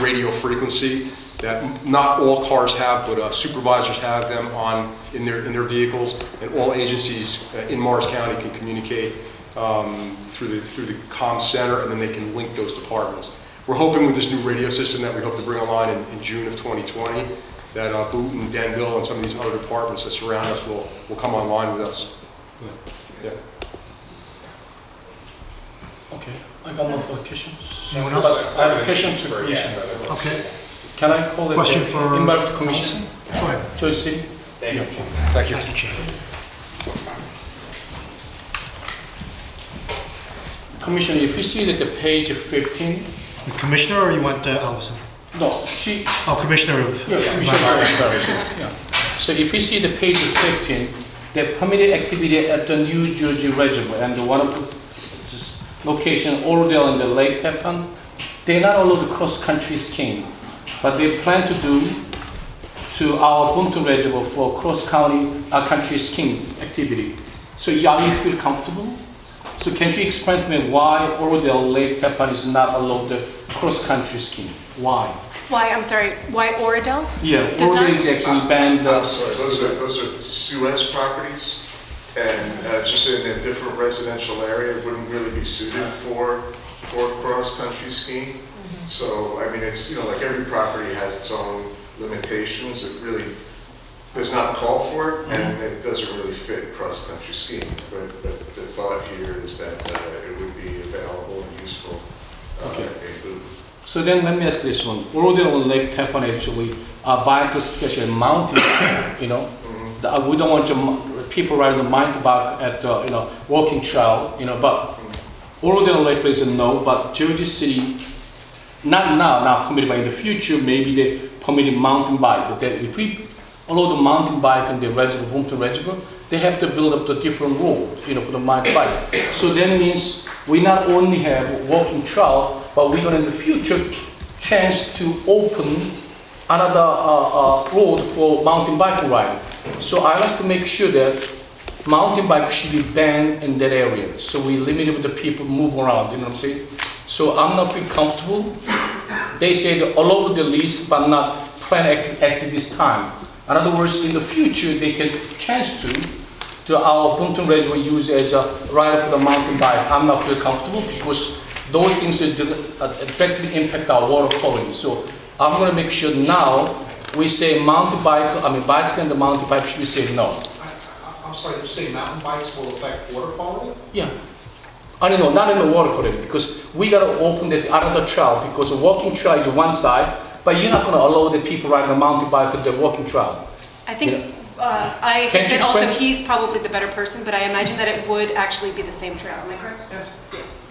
[SPEAKER 9] radio frequency that not all cars have, but supervisors have them in their vehicles, and all agencies in Morris County can communicate through the comm center, and then they can link those departments. We're hoping with this new radio system that we hope to bring online in June of 2020, that Boonton, Danville, and some of these other departments that surround us will come online with us. Yeah.
[SPEAKER 1] Okay, I got no further questions.
[SPEAKER 5] Anyone else?
[SPEAKER 1] I have a question to the commission.
[SPEAKER 5] Okay.
[SPEAKER 1] Can I call it
[SPEAKER 5] Question for
[SPEAKER 1] Environmental Commission?
[SPEAKER 5] Go ahead.
[SPEAKER 1] Jersey City?
[SPEAKER 6] Thank you.
[SPEAKER 9] Thank you.
[SPEAKER 5] Thank you, Chief.
[SPEAKER 1] Commissioner, if you see that the page 15,
[SPEAKER 5] The Commissioner, or you want Allison?
[SPEAKER 1] no, she,
[SPEAKER 5] Oh, Commissioner of...
[SPEAKER 1] yeah, yeah. So if you see the page 15, the permitted activity at the New Jersey Reservoir and one of the location, Orodale and the Lake Tappan, they not allow the cross-country skiing, but they plan to do to our Boonton Reservoir for cross-country skiing activity. So yeah, you feel comfortable? So can you explain to me why Orodale Lake Tappan is not allowed the cross-country skiing? Why?
[SPEAKER 22] Why, I'm sorry, why Oradell?
[SPEAKER 1] Yeah,
[SPEAKER 22] Does not-
[SPEAKER 1] Orodale is actually banned.
[SPEAKER 15] I'm sorry, those are Suez properties, and just in a different residential area, it wouldn't really be suited for cross-country skiing. So, I mean, it's, like every property has its own limitations. It really does not call for it, and it doesn't really fit cross-country skiing. But the thought here is that it would be available and useful
[SPEAKER 1] Okay.
[SPEAKER 15] in Boonton.
[SPEAKER 1] So then let me ask this one. Orodale and Lake Tappan actually are bike, especially mountain, we don't want people riding the mountain bike at, walking trail, but Orodale Lake is a no, but Jersey City, not now permitted, but in the future, maybe they permitted mountain bike. That if we although the mountain bike and the reservoir, Boomton Reservoir, they have to build up the different road, for the mountain bike. So that means we not only have walking trail, but we're gonna in the future chance to open another road for mountain bike ride. So I like to make sure that mountain bike should be banned in that area. So we limit the people move around, you know what I'm saying? So I'm not feel comfortable. They say that all over the lease, but not plan at this time. In other words, in the future, they can chance to our Boomton Reservoir use as a ride for the mountain bike. I'm not feel comfortable because those things directly impact our water quality. So I'm gonna make sure now we say mountain bike, bicycle and the mountain bike should be said no.
[SPEAKER 11] I'm sorry, you say mountain bikes will affect water quality?
[SPEAKER 1] Yeah. I don't know, not in the water quality, because we gotta open the another trail, because the walking trail is one side, but you're not gonna allow the people riding a mountain bike on the walking trail.
[SPEAKER 22] I think, I think that also he's probably the better person, but I imagine that it would actually be the same trail, am I correct?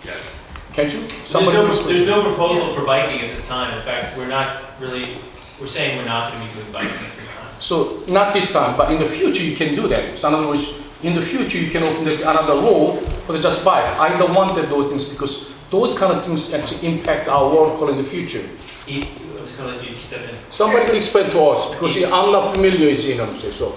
[SPEAKER 11] Yes.
[SPEAKER 1] Can't you?
[SPEAKER 18] There's no proposal for biking at this time. In fact, we're saying we're not going to be doing biking at this time.
[SPEAKER 1] So, not this time, but in the future you can do that. So in other words, in the future you can open another road for the just bike. I don't want those things because those kind of things actually impact our water quality in the future.
[SPEAKER 18] I'm just going to let you step in.
[SPEAKER 1] Somebody can explain to us, because I'm not familiar with it, so.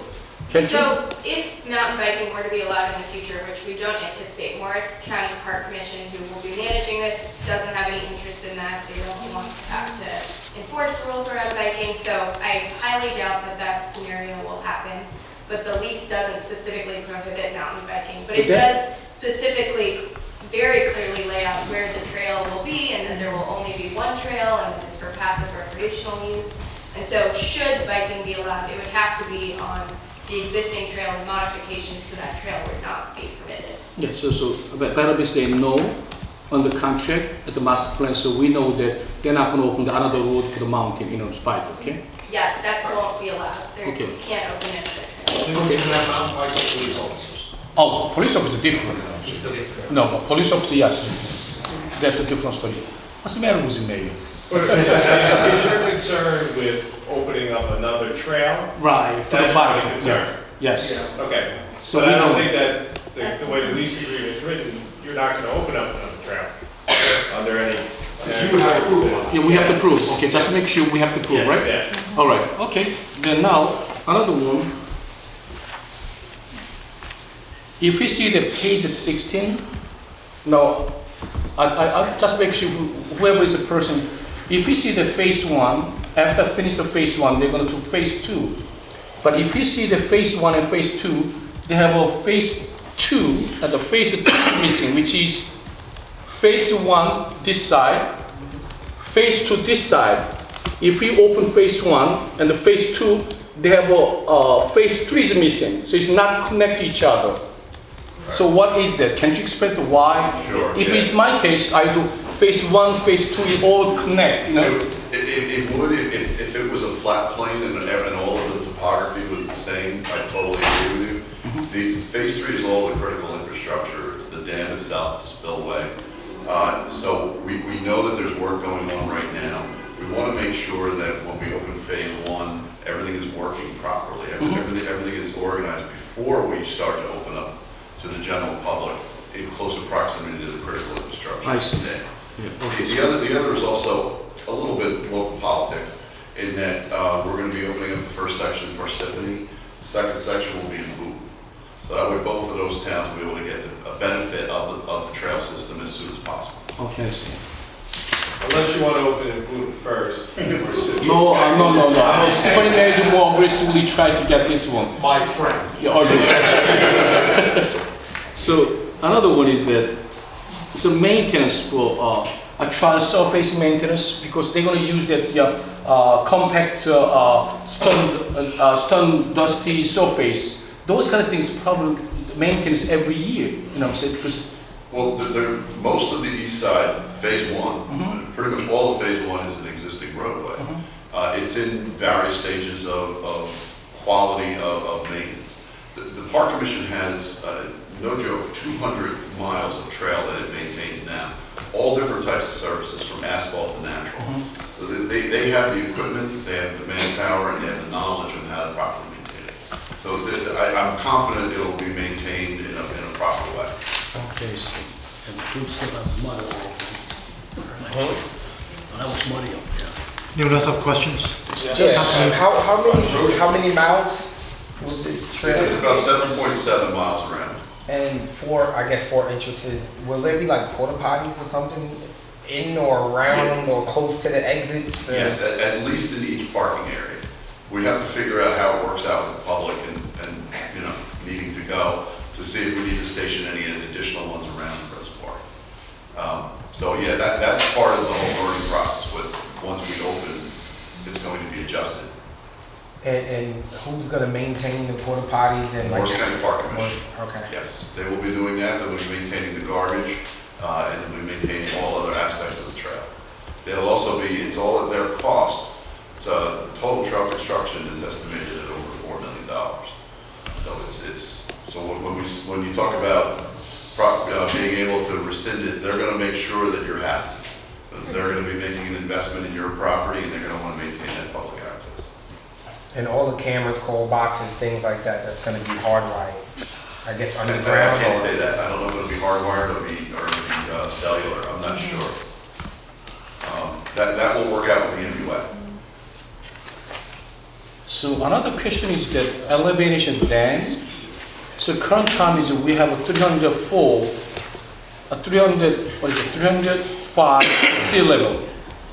[SPEAKER 19] So if mountain biking were to be allowed in the future, which we don't anticipate, Morris County Park Commission, who will be managing this, doesn't have any interest in that. They don't want to have to enforce rules around biking, so I highly doubt that that scenario will happen. But the lease doesn't specifically prohibit mountain biking, but it does specifically very clearly lay out where the trail will be, and that there will only be one trail, and it's for passive recreational use. And so should biking be allowed, it would have to be on the existing trail and modifications to that trail would not be permitted.
[SPEAKER 1] Yeah, so better be saying no on the contract at the master plan, so we know that they're not going to open another road for the mountain, bike, okay?
[SPEAKER 19] Yeah, that won't be allowed.
[SPEAKER 1] Okay.
[SPEAKER 19] You can't open it for the trail.
[SPEAKER 11] So you can have mountain bikes for police officers?
[SPEAKER 1] Oh, police officer different.
[SPEAKER 18] He still gets there.
[SPEAKER 1] No, but police officer, yes, that's a different story. What's the matter with the mayor?
[SPEAKER 20] But is your concern with opening up another trail?
[SPEAKER 1] Right, for the
[SPEAKER 20] That's
[SPEAKER 1] bike.
[SPEAKER 20] my concern.
[SPEAKER 1] Yes.
[SPEAKER 20] Okay.
[SPEAKER 1] So
[SPEAKER 20] But
[SPEAKER 1] we
[SPEAKER 20] I don't
[SPEAKER 1] know-
[SPEAKER 20] think that the way the lease agreement is written, you're not going to open up another trail. Are there any?
[SPEAKER 11] You have to prove it.
[SPEAKER 1] Yeah, we have to prove. Okay, just make sure we have to prove,
[SPEAKER 20] Yes,
[SPEAKER 1] right?
[SPEAKER 20] yeah.
[SPEAKER 1] All right. Okay. Then now another one. If we see the page 16, now I just make sure whoever is the person. If we see the phase 1, after finish the phase 1, they're going to do phase 2. But if you see the phase 1 and phase 2, they have a phase 2 and the phase 2 missing, which is phase 1 this side, phase 2 this side. If we open phase 1 and the phase 2, they have a phase 3 is missing, so it's not connect to each other. So what is that? Can you explain the why?
[SPEAKER 8] Sure.
[SPEAKER 1] If
[SPEAKER 8] yeah.
[SPEAKER 1] it's my case, I do phase 1, phase 2, it all connect,
[SPEAKER 8] It would if it was a flat plane and all of the topography was the same. I totally agree with you. The phase 3 is all the critical infrastructure. It's the dam itself, the spillway. So we know that there's work going on right now. We want to make sure that when we open phase 1, everything is working properly. Everything is organized before we start to open up to the general public in closer proximity to the critical infrastructure.
[SPEAKER 1] I see.
[SPEAKER 8] The other is also a little bit local politics in that we're going to be opening up the first section in Parsippany. The second section will be in Boone. So that way both of those towns will be able to get a benefit of the trail system as soon as possible.
[SPEAKER 1] Okay, I see.
[SPEAKER 20] Unless you want to open in Boone first.
[SPEAKER 1] No. I'm a city manager more aggressively try to get this one.
[SPEAKER 11] My friend.
[SPEAKER 1] Yeah, okay. So another one is that it's a maintenance for a trial surface maintenance, because they're going to use that compact stone dusty surface. Those kind of things probably maintenance every year. You know what I'm saying? Because
[SPEAKER 8] well, most of the east side, phase 1, pretty much all of phase 1 is an existing roadway. It's in various stages of quality of maintenance. The Park Commission has, no joke, 200 miles of trail that it maintains now. All different types of services, from asphalt to natural. So they have the equipment, they have the manpower, and they have the knowledge on how to properly confident it will be maintained in a proper way.
[SPEAKER 11] Okay, so, and the food still have mud all over it. Oh, that was muddy up there.
[SPEAKER 5] Anyone else have questions?
[SPEAKER 10] Yeah, how many miles was the trail?
[SPEAKER 8] It's about 7.7 miles around.
[SPEAKER 10] And 4 entrances, will there be like porta potties or something in or around or close to the exits?
[SPEAKER 8] Yes, at least in each parking area. We have to figure out how it works out with the public and needing to go to see if we need to station any additional ones around the reservoir. So yeah, that's part of the whole learning process with, once we open, it's going to be adjusted.
[SPEAKER 10] And who's gonna maintain the porta potties and like?
[SPEAKER 8] Morris County Park Commission.
[SPEAKER 10] Okay.
[SPEAKER 8] Yes, they will be doing that, they will be maintaining the garbage, and they'll be maintaining all other aspects of the trail. They'll also be, it's all at their cost. The total trail construction is estimated at over $4 million. So when you talk about being able to rescind it, they're gonna make sure that you're happy. Because they're gonna be making an investment in your property, and they're gonna wanna maintain that public access.
[SPEAKER 10] And all the cameras, call boxes, things like that, that's gonna be hardwired, I guess underground?
[SPEAKER 8] I can't say that. I don't know if it'll be hardwired or it'll be cellular. I'm not sure. That will work out with the MUA.
[SPEAKER 1] So another question is that elevation then. So current time is we have a 305 sea level.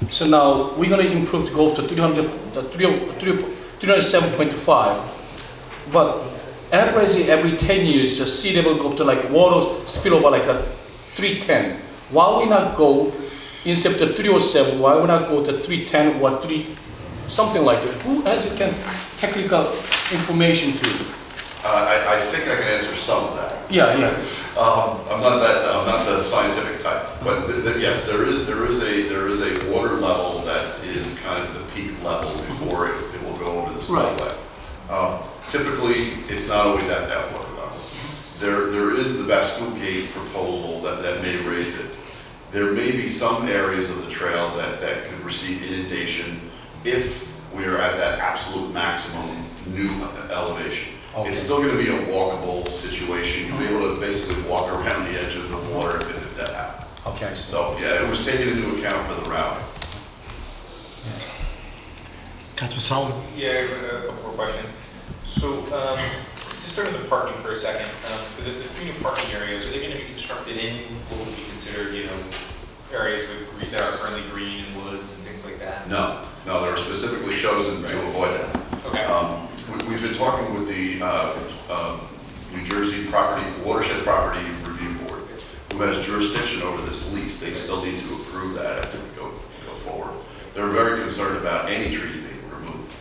[SPEAKER 1] So now we're going to improve to go to 307.5. But average every 10 years, the sea level go to like water spill over like a 310. Why we not go instead of 307? Why we not go to 310 or 3 something like that? Who has technical information to?
[SPEAKER 8] I think I can answer some of that.
[SPEAKER 1] Yeah.
[SPEAKER 8] I'm not the scientific type, but yes, there is a water level that is kind of the peak level before it will go over the spillway. Typically, it's not always at that water level. There is the Bascule Gate proposal that may raise it. There may be some areas of the trail that could receive inundation if we are at that absolute maximum new elevation. Okay. It's still going to be a walkable situation. You'll be able to basically walk around the edge of the water if that happens.
[SPEAKER 1] Okay.
[SPEAKER 8] So yeah, it was taken into account for the routing.
[SPEAKER 5] Councilman Sullivan?
[SPEAKER 6] Yeah, I have a couple more questions. So, just starting with the parking for a second. For the 3 new parking areas, are they going to be constructed in what would be considered, areas that are currently green and woods and things like that?
[SPEAKER 8] No, they're specifically chosen to avoid that.
[SPEAKER 6] Okay.
[SPEAKER 8] We've been talking with the New Jersey Watershed Property Review Board, who has jurisdiction over this lease. They still need to approve that after we go forward. They're very concerned about any trees being removed.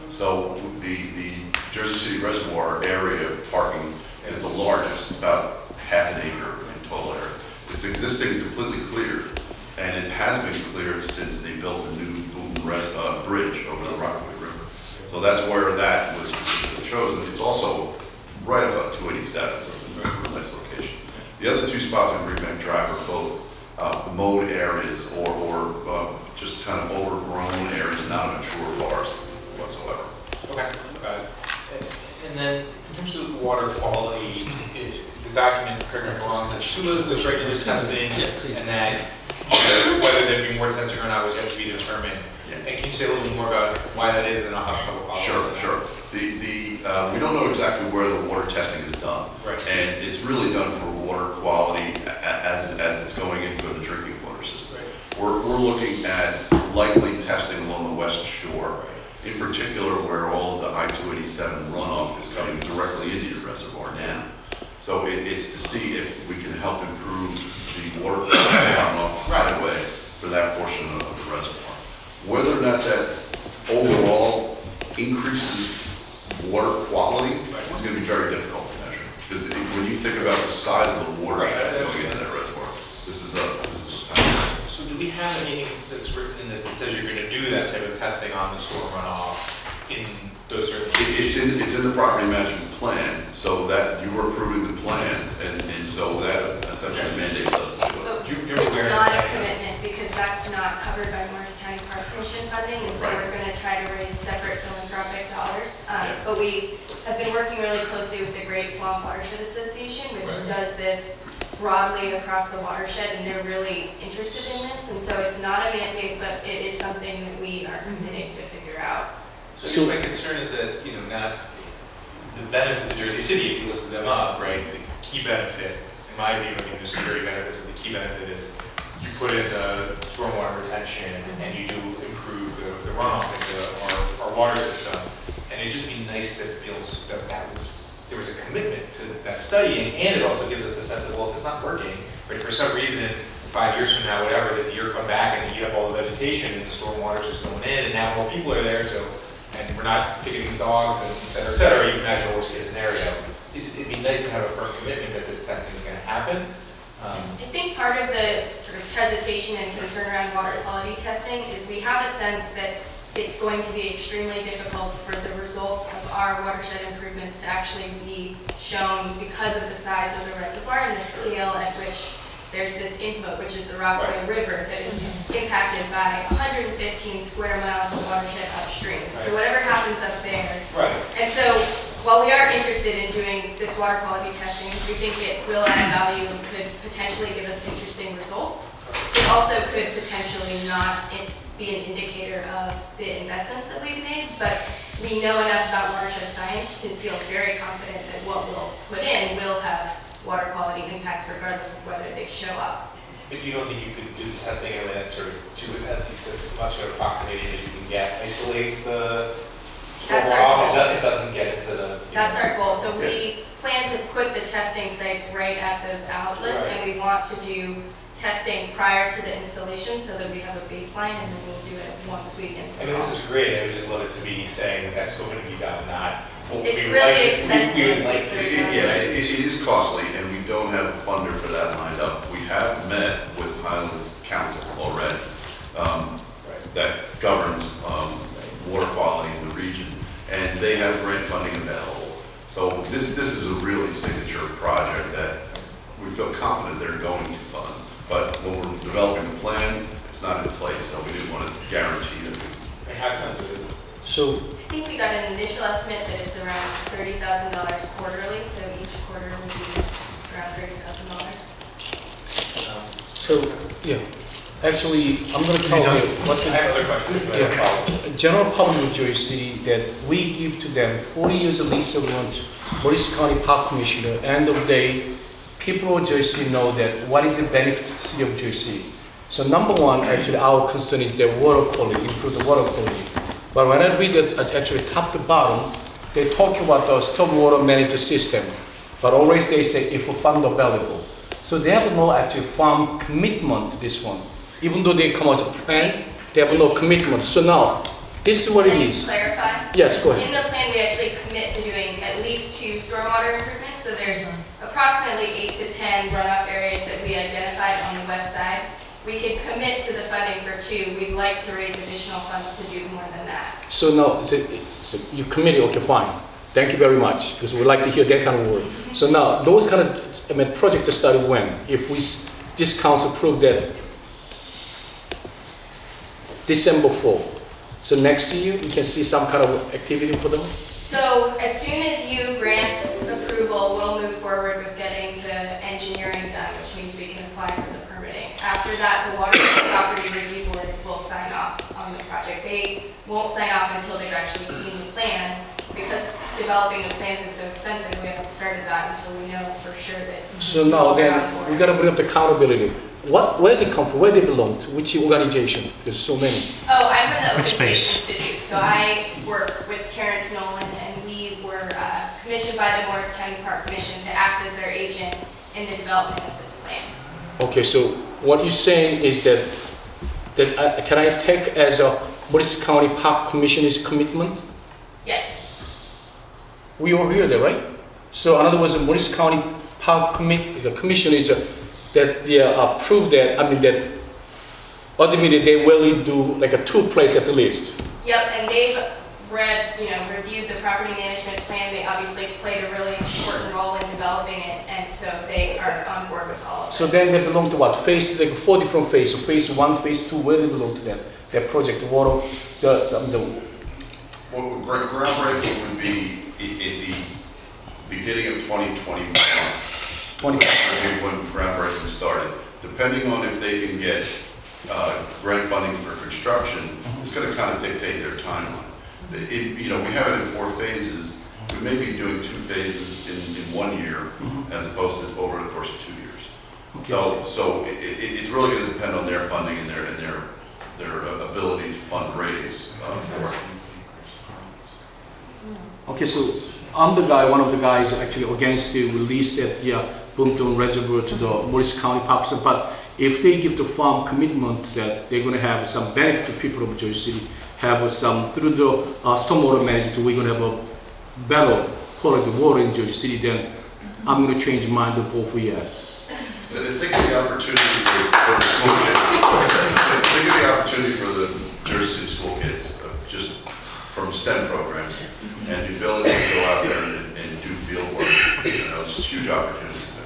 [SPEAKER 8] So the Jersey City Reservoir area parking is the largest, about half an acre in total area. It's existing completely cleared, and it has been cleared since they built the new bridge over the Rockaway River. So that's where that was specifically chosen. It's also right above 287, so it's a very nice location. The other 2 spots on Greenbank Drive are both mowed areas or just kind of overgrown areas, not a mature forest whatsoever.
[SPEAKER 6] Okay, got it. And then in terms of water quality, the document, correct me if I'm wrong, says SULA's does regular testing, and that whether there be more testing or not was yet to be determined. And can you say a little bit more about why that is, and I'll have a couple follow-ups?
[SPEAKER 8] Sure. We don't know exactly where the water testing is done.
[SPEAKER 6] Right.
[SPEAKER 8] And it's really done for water quality as it's going in for the drinking water system.
[SPEAKER 6] Right.
[SPEAKER 8] We're looking at likely testing along the west shore, in particular where all of the I-287 runoff is coming directly into your reservoir now. So it's to see if we can help improve the water quality off the highway for that portion of the reservoir. Whether or not that overall increases water quality is going to be very difficult to measure. Because when you think about the size of the watershed going into that reservoir, this is a
[SPEAKER 6] So do we have anything that's written in this that says you're going to do that type of testing on the storm runoff in those certain locations?
[SPEAKER 8] It's in the property management plan, so that you were approving the plan, and so that essentially mandates us to do it.
[SPEAKER 19] It's not a commitment because that's not covered by Morris County Park Commission funding, and so we're going to try to raise separate philanthropic dollars. but we have been working really closely with the Great Swamp Watershed Association, which does this broadly across the watershed, and they're really interested in this. And so it's not a mandate, but it is something that we are committing to figure out.
[SPEAKER 6] So my concern is that, not the benefit to Jersey City, if you list them up, right, the key benefit, in my view, the security benefits, but the key benefit is you put in the stormwater retention and you do improve the runoff into our water system. And it'd just be nice to feel that there was a commitment to that studying, and it also gives us a sense of, well, if it's not working, but if for some reason, 5 years from now, whatever, the deer come back and eat up all the vegetation and the stormwater's just going in, and now more people are there, and we're not kicking the dogs, and et cetera, you can imagine a worst case scenario. It'd be nice to have a firm commitment that this testing is gonna happen.
[SPEAKER 19] I think part of the sort of hesitation and concern around water quality testing is we have a sense that it's going to be extremely difficult for the results of our watershed improvements to actually be shown because of the size of the reservoir and the scale at which there's this input, which is the Rockaway River, that is impacted by 115 square miles of watershed upstream. So whatever happens up there. And so while we are interested in doing this water quality testing, we think it will add value and could potentially give us interesting results. It also could potentially not be an indicator of the investments that we've made, but we know enough about watershed science to feel very confident that what we'll put in will have water quality impacts regardless of whether they show up.
[SPEAKER 6] But you don't think you could do the testing in a way that sort of, to at least as much of approximation as you can get, isolates the stormwater off, it doesn't get into the...
[SPEAKER 19] That's our goal. So we plan to put the testing sites right at those outlets, and we want to do testing prior to the installation so that we have a baseline, and then we'll do it once we install.
[SPEAKER 6] I mean, this is great. I would just love it to be saying that that's going to be done, not...
[SPEAKER 19] It's really expensive.
[SPEAKER 8] It is costly, and we don't have a funder for that lined up. We have met with Highlands Council already, that governs water quality in the region, and they have grant funding available. So this is a really signature project that we feel confident they're going to fund. But when we're developing the plan, it's not in place, so we didn't want to guarantee that.
[SPEAKER 6] I have tons of it.
[SPEAKER 1] So
[SPEAKER 19] I think we got an initial estimate that it's around $30,000 quarterly, so each quarter would be around $30,000.
[SPEAKER 1] So, yeah, actually, I'm going to tell you what the...
[SPEAKER 6] I have other questions.
[SPEAKER 1] General public of Jersey City, that we give to them 40 years of lease agreement, Morris County Park Commissioner, end of the day, people of Jersey City know that what is the benefit to the city of Jersey City. So number one, actually, our concern is their water quality, improve the water quality. But when I read it, actually top to bottom, they talk about the stormwater management system, but always they say if fund available. So they have no actually firm commitment to this one. Even though they come as a plan, they have no commitment. So now, this is what it is.
[SPEAKER 19] Can I clarify?
[SPEAKER 1] Yes, go ahead.
[SPEAKER 19] In the plan, we actually commit to doing at least 2 stormwater improvements. So there's approximately 8 to 10 runoff areas that we identified on the west side. We could commit to the funding for 2. We'd like to raise additional funds to do more than that. So
[SPEAKER 1] now, so you committed, okay, fine. Thank you very much, because we like to hear that kind of word. So now, those kind of, project to start when? If this council approved that December 4. So next year, we can see some kind of activity for them?
[SPEAKER 19] So as soon as you grant approval, we'll move forward with getting the engineering done, which means we can apply for the permitting. After that, the Watershed Property Review Board will sign off on the project. They won't sign off until they've actually seen the plans, because developing the plans is so expensive, we haven't started that until we know for sure that.
[SPEAKER 1] So now then, we got to bring up the accountability. Where they come from, where they belong to, which organization? There's so many.
[SPEAKER 19] Oh, I'm from the Open Space Institute, so I work with Terrence Nolan, and we were commissioned by the Morris County Park Commission to act as their agent in the development of this plan.
[SPEAKER 1] Okay, so what you're saying is that can I take as a Morris County Park Commissioner's commitment?
[SPEAKER 19] Yes.
[SPEAKER 1] We all hear that, right? So in other words, the Morris County Park the Commission is that they approved that, that ultimately they will do like a 2 place at the least.
[SPEAKER 19] Yep, and they've reviewed the property management plan. They obviously played a really important role in developing it, and so they are on board with all of it.
[SPEAKER 1] So then they belong to what? Phase, like 4 different phases. So phase 1, phase 2, where they belong to them? Their project, the water,
[SPEAKER 8] Well, groundbreaking would be in the beginning of 2021. 2021 when groundbreaking started. Depending on if they can get grant funding for construction, it's going to kind of dictate their timeline. You know, we have it in 4 phases. We may be doing 2 phases in 1 year, as opposed to over the course of 2 years.
[SPEAKER 1] Okay.
[SPEAKER 8] So it's really going to depend on their funding and their ability to fundraise for it.
[SPEAKER 1] Okay, so I'm the guy, one of the guys actually against the release that Boomtown Reservoir to the Morris County Parks, but if they give the farm commitment that they're going to have some benefit to people of Jersey City, have some through the stormwater management, we're going to have a better quality water in Jersey City, then I'm going to change my mind to vote for yes.
[SPEAKER 8] Think of the opportunity for the school kids. Think of the opportunity for the Jersey City school kids, just from STEM programs, and the ability to go out there and do field work. You know, it's just huge opportunities there.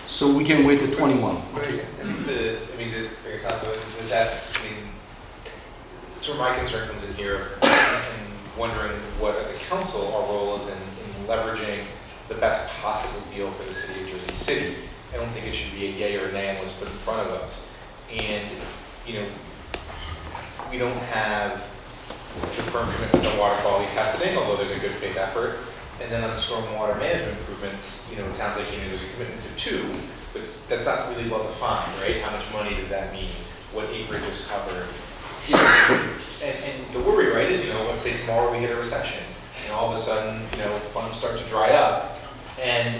[SPEAKER 1] So we can wait till 21.
[SPEAKER 6] That's where my concern comes in here, and wondering what, as a council, our role is in leveraging the best possible deal for the city of Jersey City. I don't think it should be a yay or a nay on what's put in front of us. And, you know, we don't have the firm commitments on water quality testing, although there's a good faith effort. And then on the stormwater management improvements, you know, it sounds like, you know, there's a commitment to 2, but that's not really well defined, right? How much money does that mean? What acreage is covered? And the worry, right, is, you know, let's say tomorrow we hit a recession, and all of a sudden, you know, funds start to dry up, and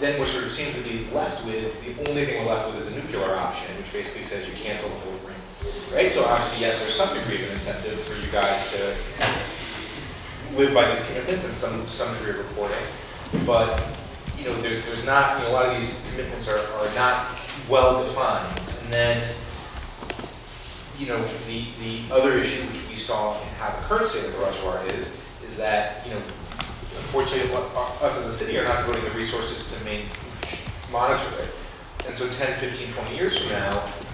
[SPEAKER 6] then we're sort of seems to be left with, the only thing we're left with is a nuclear option, which basically says you cancel the whole agreement, right? So obviously, yes, there's some degree of an incentive for you guys to live by these commitments and some degree of reporting, but, you know, there's not, you know, a lot of these commitments are not well defined. And then, you know, the other issue which we saw in how the current state of the reservoir is that, you know, unfortunately, us as a city are not devoting the resources to monitor it. And so 10, 15, 20 years from now,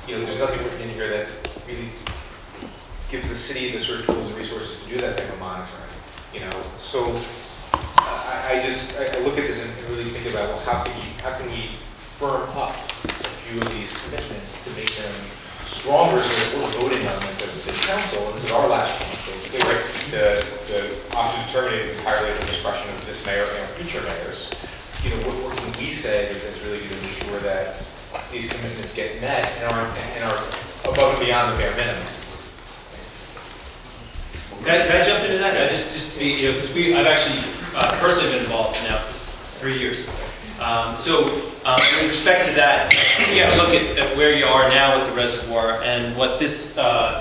[SPEAKER 6] you know, there's nothing written in here that really gives the city the sort of tools and resources to do that type of monitoring. You know, so I look at this and really think about, well, how can we firm up a few of these commitments to make them stronger so that we're voting on this as a city council, and this is our last chance, basically, right? The option to terminate is entirely at the discretion of this mayor and future mayors. You know, what can we say that's really going to ensure that these commitments get met and are above and beyond the bare minimum?
[SPEAKER 18] Can I jump into that? You know, because I've actually personally been involved now for 3 years. With respect to that, you have to look at where you are now with the reservoir and what this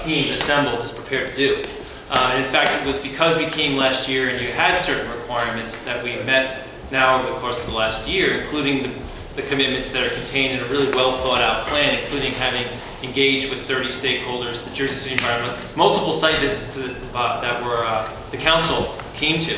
[SPEAKER 18] team assembled is prepared to do. In fact, it was because we came last year and you had certain requirements that we met now over the course of the last year, including the commitments that are contained in a really well thought out plan, including having engaged with 30 stakeholders, the Jersey City Environment, multiple site visits that the council came to.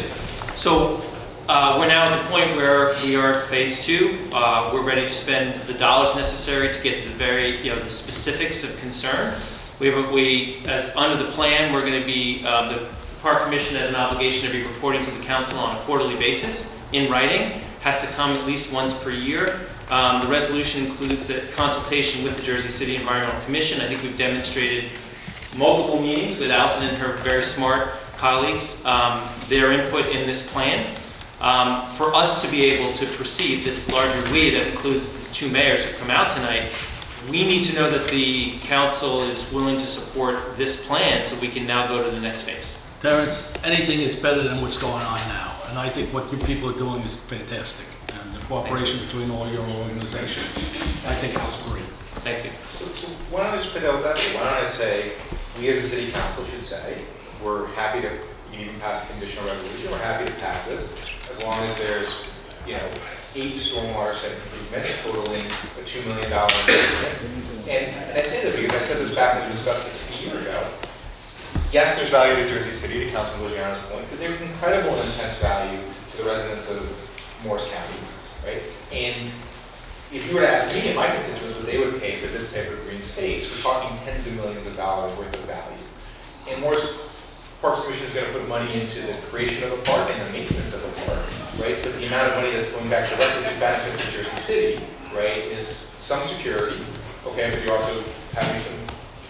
[SPEAKER 18] So we're now at the point where we are at phase 2. We're ready to spend the dollars necessary to get to the specifics of concern. As under the plan, we're going to be, the Park Commission has an obligation to be reporting to the council on a quarterly basis in writing, has to come at least once per year. The resolution includes that consultation with the Jersey City Environmental Commission. I think we've demonstrated multiple meetings with Allison and her very smart colleagues, their input in this plan. For us to be able to proceed, this larger we that includes the 2 mayors who come out tonight, we need to know that the council is willing to support this plan so we can now go to the next phase.
[SPEAKER 11] Terrence, anything is better than what's going on now, and I think what you people are doing is fantastic, and the cooperation between all your organizations, I think it's great.
[SPEAKER 18] Thank you.
[SPEAKER 6] So why don't I just put that out there? Why don't I say, we as a city council should say, we're happy to, you can even pass a conditional resolution, we're happy to pass this, as long as there's, you know, 8 stormwater site improvements totaling a $2 million investment. And I say that because I said this back when we discussed this a year ago. Yes, there's value to Jersey City, to Councilman Luciano's point, but there's incredible and intense value to the residents of Morris County, right? And if you were to ask me and my constituents what they would pay for this type of green space, we're talking tens of millions of dollars worth of value. And Morris Parks Commission is going to put money into the creation of a park and the maintenance of a park, right? But the amount of money that's going back directly to benefits of Jersey City, right, is some security, okay, but you're also having some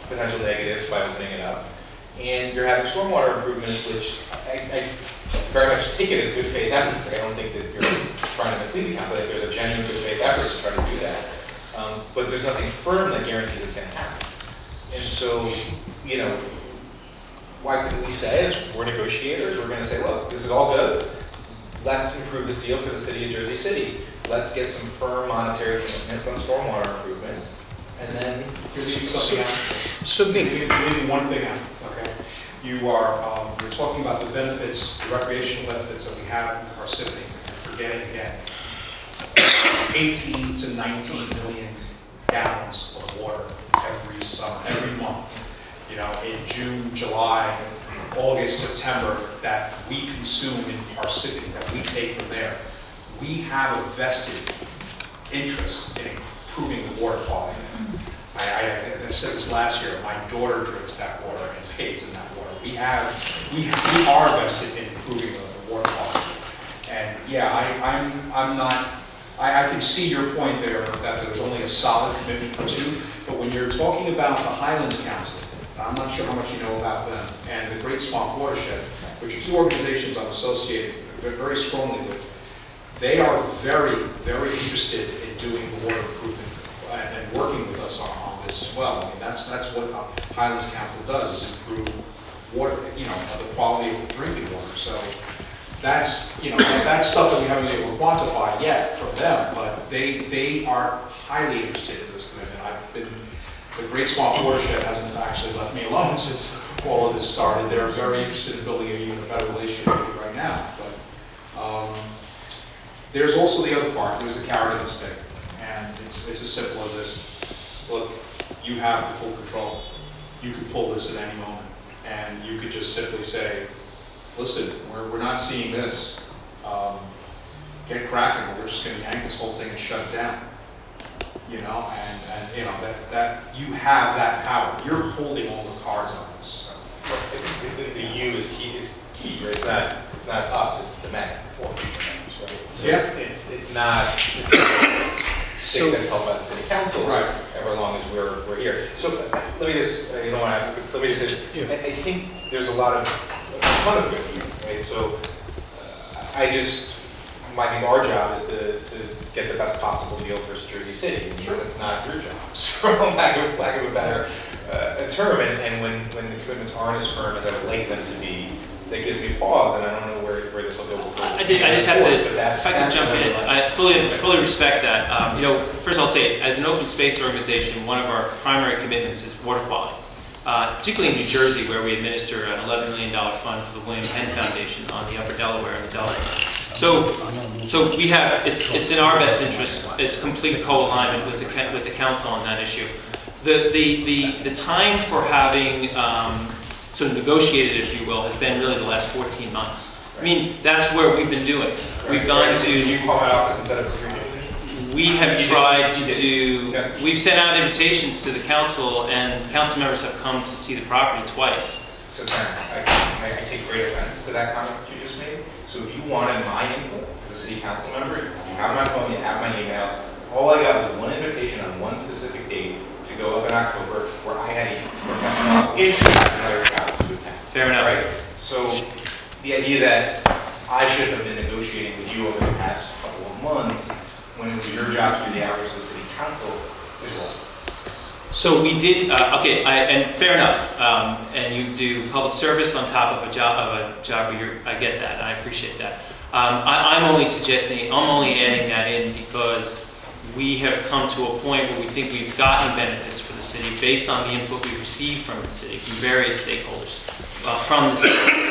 [SPEAKER 6] potential negatives by opening it up. And you're having stormwater improvements, which I very much take it as good faith efforts. Like, I don't think that you're trying to mislead the council. Like, there's a genuine good faith effort to try to do that. But there's nothing firm that guarantees it's going to happen. And so, you know, why couldn't we say, as we're negotiators, we're going to say, look, this is all good. Let's improve this deal for the city of Jersey City. Let's get some firm monetary commitments on stormwater improvements. And then
[SPEAKER 9] You're leaving something out.
[SPEAKER 1] So,
[SPEAKER 9] You're leaving one thing out, okay? You're talking about the benefits, the recreational benefits that we have in Parsippany. You're forgetting again. 18 to 19 million gallons of water every summer, every month. You know, in June, July, August, September, that we consume in Parsippany, that we take from there. We have a vested interest in improving the water quality. I said this last year, my daughter drinks that water and bathes in that water. We are vested in improving the water quality. And yeah, I can see your point there, that there's only a solid commitment for two, but when you're talking about the Highlands Council, I'm not sure how much you know about them, and the Great Swamp Watershed, which are two organizations I'm associated very strongly with, they are very, very interested in doing the water improvement and working with us on this as well. I mean, that's what the Highlands Council does, is improve water, you know, the quality of drinking water. So that's, you know, that's stuff that we haven't been able to quantify yet from them, but they are highly interested in this commitment. The Great Swamp Watershed hasn't actually left me alone since all of this started. They're very interested in building an even better relationship with me right now. But there's also the other part. There's the carrot and the stick, and it's as simple as this. Look, you have full control. You could pull this at any moment, and you could just simply say, "Listen, we're not seeing this. Get cracking. We're just going to yank this whole thing and shut it down." You know, and you know that you have that power. You're holding all the cards on this. So.
[SPEAKER 6] The "you" is key, right? It's not us, it's the men or future members, right? So
[SPEAKER 9] yeah.
[SPEAKER 6] It's not a stick that's held by the city council,
[SPEAKER 9] right?
[SPEAKER 6] Ever long as we're here. So let me just let me just say this.
[SPEAKER 9] Yeah.
[SPEAKER 6] I think there's a ton of good here, right? So I think our job is to get the best possible deal for Jersey City. Sure, it's not your job. So lack of a better term, and when the commitments aren't as firm as I would like them to be, that gives me pause, and I don't know where this will go before.
[SPEAKER 13] I just have to, if I can jump in, I fully respect that. You know, first I'll say, as an open space organization, one of our primary commitments is water quality. Particularly in New Jersey, where we administer an $11 million fund for the William Penn Foundation on the Upper Delaware and the Delaware. So we have, it's in our best interest. It's complete co-alignment with the council on that issue. The time for having sort of negotiated, if you will, has been really the last 14 months. I mean, that's where we've been doing. We've gone to.
[SPEAKER 6] You call my office instead of.
[SPEAKER 13] We have tried to do. We've sent out invitations to the council, and council members have come to see the property twice.
[SPEAKER 6] So, Terrence, I take great offense to that comment you just made. So if you wanted my input as a city council member, you have my phone, you have my email. All I got was one invitation on one specific date to go up in October, where I had a professional obligation to another council to attend.
[SPEAKER 13] Fair enough.
[SPEAKER 6] Right? So the idea that I should have been negotiating with you over the past couple of months, when it was your job to do the outreach to the city council, is wrong.
[SPEAKER 13] So we did, and fair enough, and you do public service on top of a job where I get that, and I appreciate that. I'm only adding that in because we have come to a point where we think we've gotten benefits for the city based on the input we've received from the city, from various stakeholders, from the city.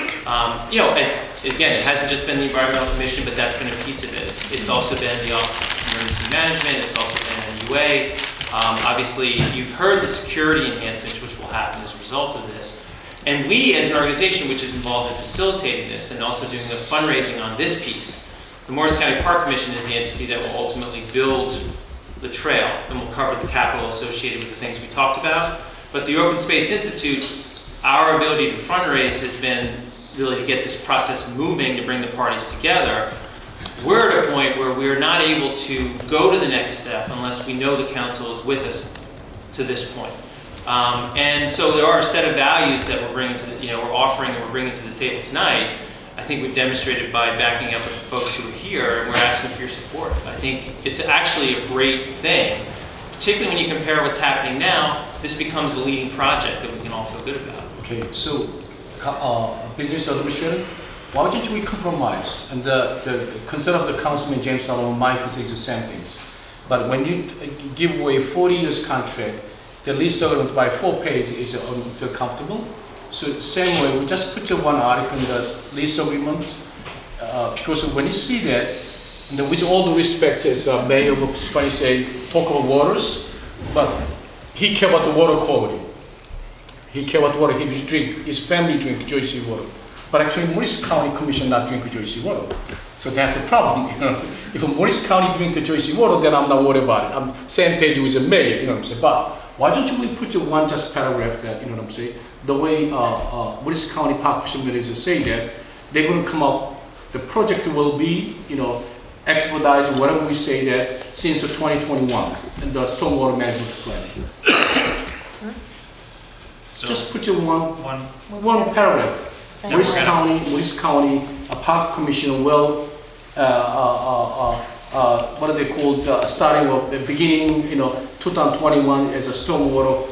[SPEAKER 13] You know, it hasn't just been the Environmental Commission, but that's been a piece of it. It's also been the Office of Emergency Management, it's also been NUA. Obviously, you've heard the security enhancements which will happen as a result of this. And we, as an organization which is involved in facilitating this and also doing the fundraising on this piece, the Morris County Park Commission is the entity that will ultimately build the trail and will cover the capital associated with the things we talked about. But the Open Space Institute our ability to fundraise has been really to get this process moving, to bring the parties together. We're at a point where we're not able to go to the next step unless we know the council is with us to this point. And so there are a set of values that we're bringing to the, we're offering and we're bringing to the table tonight. I think we've demonstrated by backing up with the folks who are here, and we're asking for your support. I think it's actually a great thing, particularly when you compare what's happening now. This becomes a leading project that we can all feel good about.
[SPEAKER 1] Okay, so business administrator, why don't we compromise? And the concern of the Councilman James Solomon, my concern is the same things. But when you give away 40 years contract, the lease agreement by 4 pages is feel comfortable. So same way, we just put one article in the lease agreement because when you see that, and with all the respect, as Mayor of Municipal say, talk about waters, but he care about the water quality. He care about water he drink, his family drink Jersey water. But actually, Morris County Commission not drink Jersey water. So that's the problem. If Morris County drink the Jersey water, then I'm not worried about it. I'm same page with the mayor, you know what I'm saying? But why don't we put one just paragraph that, you know what I'm saying? The way Morris County Park Commission is saying that they're going to come up, the project will be, expedited, whatever we say that, since 2021, and the stormwater management plan.
[SPEAKER 14] So
[SPEAKER 1] just put one paragraph. Morris County Park Commission will, what are they called, starting of the beginning, 2021 as a stormwater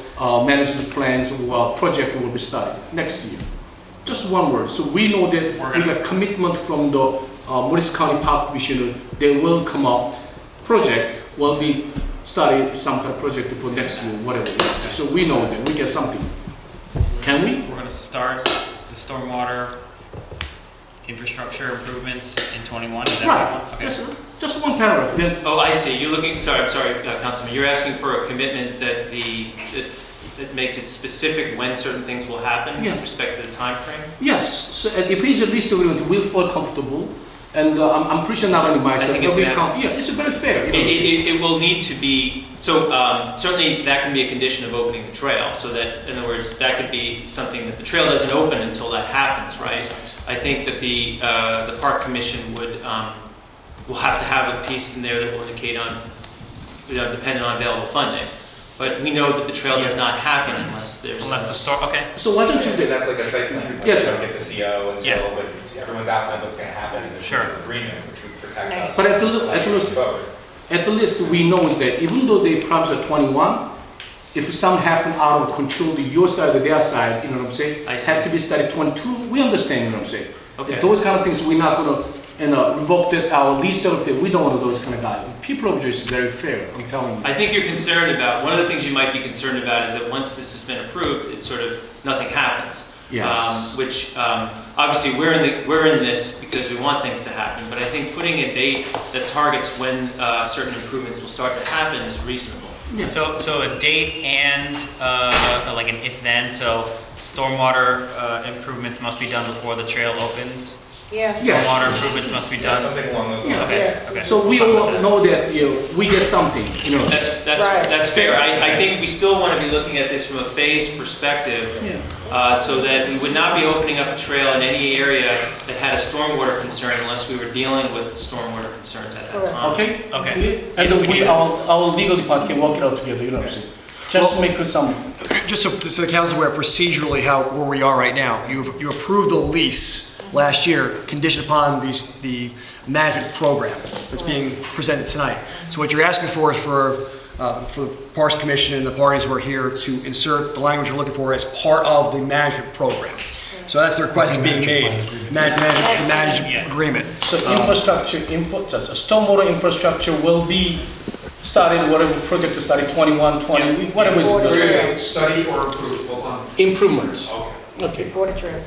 [SPEAKER 1] management plans project will be started next year. Just one word. So we know that we got commitment from the Morris County Park Commission. They will come up, project will be started, some kind of project for next year, whatever. So we know that we get something. Can we?
[SPEAKER 14] We're going to start the stormwater infrastructure improvements in 21. Is that
[SPEAKER 1] right.
[SPEAKER 14] Okay.
[SPEAKER 1] Just one paragraph. Then
[SPEAKER 13] oh, I see. You're looking. Sorry, Councilman. You're asking for a commitment that that makes it specific when certain things will happen with respect to the time frame.
[SPEAKER 1] Yes. So if he's at least agreement, we'll feel comfortable. And I'm pretty sure not only myself,
[SPEAKER 13] I think it's
[SPEAKER 1] yeah, it's very fair.
[SPEAKER 13] It will need to be, so certainly that can be a condition of opening the trail, so that, in other words, that could be something that the trail doesn't open until that happens, right? I think that the Park Commission will have to have a piece in there that will indicate on, dependent on available funding. But we know that the trail does not happen unless there's...
[SPEAKER 14] Unless the store, okay.
[SPEAKER 1] So why don't you do
[SPEAKER 6] That's like a site plan.
[SPEAKER 1] Yeah.
[SPEAKER 6] You don't get the CO until but everyone's out and what's going to happen. And there's an agreement which would protect us.
[SPEAKER 1] But at least we know is that even though they promised at 21, if something happen out of control to your side or their side, you know what I'm saying? I have to be started 22. We understand, you know what I'm saying?
[SPEAKER 13] Okay.
[SPEAKER 1] Those kind of things we're not gonna revoke that our lease of that. We don't want those kind of guys. People are just very fair. I'm telling you.
[SPEAKER 13] I think you're concerned about, one of the things you might be concerned about is that once this has been approved, it's sort of nothing happens.
[SPEAKER 1] Yes.
[SPEAKER 13] Which obviously we're in this because we want things to happen. But I think putting a date that targets when certain improvements will start to happen is reasonable.
[SPEAKER 1] Yeah.
[SPEAKER 14] So a date and like an if-then. So stormwater improvements must be done before the trail opens.
[SPEAKER 16] Yes.
[SPEAKER 14] Stormwater improvements must be done.
[SPEAKER 6] Something along those lines.
[SPEAKER 14] Okay.
[SPEAKER 16] Yes.
[SPEAKER 14] Okay.
[SPEAKER 1] So we all know that we get something. You know.
[SPEAKER 13] That's fair. I think we still want to be looking at this from a phased perspective, so that we would not be opening up a trail in any area that had a stormwater concern unless we were dealing with stormwater concerns at that time.
[SPEAKER 1] Okay.
[SPEAKER 14] Okay.
[SPEAKER 1] And our legal department can work it out together. You know what I'm saying? Just make some.
[SPEAKER 17] Just so the council aware procedurally where we are right now, you approved the lease last year, conditioned upon the management program that's being presented tonight. So what you're asking for is for the Parks Commission and the parties who are here to insert the language you're looking for as part of the management program. So that's the request being made, management agreement.
[SPEAKER 1] So infrastructure, stormwater infrastructure will be started, whatever project is started, 21, 20, whatever is
[SPEAKER 6] Study or improve?
[SPEAKER 1] improvements.
[SPEAKER 6] Okay.
[SPEAKER 16] Before the trail.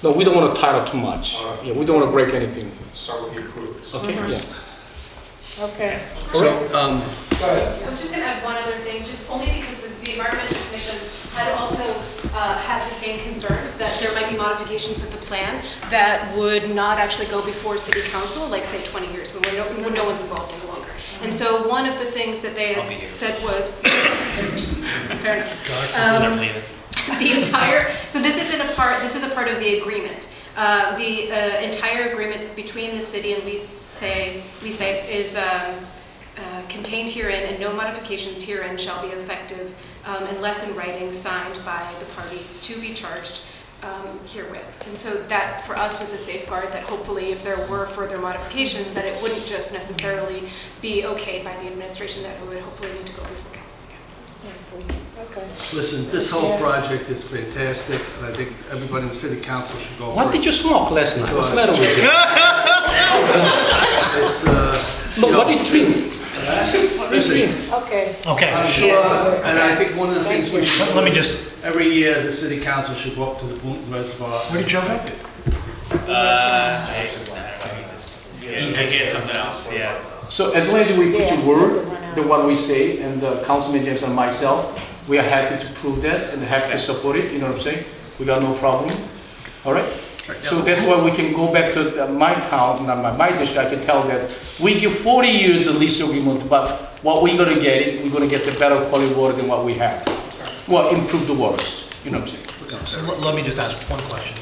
[SPEAKER 1] No, we don't want to tie up too much. Yeah, we don't want to break anything.
[SPEAKER 6] Start with the improvements.
[SPEAKER 1] Okay. Yeah.
[SPEAKER 16] Okay.
[SPEAKER 17] So,
[SPEAKER 6] Go ahead.
[SPEAKER 22] I was just going to add one other thing, just only because the Environmental Commission had also had the same concerns that there might be modifications of the plan that would not actually go before City Council, like say 20 years, when no one's involved any longer. And so one of the things that they had said was, fair enough. So this is a part of the agreement. The entire agreement between the city and LeaseSafe is contained herein, and no modifications herein shall be effective unless in writing signed by the party to be charged herewith. And so that for us was a safeguard that hopefully if there were further modifications that it wouldn't just necessarily be okayed by the administration, that it would hopefully need to go before council again.
[SPEAKER 11] Okay. Listen, this whole project is fantastic, and I think everybody in the city council should go for it.
[SPEAKER 1] What did you smoke last night? What's the matter with you? Look, what did you drink?
[SPEAKER 11] Listen,
[SPEAKER 2] Okay.
[SPEAKER 5] Okay.
[SPEAKER 11] I'm sure, and I think one of the things we should...
[SPEAKER 5] Let me just...
[SPEAKER 11] Every year, the city council should go up to the Boonton Reservoir.
[SPEAKER 5] Where did you jump at?
[SPEAKER 14] I get something else, yeah.
[SPEAKER 1] So as long as we put your word, the what we say, and Councilman James and myself, we are happy to prove that and happy to support it, you know what I'm saying? We got no problem, all right? So that's why we can go back to my town, not my district, I can tell that we give 40 years of lease agreement, but what we're gonna get, we're gonna get the better quality water than what we have. Well, improve the waters, you know what I'm saying?
[SPEAKER 5] So let me just ask one question.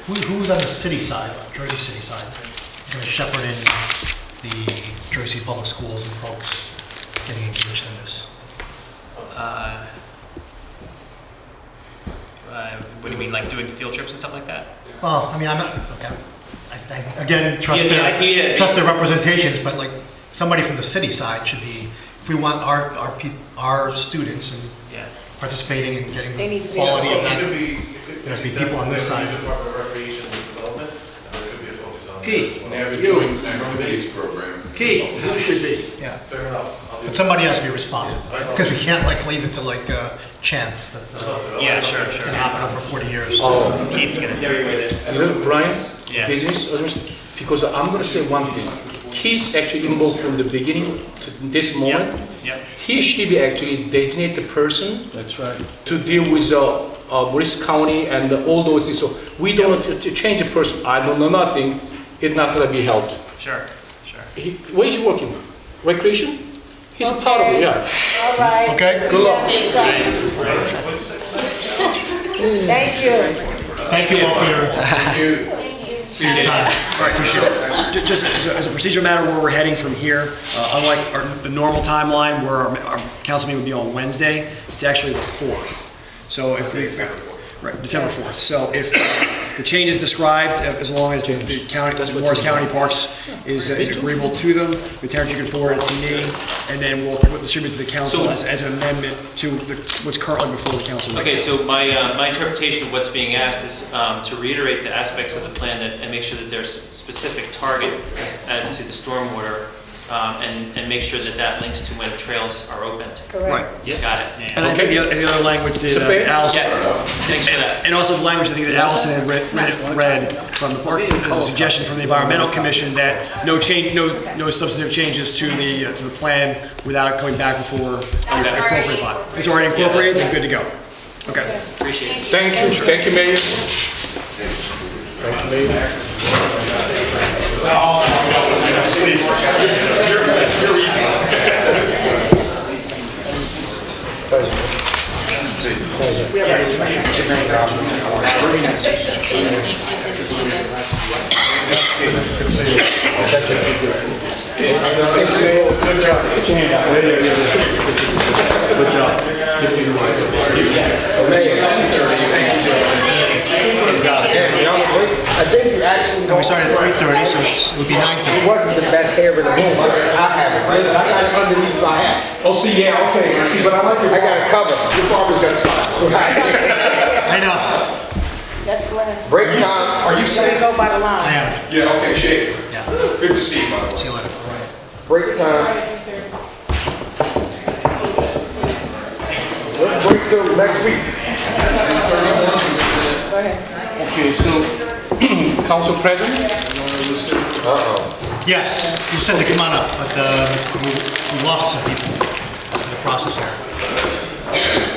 [SPEAKER 5] Who's on the city side, Jersey City side, going to shepherd in the Jersey public schools and folks getting engaged in this?
[SPEAKER 14] What do you mean, like doing field trips and stuff like that?
[SPEAKER 5] Well, I mean, I'm not, okay. I again, trust
[SPEAKER 14] Yeah,
[SPEAKER 5] trust their representations, but like, somebody from the city side should be, if we want our students and participating and getting the quality of that, there has to be people on this side.
[SPEAKER 15] Department of Recreation and Development, there could be a focus on
[SPEAKER 11] Keith,
[SPEAKER 15] that. Have a
[SPEAKER 11] you.
[SPEAKER 15] joint activities program.
[SPEAKER 11] Keith, who should be?
[SPEAKER 5] Yeah.
[SPEAKER 15] Fair enough.
[SPEAKER 5] But somebody has to be responsible, because we can't like leave it to like chance that
[SPEAKER 14] Yeah, sure.
[SPEAKER 5] it's gonna happen over 40 years.
[SPEAKER 14] Keith's gonna do it.
[SPEAKER 1] And then Brian,
[SPEAKER 14] Yeah.
[SPEAKER 1] business owners, because I'm gonna say one thing. He's actually involved from the beginning to this moment.
[SPEAKER 14] Yep.
[SPEAKER 1] He should be actually designated person. That's right. To deal with Morris County and all those things. So we don't want to change a person. I don't know nothing. It's not gonna be helped.
[SPEAKER 14] Sure.
[SPEAKER 1] Where is he working? Recreation? He's a part of it, yeah.
[SPEAKER 2] All right.
[SPEAKER 5] Okay.
[SPEAKER 1] Good luck.
[SPEAKER 2] Thank you.
[SPEAKER 5] Thank you all for your time.
[SPEAKER 17] All right, appreciate it. Just as a procedural matter, where we're heading from here, unlike the normal timeline where our council meeting would be on Wednesday, it's actually the 4th. So if we, right, December 4th. So if the changes described, as long as the county, Morris County Parks is agreeable to them, the town you can forward it to me, and then we'll distribute to the council as an amendment to what's currently before the council.
[SPEAKER 13] Okay, so my interpretation of what's being asked is to reiterate the aspects of the plan and make sure that there's a specific target as to the stormwater, and make sure that links to when trails are opened.
[SPEAKER 2] Correct.
[SPEAKER 17] Right.
[SPEAKER 13] Yeah. Got it.
[SPEAKER 17] And I think the other language that Allison...
[SPEAKER 13] Yes, thanks for that.
[SPEAKER 17] And also the language I think that Allison had read from the park, as a suggestion from the Environmental Commission that no substantive changes to the plan without it coming back before incorporated body. It's already incorporated, then good to go. Okay.
[SPEAKER 13] Appreciate it.
[SPEAKER 1] Thank you, Mayor. Thank you, Mayor. Good job.
[SPEAKER 5] I think you actually... And we started at 3:30, so it would be 9:30.
[SPEAKER 10] It wasn't the best hair in the room. I have it, right? I got it underneath my hat.
[SPEAKER 9] Oh, see, yeah, okay, see, but I like your...
[SPEAKER 10] I got it covered.
[SPEAKER 9] Your barber's got style.
[SPEAKER 5] I know.
[SPEAKER 2] That's the last.
[SPEAKER 10] Break time.
[SPEAKER 9] Are you saying?
[SPEAKER 2] Go by the line.
[SPEAKER 5] I am.
[SPEAKER 9] Yeah, okay, shave.
[SPEAKER 5] Yeah.
[SPEAKER 9] Good to see you, by the way.
[SPEAKER 5] See you later.
[SPEAKER 10] Break time. Let's break till next week.
[SPEAKER 2] Go ahead.
[SPEAKER 1] Okay, so, Council President?
[SPEAKER 5] Yes, you said to come on up, but we lost some people in the process here.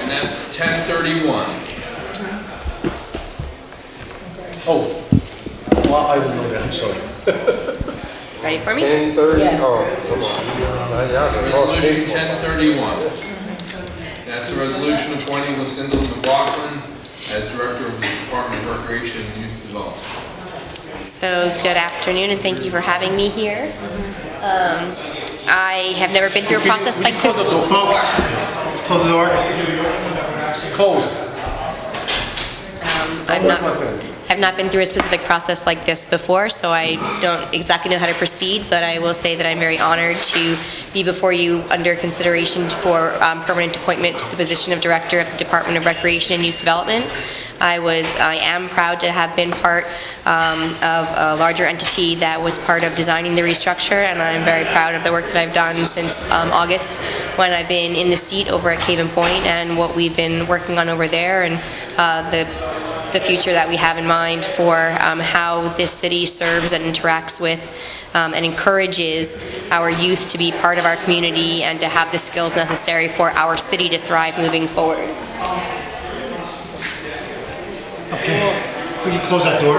[SPEAKER 21] And that's 10:31.
[SPEAKER 1] Oh, well, I don't know that, I'm sorry.
[SPEAKER 16] Ready for me?
[SPEAKER 10] 10:30.
[SPEAKER 2] Yes.
[SPEAKER 21] Resolution 1031. That's a resolution appointing Lucinda McLaughlin as Director of the Department of Recreation and Youth Development.
[SPEAKER 4] So, good afternoon, and thank you for having me here. I have never been through a process like this.
[SPEAKER 5] Folks, let's close the door.
[SPEAKER 1] Close.
[SPEAKER 4] I've not been through a specific process like this before, so I don't exactly know how to proceed, but I will say that I'm very honored to be before you under consideration for permanent appointment to the position of Director of the Department of Recreation and Youth Development. I am proud to have been part of a larger entity that was part of designing the restructure, and I'm very proud of the work that I've done since August when I've been in the seat over at Cave and Point and what we've been working on over there, and the future that we have in mind for how this city serves and interacts with and encourages our youth to be part of our community and to have the skills necessary for our city to thrive moving forward.
[SPEAKER 5] Okay, we can close that door.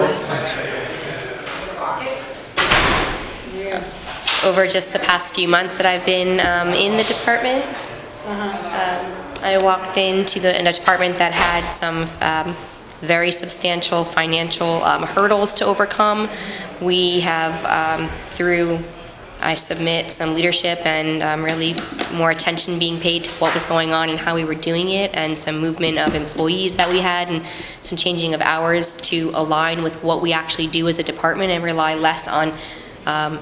[SPEAKER 4] Over just the past few months that I've been in the department, I walked into a department that had some very substantial financial hurdles to overcome. We have, I submit some leadership and really more attention being paid to what was going on and how we were doing it, and some movement of employees that we had, and some changing of hours to align with what we actually do as a department and rely less on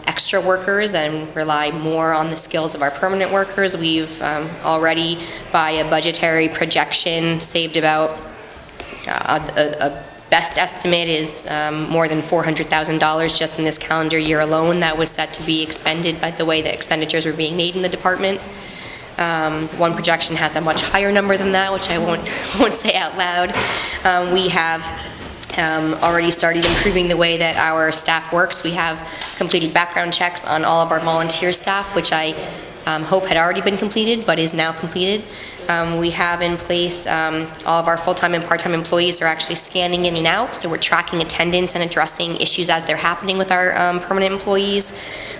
[SPEAKER 4] extra workers and rely more on the skills of our permanent workers. We've already, by a budgetary projection, saved about a best estimate is more than $400,000 just in this calendar year alone that was set to be expended by the way that expenditures were being made in the department. One projection has a much higher number than that, which I won't say out loud. We have already started improving the way that our staff works. We have completed background checks on all of our volunteer staff, which I hope had already been completed, but is now completed. We have in place, all of our full-time and part-time employees are actually scanning in and out, so we're tracking attendance and addressing issues as they're happening with our permanent employees.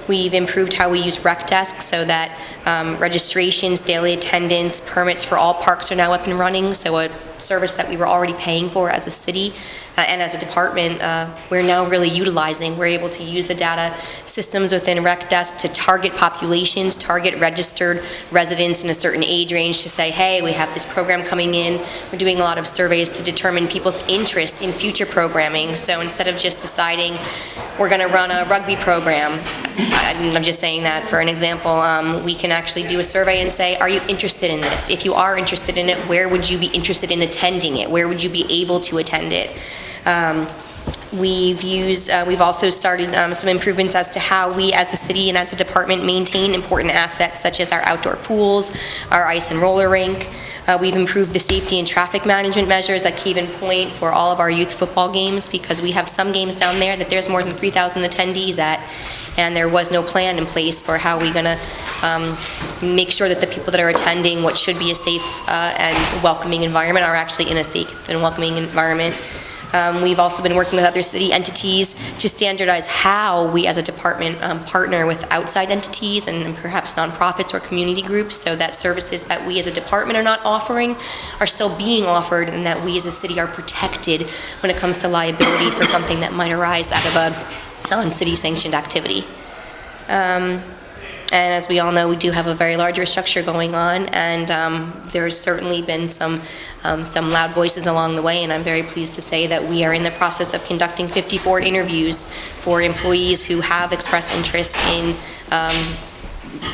[SPEAKER 4] We've improved how we use rec desks so that registrations, daily attendance, permits for all parks are now up and running, so a service that we were already paying for as a city and as a department, we're now really utilizing. We're able to use the data systems within Rec Desk to target populations, target registered residents in a certain age range to say, hey, we have this program coming in. We're doing a lot of surveys to determine people's interest in future programming. So instead of just deciding we're going to run a rugby program, I'm just saying that for an example, we can actually do a survey and say, are you interested in this? If you are interested in it, where would you be interested in attending it? Where would you be able to attend it? We've also started some improvements as to how we as a city and as a department maintain important assets such as our outdoor pools, our ice and roller rink. We've improved the safety and traffic management measures at Cave and Point for all of our youth football games, because we have some games down there that there's more than 3,000 attendees at, and there was no plan in place for how we're going to make sure that the people that are attending what should be a safe and welcoming environment are actually in a safe and welcoming environment. We've also been working with other city entities to standardize how we as a department partner with outside entities and perhaps nonprofits or community groups, so that services that we as a department are not offering are still being offered, and that we as a city are protected when it comes to liability for something that might arise out of a non-city sanctioned activity. And as we all know, we do have a very large restructure going on, and there's certainly been some loud voices along the way, and I'm very pleased to say that we are in the process of conducting 54 interviews for employees who have expressed interest in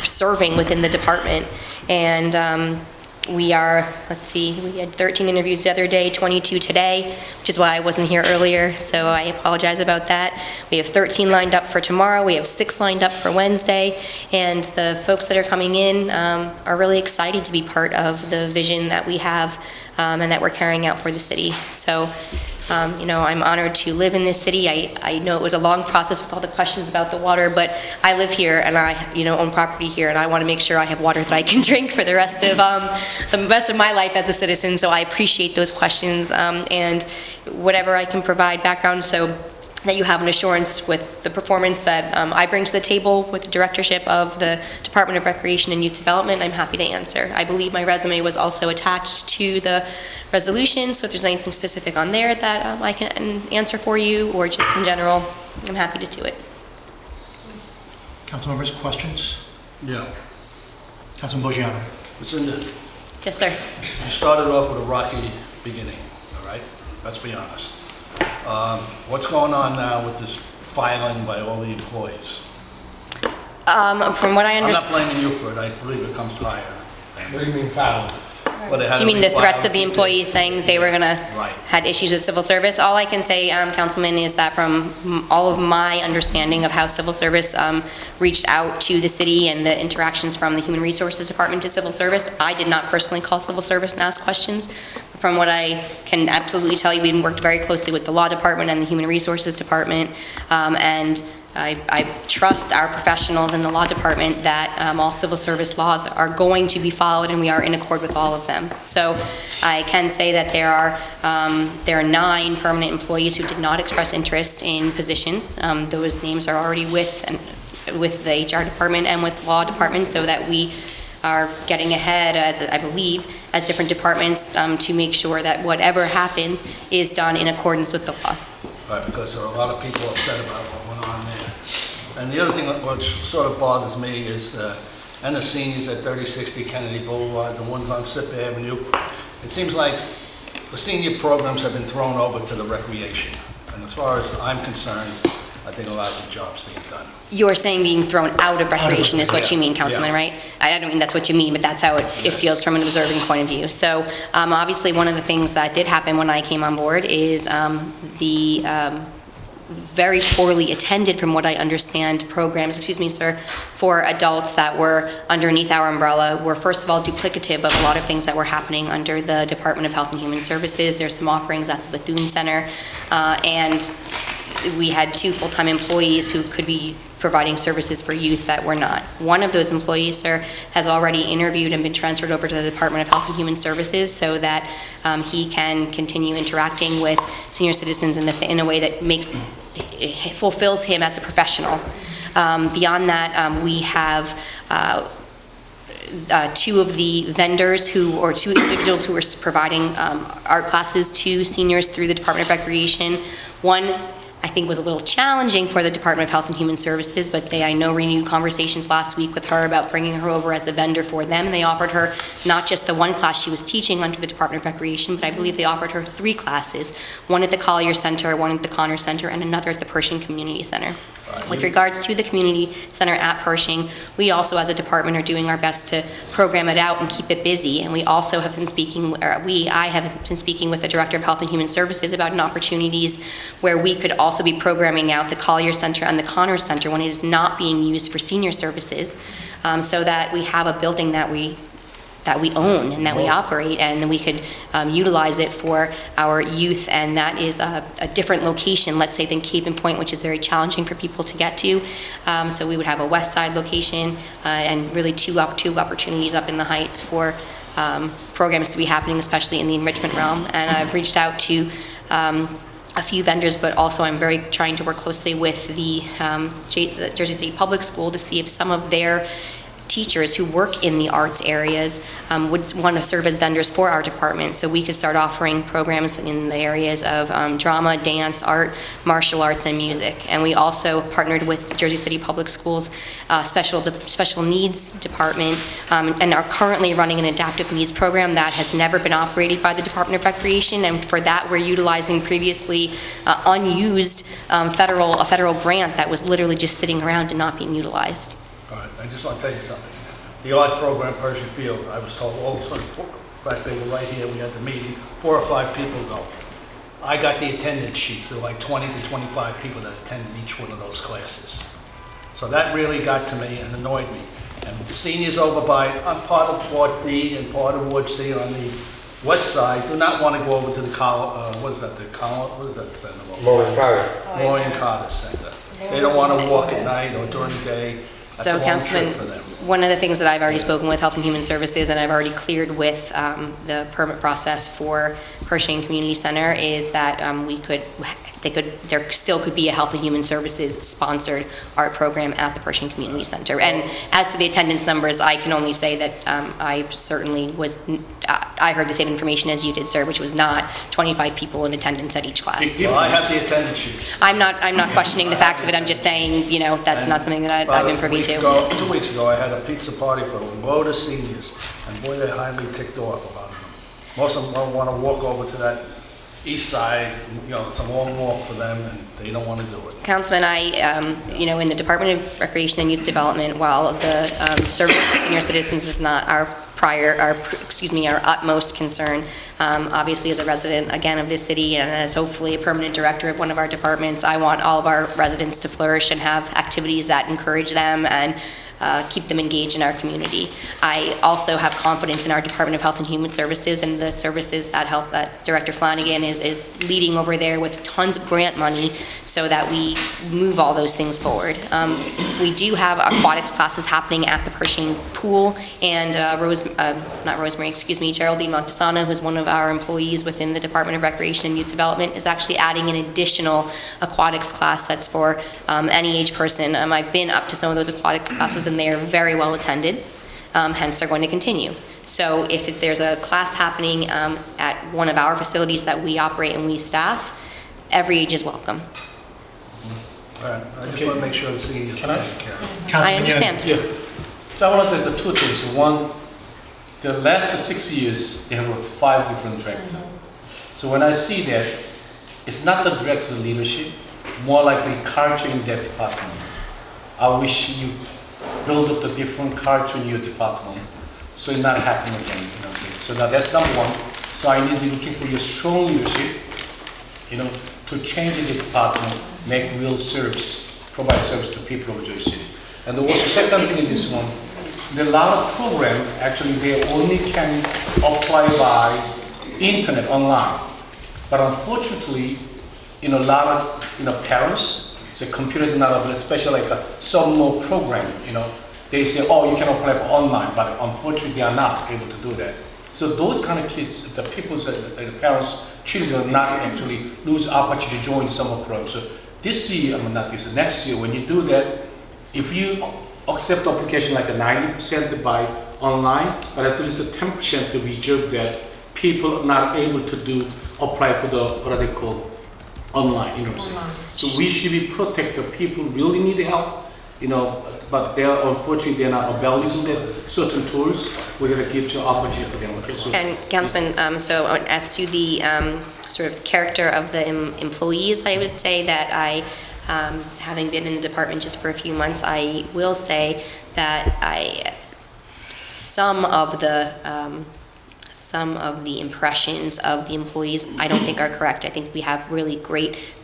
[SPEAKER 4] serving within the department. And we are, we had 13 interviews the other day, 22 today, which is why I wasn't here earlier, so I apologize about that. We have 13 lined up for tomorrow, we have 6 lined up for Wednesday, and the folks that are coming in are really excited to be part of the vision that we have and that we're carrying out for the city. So, I'm honored to live in this city. I know it was a long process with all the questions about the water, but I live here and I, own property here, and I want to make sure I have water that I can drink for the rest of my life as a citizen. So I appreciate those questions and whatever I can provide background. So that you have an assurance with the performance that I bring to the table with the directorship of the Department of Recreation and Youth Development, I'm happy to answer. I believe my resume was also attached to the resolution, so if there's anything specific on there that I can answer for you, or just in general, I'm happy to do it.
[SPEAKER 5] Council members, questions?
[SPEAKER 11] Yeah.
[SPEAKER 5] Councilman Bojano.
[SPEAKER 11] Lucinda,
[SPEAKER 4] Yes, sir.
[SPEAKER 11] you started off with a rocky beginning, all right? Let's be honest. What's going on now with this filing by all the employees?
[SPEAKER 4] From what I
[SPEAKER 11] I'm not
[SPEAKER 4] understand,
[SPEAKER 11] blaming you for it, I believe it comes higher.
[SPEAKER 10] What do you mean filing?
[SPEAKER 11] Well, they had
[SPEAKER 4] do you
[SPEAKER 11] to
[SPEAKER 4] mean the
[SPEAKER 11] refile
[SPEAKER 4] threats of the
[SPEAKER 11] it.
[SPEAKER 4] employees saying that they were gonna,
[SPEAKER 11] Right.
[SPEAKER 4] had issues with civil service? All I can say, Councilman, is that from all of my understanding of how civil service reached out to the city and the interactions from the Human Resources Department to civil service, I did not personally call civil service and ask questions. From what I can absolutely tell you, we worked very closely with the Law Department and the Human Resources Department, and I trust our professionals in the Law Department that all civil service laws are going to be followed, and we are in accord with all of them. So I can say that there are 9 permanent employees who did not express interest in positions. Those names are already with the HR department and with Law Department, so that we are getting ahead, as I believe, as different departments to make sure that whatever happens is done in accordance with the law.
[SPEAKER 11] Right, because there are a lot of people upset about what went on there. And the other thing which sort of bothers me is, and the seniors at 3060 Kennedy Boulevard, the ones on Sip Avenue, it seems like the senior programs have been thrown over to the recreation. And as far as I'm concerned, I think a lot of the job's being done.
[SPEAKER 4] You're saying being thrown out of recreation is what you mean, Councilman,
[SPEAKER 11] Yeah.
[SPEAKER 4] right? I don't mean that's what you mean, but that's how it feels from an observing point of view. So obviously, one of the things that did happen when I came on board is the very poorly attended, from what I understand, programs, excuse me, sir, for adults that were underneath our umbrella were, first of all, duplicative of a lot of things that were happening under the Department of Health and Human Services. There's some offerings at the Bethune Center, and we had 2 full-time employees who could be providing services for youth that were not. One of those employees, sir, has already interviewed and been transferred over to the Department of Health and Human Services so that he can continue interacting with senior citizens in a way that fulfills him as a professional. Beyond that, we have 2 of the vendors 2 individuals who are providing art classes to seniors through the Department of Recreation. One, I think, was a little challenging for the Department of Health and Human Services, but I know renewed conversations last week with her about bringing her over as a vendor for them. They offered her not just the 1 class she was teaching under the Department of Recreation, but I believe they offered her 3 classes, 1 at the Collier Center, 1 at the Connor Center, and another at the Pershing Community Center. With regards to the community center at Pershing, we also as a department are doing our best to program it out and keep it busy. And we also have been speaking, I have been speaking with the Director of Health and Human Services about opportunities where we could also be programming out the Collier Center and the Connor Center when it is not being used for senior services, so that we have a building that we own and that we operate, and then we could utilize it for our youth, and that is a different location, let's say, than Cave and Point, which is very challenging for people to get to. So we would have a west side location and really two opportunities up in the Heights for programs to be happening, especially in the enrichment realm. And I've reached out to a few vendors, but also I'm trying to work closely with the Jersey City Public School to see if some of their teachers who work in the arts areas would want to serve as vendors for our department, so we could start offering programs in the areas of drama, dance, art, martial arts, and music. And we also partnered with the Jersey City Public Schools special needs department and are currently running an adaptive needs program that has never been operated by the Department of Recreation, and for that we're utilizing previously unused federal grant that was literally just sitting around and not being utilized.
[SPEAKER 11] All right, I just want to tell you something. The art program, Pershing Field, I was told, in fact, they were right here, we had the meeting, 4 or 5 people go. I got the attendance sheets, there were like 20 to 25 people that attended each one of those classes. So that really got to me and annoyed me. And seniors over by, I'm part of Ward D and part of Ward C on the west side, do not want to go over to the what is that center?
[SPEAKER 10] Maureen Carter.
[SPEAKER 11] Maureen Carter Center. They don't want to walk at night or during the day. That's a
[SPEAKER 4] So,
[SPEAKER 11] long
[SPEAKER 4] Councilman,
[SPEAKER 11] trip for them.
[SPEAKER 4] one of the things that I've already spoken with Health and Human Services, and I've already cleared with the permit process for Pershing Community Center, is that there still could be a Health and Human Services sponsored art program at the Pershing Community Center. And as to the attendance numbers, I can only say that I certainly I heard the same information as you did, sir, which was not 25 people in attendance at each class.
[SPEAKER 11] Well, I have the attendance sheets.
[SPEAKER 4] I'm not questioning the facts of it. I'm just saying, that's not something that I've been privy to.
[SPEAKER 11] 2 weeks ago, I had a pizza party for a load of seniors, and boy, they're highly ticked off about it. Most of them don't want to walk over to that east side, it's a long walk for them, and they don't want to do it.
[SPEAKER 4] Councilman, in the Department of Recreation and Youth Development, while the service for senior citizens is not our utmost concern, obviously as a resident, again, of this city, and as hopefully a permanent director of one of our departments, I want all of our residents to flourish and have activities that encourage them and keep them engaged in our community. I also have confidence in our Department of Health and Human Services and the services that Director Flanagan is leading over there with tons of grant money so that we move all those things forward. We do have aquatics classes happening at the Pershing Pool, and Geraldine Montesano, who's one of our employees within the Department of Recreation and Youth Development, is actually adding an additional aquatics class that's for any age person. I've been up to some of those aquatic classes, and they are very well attended, hence they're going to continue. So if there's a class happening at one of our facilities that we operate and we staff, every age is welcome.
[SPEAKER 11] All right, I just want to make sure the seniors are taken care of.
[SPEAKER 4] I understand.
[SPEAKER 1] Yeah. So I want to say the two things. One, the last 6 years, they have 5 different directors. So when I see that, it's not the director's leadership, more like the culture in that department. I wish you build up the different culture in your department, so it not happen again. So now that's number one. So I need to looking for your strong leadership, to change the department, make real service, provide service to people of Jersey City. And also second thing in this one, there are a lot of programs actually they only can apply by internet online, but unfortunately, a lot of parents. So computer is not available, especially like a summer program, they say, oh, you can apply for online, but unfortunately they are not able to do that. So those kind of kids, the parents, children are not actually lose opportunity to join summer program. So this year, next year, when you do that, if you accept the application like a 90% by online, but at least a 10% to reserve that people are not able to apply for the, what they call, online, So we should be protect the people who really need help, but unfortunately they're not available that certain tools. We're going to give the opportunity for them. Okay, so.
[SPEAKER 4] And Councilman, so as to the sort of character of the employees, I would say that having been in the department just for a few months, I will say that some of the impressions of the employees I don't think are correct. I think we have really great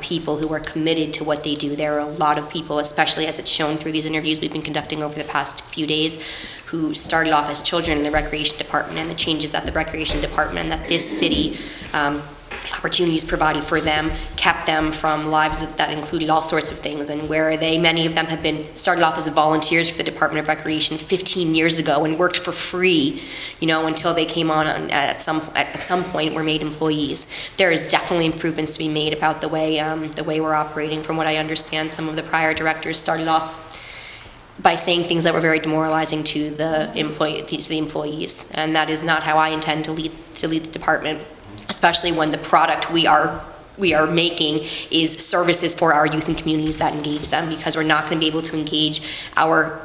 [SPEAKER 4] people who are committed to what they do. There are a lot of people, especially as it's shown through these interviews we've been conducting over the past few days, who started off as children in the recreation department and the changes at the recreation department, and that this city opportunities provided for them kept them from lives that included all sorts of things, and where many of them have started off as volunteers for the Department of Recreation 15 years ago and worked for free, until they came on at some point were made employees. There is definitely improvements to be made about the way we're operating. From what I understand, some of the prior directors started off by saying things that were very demoralizing to the employees, and that is not how I intend to lead the department, especially when the product we are making is services for our youth and communities that engage them, because we're not going to be able to engage our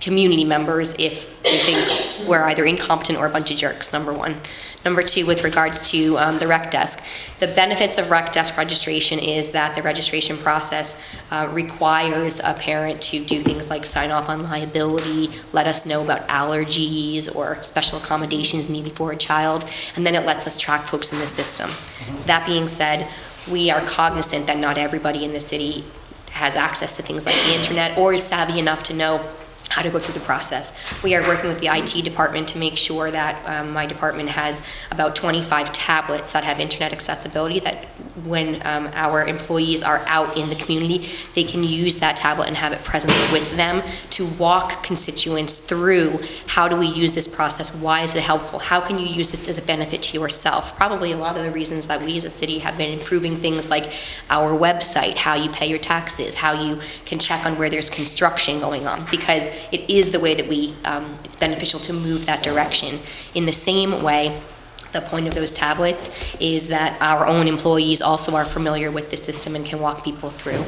[SPEAKER 4] community members if we think we're either incompetent or a bunch of jerks, number one. Number two, with regards to the rec desk, the benefits of rec desk registration is that the registration process requires a parent to do things like sign off on liability, let us know about allergies or special accommodations needed for a child, and then it lets us track folks in the system. That being said, we are cognizant that not everybody in the city has access to things like the internet or is savvy enough to know how to go through the process. We are working with the IT department to make sure that my department has about 25 tablets that have internet accessibility that when our employees are out in the community, they can use that tablet and have it present with them to walk constituents through how do we use this process, why is it helpful, how can you use this as a benefit to yourself. Probably a lot of the reasons that we as a city have been improving things like our website, how you pay your taxes, how you can check on where there's construction going on, because it is the way that it's beneficial to move that direction. In the same way, the point of those tablets is that our own employees also are familiar with the system and can walk people through.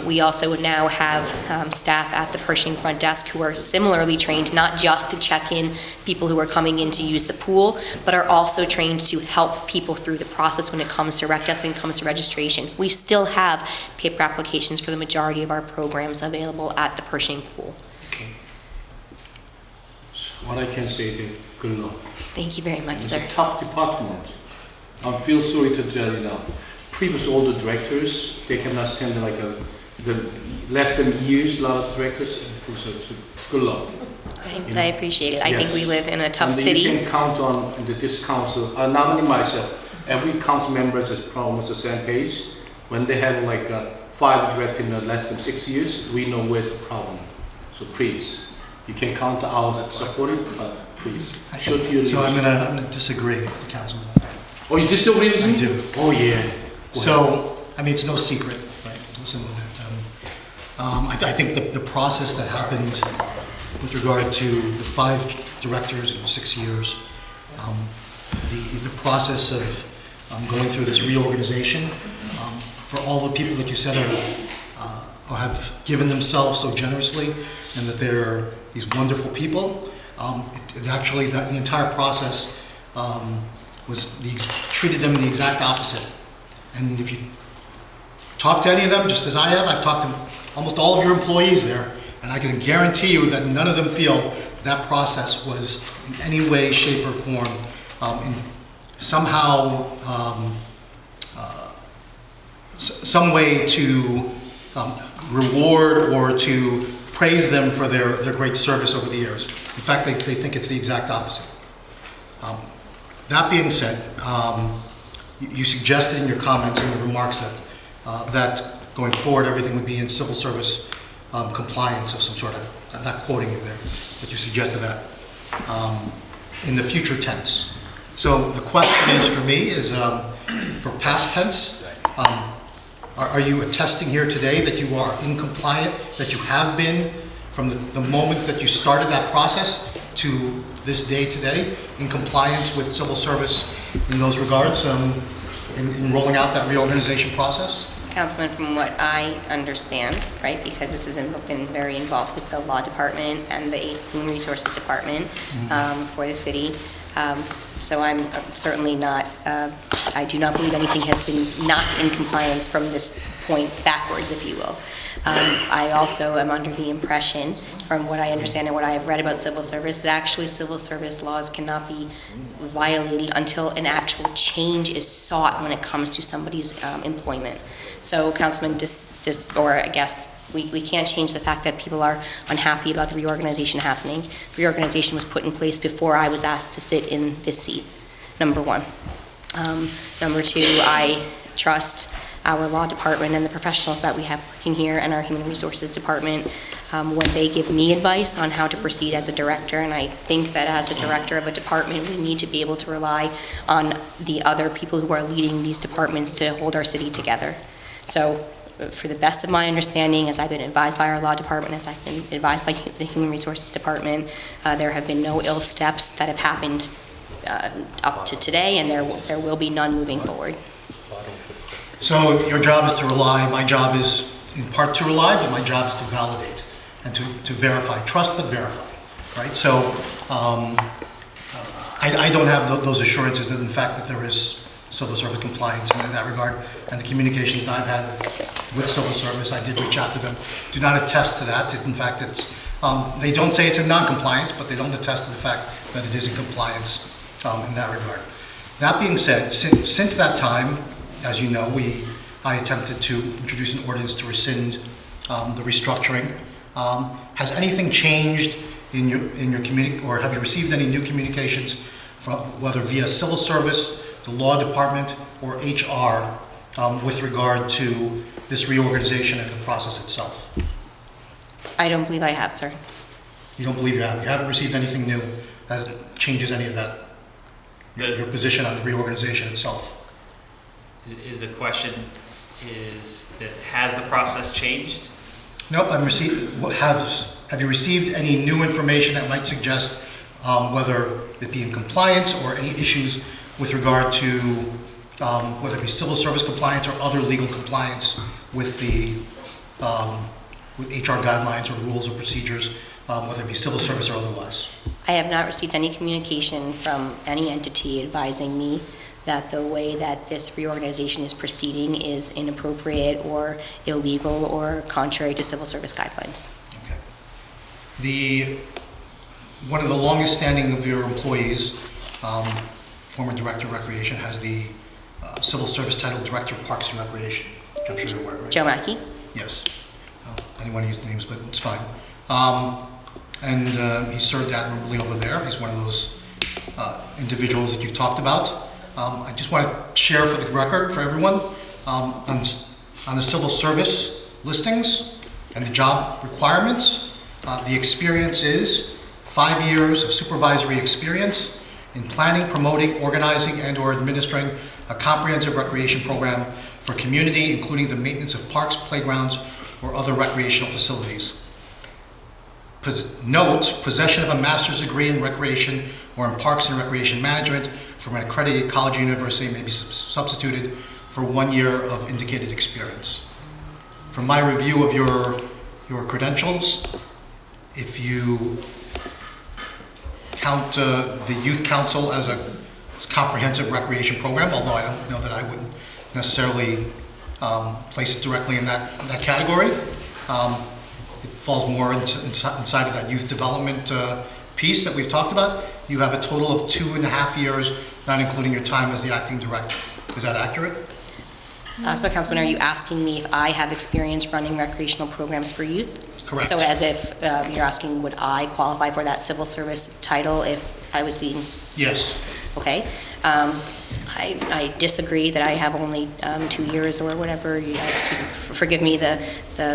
[SPEAKER 4] We also now have staff at the Pershing front desk who are similarly trained, not just to check in people who are coming in to use the pool, but are also trained to help people through the process when it comes to rec desk and comes to registration. We still have paper applications for the majority of our programs available at the Pershing pool.
[SPEAKER 7] What I can say is good luck.
[SPEAKER 4] Thank you very much,
[SPEAKER 7] it's
[SPEAKER 4] sir.
[SPEAKER 7] It's a tough department. I feel sorry to tell you now. Previous all the directors, they cannot stand the less than years, a lot of directors. So good luck.
[SPEAKER 4] Thanks, I appreciate it. I think we live in a tough
[SPEAKER 7] and
[SPEAKER 4] city.
[SPEAKER 7] You can count on this council, not only myself, every council member is almost the same page. When they have 5 directors in less than 6 years, we know where's the problem. So please, you can count on our supporting, but please.
[SPEAKER 5] So I'm gonna disagree with the councilman.
[SPEAKER 7] Oh, you disagree with me?
[SPEAKER 5] I do.
[SPEAKER 7] Oh, yeah.
[SPEAKER 5] So, I mean, it's no secret, right? Listen to that. I think the process that happened with regard to the 5 directors in 6 years, the process of going through this reorganization, for all the people that you said have given themselves so generously, and that they're these wonderful people. It actually, the entire process treated them the exact opposite. And if you talk to any of them, just as I have, I've talked to almost all of your employees there, and I can guarantee you that none of them feel that process was in any way, shape, or form somehow some way to reward or to praise them for their great service over the years. In fact, they think it's the exact opposite. That being said, you suggested in your comments and your remarks that going forward everything would be in civil service compliance of some sort of, I'm not quoting you there, but you suggested that in the future tense. So the question is for me is for past tense, are you attesting here today that you are in compliance, that you have been from the moment that you started that process to this day today in compliance with civil service in those regards, in rolling out that reorganization process?
[SPEAKER 4] Councilman, from what I understand, right, because this has been very involved with the law department and the human resources department for the city. So I'm certainly not, I do not believe anything has been not in compliance from this point backwards, if you will. I also am under the impression, from what I understand and what I have read about civil service, that actually civil service laws cannot be violated until an actual change is sought when it comes to somebody's employment. So, Councilman, or I guess, we can't change the fact that people are unhappy about the reorganization happening. Reorganization was put in place before I was asked to sit in this seat, number one. Number two, I trust our law department and the professionals that we have working here and our human resources department when they give me advice on how to proceed as a director. And I think that as a director of a department, we need to be able to rely on the other people who are leading these departments to hold our city together. So, for the best of my understanding, as I've been advised by our law department, as I've been advised by the human resources department, there have been no ill steps that have happened up to today, and there will be none moving forward.
[SPEAKER 5] So your job is to rely, my job is in part to rely, but my job is to validate and to verify, trust but verify, right? So I don't have those assurances that in fact that there is civil service compliance in that regard, and the communications that I've had with civil service, I did reach out to them, do not attest to that. In fact, it's they don't say it's in non-compliance, but they don't attest to the fact that it is in compliance in that regard. That being said, since that time, as you know, I attempted to introduce an ordinance to rescind the restructuring. Has anything changed in your community, or have you received any new communications from whether via civil service, the law department, or HR with regard to this reorganization and the process itself?
[SPEAKER 4] I don't believe I have, sir.
[SPEAKER 5] You don't believe you have? You haven't received anything new that changes any of that? Your position on the reorganization itself?
[SPEAKER 14] Is the question is that has the process changed?
[SPEAKER 5] Nope, have you received any new information that might suggest whether it be in compliance or any issues with regard to whether it be civil service compliance or other legal compliance with the with HR guidelines or rules or procedures, whether it be civil service or otherwise?
[SPEAKER 4] I have not received any communication from any entity advising me that the way that this reorganization is proceeding is inappropriate or illegal or contrary to civil service guidelines.
[SPEAKER 5] Okay. One of the longest standing of your employees, former Director of Recreation, has the civil service title Director of Parks and Recreation. I'm sure you're aware, right?
[SPEAKER 4] Joe Mackey?
[SPEAKER 5] Yes. I didn't want to use names, but it's fine. He served admirably over there. He's one of those individuals that you've talked about. I just want to share for the record, for everyone, on the civil service listings and the job requirements, the experience is 5 years of supervisory experience in planning, promoting, organizing, and/or administering a comprehensive recreation program for community, including the maintenance of parks, playgrounds, or other recreational facilities. Note, possession of a master's degree in recreation or in parks and recreation management from an accredited college or university may be substituted for 1 year of indicated experience. From my review of your credentials, if you count the Youth Council as a comprehensive recreation program, although I don't know that I would necessarily place it directly in that category, it falls more inside of that youth development piece that we've talked about. You have a total of 2.5 years, not including your time as the acting director. Is that accurate?
[SPEAKER 4] So, Councilman, are you asking me if I have experience running recreational programs for youth?
[SPEAKER 5] Correct.
[SPEAKER 4] So as if you're asking, would I qualify for that civil service title if I was being...
[SPEAKER 5] Yes.
[SPEAKER 4] Okay. I disagree that I have only 2 years or whatever. Forgive me the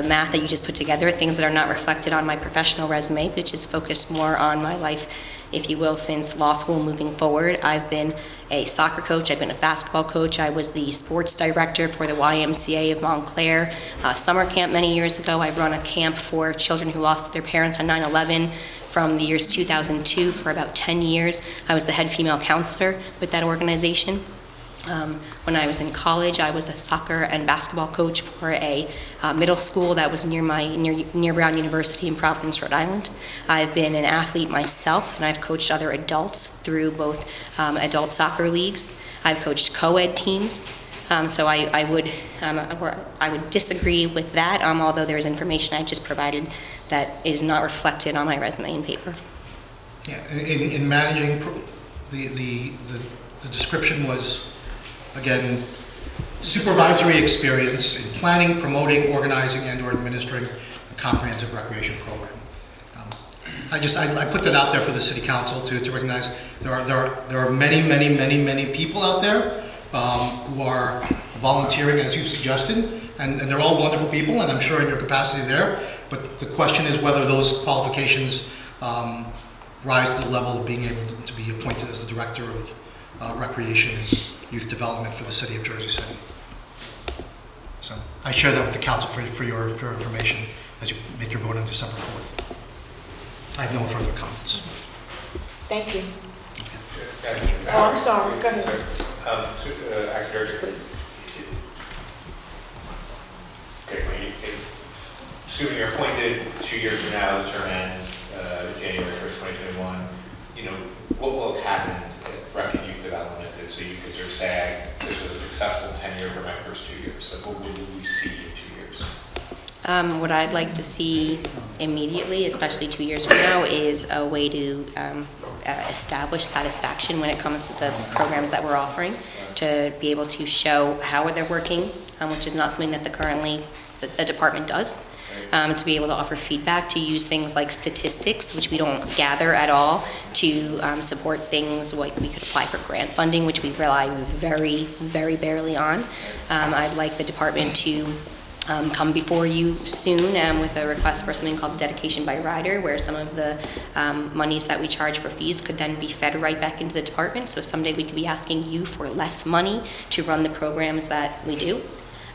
[SPEAKER 4] math that you just put together, things that are not reflected on my professional resume, which is focused more on my life, if you will, since law school moving forward. I've been a soccer coach, I've been a basketball coach, I was the sports director for the YMCA of Montclair. Summer camp many years ago, I've run a camp for children who lost their parents on 9/11 from the years 2002 for about 10 years. I was the head female counselor with that organization. When I was in college, I was a soccer and basketball coach for a middle school that was near Brown University in Providence, Rhode Island. I've been an athlete myself, and I've coached other adults through both adult soccer leagues. I've coached co-ed teams. So I would disagree with that, although there is information I just provided that is not reflected on my resume and paper.
[SPEAKER 5] Yeah, in managing, the description was, again, supervisory experience in planning, promoting, organizing, and/or administering a comprehensive recreation program. I put that out there for the City Council to recognize there are many people out there who are volunteering, as you've suggested, and they're all wonderful people, and I'm sure in your capacity there, but the question is whether those qualifications rise to the level of being able to be appointed as the Director of Recreation and Youth Development for the City of Jersey City. So I share that with the Council for your information as you make your vote on December 4th. I have no further comments.
[SPEAKER 2] Thank you. Oh, I'm sorry. Go ahead.
[SPEAKER 6] Assuming you're appointed 2 years from now, the term ends January 1st, 2021, what will have happened at Remedy Youth Development so you could sort of say, this was a successful tenure for my first 2 years? So what will we see in 2 years?
[SPEAKER 4] What I'd like to see immediately, especially 2 years from now, is a way to establish satisfaction when it comes to the programs that we're offering, to be able to show how they're working, which is not something that the department does. to be able to offer feedback, to use things like statistics, which we don't gather at all, to support things like we could apply for grant funding, which we rely very, very barely on. I'd like the department to come before you soon with a request for something called dedication by rider, where some of the monies that we charge for fees could then be fed right back into the department. So someday we could be asking you for less money to run the programs that we do.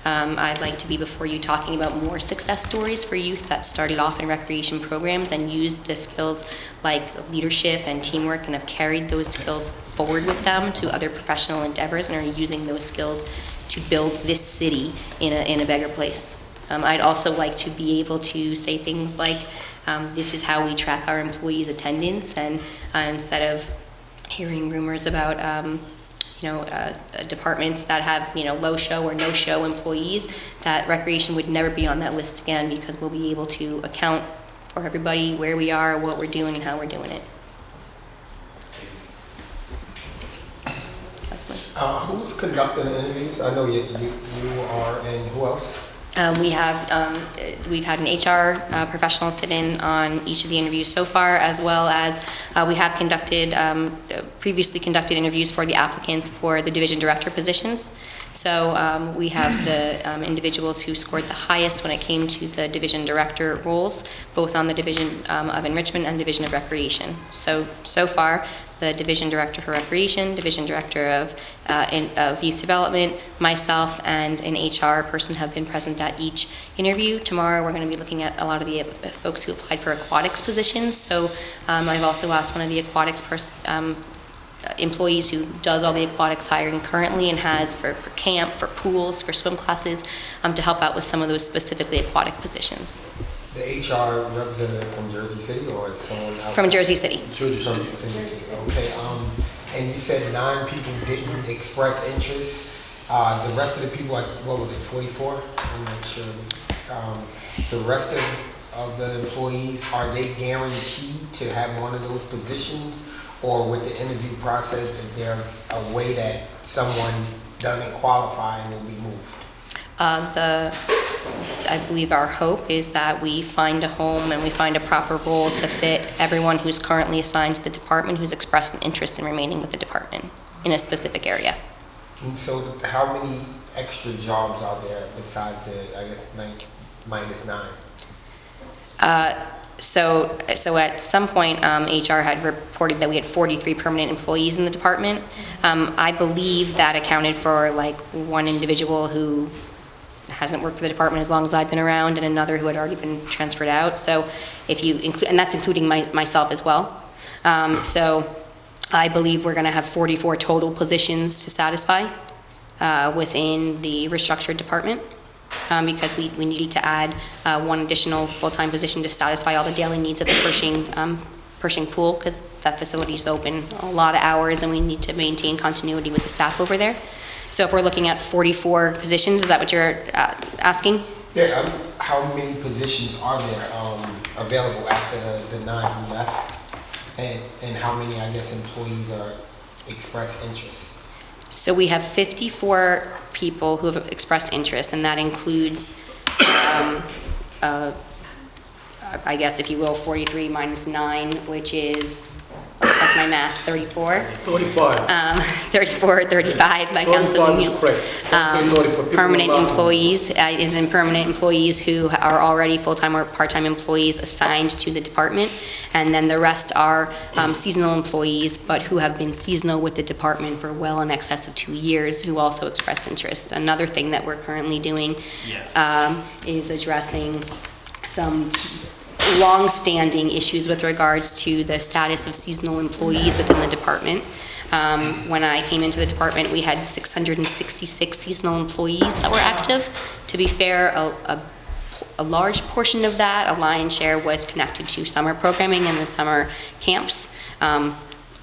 [SPEAKER 4] I'd like to be before you talking about more success stories for youth that started off in recreation programs and used the skills like leadership and teamwork and have carried those skills forward with them to other professional endeavors and are using those skills to build this city in a better place. I'd also like to be able to say things like, this is how we track our employees' attendance, and instead of hearing rumors about departments that have low show or no show employees, that recreation would never be on that list again, because we'll be able to account for everybody, where we are, what we're doing, and how we're doing it. That's my.
[SPEAKER 10] Who's conducting the interviews? I know you are, and who else?
[SPEAKER 4] We've had an HR professional sit in on each of the interviews so far, as well as we have previously conducted interviews for the applicants for the division director positions. So we have the individuals who scored the highest when it came to the division director roles, both on the division of enrichment and division of recreation. So far, the division director for recreation, division director of youth development, myself, and an HR person have been present at each interview. Tomorrow we're going to be looking at a lot of the folks who applied for aquatics positions. So I've also asked one of the aquatics employees who does all the aquatics hiring currently and has for camp, for pools, for swim classes, to help out with some of those specifically aquatic positions.
[SPEAKER 10] The HR representative from Jersey City or someone else?
[SPEAKER 4] From Jersey City.
[SPEAKER 10] Jersey City. Okay. And you said 9 people didn't express interest. The rest of the people, what was it, 44? I'm not sure. The rest of the employees, are they guaranteed to have one of those positions? Or with the interview process, is there a way that someone doesn't qualify and will be moved?
[SPEAKER 4] I believe our hope is that we find a home and we find a proper role to fit everyone who's currently assigned to the department who's expressed an interest in remaining with the department in a specific area.
[SPEAKER 10] And so how many extra jobs are there besides the, I guess, minus 9?
[SPEAKER 4] So at some point, HR had reported that we had 43 permanent employees in the department. I believe that accounted for like one individual who hasn't worked for the department as long as I've been around, and another who had already been transferred out. So if you include, and that's including myself as well. So I believe we're going to have 44 total positions to satisfy within the restructured department. Because we needed to add one additional full-time position to satisfy all the daily needs of the Pershing pool, because that facility is open a lot of hours and we need to maintain continuity with the staff over there. So if we're looking at 44 positions, is that what you're asking?
[SPEAKER 10] Yeah, how many positions are there available after the 9 who left? And how many, I guess, employees are express interest?
[SPEAKER 4] So we have 54 people who have expressed interest, and that includes, I guess, if you will, 43 minus 9, which is, let's check my math, 34. 34, 35 by Councilman Mule. Permanent employees, permanent employees who are already full-time or part-time employees assigned to the department, and then the rest are seasonal employees, but who have been seasonal with the department for well in excess of 2 years, who also expressed interest. Another thing that we're currently doing is addressing some long-standing issues with regards to the status of seasonal employees within the department. When I came into the department, we had 666 seasonal employees that were active. To be fair, a large portion of that, a lion's share, was connected to summer programming and the summer camps. A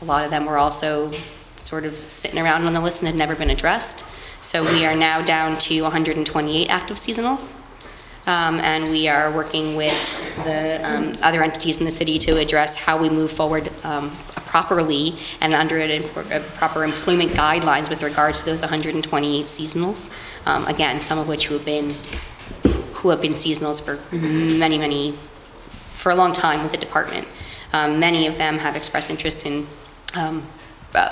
[SPEAKER 4] lot of them were also sort of sitting around on the list and had never been addressed. So we are now down to 128 active seasonals. And we are working with the other entities in the city to address how we move forward properly and under proper employment guidelines with regards to those 128 seasonals. Again, some of which who who have been seasonals for for a long time with the department. Many of them have expressed interest in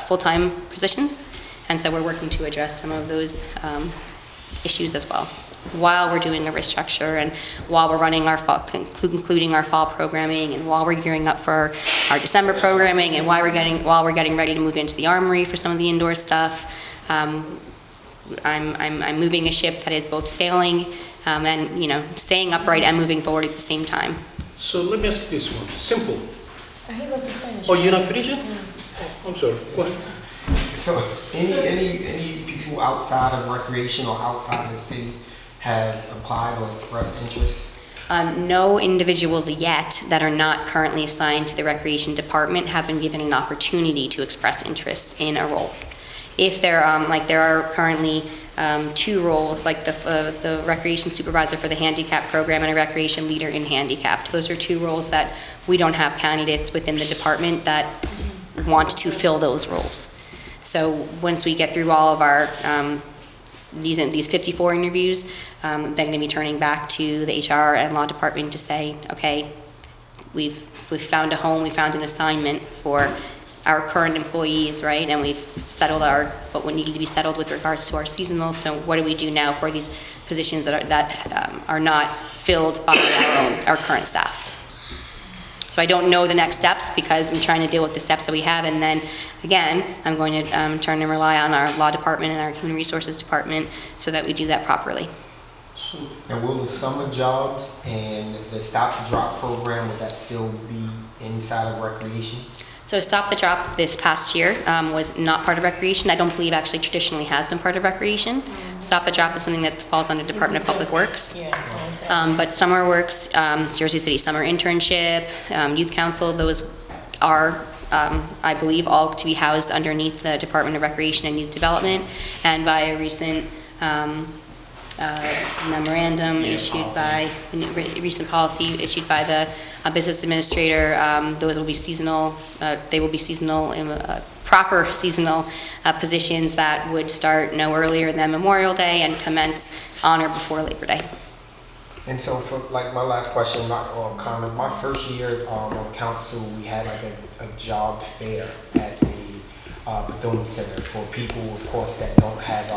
[SPEAKER 4] full-time positions, and so we're working to address some of those issues as well, while we're doing a restructure and while we're running our fall, including our fall programming, and while we're gearing up for our December programming, and while we're getting ready to move into the Armory for some of the indoor stuff. I'm moving a ship that is both sailing and staying upright and moving forward at the same time.
[SPEAKER 7] So let me ask you this one, simple.
[SPEAKER 2] He let you finish.
[SPEAKER 7] Oh, you're not finishing? Oh, I'm sorry, go ahead.
[SPEAKER 10] So any people outside of recreation or outside of the city have applied or expressed interest?
[SPEAKER 4] No individuals yet that are not currently assigned to the Recreation Department have been given an opportunity to express interest in a role. If there are currently 2 roles, like the Recreation Supervisor for the Handicap Program and a Recreation Leader in Handicapped. Those are 2 roles that we don't have candidates within the department that want to fill those roles. So once we get through all of our these 54 interviews, then going to be turning back to the HR and Law Department to say, okay, we've found a home, we found an assignment for our current employees, right? And we've settled what we needed to be settled with regards to our seasonals. So what do we do now for these positions that are not filled by our current staff? So I don't know the next steps because I'm trying to deal with the steps that we have, and then again, I'm going to turn and rely on our law department and our human resources department so that we do that properly.
[SPEAKER 10] And will the summer jobs and the Stop the Drop program, would that still be inside of recreation?
[SPEAKER 4] So Stop the Drop this past year was not part of recreation. I don't believe actually traditionally has been part of recreation. Stop the Drop is something that falls under Department of Public Works. But Summer Works, Jersey City Summer Internship, Youth Council, those are, I believe, all to be housed underneath the Department of Recreation and Youth Development. And by a recent memorandum issued by, recent policy issued by the business administrator, those will be seasonal, they will be seasonal, proper seasonal positions that would start no earlier than Memorial Day and commence on or before Labor Day.
[SPEAKER 10] And so for like my last question, or comment, my first year on council, we had like a job fair at the Bethune Center for people, of course, that don't have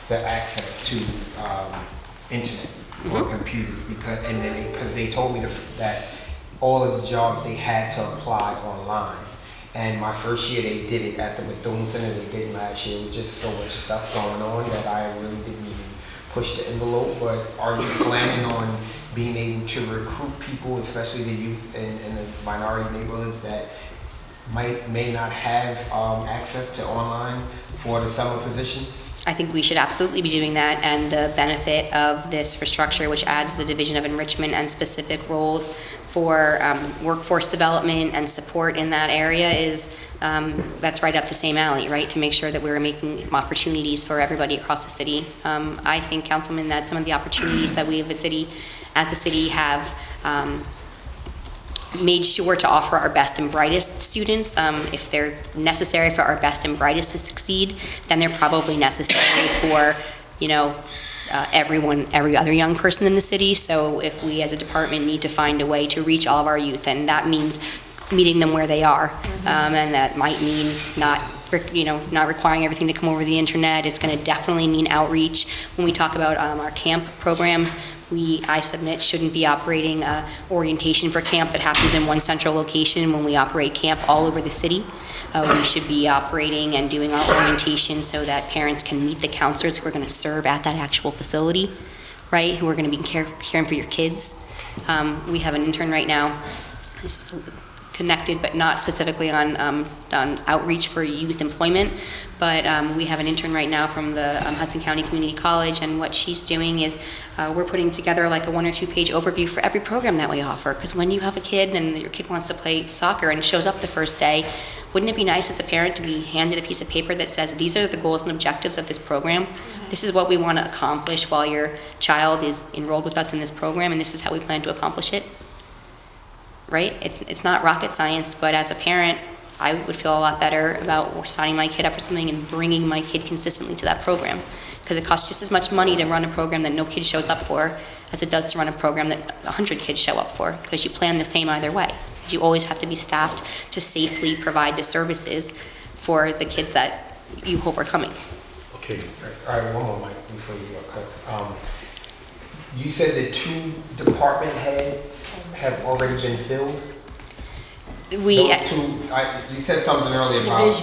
[SPEAKER 10] the access to internet or computers, because they told me that all of the jobs they had to apply online. And my first year they did it at the Bethune Center, they did last year. It was just so much stuff going on that I really didn't even push the envelope. But are you planning on being able to recruit people, especially the youth in the minority neighborhoods that may not have access to online for the summer positions?
[SPEAKER 4] I think we should absolutely be doing that, and the benefit of this restructure, which adds the Division of Enrichment and specific roles for workforce development and support in that area, is that's right up the same alley, right? To make sure that we're making opportunities for everybody across the city. I think, Councilman, that some of the opportunities that we as a city have made sure to offer our best and brightest students. If they're necessary for our best and brightest to succeed, then they're probably necessary for, every other young person in the city. So if we as a department need to find a way to reach all of our youth, and that means meeting them where they are, and that might mean not requiring everything to come over the internet. It's going to definitely mean outreach. When we talk about our camp programs, I submit, shouldn't be operating orientation for camp that happens in one central location when we operate camp all over the city. We should be operating and doing our orientation so that parents can meet the counselors who are going to serve at that actual facility, right? Who are going to be caring for your kids. We have an intern right now. This is connected, but not specifically on outreach for youth employment. But we have an intern right now from the Hudson County Community College, and what she's doing is we're putting together like a 1 or 2 page overview for every program that we offer. Because when you have a kid and your kid wants to play soccer and shows up the first day, wouldn't it be nice as a parent to be handed a piece of paper that says, these are the goals and objectives of this program. This is what we want to accomplish while your child is enrolled with us in this program, and this is how we plan to accomplish it. Right? It's not rocket science, but as a parent, I would feel a lot better about signing my kid up for something and bringing my kid consistently to that program. Because it costs just as much money to run a program that no kid shows up for as it does to run a program that 100 kids show up for, because you plan the same either way. You always have to be staffed to safely provide the services for the kids that you hope are coming.
[SPEAKER 10] Okay. All right, one more, Mike, before you go, because you said the 2 department heads have already been filled?
[SPEAKER 4] We,
[SPEAKER 10] Those 2, you said something earlier about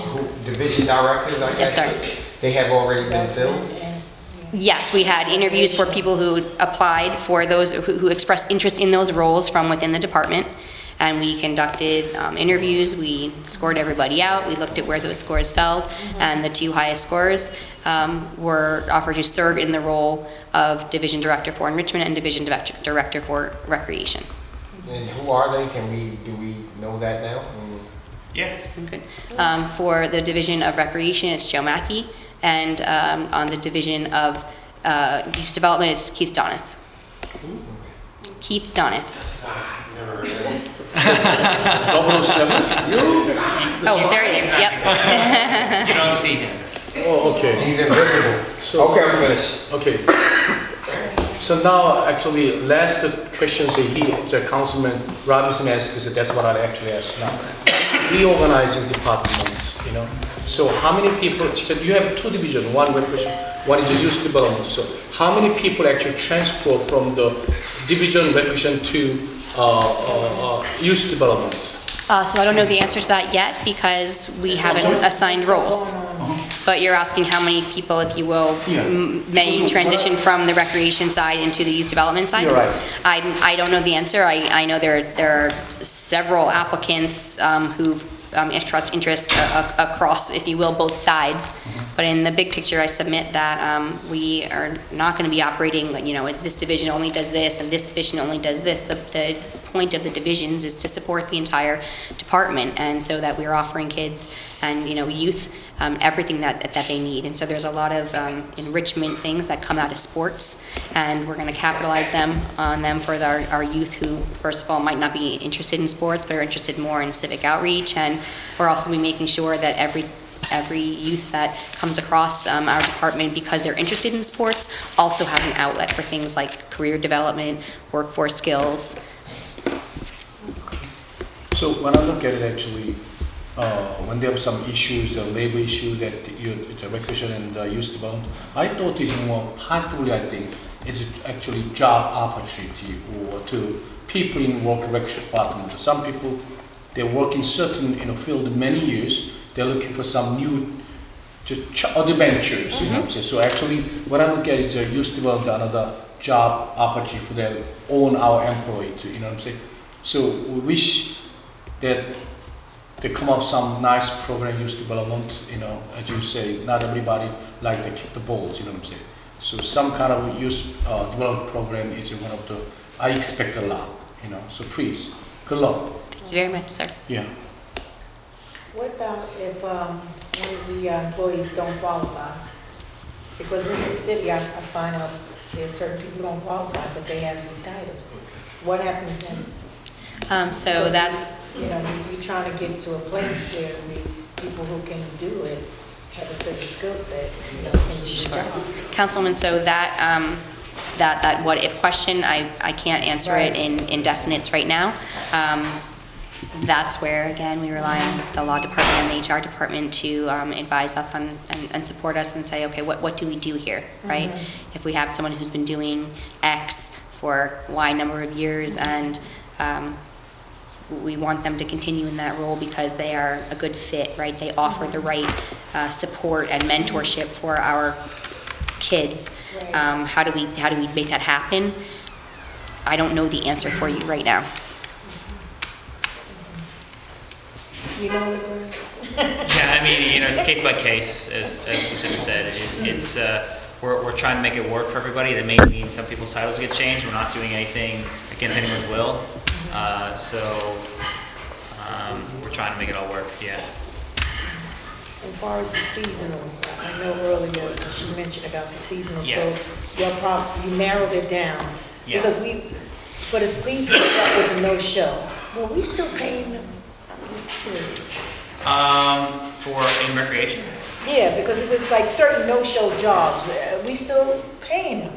[SPEAKER 10] division directors, I guess?
[SPEAKER 4] Yes, sir.
[SPEAKER 10] They have already been filled?
[SPEAKER 4] yes, we had interviews for people who applied, for those who expressed interest in those roles from within the department. And we conducted interviews, we scored everybody out, we looked at where those scores fell, and the 2 highest scores were offered to serve in the role of Division Director for Enrichment and Division Director for Recreation.
[SPEAKER 10] And who are they? Do we know that now?
[SPEAKER 14] Yeah.
[SPEAKER 4] Good. For the Division of Recreation, it's Joe Mackey, and on the Division of Youth Development, it's Keith Donath. Keith Donath. Oh, there he is, yep.
[SPEAKER 14] You don't see him.
[SPEAKER 7] Oh, okay.
[SPEAKER 10] He's invisible.
[SPEAKER 7] So,
[SPEAKER 10] okay, I'm finished.
[SPEAKER 7] Okay. So now, actually, last questions the Councilman Robinson asked, because that's what I actually asked now. Reorganizing departments, you know. So how many people, so you have 2 divisions, one recreation, one is the youth development. So how many people actually transfer from the division recreation to youth development?
[SPEAKER 4] So I don't know the answer to that yet because we haven't assigned roles. But you're asking how many people, if you will, may transition from the recreation side into the youth development side?
[SPEAKER 7] You're right.
[SPEAKER 4] I don't know the answer. I know there are several applicants who've expressed interest across, if you will, both sides. But in the big picture, I submit that we are not going to be operating, you know, as this division only does this and this division only does this. The point of the divisions is to support the entire department, and so that we're offering kids and, you know, youth everything that they need. And so there's a lot of enrichment things that come out of sports, and we're going to capitalize on them for our youth who, first of all, might not be interested in sports, but are interested more in civic outreach. And we're also be making sure that every youth that comes across our department, because they're interested in sports, also has an outlet for things like career development, workforce skills.
[SPEAKER 7] So when I look at it, actually, when there are some issues, the labor issue that the recreation and youth development, I thought it's more positively, I think, it's actually job opportunity or to people in work recreation department. Some people, they work in certain field many years, they're looking for some new adventures, you know what I'm saying? So actually, what I look at is youth development, another job opportunity for their own, our employee, too, you know what I'm saying? So we wish that they come up with some nice program, youth development, you know, as you say, not everybody like to kick the balls, you know what I'm saying? So some kind of youth development program is one of the, I expect a lot, you know, so please, good luck.
[SPEAKER 4] Thank you very much, sir.
[SPEAKER 7] Yeah.
[SPEAKER 2] What about if one of the employees don't qualify? Because in this city, I find out there's certain people who don't qualify, but they have these titles. What happens then?
[SPEAKER 4] So that's...
[SPEAKER 2] You know, you're trying to get to a place where people who can do it have a certain skill set, you know, can do the job.
[SPEAKER 4] Councilwoman, so that what if question, I can't answer it in indefinites right now. That's where, again, we rely on the law department and the HR department to advise us on and support us and say, okay, what do we do here, right? If we have someone who's been doing X for Y number of years and we want them to continue in that role because they are a good fit, right? They offer the right support and mentorship for our kids. How do we make that happen? I don't know the answer for you right now.
[SPEAKER 2] You know it, Greg?
[SPEAKER 14] Yeah, I mean, you know, case by case, as Lucinda said, it's we're trying to make it work for everybody. That may mean some people's titles get changed. We're not doing anything against anyone's will. We're trying to make it all work, yeah.
[SPEAKER 2] As far as the seasonals, I know earlier she mentioned about the seasonals,
[SPEAKER 14] Yeah.
[SPEAKER 2] so you narrowed it down.
[SPEAKER 14] Yeah.
[SPEAKER 2] Because for the season, that was a no-show. Well, we still paying them? I'm just curious.
[SPEAKER 14] For in recreation?
[SPEAKER 2] Yeah, because it was like certain no-show jobs, we still paying them.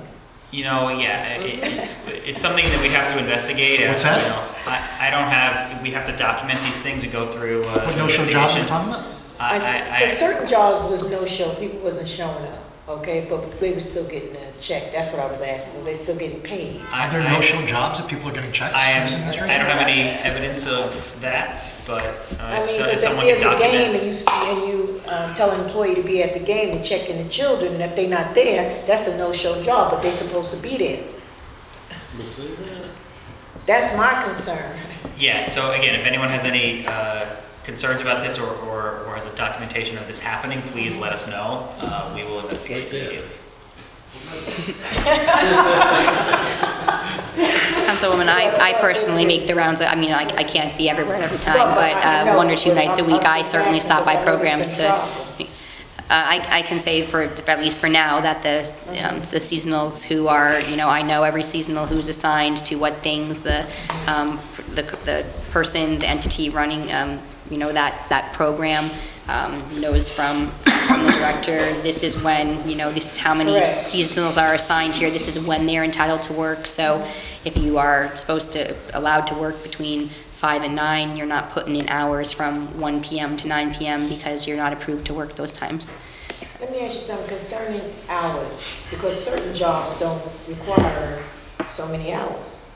[SPEAKER 14] You know, yeah, it's something that we have to investigate.
[SPEAKER 5] What's that?
[SPEAKER 14] You know, I don't have, we have to document these things and go through.
[SPEAKER 5] What no-show jobs are you talking about?
[SPEAKER 2] Because certain jobs was no-show, people wasn't showing up, okay, but they were still getting a check. That's what I was asking, was they still getting paid?
[SPEAKER 5] Are there no-show jobs that people are getting checks in this industry?
[SPEAKER 14] I don't have any evidence of that, but
[SPEAKER 2] I mean,
[SPEAKER 14] if
[SPEAKER 2] if
[SPEAKER 14] someone
[SPEAKER 2] there's
[SPEAKER 14] can
[SPEAKER 2] a game
[SPEAKER 14] document.
[SPEAKER 2] and you tell an employee to be at the game and check in the children, and if they're not there, that's a no-show job, but they're supposed to be there. That's my concern.
[SPEAKER 14] Yeah, so again, if anyone has any concerns about this or has a documentation of this happening, please let us know. We will investigate immediately.
[SPEAKER 4] Councilwoman, I personally make the rounds. I mean, I can't be everywhere every time, but 1 or 2 nights a week, I certainly stop by programs to. I can say for at least for now that the seasonals who are, you know, I know every seasonal who's assigned to what things, the person, the entity running, you know, that program knows from the director, this is when, you know, this is how many seasonals are assigned here, this is when they're entitled to work. So if you are allowed to work between 5 and 9, you're not putting in hours from 1 p.m. to 9 p.m. because you're not approved to work those times.
[SPEAKER 2] Let me ask you something concerning hours, because certain jobs don't require so many hours.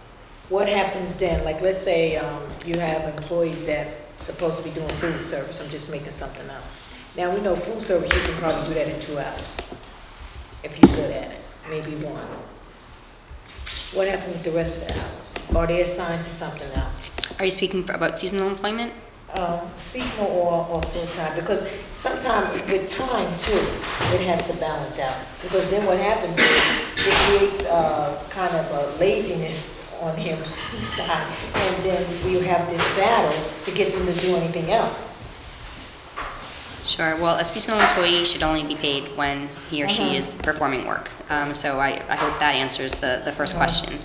[SPEAKER 2] What happens then? Like, let's say you have employees that supposed to be doing food service. I'm just making something up. Now, we know food service, you can probably do that in 2 hours, if you're good at it, maybe 1. What happened with the rest of the hours? Are they assigned to something else?
[SPEAKER 4] Are you speaking about seasonal employment?
[SPEAKER 2] Seasonal or full-time, because sometimes with time too, it has to balance out. Because then what happens is it creates kind of a laziness on his side, and then we have this battle to get them to do anything else.
[SPEAKER 4] Sure. Well, a seasonal employee should only be paid when he or she is performing work. So I hope that answers the first question.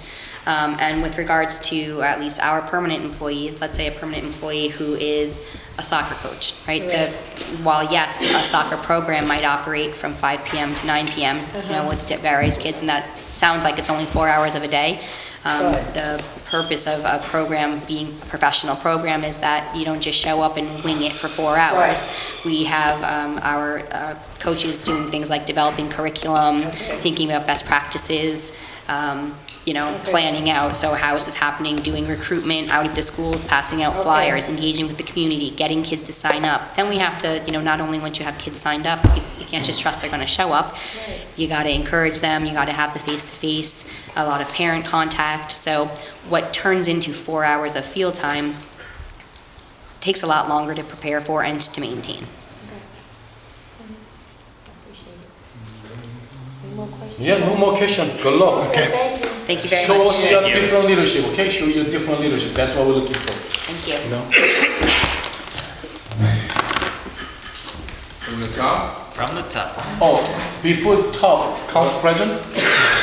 [SPEAKER 4] And with regards to at least our permanent employees, let's say a permanent employee who is a soccer coach, right? While yes, a soccer program might operate from 5 p.m. to 9 p.m., you know, with various kids, and that sounds like it's only 4 hours of a day. The purpose of a program being a professional program is that you don't just show up and wing it for 4 hours. We have our coaches doing things like developing curriculum, thinking about best practices, you know, planning out, so how is this happening, doing recruitment out at the schools, passing out flyers, engaging with the community, getting kids to sign up. Then we have to, you know, not only once you have kids signed up, you can't just trust they're going to show up. You got to encourage them, you got to have the face-to-face, a lot of parent contact. So what turns into 4 hours of field time takes a lot longer to prepare for and to maintain.
[SPEAKER 1] Yeah, no more question. Good luck.
[SPEAKER 5] Okay.
[SPEAKER 4] Thank you very
[SPEAKER 1] Show
[SPEAKER 4] much.
[SPEAKER 1] us your different leadership, okay? Show your different leadership. That's what we're looking for.
[SPEAKER 4] Thank you.
[SPEAKER 1] You know?
[SPEAKER 21] From the top?
[SPEAKER 14] From the top.
[SPEAKER 1] Oh, before top, Council President,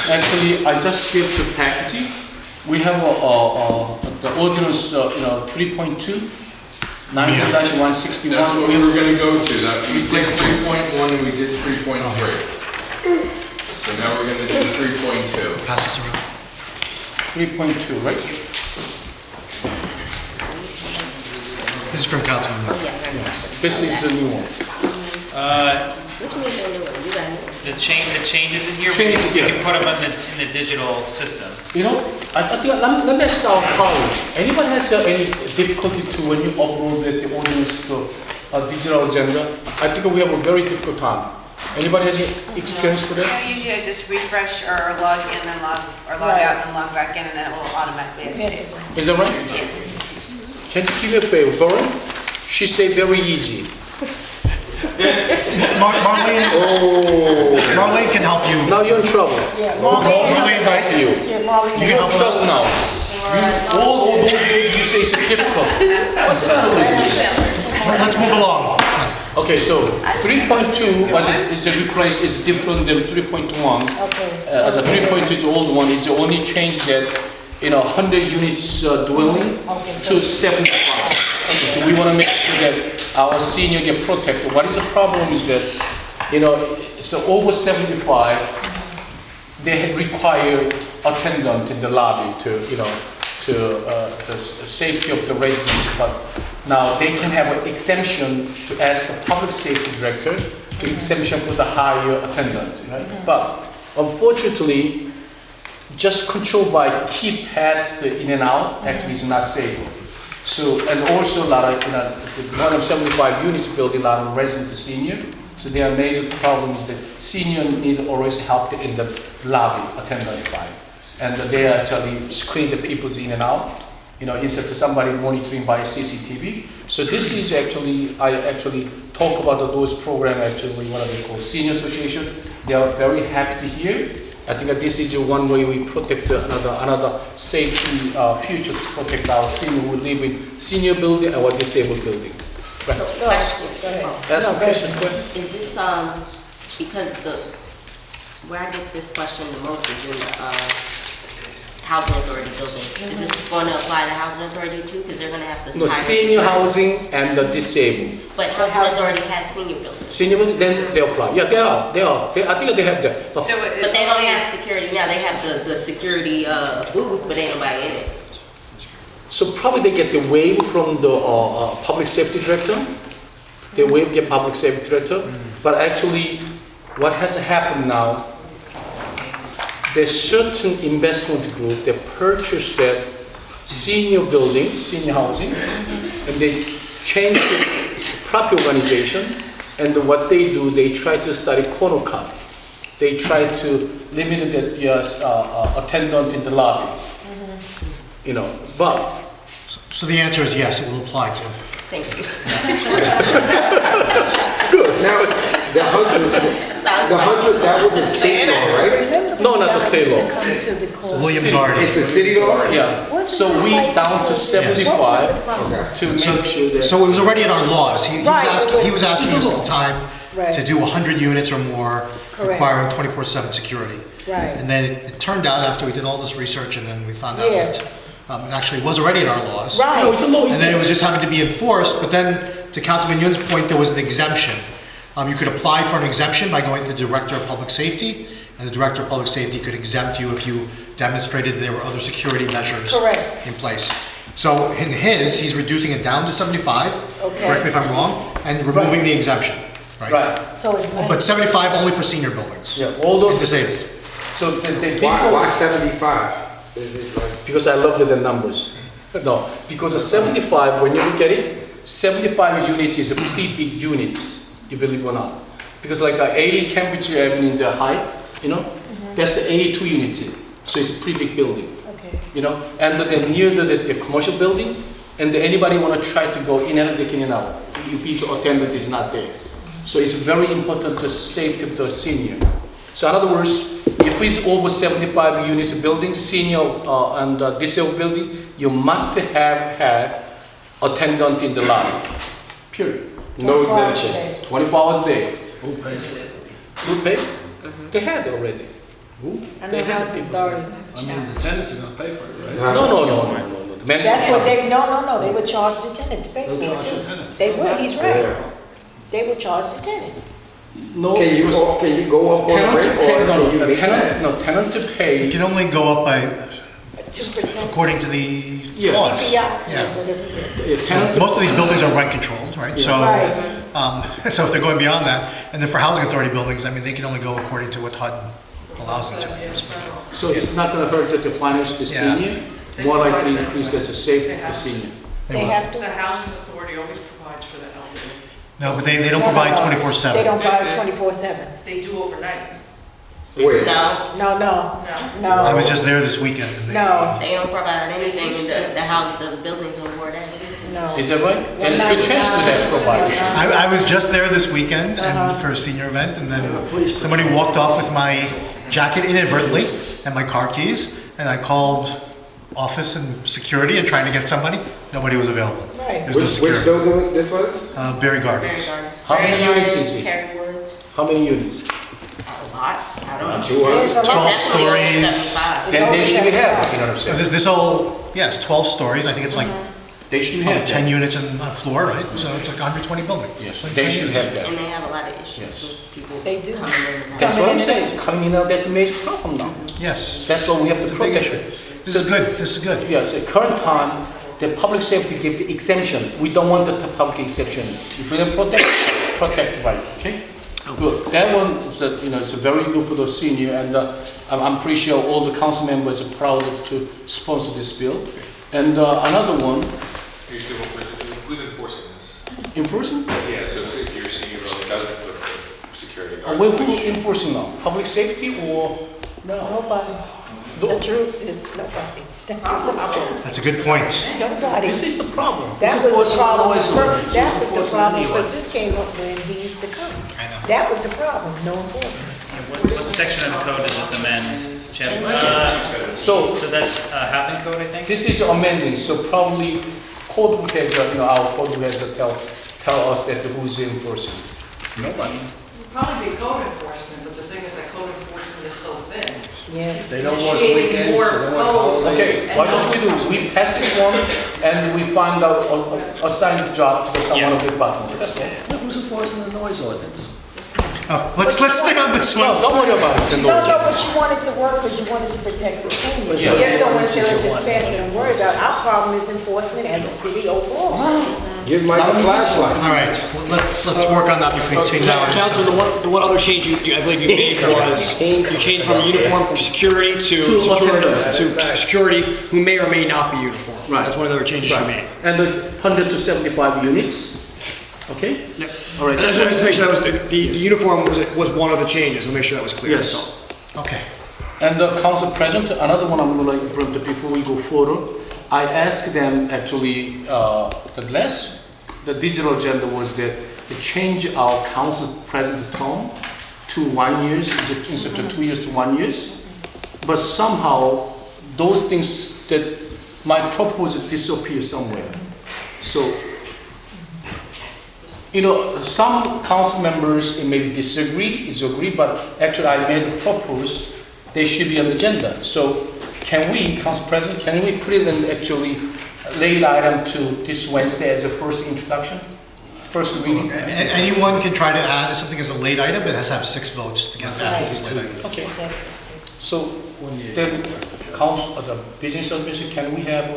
[SPEAKER 1] actually, I just gave the packaging. We have the ordinance, 3.2, 19-161.
[SPEAKER 21] That's what we were going to go to. We did 3.1 and we did 3.3. So now we're going to do 3.2.
[SPEAKER 5] Pass this around.
[SPEAKER 1] 3.2, right?
[SPEAKER 5] This is from Councilman.
[SPEAKER 1] This is the new one.
[SPEAKER 14] The changes in here,
[SPEAKER 1] Changes,
[SPEAKER 14] we can put them in the digital system.
[SPEAKER 1] You know, I think, let me ask our colleagues. Anybody has any difficulty to when you upload the ordinance to a digital agenda? I think we have a very difficult time. Anybody has any experience with that?
[SPEAKER 16] Usually I just refresh or log in and log out and then log back in, and then it will automatically update.
[SPEAKER 1] Is that right? Can you give me a favor, Lauren? She said very easy.
[SPEAKER 5] Marlene can help you.
[SPEAKER 1] Now you're in trouble.
[SPEAKER 2] Yeah,
[SPEAKER 1] Marlene, right? You.
[SPEAKER 2] Yeah, Marlene.
[SPEAKER 1] You're in trouble now. All those days you say it's difficult. What's the matter with you?
[SPEAKER 5] Let's move along.
[SPEAKER 1] Okay, so 3.2 was replaced is different than 3.1.
[SPEAKER 2] Okay.
[SPEAKER 1] The 3.2 is the old one. It's the only change that 100 units dwelling to 75. So we want to make sure that our senior get protected. What is the problem is that, so over 75, they require attendant in the lobby to safety of the residents, but now they can have an exemption to ask the public safety director to exemption for the higher attendant, right? But unfortunately, just controlled by keypad in and out actually is not safe. So, and also a lot of, one of 75 units building, a lot of resident to senior. So their major problem is that senior need always help in the lobby attendant side. And they actually screen the people in and out, instead of somebody monitoring by CCTV. So this is actually, I actually talk about those programs actually, what they call senior association. They are very happy to hear. I think that this is one way we protect another safety future to protect our senior who live in senior building or disabled building. Right.
[SPEAKER 2] So, question. Go ahead.
[SPEAKER 1] That's a question.
[SPEAKER 3] Is this, because where I get this question the most is in the housing authority buildings. Is this going to apply to housing authority too? Because they're going to have to
[SPEAKER 1] No, senior housing and the disabled.
[SPEAKER 3] But housing authority has senior buildings.
[SPEAKER 1] Senior building, then they apply. Yeah, they are. I think they have that.
[SPEAKER 3] But they don't have security now. They have the security booth, but ain't nobody in it.
[SPEAKER 1] So probably they get the waiver from the public safety director. They waive the public safety director. But actually, what has happened now, there's certain investment group that purchased that senior building, senior housing, and they change the property organization. And what they do, they try to study corner cut. They try to limit the attendant in the lobby. But.
[SPEAKER 5] So the answer is yes, it will apply to.
[SPEAKER 3] Thank you.
[SPEAKER 10] Good. Now, the 100, that was a state law, right?
[SPEAKER 1] No, not the state law.
[SPEAKER 5] William Garden.
[SPEAKER 10] It's a city law?
[SPEAKER 1] Yeah. So we down to 75 to make sure that.
[SPEAKER 5] So it was already in our laws. He was asking us at the time to do 100 units or more, requiring 24/7 security.
[SPEAKER 2] Right.
[SPEAKER 5] And then it turned out after we did all this research and then we found out that it actually was already in our laws.
[SPEAKER 2] Right.
[SPEAKER 1] No, it's a law.
[SPEAKER 5] And then it was just having to be enforced, but then to Councilman Yun's point, there was an exemption. You could apply for an exemption by going to the Director of Public Safety, and the Director of Public Safety could exempt you if you demonstrated there were other security measures in place. So in he's reducing it down to 75, correct me if I'm wrong, and removing the exemption, right?
[SPEAKER 1] Right.
[SPEAKER 2] So it's
[SPEAKER 5] But 75 only for senior buildings.
[SPEAKER 1] Yeah, although.
[SPEAKER 5] And disabled.
[SPEAKER 1] So
[SPEAKER 10] Why 75? Is it like?
[SPEAKER 1] Because I love the numbers. No, because a 75, when you look at it, 75 units is a pretty big units, you believe it or not. Because like 80 Cambridge Avenue in the height, that's the 82 units. So it's a pretty big building.
[SPEAKER 2] Okay.
[SPEAKER 1] And then near the commercial building, and anybody want to try to go in and they can out. If the attendant is not there. So it's very important to safety of the senior. So in other words, if it's over 75 units of building, senior and disabled building, you must have had attendant in the lobby. Period. No exemptions. 24 hours a day. Who paid? Who paid? They had already. Who?
[SPEAKER 2] And the housing authority.
[SPEAKER 11] I mean, the tenants are gonna pay for it, right?
[SPEAKER 1] No.
[SPEAKER 2] That's what they would charge the tenant to pay for it
[SPEAKER 11] They'll charge
[SPEAKER 2] too.
[SPEAKER 11] the tenants.
[SPEAKER 2] They would, he's right. They would charge the tenant.
[SPEAKER 1] No,
[SPEAKER 10] Can you go up on rent or can you make that?
[SPEAKER 1] Tenant to pay.
[SPEAKER 5] You can only go up by
[SPEAKER 2] 2%.
[SPEAKER 5] according to the
[SPEAKER 1] Yes.
[SPEAKER 5] laws.
[SPEAKER 2] CPI.
[SPEAKER 5] Yeah.
[SPEAKER 1] Tenant to
[SPEAKER 5] Most of these buildings are rent controlled, right? So, so if they're going beyond that, and then for housing authority buildings, I mean, they can only go according to what HUD allows them to.
[SPEAKER 1] So it's not going to hurt that the finance the senior, more likely increase the safety of the senior.
[SPEAKER 2] They have to.
[SPEAKER 12] The housing authority always provides for the elderly.
[SPEAKER 5] No, but they don't provide 24/7.
[SPEAKER 2] They don't provide 24/7.
[SPEAKER 12] They do overnight.
[SPEAKER 10] Wait.
[SPEAKER 2] No.
[SPEAKER 5] I was just there this weekend. And
[SPEAKER 3] They don't provide anything in the buildings on Ward A.
[SPEAKER 2] No.
[SPEAKER 1] Is that right? And it's a good chance to have providers.
[SPEAKER 5] I was just there this weekend and for a senior event, and then somebody walked off with my jacket inadvertently and my car keys, and I called office and security and trying to get somebody. Nobody was available.
[SPEAKER 2] Right.
[SPEAKER 5] There's no
[SPEAKER 10] Which
[SPEAKER 5] security.
[SPEAKER 10] building this was?
[SPEAKER 5] Berry Gardens.
[SPEAKER 1] How many units is it? How many units?
[SPEAKER 3] A lot. I don't know.
[SPEAKER 5] 12 stories.
[SPEAKER 1] Then they should have, you know what I'm saying?
[SPEAKER 5] This whole, yes, 12 stories. I think it's like
[SPEAKER 7] They should
[SPEAKER 5] Probably
[SPEAKER 7] have
[SPEAKER 5] 10
[SPEAKER 7] that.
[SPEAKER 5] units on a floor, right? So it's like 120 building.
[SPEAKER 7] Yes,
[SPEAKER 5] 120
[SPEAKER 7] they should
[SPEAKER 5] units.
[SPEAKER 7] have that.
[SPEAKER 3] And they have a lot of issues
[SPEAKER 7] Yes.
[SPEAKER 3] with people
[SPEAKER 2] They do.
[SPEAKER 3] coming in and out.
[SPEAKER 7] That's what I'm saying, coming in now, that's a major problem now.
[SPEAKER 5] Yes.
[SPEAKER 7] That's why we have to
[SPEAKER 5] Big
[SPEAKER 7] protect
[SPEAKER 5] issue.
[SPEAKER 7] it.
[SPEAKER 5] This is good, this is good.
[SPEAKER 7] Yes, at current time, the public safety give the exemption. We don't want the public exemption. If we don't protect right, okay? Good. That one is, it's very good for the senior, and I'm pretty sure all the council members are proud to sponsor this bill. And another one,
[SPEAKER 6] Who's enforcing this?
[SPEAKER 7] enforcing?
[SPEAKER 6] Yeah, so if your senior building doesn't put the security guard.
[SPEAKER 7] Who enforcing now? Public safety or no?
[SPEAKER 2] Nobody. The truth is nobody. That's the problem.
[SPEAKER 5] That's a good point.
[SPEAKER 2] Nobody.
[SPEAKER 7] This is the problem.
[SPEAKER 2] That was the problem.
[SPEAKER 7] It's
[SPEAKER 2] That was the
[SPEAKER 7] enforcing
[SPEAKER 2] problem,
[SPEAKER 7] anyway.
[SPEAKER 2] because this came up when he used to come.
[SPEAKER 5] I know.
[SPEAKER 2] That was the problem, no enforcement.
[SPEAKER 14] What section of the code does this amend, Jim?
[SPEAKER 7] So
[SPEAKER 14] So that's housing code, I think?
[SPEAKER 7] this is amending, so probably code book has, our code book has to tell us that who is enforcing. Nobody.
[SPEAKER 12] It'd probably be code enforcement, but the thing is that code enforcement is so thin.
[SPEAKER 2] Yes.
[SPEAKER 11] They don't work
[SPEAKER 12] Initiating
[SPEAKER 11] weekends,
[SPEAKER 12] more
[SPEAKER 11] they don't work
[SPEAKER 12] codes.
[SPEAKER 11] holidays.
[SPEAKER 7] Okay, why don't we do, we pass this one and we find out, assign the job to someone of the department, that's all.
[SPEAKER 11] Who's enforcing the noise ordinance?
[SPEAKER 5] Oh, let's stay on this
[SPEAKER 7] No,
[SPEAKER 5] one.
[SPEAKER 7] don't worry about it.
[SPEAKER 2] No, but you wanted to work because you wanted to protect the seniors. You
[SPEAKER 7] Yeah.
[SPEAKER 2] just don't want to say let's just pass it and worry about it. Our problem is enforcement as a city overall.
[SPEAKER 9] Give Mike a flashlight.
[SPEAKER 5] All right, let's work on that between now and...
[SPEAKER 17] Council, the one other change I believe you made was, you changed from uniform security to security who may or may not be uniform.
[SPEAKER 7] Right.
[SPEAKER 17] That's one of the other changes you made.
[SPEAKER 7] And the 100 to 75 units, okay?
[SPEAKER 17] Yep.
[SPEAKER 7] All right.
[SPEAKER 17] I just wanted to make sure that was, the uniform was one of the changes, to make sure that was clear.
[SPEAKER 7] Yes.
[SPEAKER 17] That's all.
[SPEAKER 5] Okay.
[SPEAKER 7] And the council president, another one I'm going to bring up before we go further. I asked them actually, the digital agenda was that to change our council president term to 1 year instead of 2 years to 1 year. But somehow those things that my proposal disappear somewhere. So, some council members maybe disagree, but actually I made a propose they should be on the agenda. So can we, Council President, can we put it in actually late item to this Wednesday as a first introduction? First reading?
[SPEAKER 5] Anyone can try to add something as a late item, but it has to have 6 votes to get added as a late item.
[SPEAKER 7] Okay. So then, council, the business administration, can we have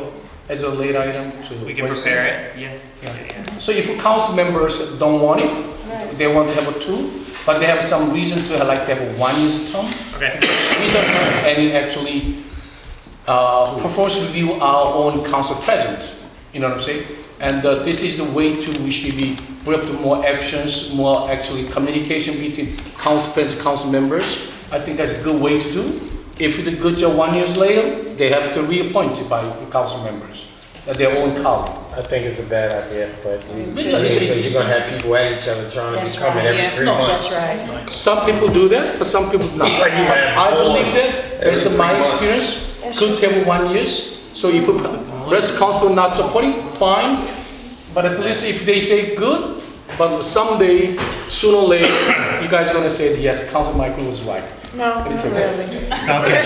[SPEAKER 7] as a late item to
[SPEAKER 14] We can
[SPEAKER 7] Wednesday?
[SPEAKER 14] prepare it, yeah.
[SPEAKER 7] So if council members don't want it, they want to have a 2, but they have some reason to like to have a 1 year term.
[SPEAKER 14] Okay.
[SPEAKER 7] We don't have any actually performance review our own council president. You know what I'm saying? And this is the way to we should be bring up to more actions, more actually communication between council president, council members. I think that's a good way to do. If you do a good job 1 year later, they have to reappoint it by the council members at their own column.
[SPEAKER 10] I think it's a bad idea, but
[SPEAKER 7] because
[SPEAKER 10] you're gonna have people at each other trying to be coming every 3 months.
[SPEAKER 2] That's right.
[SPEAKER 7] Some people do that, but some people not. I believe that, based on my experience, good to have 1 year. So if the rest council not supporting, fine. But at least if they say good, but someday, sooner or later, you guys are gonna say, yes, Council Michael was right.
[SPEAKER 2] No,
[SPEAKER 7] But it's
[SPEAKER 2] not
[SPEAKER 7] okay.
[SPEAKER 2] really.
[SPEAKER 5] Okay.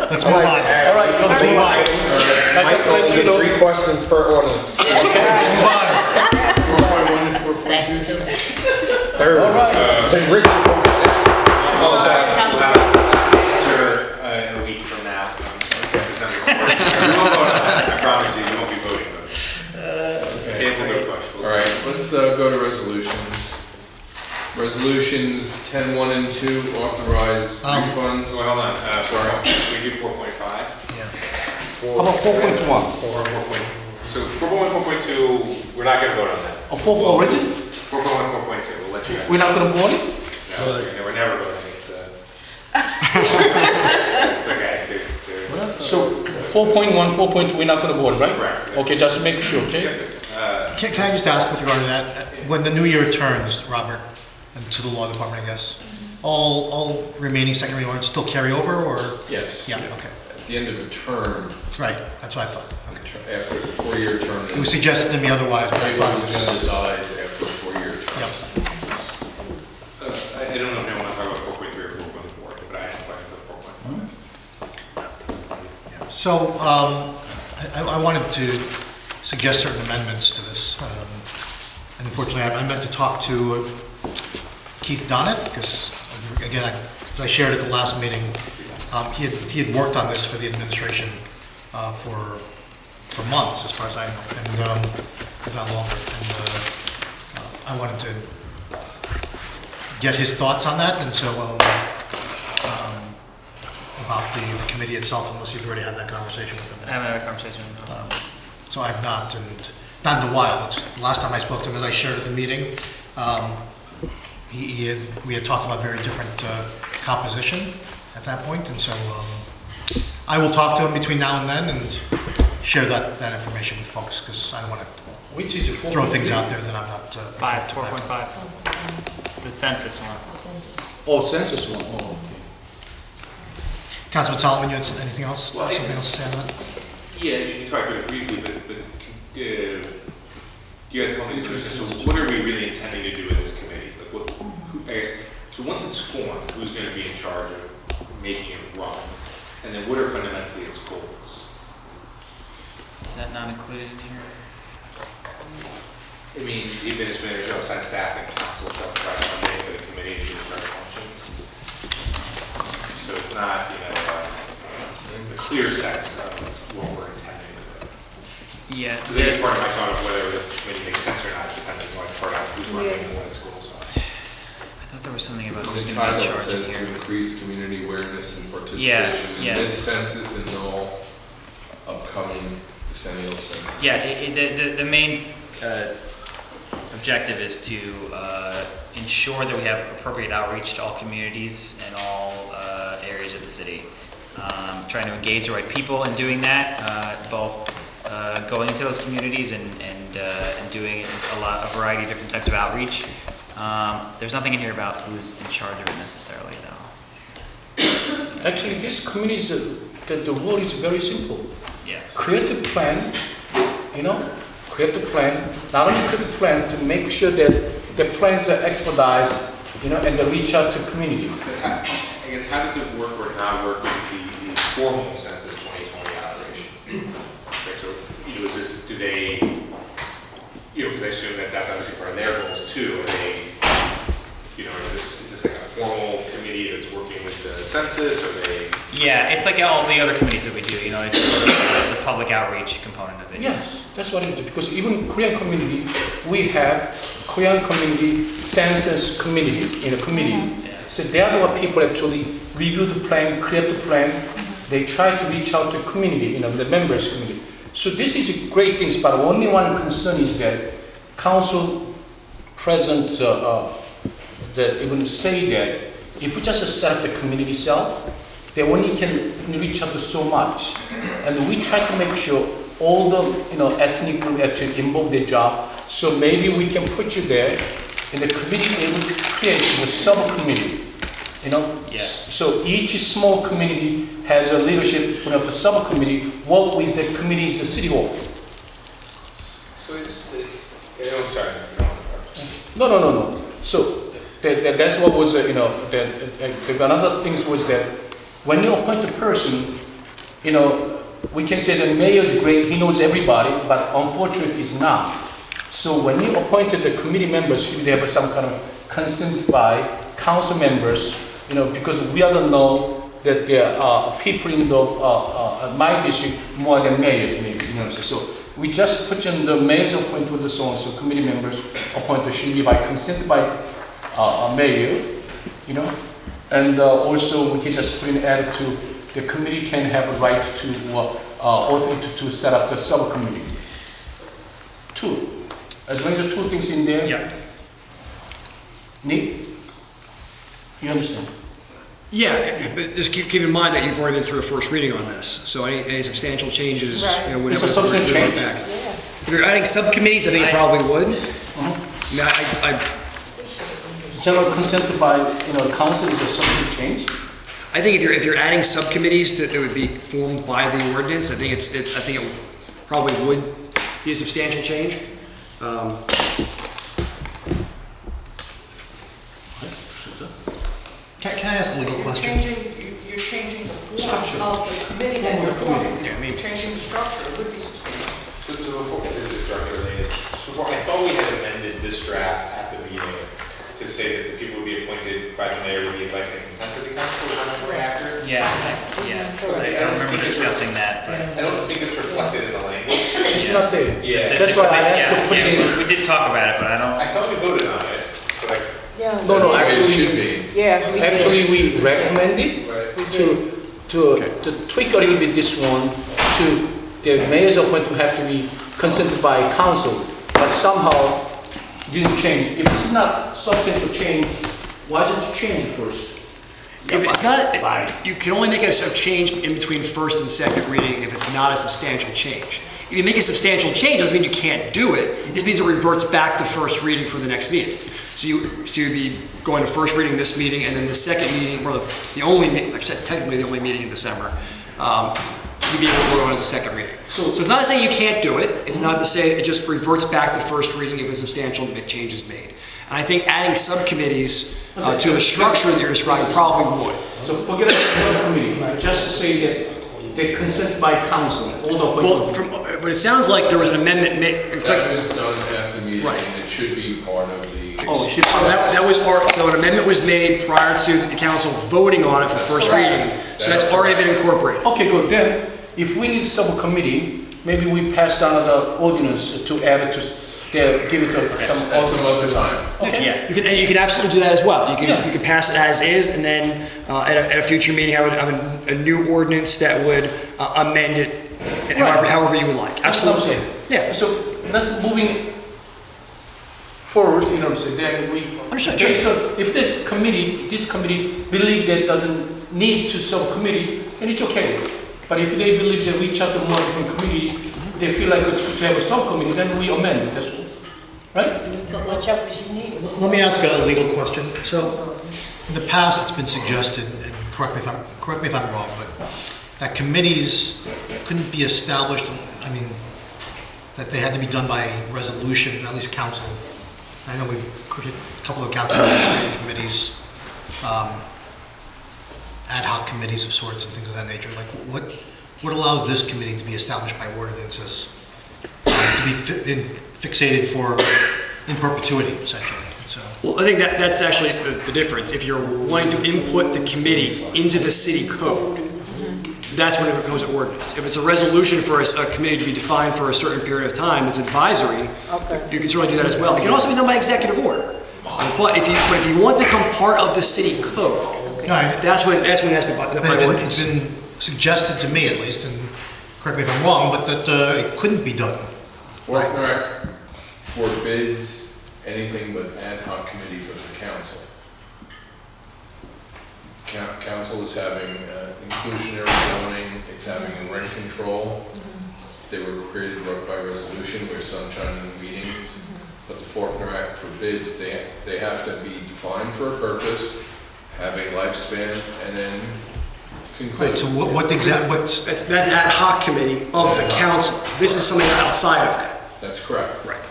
[SPEAKER 5] Let's move on.
[SPEAKER 7] All right, let's move on. I just let you know.
[SPEAKER 10] 3 questions per ordinance.
[SPEAKER 5] Let's move on.
[SPEAKER 21] 4.1 and 4.2, Jim?
[SPEAKER 10] Third.
[SPEAKER 7] All right.
[SPEAKER 6] Answer a week from now. December 4th. I promise you, you won't be voting, but table no push.
[SPEAKER 21] All right, let's go to resolutions. Resolutions 10.1 and 2 authorize refunds.
[SPEAKER 6] So hold on, sorry, we do 4.5?
[SPEAKER 5] Yeah.
[SPEAKER 7] How about 4.1?
[SPEAKER 6] So 4.1, 4.2, we're not gonna vote on that.
[SPEAKER 7] Or 4 already?
[SPEAKER 6] 4.1, 4.2, we'll let you guys.
[SPEAKER 7] We're not gonna vote it?
[SPEAKER 6] No, we're never voting, it's it's okay, there's.
[SPEAKER 7] So 4.1, 4.2, we're not gonna vote, right?
[SPEAKER 6] Correct.
[SPEAKER 7] Okay, just make sure, okay?
[SPEAKER 5] Can I just ask with regard to that, when the new year turns, Robert, and to the law department, I guess, all remaining second reading ordinances still carry over, or?
[SPEAKER 21] Yes.
[SPEAKER 5] Yeah, okay.
[SPEAKER 21] At the end of a term,
[SPEAKER 5] Right, that's what I thought.
[SPEAKER 21] after the 4-year term.
[SPEAKER 5] It was suggested to me otherwise, but I thought it was...
[SPEAKER 21] Agenda dies after a 4-year term.
[SPEAKER 5] Yep.
[SPEAKER 6] I don't know if anyone want to talk about 4.3 or 4.4, but I have questions of 4.5.
[SPEAKER 5] So, I wanted to suggest certain amendments to this. And unfortunately, I meant to talk to Keith Doneth, because again, as I shared at the last meeting, he had worked on this for the administration for months, as far as I know, and if not longer. And I wanted to get his thoughts on that, and so about the committee itself, unless you've already had that conversation with him.
[SPEAKER 14] I haven't had a conversation.
[SPEAKER 5] So I've not, and not in a while. Last time I spoke to him, as I shared at the meeting, we had talked about very different composition at that point, and so I will talk to him between now and then and share that information with folks, because I don't want to throw things out there that I'm not.
[SPEAKER 14] 4.5. The census one.
[SPEAKER 7] Oh, census one, oh, okay.
[SPEAKER 5] Councilman Solomon, you had anything else?
[SPEAKER 6] Well,
[SPEAKER 5] Something else to say on that?
[SPEAKER 6] Yeah, you talked about it briefly, but you guys help me understand, so what are we really intending to do with this committee? Like I guess, so once it's formed, who's going to be in charge of making it run? And then what are fundamentally its goals?
[SPEAKER 14] Is that not included in here?
[SPEAKER 6] I mean, the administrator shall assign staff and council shall provide funding for the committee to discharge functions. So it's not, a clear sense of what we're intending with it.
[SPEAKER 14] Yeah.
[SPEAKER 6] Because I guess part of my thought of whether this committee makes sense or not depends on what part of who's running and what its goals are.
[SPEAKER 14] I thought there was something about who's
[SPEAKER 21] The
[SPEAKER 14] going to be in
[SPEAKER 21] title
[SPEAKER 14] charge
[SPEAKER 21] says
[SPEAKER 14] of
[SPEAKER 21] to
[SPEAKER 14] here.
[SPEAKER 21] increase community awareness and participation in
[SPEAKER 14] yeah.
[SPEAKER 21] this census and all upcoming decennial census.
[SPEAKER 14] Yeah, the main objective is to ensure that we have appropriate outreach to all communities and all areas of the city. Trying to engage the right people in doing that, both going into those communities and doing a variety of different types of outreach. There's nothing in here about who's in charge of it necessarily, though.
[SPEAKER 7] Actually, this committee is, the rule is very simple.
[SPEAKER 14] Yeah.
[SPEAKER 7] Create a plan, create a plan, not only create a plan to make sure that the plans are expedited, and they reach out to community.
[SPEAKER 6] I guess how does it work or not work with the formal census 2020 operation? Right, so, is this, do they, because I assume that that's obviously part of their goals too. Are they, is this like a formal committee that's working with the census, or they?
[SPEAKER 14] Yeah, it's like all the other committees that we do, it's sort of the public outreach component of it.
[SPEAKER 7] Yes, that's what it is. Because even Korean community, we have Korean community census committee in a committee.
[SPEAKER 14] Yeah.
[SPEAKER 7] So they are the people actually review the plan, create the plan. They try to reach out to community, the members community. So this is a great thing, but only one concern is that council president that even say that if we just set up the community itself, they only can reach out to so much. And we try to make sure all the ethnic group actually involve their job. So maybe we can put you there, and the committee able to create a sub-committee.
[SPEAKER 14] Yeah.
[SPEAKER 7] So each small community has a leadership of the sub-committee, work with the committee in the city hall.
[SPEAKER 6] So it's, I'm sorry.
[SPEAKER 7] No. So that's what was, another thing was that when you appoint a person, we can say the mayor is great, he knows everybody, but unfortunately it's not. So when you appointed the committee members, should have some kind of consent by council members, because we all know that there are people in the my district more than mayors, maybe. So we just put in the mayor's appointed with the so committee members appointed should be by consent by mayor, and also we can just put in add to the committee can have a right to authority to set up the subcommittee. Two, as long as the two things in there.
[SPEAKER 14] Yeah.
[SPEAKER 7] Nick, you understand?
[SPEAKER 17] Yeah, but just keep in mind that you've already been through a first reading on this, so any substantial changes, whatever.
[SPEAKER 7] It's a substantial change.
[SPEAKER 17] Back. If you're adding subcommittees, I think it probably would.
[SPEAKER 7] General consent by council is a substantial change.
[SPEAKER 17] I think if you're adding subcommittees that would be formed by the ordinance, I think I think it probably would be a substantial change.
[SPEAKER 5] Can I ask a legal question?
[SPEAKER 12] You're changing the form of the committee that we're forming. You're changing the structure, it would be substantial.
[SPEAKER 6] before, this is directly related. Before, I thought we had amended this draft at the meeting to say that the people would be appointed by the mayor with the advice and consent of the council. Is that more accurate?
[SPEAKER 14] Yeah, I don't remember discussing that, but.
[SPEAKER 6] I don't think it's reflected in the language.
[SPEAKER 7] It's not there.
[SPEAKER 6] Yeah.
[SPEAKER 7] That's why I asked to put
[SPEAKER 14] Yeah,
[SPEAKER 7] in.
[SPEAKER 14] we did talk about it, but I don't.
[SPEAKER 6] I thought we voted on it, but I.
[SPEAKER 2] Yeah.
[SPEAKER 7] No,
[SPEAKER 21] It
[SPEAKER 7] actually,
[SPEAKER 21] should be.
[SPEAKER 2] Yeah, we did.
[SPEAKER 7] actually, we recommended to tweak a little bit this one to the mayor's appointment have to be consented by council, but somehow didn't change. If it's not substantial change, why didn't you change it first?
[SPEAKER 17] If it's not, you can only make a change in between first and second reading if it's not a substantial change. If you make a substantial change, doesn't mean you can't do it. It just means it reverts back to first reading for the next meeting. So you'd be going to first reading this meeting, and then the second meeting, or the only, technically the only meeting in December, you'd be able to vote on as a second reading. So it's not to say you can't do it. It's not to say it just reverts back to first reading if a substantial change is made. And I think adding subcommittees to the structure that you're describing probably would.
[SPEAKER 7] So forget about the subcommittee, just to say that they consent by council, all the
[SPEAKER 17] Well, but it sounds like there was an amendment made.
[SPEAKER 21] That was done at the meeting, and it should be part of the.
[SPEAKER 17] So an amendment was made prior to the council voting on it for first reading. So that's already been incorporated.
[SPEAKER 7] Okay, good. Then, if we need subcommittee, maybe we pass down the ordinance to add it to, give it to some.
[SPEAKER 21] That's some other time.
[SPEAKER 7] Okay.
[SPEAKER 17] Yeah. You can absolutely do that as well. You can pass it as is, and then at a future meeting have a new ordinance that would amend it however you would like. Absolutely.
[SPEAKER 7] Yeah. So that's moving forward, you know what I'm saying, then we, based on, if this committee believe that doesn't need to subcommittee, then it's okay. But if they believe that we chart the more different committee, they feel like it's to have a subcommittee, then we amend it, that's all. Right?
[SPEAKER 5] Let me ask a legal question. So, in the past, it's been suggested, and correct me if I'm wrong, but that committees couldn't be established, I mean, that they had to be done by resolution, at least council. I know we've created a couple of council committees, ad hoc committees of sorts and things of that nature. Like, what allows this committee to be established by ordinances, to be fixated for in perpetuity, essentially? So.
[SPEAKER 17] Well, I think that's actually the difference. If you're wanting to input the committee into the city code, that's when it becomes an ordinance. If it's a resolution for a committee to be defined for a certain period of time that's advisory, you can certainly do that as well. It can also be done by executive order. But if you want to become part of the city code, that's when it has to be by ordinance.
[SPEAKER 5] It's been suggested to me, at least, and correct me if I'm wrong, but that it couldn't be done.
[SPEAKER 21] Correct. Forbids anything but ad hoc committees of the council. Council is having inclusionary zoning, it's having rent control. They were created by resolution, where sunshine in the meetings. But the Faulkner Act forbids, they have to be defined for a purpose, have a lifespan, and then conclude.
[SPEAKER 5] Right, so
[SPEAKER 17] that's ad hoc committee of the council. This is something outside of that.
[SPEAKER 21] That's correct.
[SPEAKER 5] Right.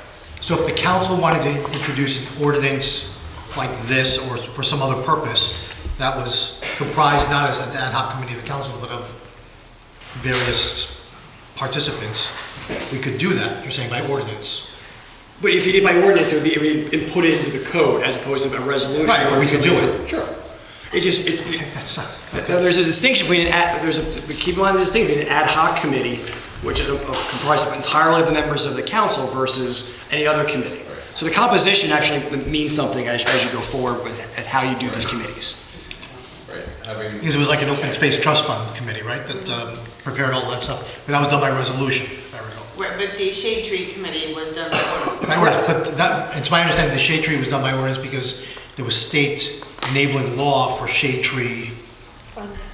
[SPEAKER 5] So if the council wanted to introduce an ordinance like this, or for some other purpose, that was comprised not as an ad hoc committee of the council, but of various participants, we could do that, you're saying, by ordinance.
[SPEAKER 17] But if you did by ordinance, it would be input into the code as opposed to a resolution.
[SPEAKER 5] Right, or we could do it.
[SPEAKER 17] Sure. There's a distinction between keep in mind the distinction between an ad hoc committee, which is comprised of entirely of the members of the council, versus any other committee. So the composition actually means something as you go forward with how you do these committees.
[SPEAKER 21] Right.
[SPEAKER 5] Because it was like an open space trust fund committee, right, that prepared all that stuff, but that was done by resolution, if I recall.
[SPEAKER 16] Right, but the shade tree committee was done by ordinance.
[SPEAKER 5] By ordinance, but it's my understanding the shade tree was done by ordinance because there was state enabling law for shade tree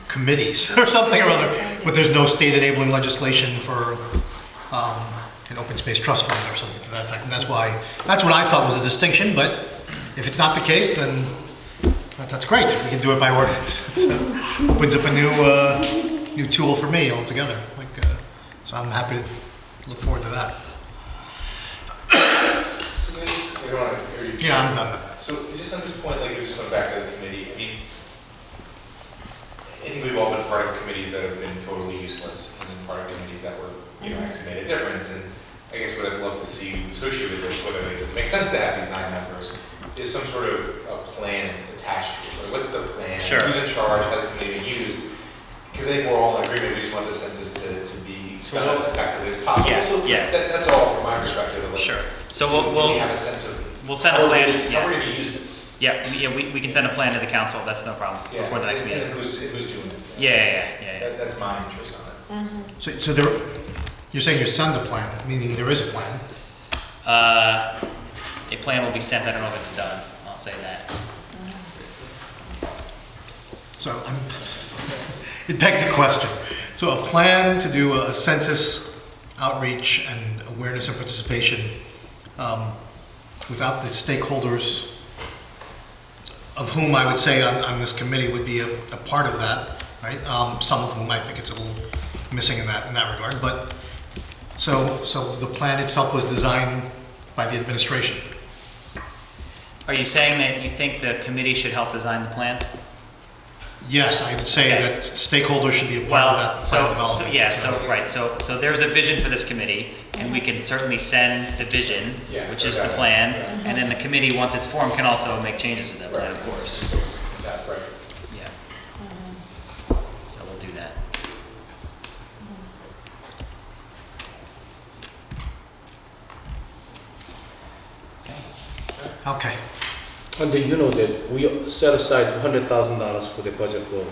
[SPEAKER 5] committees or something or other, but there's no state enabling legislation for an open space trust fund or something to that effect, and that's what I thought was the distinction. But if it's not the case, then that's great. If we can do it by ordinance, so opens up a new tool for me altogether. So I'm happy to look forward to that. Yeah, I'm done with that.
[SPEAKER 6] So just on this point, like, just going back to the committee, I mean, I think we've all been part of committees that have been totally useless, and then part of committees that were, actually made a difference. And I guess what I'd love to see associated with this, whether it does make sense to have these 9 members, is some sort of a plan attached to it. Like, what's the plan?
[SPEAKER 14] Sure.
[SPEAKER 6] Who's in charge? How the committee be used? Because I think we're all in agreement. We just want the census to be done as effectively as possible.
[SPEAKER 14] Yeah,
[SPEAKER 6] So
[SPEAKER 14] yeah.
[SPEAKER 6] That's all from my perspective. Like,
[SPEAKER 14] Sure. So
[SPEAKER 6] we
[SPEAKER 14] we'll
[SPEAKER 6] have a sense of
[SPEAKER 14] we'll send a plan.
[SPEAKER 6] how we're going to use this.
[SPEAKER 14] Yeah, we can send a plan to the council. That's no problem before the next meeting.
[SPEAKER 6] And who's doing it?
[SPEAKER 14] Yeah.
[SPEAKER 6] That's my interest on it.
[SPEAKER 5] So there, you're saying you send the plan, meaning there is a plan?
[SPEAKER 14] A plan will be sent. I don't know if it's done. I'll say that.
[SPEAKER 5] So it begs a question. So a plan to do a census outreach and awareness and participation without the stakeholders, of whom I would say on this committee would be a part of that, right? Some of whom I think it's a little missing in that regard. But so the plan itself was designed by the administration.
[SPEAKER 14] Are you saying that you think the committee should help design the plan?
[SPEAKER 5] Yes, I would say that stakeholders should be a part of that plan development.
[SPEAKER 14] So there's a vision for this committee, and we can certainly send the vision, which is the plan, and then the committee, once it's formed, can also make changes to that plan, of course.
[SPEAKER 6] Right.
[SPEAKER 14] Yeah. So we'll do that.
[SPEAKER 5] Okay.
[SPEAKER 7] And you know that we set aside $100,000 for the budget for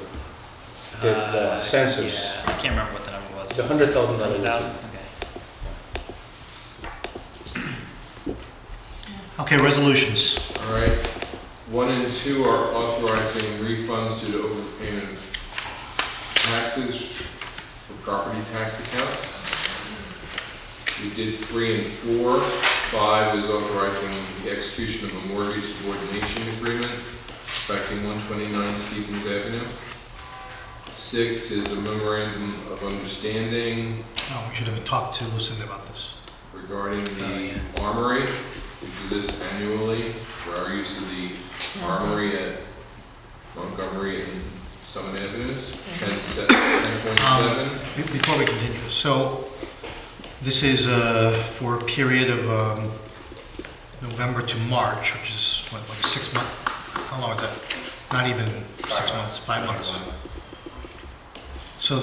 [SPEAKER 7] the census.
[SPEAKER 14] Yeah, I can't remember what the number was.
[SPEAKER 7] The $100,000.
[SPEAKER 14] $100,000, okay.
[SPEAKER 5] Okay, resolutions.
[SPEAKER 21] All right. 1 and 2 are authorizing refunds due to overpayment of taxes for property tax accounts. We did 3 and 4. 5 is authorizing the execution of a mortgage subordination agreement affecting 129 Stevens Avenue. 6 is a memorandum of understanding.
[SPEAKER 5] Oh, we should have talked to Lucinda about this.
[SPEAKER 21] Regarding the armory. We do this annually for our use of the armory at Montgomery and Summit Avenues. 10.7.
[SPEAKER 5] Before we continue, so this is for a period of November to March, which is what, like 6 months? How long is that? Not even 6 months, 5 months. So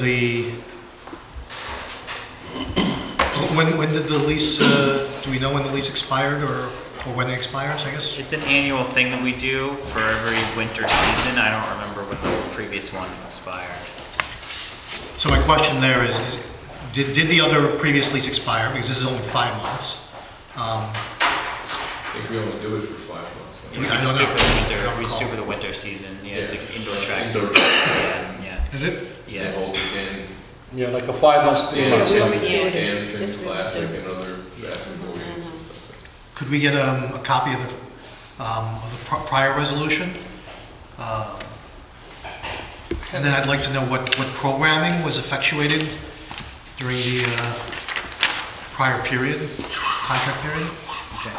[SPEAKER 5] when did the lease, do we know when the lease expired or when it expires, I guess?
[SPEAKER 14] It's an annual thing that we do for every winter season. I don't remember when the previous one expired.
[SPEAKER 5] So my question there is did the other previous lease expire? Because this is only 5 months.
[SPEAKER 21] I think we only do it for 5 months.
[SPEAKER 5] I don't know.
[SPEAKER 14] We just do it for the winter season. Yeah, it's like indoor track.
[SPEAKER 21] Indoor
[SPEAKER 14] Yeah.
[SPEAKER 5] Is it?
[SPEAKER 14] Yeah.
[SPEAKER 21] They hold it in.
[SPEAKER 7] Yeah, like a 5 months, 3 months.
[SPEAKER 21] Dancing Classic and other basketball games and stuff like that.
[SPEAKER 5] Could we get a copy of the prior resolution? And then I'd like to know what programming was effectuated during the prior period, contract period?
[SPEAKER 14] Okay.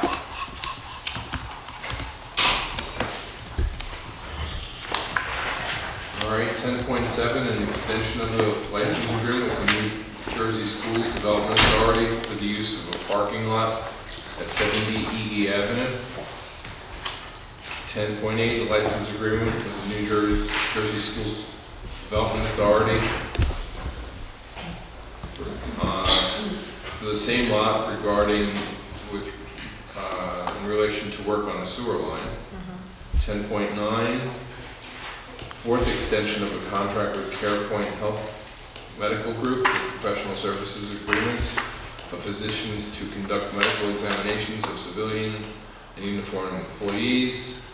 [SPEAKER 21] All right, 10.7, an extension of the license agreement with the New Jersey Schools Development Authority for the use of a parking lot at 70 E Avenue. 10.8, a license agreement with the New Jersey Schools Development Authority for the same lot regarding in relation to work on the sewer line. 10.9, fourth extension of a contract with CarePoint Health Medical Group for professional services agreements of physicians to conduct medical examinations of civilian and uniformed employees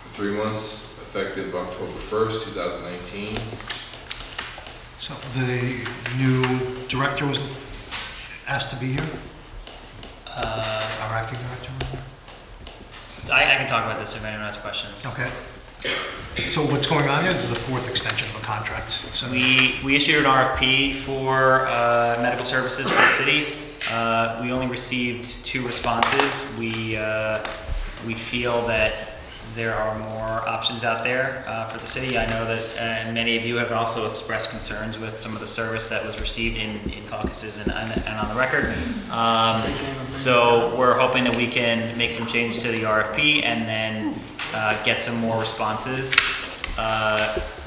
[SPEAKER 21] for 3 months, effective October 1st, 2019.
[SPEAKER 5] So the new director was asked to be here? Our acting director was there?
[SPEAKER 14] I can talk about this if anyone has questions.
[SPEAKER 5] Okay. So what's going on here? This is the fourth extension of a contract. So
[SPEAKER 14] We issued an RFP for medical services for the city. We only received 2 responses. We feel that there are more options out there for the city. I know that and many of you have also expressed concerns with some of the service that was received in caucuses and on the record. So we're hoping that we can make some changes to the RFP and then get some more responses.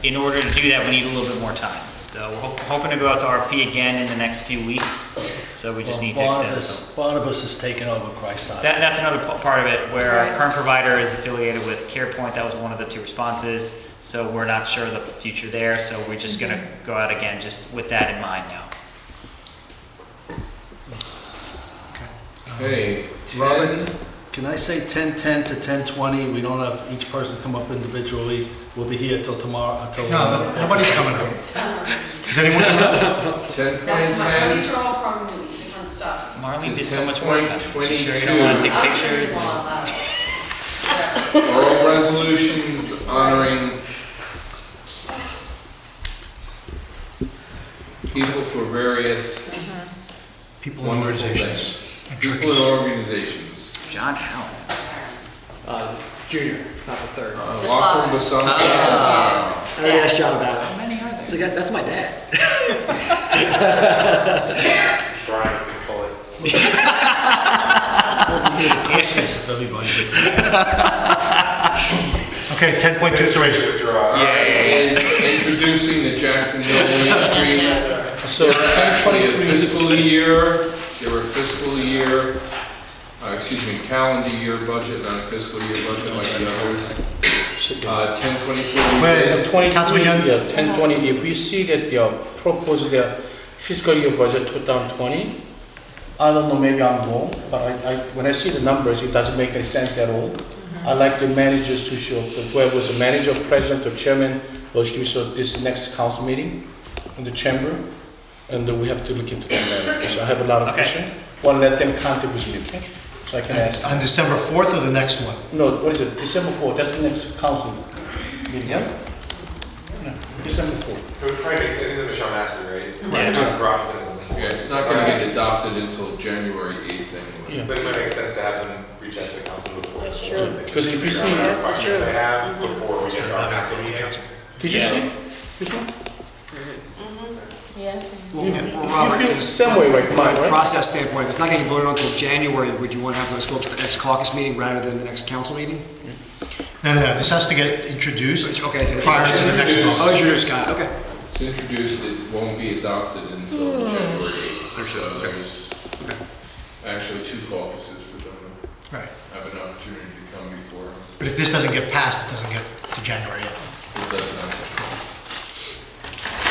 [SPEAKER 14] In order to do that, we need a little bit more time. So we're hoping to go out to RFP again in the next few weeks. So we just need to extend this.
[SPEAKER 11] Barnabas has taken over Christ Hospital.
[SPEAKER 14] That's another part of it, where our current provider is affiliated with CarePoint. That was one of the 2 responses. So we're not sure of the future there. So we're just going to go out again, just with that in mind now.
[SPEAKER 21] Hey,
[SPEAKER 11] Robin, can I say 10:10 to 10:20? We don't have each person come up individually. We'll be here till tomorrow.
[SPEAKER 5] No, nobody's coming up. Is anyone coming up?
[SPEAKER 21] 10:10.
[SPEAKER 12] These are all from different stuff.
[SPEAKER 14] Marlene did so much work.
[SPEAKER 21] 10:22.
[SPEAKER 14] Sure you don't want to take pictures?
[SPEAKER 21] Oral resolutions honoring people for various
[SPEAKER 5] People and
[SPEAKER 21] wonderful
[SPEAKER 5] organizations.
[SPEAKER 21] things.
[SPEAKER 5] And
[SPEAKER 21] People
[SPEAKER 5] churches.
[SPEAKER 21] and organizations.
[SPEAKER 14] John Howard.
[SPEAKER 19] Junior, not the third.
[SPEAKER 21] Walker Basanta.
[SPEAKER 19] I already asked John about it.
[SPEAKER 14] How many are there?
[SPEAKER 19] So that's my dad.
[SPEAKER 6] Brian's gonna pull it.
[SPEAKER 11] Christmas if everybody gets it.
[SPEAKER 5] Okay, 10.23.
[SPEAKER 21] Is introducing the Jacksonville Main Street.
[SPEAKER 1] So 2023
[SPEAKER 21] There were fiscal year, calendar year budget, not a fiscal year budget like the others. 1024.
[SPEAKER 5] Wait, Councilman Young?
[SPEAKER 1] 1020, if we see that they proposed their fiscal year budget 2020, I don't know, maybe I'm wrong, but when I see the numbers, it doesn't make any sense at all. I like the managers to show, whoever was a manager, president, or chairman, those to show this next council meeting in the chamber, and we have to look into that. So I have a lot of questions. Well, let them contact with me, okay? So I can ask.
[SPEAKER 5] On December 4th or the next one?
[SPEAKER 1] No, what is it? December 4th, that's the next council meeting.
[SPEAKER 5] Yep.
[SPEAKER 1] Yeah, December 4th.
[SPEAKER 6] It would probably make sense, this is Michelle Massey, right?
[SPEAKER 21] Yeah, it's not going to get adopted until January 8th anyway.
[SPEAKER 6] Then it might make sense to have them reach out to the council before.
[SPEAKER 2] That's true.
[SPEAKER 1] Because if you see-
[SPEAKER 6] Figure out what questions they have before we get to our council meeting.
[SPEAKER 1] Did you see? This one?
[SPEAKER 2] Yes.
[SPEAKER 17] Robert,
[SPEAKER 1] You feel some way right,
[SPEAKER 17] from
[SPEAKER 1] mine,
[SPEAKER 17] a
[SPEAKER 1] right?
[SPEAKER 17] process standpoint, if it's not getting voted on until January, would you want to have those folks at the next caucus meeting rather than the next council meeting?
[SPEAKER 5] No, this has to get introduced
[SPEAKER 17] Okay.
[SPEAKER 5] prior to the next vote.
[SPEAKER 17] Oh, introduced, got it, okay.
[SPEAKER 21] It's introduced, it won't be adopted until January 8th. So there's actually 2 caucuses for them to
[SPEAKER 5] Right.
[SPEAKER 21] have an opportunity to come before.
[SPEAKER 5] But if this doesn't get passed, it doesn't get to January 8th.
[SPEAKER 21] It does not.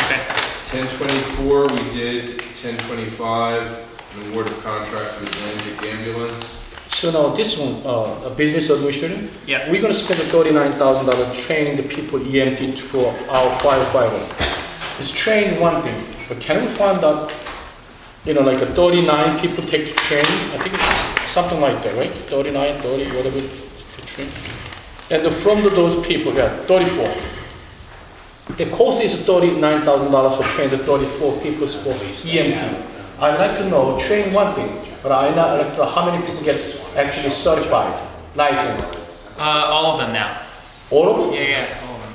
[SPEAKER 21] Okay. 1024, we did 1025, an award of contract with Atlantic Ambulance.
[SPEAKER 1] So now this one, a business administration.
[SPEAKER 14] Yeah.
[SPEAKER 1] We're gonna spend the $39,000 training the people EMT for our firefighter. It's training one thing, but can we find out, like a 39 people take the training? I think it's something like that, right? 39, 30, whatever. To train. And from those people, 34. The cost is $39,000 for training the 34 people for EMT. I'd like to know, train one thing, but I'd like to know how many people get actually certified, licensed.
[SPEAKER 14] All of them now.
[SPEAKER 1] All of them?
[SPEAKER 14] Yeah, all of them.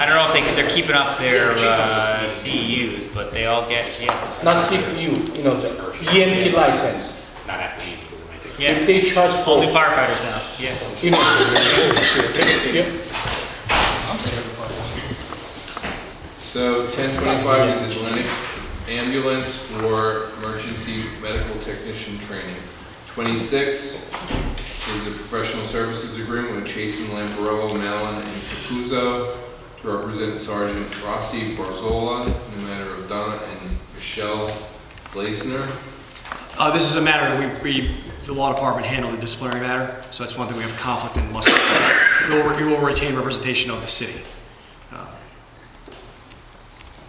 [SPEAKER 14] I don't know if they're keeping up their CEUs, but they all get,
[SPEAKER 1] Not CPU, the EMT license.
[SPEAKER 6] Not at me.
[SPEAKER 14] Yeah.
[SPEAKER 1] If they charge for,
[SPEAKER 14] Only firefighters now, yeah.
[SPEAKER 1] Yeah.
[SPEAKER 21] So 1025 is Atlantic Ambulance for emergency medical technician training. 26 is a professional services agreement with Chasen, Lamparello, Mellon, and Capuzzo to represent Sergeant Rossi Barzola in the matter of Donna and Michelle Gleisner.
[SPEAKER 17] This is a matter that the law department handled the disciplinary matter, so it's one thing we have a conflict and must, we will retain representation of the city.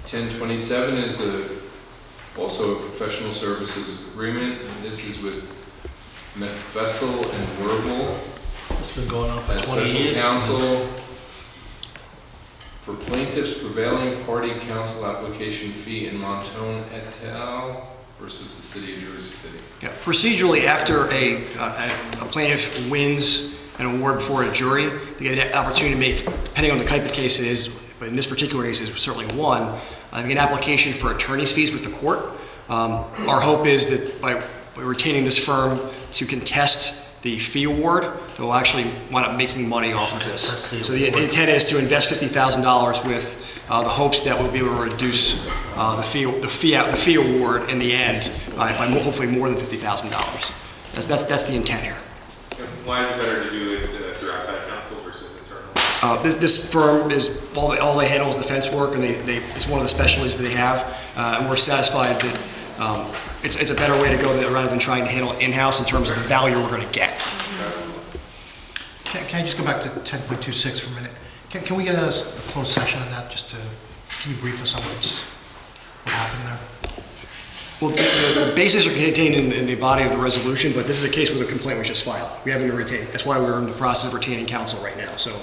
[SPEAKER 21] 1027 is also a professional services agreement, and this is with Vessel and Werble.
[SPEAKER 11] It's been going on for
[SPEAKER 21] as
[SPEAKER 11] 20
[SPEAKER 21] special
[SPEAKER 11] years.
[SPEAKER 21] counsel for plaintiffs' prevailing party counsel application fee in Montone et al. Versus the city of Jersey City.
[SPEAKER 17] Yeah, procedurally, after a plaintiff wins an award before a jury. They get an opportunity to make, depending on the type of case it is, but in this particular case, it's certainly one, an application for attorney's fees with the court. Our hope is that by retaining this firm to contest the fee award, they'll actually wind up making money off of this. So the intent is to invest $50,000 with the hopes that we'll be able to reduce the fee award in the end by hopefully more than $50,000. That's the intent here.
[SPEAKER 6] Why is it better to do it through outside counsel versus internal?
[SPEAKER 17] This firm is all they handle is defense work, and it's one of the specialties that they have, and we're satisfied that it's a better way to go rather than trying to handle it in-house in terms of the value we're going to get.
[SPEAKER 5] Can I just go back to 10.26 for a minute? Can we get a closed session on that, can you brief us on what happened there?
[SPEAKER 17] Well, the bases are contained in the body of the resolution, but this is a case where the complaint was just filed. We haven't been retained. That's why we're in the process of retaining counsel right now. So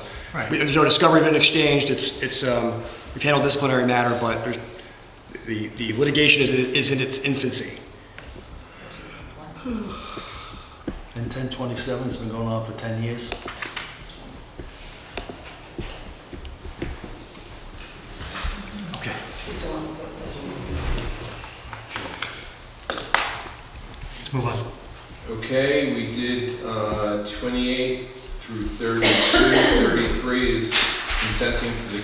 [SPEAKER 17] there's no discovery been exchanged. We've handled disciplinary matter, but the litigation is in its infancy.
[SPEAKER 11] And 1027 has been going on for 10 years.
[SPEAKER 5] Okay. Let's move on.
[SPEAKER 21] Okay, we did 28 through 32. 33 is consenting to the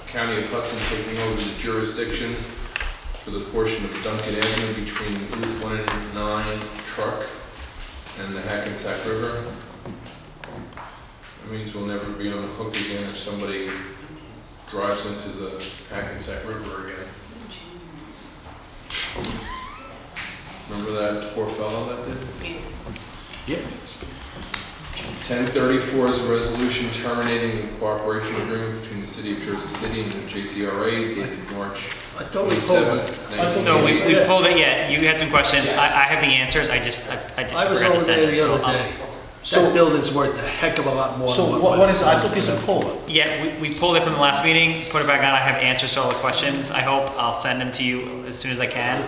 [SPEAKER 21] County of Hudson taking over the jurisdiction for the portion of Duncan Avenue between Route 1 and 9 truck and the Hackensack River. That means we'll never be on the hook again if somebody drives into the Hackensack River again. Remember that poor fellow that did?
[SPEAKER 11] Yep.
[SPEAKER 21] 1034 is a resolution terminating the cooperation agreement between the City of Jersey City and the JCRA dated March
[SPEAKER 11] I thought we pulled
[SPEAKER 21] 27th.
[SPEAKER 11] that.
[SPEAKER 14] So we pulled it, yeah, you had some questions, I have the answers, I
[SPEAKER 11] I was
[SPEAKER 14] forgot to
[SPEAKER 11] over
[SPEAKER 14] send
[SPEAKER 11] there
[SPEAKER 14] them,
[SPEAKER 11] the
[SPEAKER 14] so
[SPEAKER 11] other day. That building's worth a heck of a lot more.
[SPEAKER 1] So
[SPEAKER 11] than
[SPEAKER 1] what is, I thought it's a poll.
[SPEAKER 14] Yeah, we pulled it from the last meeting, put it back on, I have answers to all the questions, I hope, I'll send them to you as soon as I can.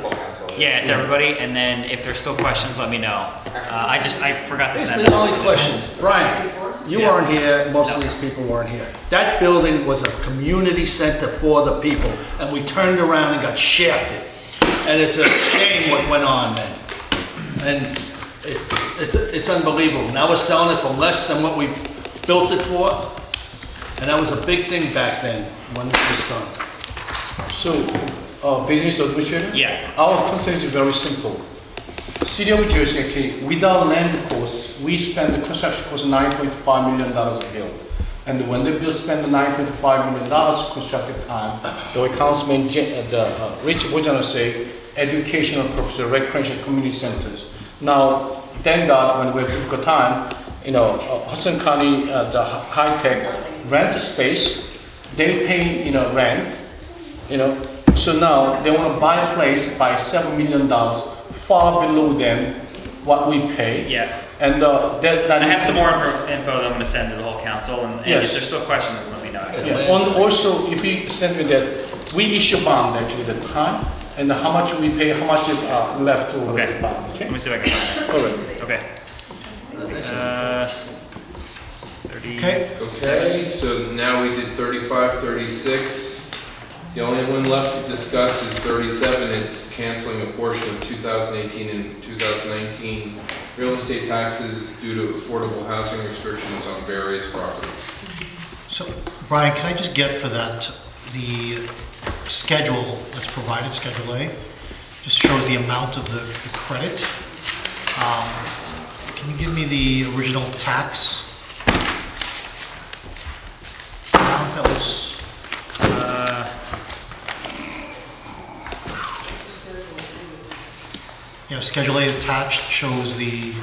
[SPEAKER 14] Yeah, it's everybody, and then if there's still questions, let me know. I forgot to
[SPEAKER 11] It's
[SPEAKER 14] send
[SPEAKER 11] the
[SPEAKER 14] them.
[SPEAKER 11] only questions. Brian, you weren't here, most of these people weren't here. That building was a community center for the people, and we turned around and got shafted. And it's a shame what went on then. And it's unbelievable. Now we're selling it for less than what we built it for. And that was a big thing back then when it was done.
[SPEAKER 1] So, business administrator?
[SPEAKER 14] Yeah.
[SPEAKER 1] Our concern is very simple. City of Jersey, actually, without land costs, we spend the construction cost $9.5 million a bill. And when the bill spend the $9.5 million construction time, the councilman, Rich Bojano say, educational purposes, recreation community centers. Now, thank God, when we have difficult time, Hudson County, the high-tech rent space, they pay, rent, so now they want to buy a place by $7 million, far below them what we pay.
[SPEAKER 14] Yeah.
[SPEAKER 1] And
[SPEAKER 14] I have some more info that I'm going to send to the whole council, and
[SPEAKER 1] Yes.
[SPEAKER 14] if there's still questions, let me know.
[SPEAKER 1] Yeah. Also, if you send me that, we issue bond actually the time, and how much we pay, how much is left over the bond. Okay.
[SPEAKER 14] Let me see if I can find
[SPEAKER 1] All right.
[SPEAKER 14] it. Okay. 30.
[SPEAKER 21] Okay, so now we did 35, 36. The only one left to discuss is 37. It's canceling a portion of 2018 and 2019 real estate taxes due to affordable housing restrictions on various properties.
[SPEAKER 5] So, Brian, can I just get for that, the schedule that's provided, Schedule A, just shows the amount of the credit. Can you give me the original tax amount that was? Yeah, Schedule A attached shows the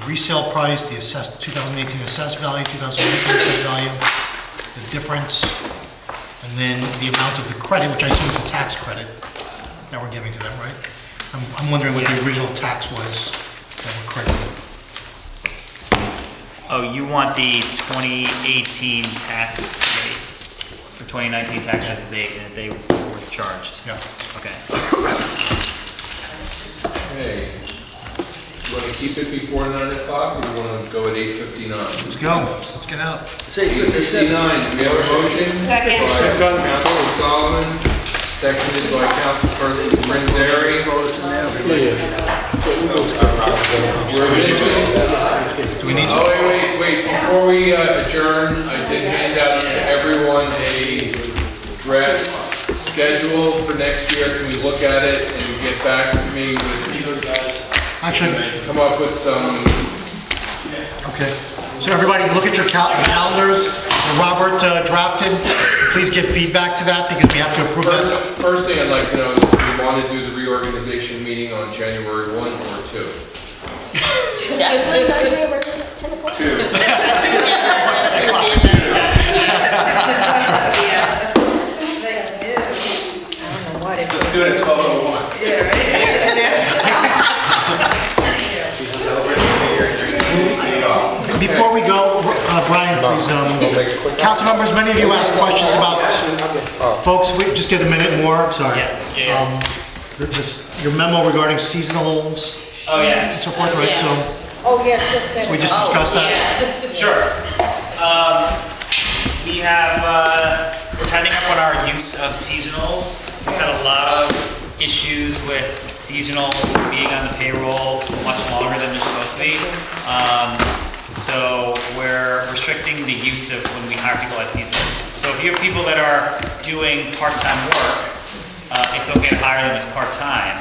[SPEAKER 5] resale price, the assessed 2018 assessed value, 2019 assessed value, the difference, and then the amount of the credit, which I assume is the tax credit that we're giving to them, right? I'm wondering what the original tax was that we're crediting.
[SPEAKER 14] Oh, you want the 2018 tax rate, or 2019 tax rate that they were charged?
[SPEAKER 5] Yeah.
[SPEAKER 14] Okay.
[SPEAKER 21] Okay. You want to keep it before 9 o'clock, or you want to go at 8:59?
[SPEAKER 5] Let's go. Let's get out.
[SPEAKER 21] 8:59, do we have a motion?
[SPEAKER 16] Second.
[SPEAKER 21] By Councilman Solomon, seconded by Councilperson Brindari. We're missing.
[SPEAKER 5] Do we need to?
[SPEAKER 21] Oh, wait, before we adjourn, I did hand out to everyone a draft schedule for next year. Can we look at it and get back to me with,
[SPEAKER 5] Actually,
[SPEAKER 21] come up with some,
[SPEAKER 5] okay. So everybody, look at your calendars that Robert drafted. Please give feedback to that because we have to approve this.
[SPEAKER 21] first thing I'd like to know, do we want to do the reorganization meeting on January 1 or 2?
[SPEAKER 3] Definitely not January 10 o'clock. 2.
[SPEAKER 6] Do it at 12:01.
[SPEAKER 2] Yeah,
[SPEAKER 5] Before we go, Brian, please, council members, many of you asked questions about, folks, we just get a minute more, sorry. Your memo regarding seasonals.
[SPEAKER 14] Oh, yeah.
[SPEAKER 5] And so forth, right? So
[SPEAKER 2] Oh, yes, just that.
[SPEAKER 5] we just discussed that.
[SPEAKER 14] Sure. We have, we're tightening up on our use of seasonals. We've had a lot of issues with seasonals being on the payroll much longer than they're supposed to be. So we're restricting the use of when we hire people as seasonals. So if you have people that are doing part-time work, it's okay to hire them as part-time,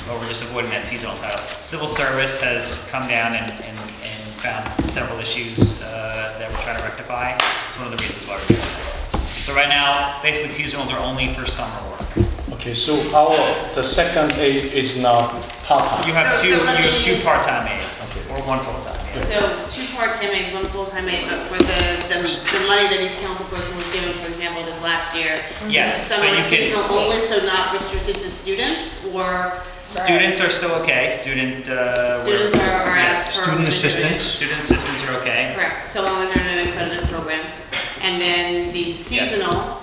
[SPEAKER 14] but we're just avoiding that seasonal title. Civil service has come down and found several issues that we're trying to rectify. It's one of the reasons why we're doing this. So right now, basically seasonals are only for summer work.
[SPEAKER 7] Okay, so the second aid is now part-time.
[SPEAKER 14] You have
[SPEAKER 16] So
[SPEAKER 14] two,
[SPEAKER 16] let
[SPEAKER 14] you have
[SPEAKER 16] me-
[SPEAKER 14] 2 part-time aides, or 1 full-time aide.
[SPEAKER 16] So 2 part-time aides, 1 full-time aide, but for the money that each council person was given, for example, this last year.
[SPEAKER 14] Yes,
[SPEAKER 16] Some
[SPEAKER 14] so
[SPEAKER 16] are
[SPEAKER 14] you can-
[SPEAKER 16] seasonal only, so not restricted to students, or
[SPEAKER 14] Students are still okay, students
[SPEAKER 16] are asked for.
[SPEAKER 5] Student assistants.
[SPEAKER 14] Student assistants are okay.
[SPEAKER 16] Correct, so long as they're in an accredited program. And then the seasonal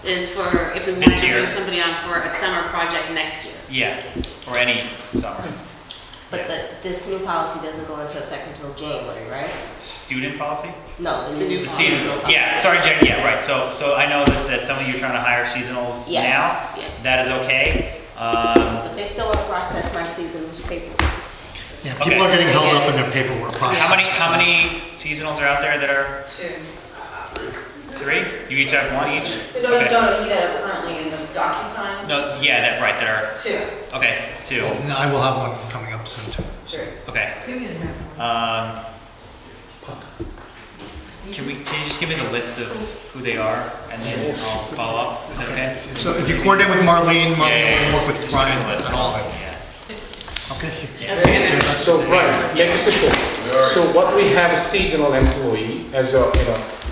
[SPEAKER 16] is for if we wanted
[SPEAKER 14] This
[SPEAKER 16] to
[SPEAKER 14] year.
[SPEAKER 16] bring somebody on for a summer project next year.
[SPEAKER 14] Yeah, or any summer.
[SPEAKER 3] But this new policy doesn't go into effect until January, right?
[SPEAKER 14] Student policy?
[SPEAKER 3] No, the new
[SPEAKER 14] The
[SPEAKER 3] policy.
[SPEAKER 14] seasonal, yeah, starting January, yeah, right, so I know that some of you are trying to hire seasonals now.
[SPEAKER 3] Yes. Yeah.
[SPEAKER 14] That is okay.
[SPEAKER 3] But they still want to process my seasonal's paper.
[SPEAKER 5] Yeah, people are getting held up in their paperwork process.
[SPEAKER 14] How many seasonals are out there that are?
[SPEAKER 8] 2.
[SPEAKER 14] 3? You each have 1 each?
[SPEAKER 8] No,
[SPEAKER 14] Okay.
[SPEAKER 8] you don't, you that are currently in the DocuSign.
[SPEAKER 14] No, yeah, that are.
[SPEAKER 8] 2.
[SPEAKER 14] Okay, 2.
[SPEAKER 5] And I will have one coming up soon too.
[SPEAKER 8] Sure.
[SPEAKER 14] Okay. Can you just give me the list of who they are and then I'll follow up? Is that okay?
[SPEAKER 5] So if you coordinate with Marlene,
[SPEAKER 14] Yeah,
[SPEAKER 5] will work with
[SPEAKER 14] just
[SPEAKER 5] Brian
[SPEAKER 14] give me the list.
[SPEAKER 5] and all of it.
[SPEAKER 14] Yeah.
[SPEAKER 5] Okay.
[SPEAKER 7] So Brian, make it simple. So what we have a seasonal employee as a,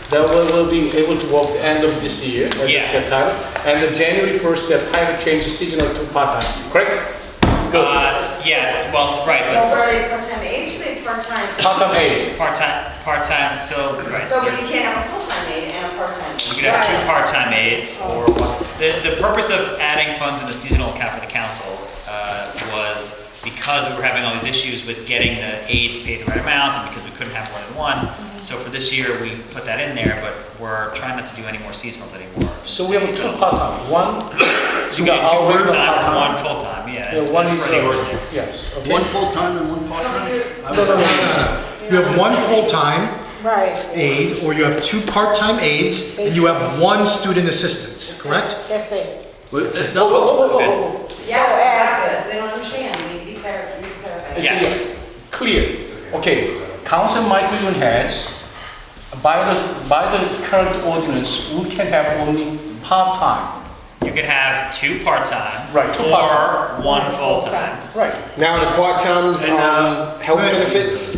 [SPEAKER 7] that will be able to work the end of this year, as
[SPEAKER 14] Yeah.
[SPEAKER 7] I said, title. And the January 1st, they're trying to change the seasonal to part-time, correct?
[SPEAKER 14] Yeah, well, right,
[SPEAKER 8] No,
[SPEAKER 14] but
[SPEAKER 8] are they part-time aides or they part-time?
[SPEAKER 7] Part-time aide.
[SPEAKER 14] part-time, so, right.
[SPEAKER 8] So, but you can't have a full-time aide and a part-time.
[SPEAKER 14] You could have 2 part-time aides, or the purpose of adding funds in the seasonal account for the council was because we were having all these issues with getting the aides paid the right amount, and because we couldn't have more than 1. So for this year, we put that in there, but we're trying not to do any more seasonals anymore.
[SPEAKER 7] So we have 2 part-time, one,
[SPEAKER 14] So
[SPEAKER 7] you
[SPEAKER 14] we
[SPEAKER 7] got
[SPEAKER 14] have 2
[SPEAKER 7] our regular
[SPEAKER 14] part-time and
[SPEAKER 7] part-time.
[SPEAKER 14] 1 full-time, yeah,
[SPEAKER 7] Yeah, one
[SPEAKER 14] that's
[SPEAKER 7] is,
[SPEAKER 14] per the ordinance.
[SPEAKER 7] yes, okay.
[SPEAKER 11] One full-time and 1 part-time?
[SPEAKER 5] No. You have 1 full-time
[SPEAKER 2] Right,
[SPEAKER 5] aide, or you have 2 part-time aides, and you have 1 student assistant, correct?
[SPEAKER 2] that's it.
[SPEAKER 8] Yes, they don't understand, we need to be clear, you need to clarify.
[SPEAKER 14] Yes.
[SPEAKER 7] Clear. Okay, Council Michael even has, by the current ordinance, we can have only part-time.
[SPEAKER 14] You could have 2 part-time.
[SPEAKER 7] Right, 2
[SPEAKER 14] or
[SPEAKER 7] part-time.
[SPEAKER 14] 1 full-time.
[SPEAKER 7] Right.
[SPEAKER 10] Now, the part-times, health
[SPEAKER 5] Right.
[SPEAKER 10] benefits?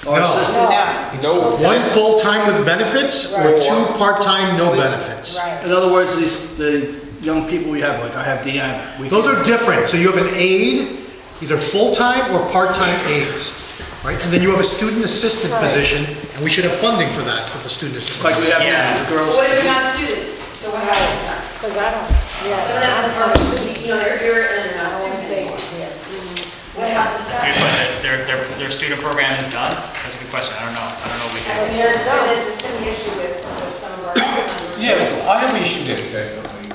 [SPEAKER 5] No. It's
[SPEAKER 10] No.
[SPEAKER 5] 1 full-time with benefits, or 2 part-time, no benefits.
[SPEAKER 2] Right.
[SPEAKER 11] In other words, the young people we have, like I have Deanna.
[SPEAKER 5] Those are different. So you have an aide, either full-time or part-time aides, right? And then you have a student assistant position, and we should have funding for that, for the student assistant.
[SPEAKER 11] Like we have
[SPEAKER 14] Yeah.
[SPEAKER 11] the girls.
[SPEAKER 8] What if they're not students? So what happens then?
[SPEAKER 2] Because I don't,
[SPEAKER 8] Some of them
[SPEAKER 2] not as
[SPEAKER 8] are,
[SPEAKER 2] much student.
[SPEAKER 8] you know, they're here and they're
[SPEAKER 2] I
[SPEAKER 8] not
[SPEAKER 2] don't want to
[SPEAKER 8] students
[SPEAKER 2] say,
[SPEAKER 8] anymore.
[SPEAKER 2] yeah.
[SPEAKER 8] What
[SPEAKER 14] That's a good question. Their student program is done? That's a good question. I don't know. I don't know what we
[SPEAKER 8] I
[SPEAKER 14] do.
[SPEAKER 8] mean, there's been an issue with some of our members.
[SPEAKER 1] Yeah, I have an issue there.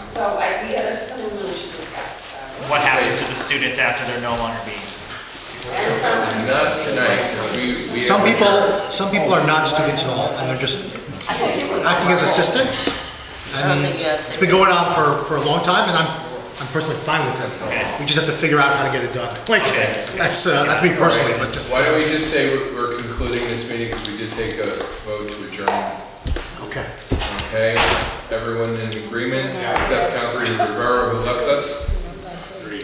[SPEAKER 8] So that's something we really should discuss.
[SPEAKER 14] What happens to the students after they're no longer being students?
[SPEAKER 21] Not tonight, 'cause we.
[SPEAKER 5] Some people are not students at all, and they're just acting as assistants. And it's been going on for a long time, and I'm personally fine with it. We just have to figure out how to get it done. Like, that's me personally, but just.
[SPEAKER 21] Why don't we just say we're concluding this meeting, because we did take a vote to adjourn.
[SPEAKER 5] Okay.
[SPEAKER 21] Okay, everyone in agreement, except Councilor Rivera, who left us,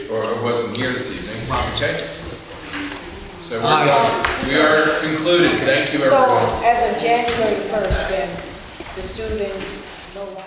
[SPEAKER 21] or wasn't here this evening, okay? So we are concluded, thank you, everyone.
[SPEAKER 2] So as of January 1st, then, the students no longer.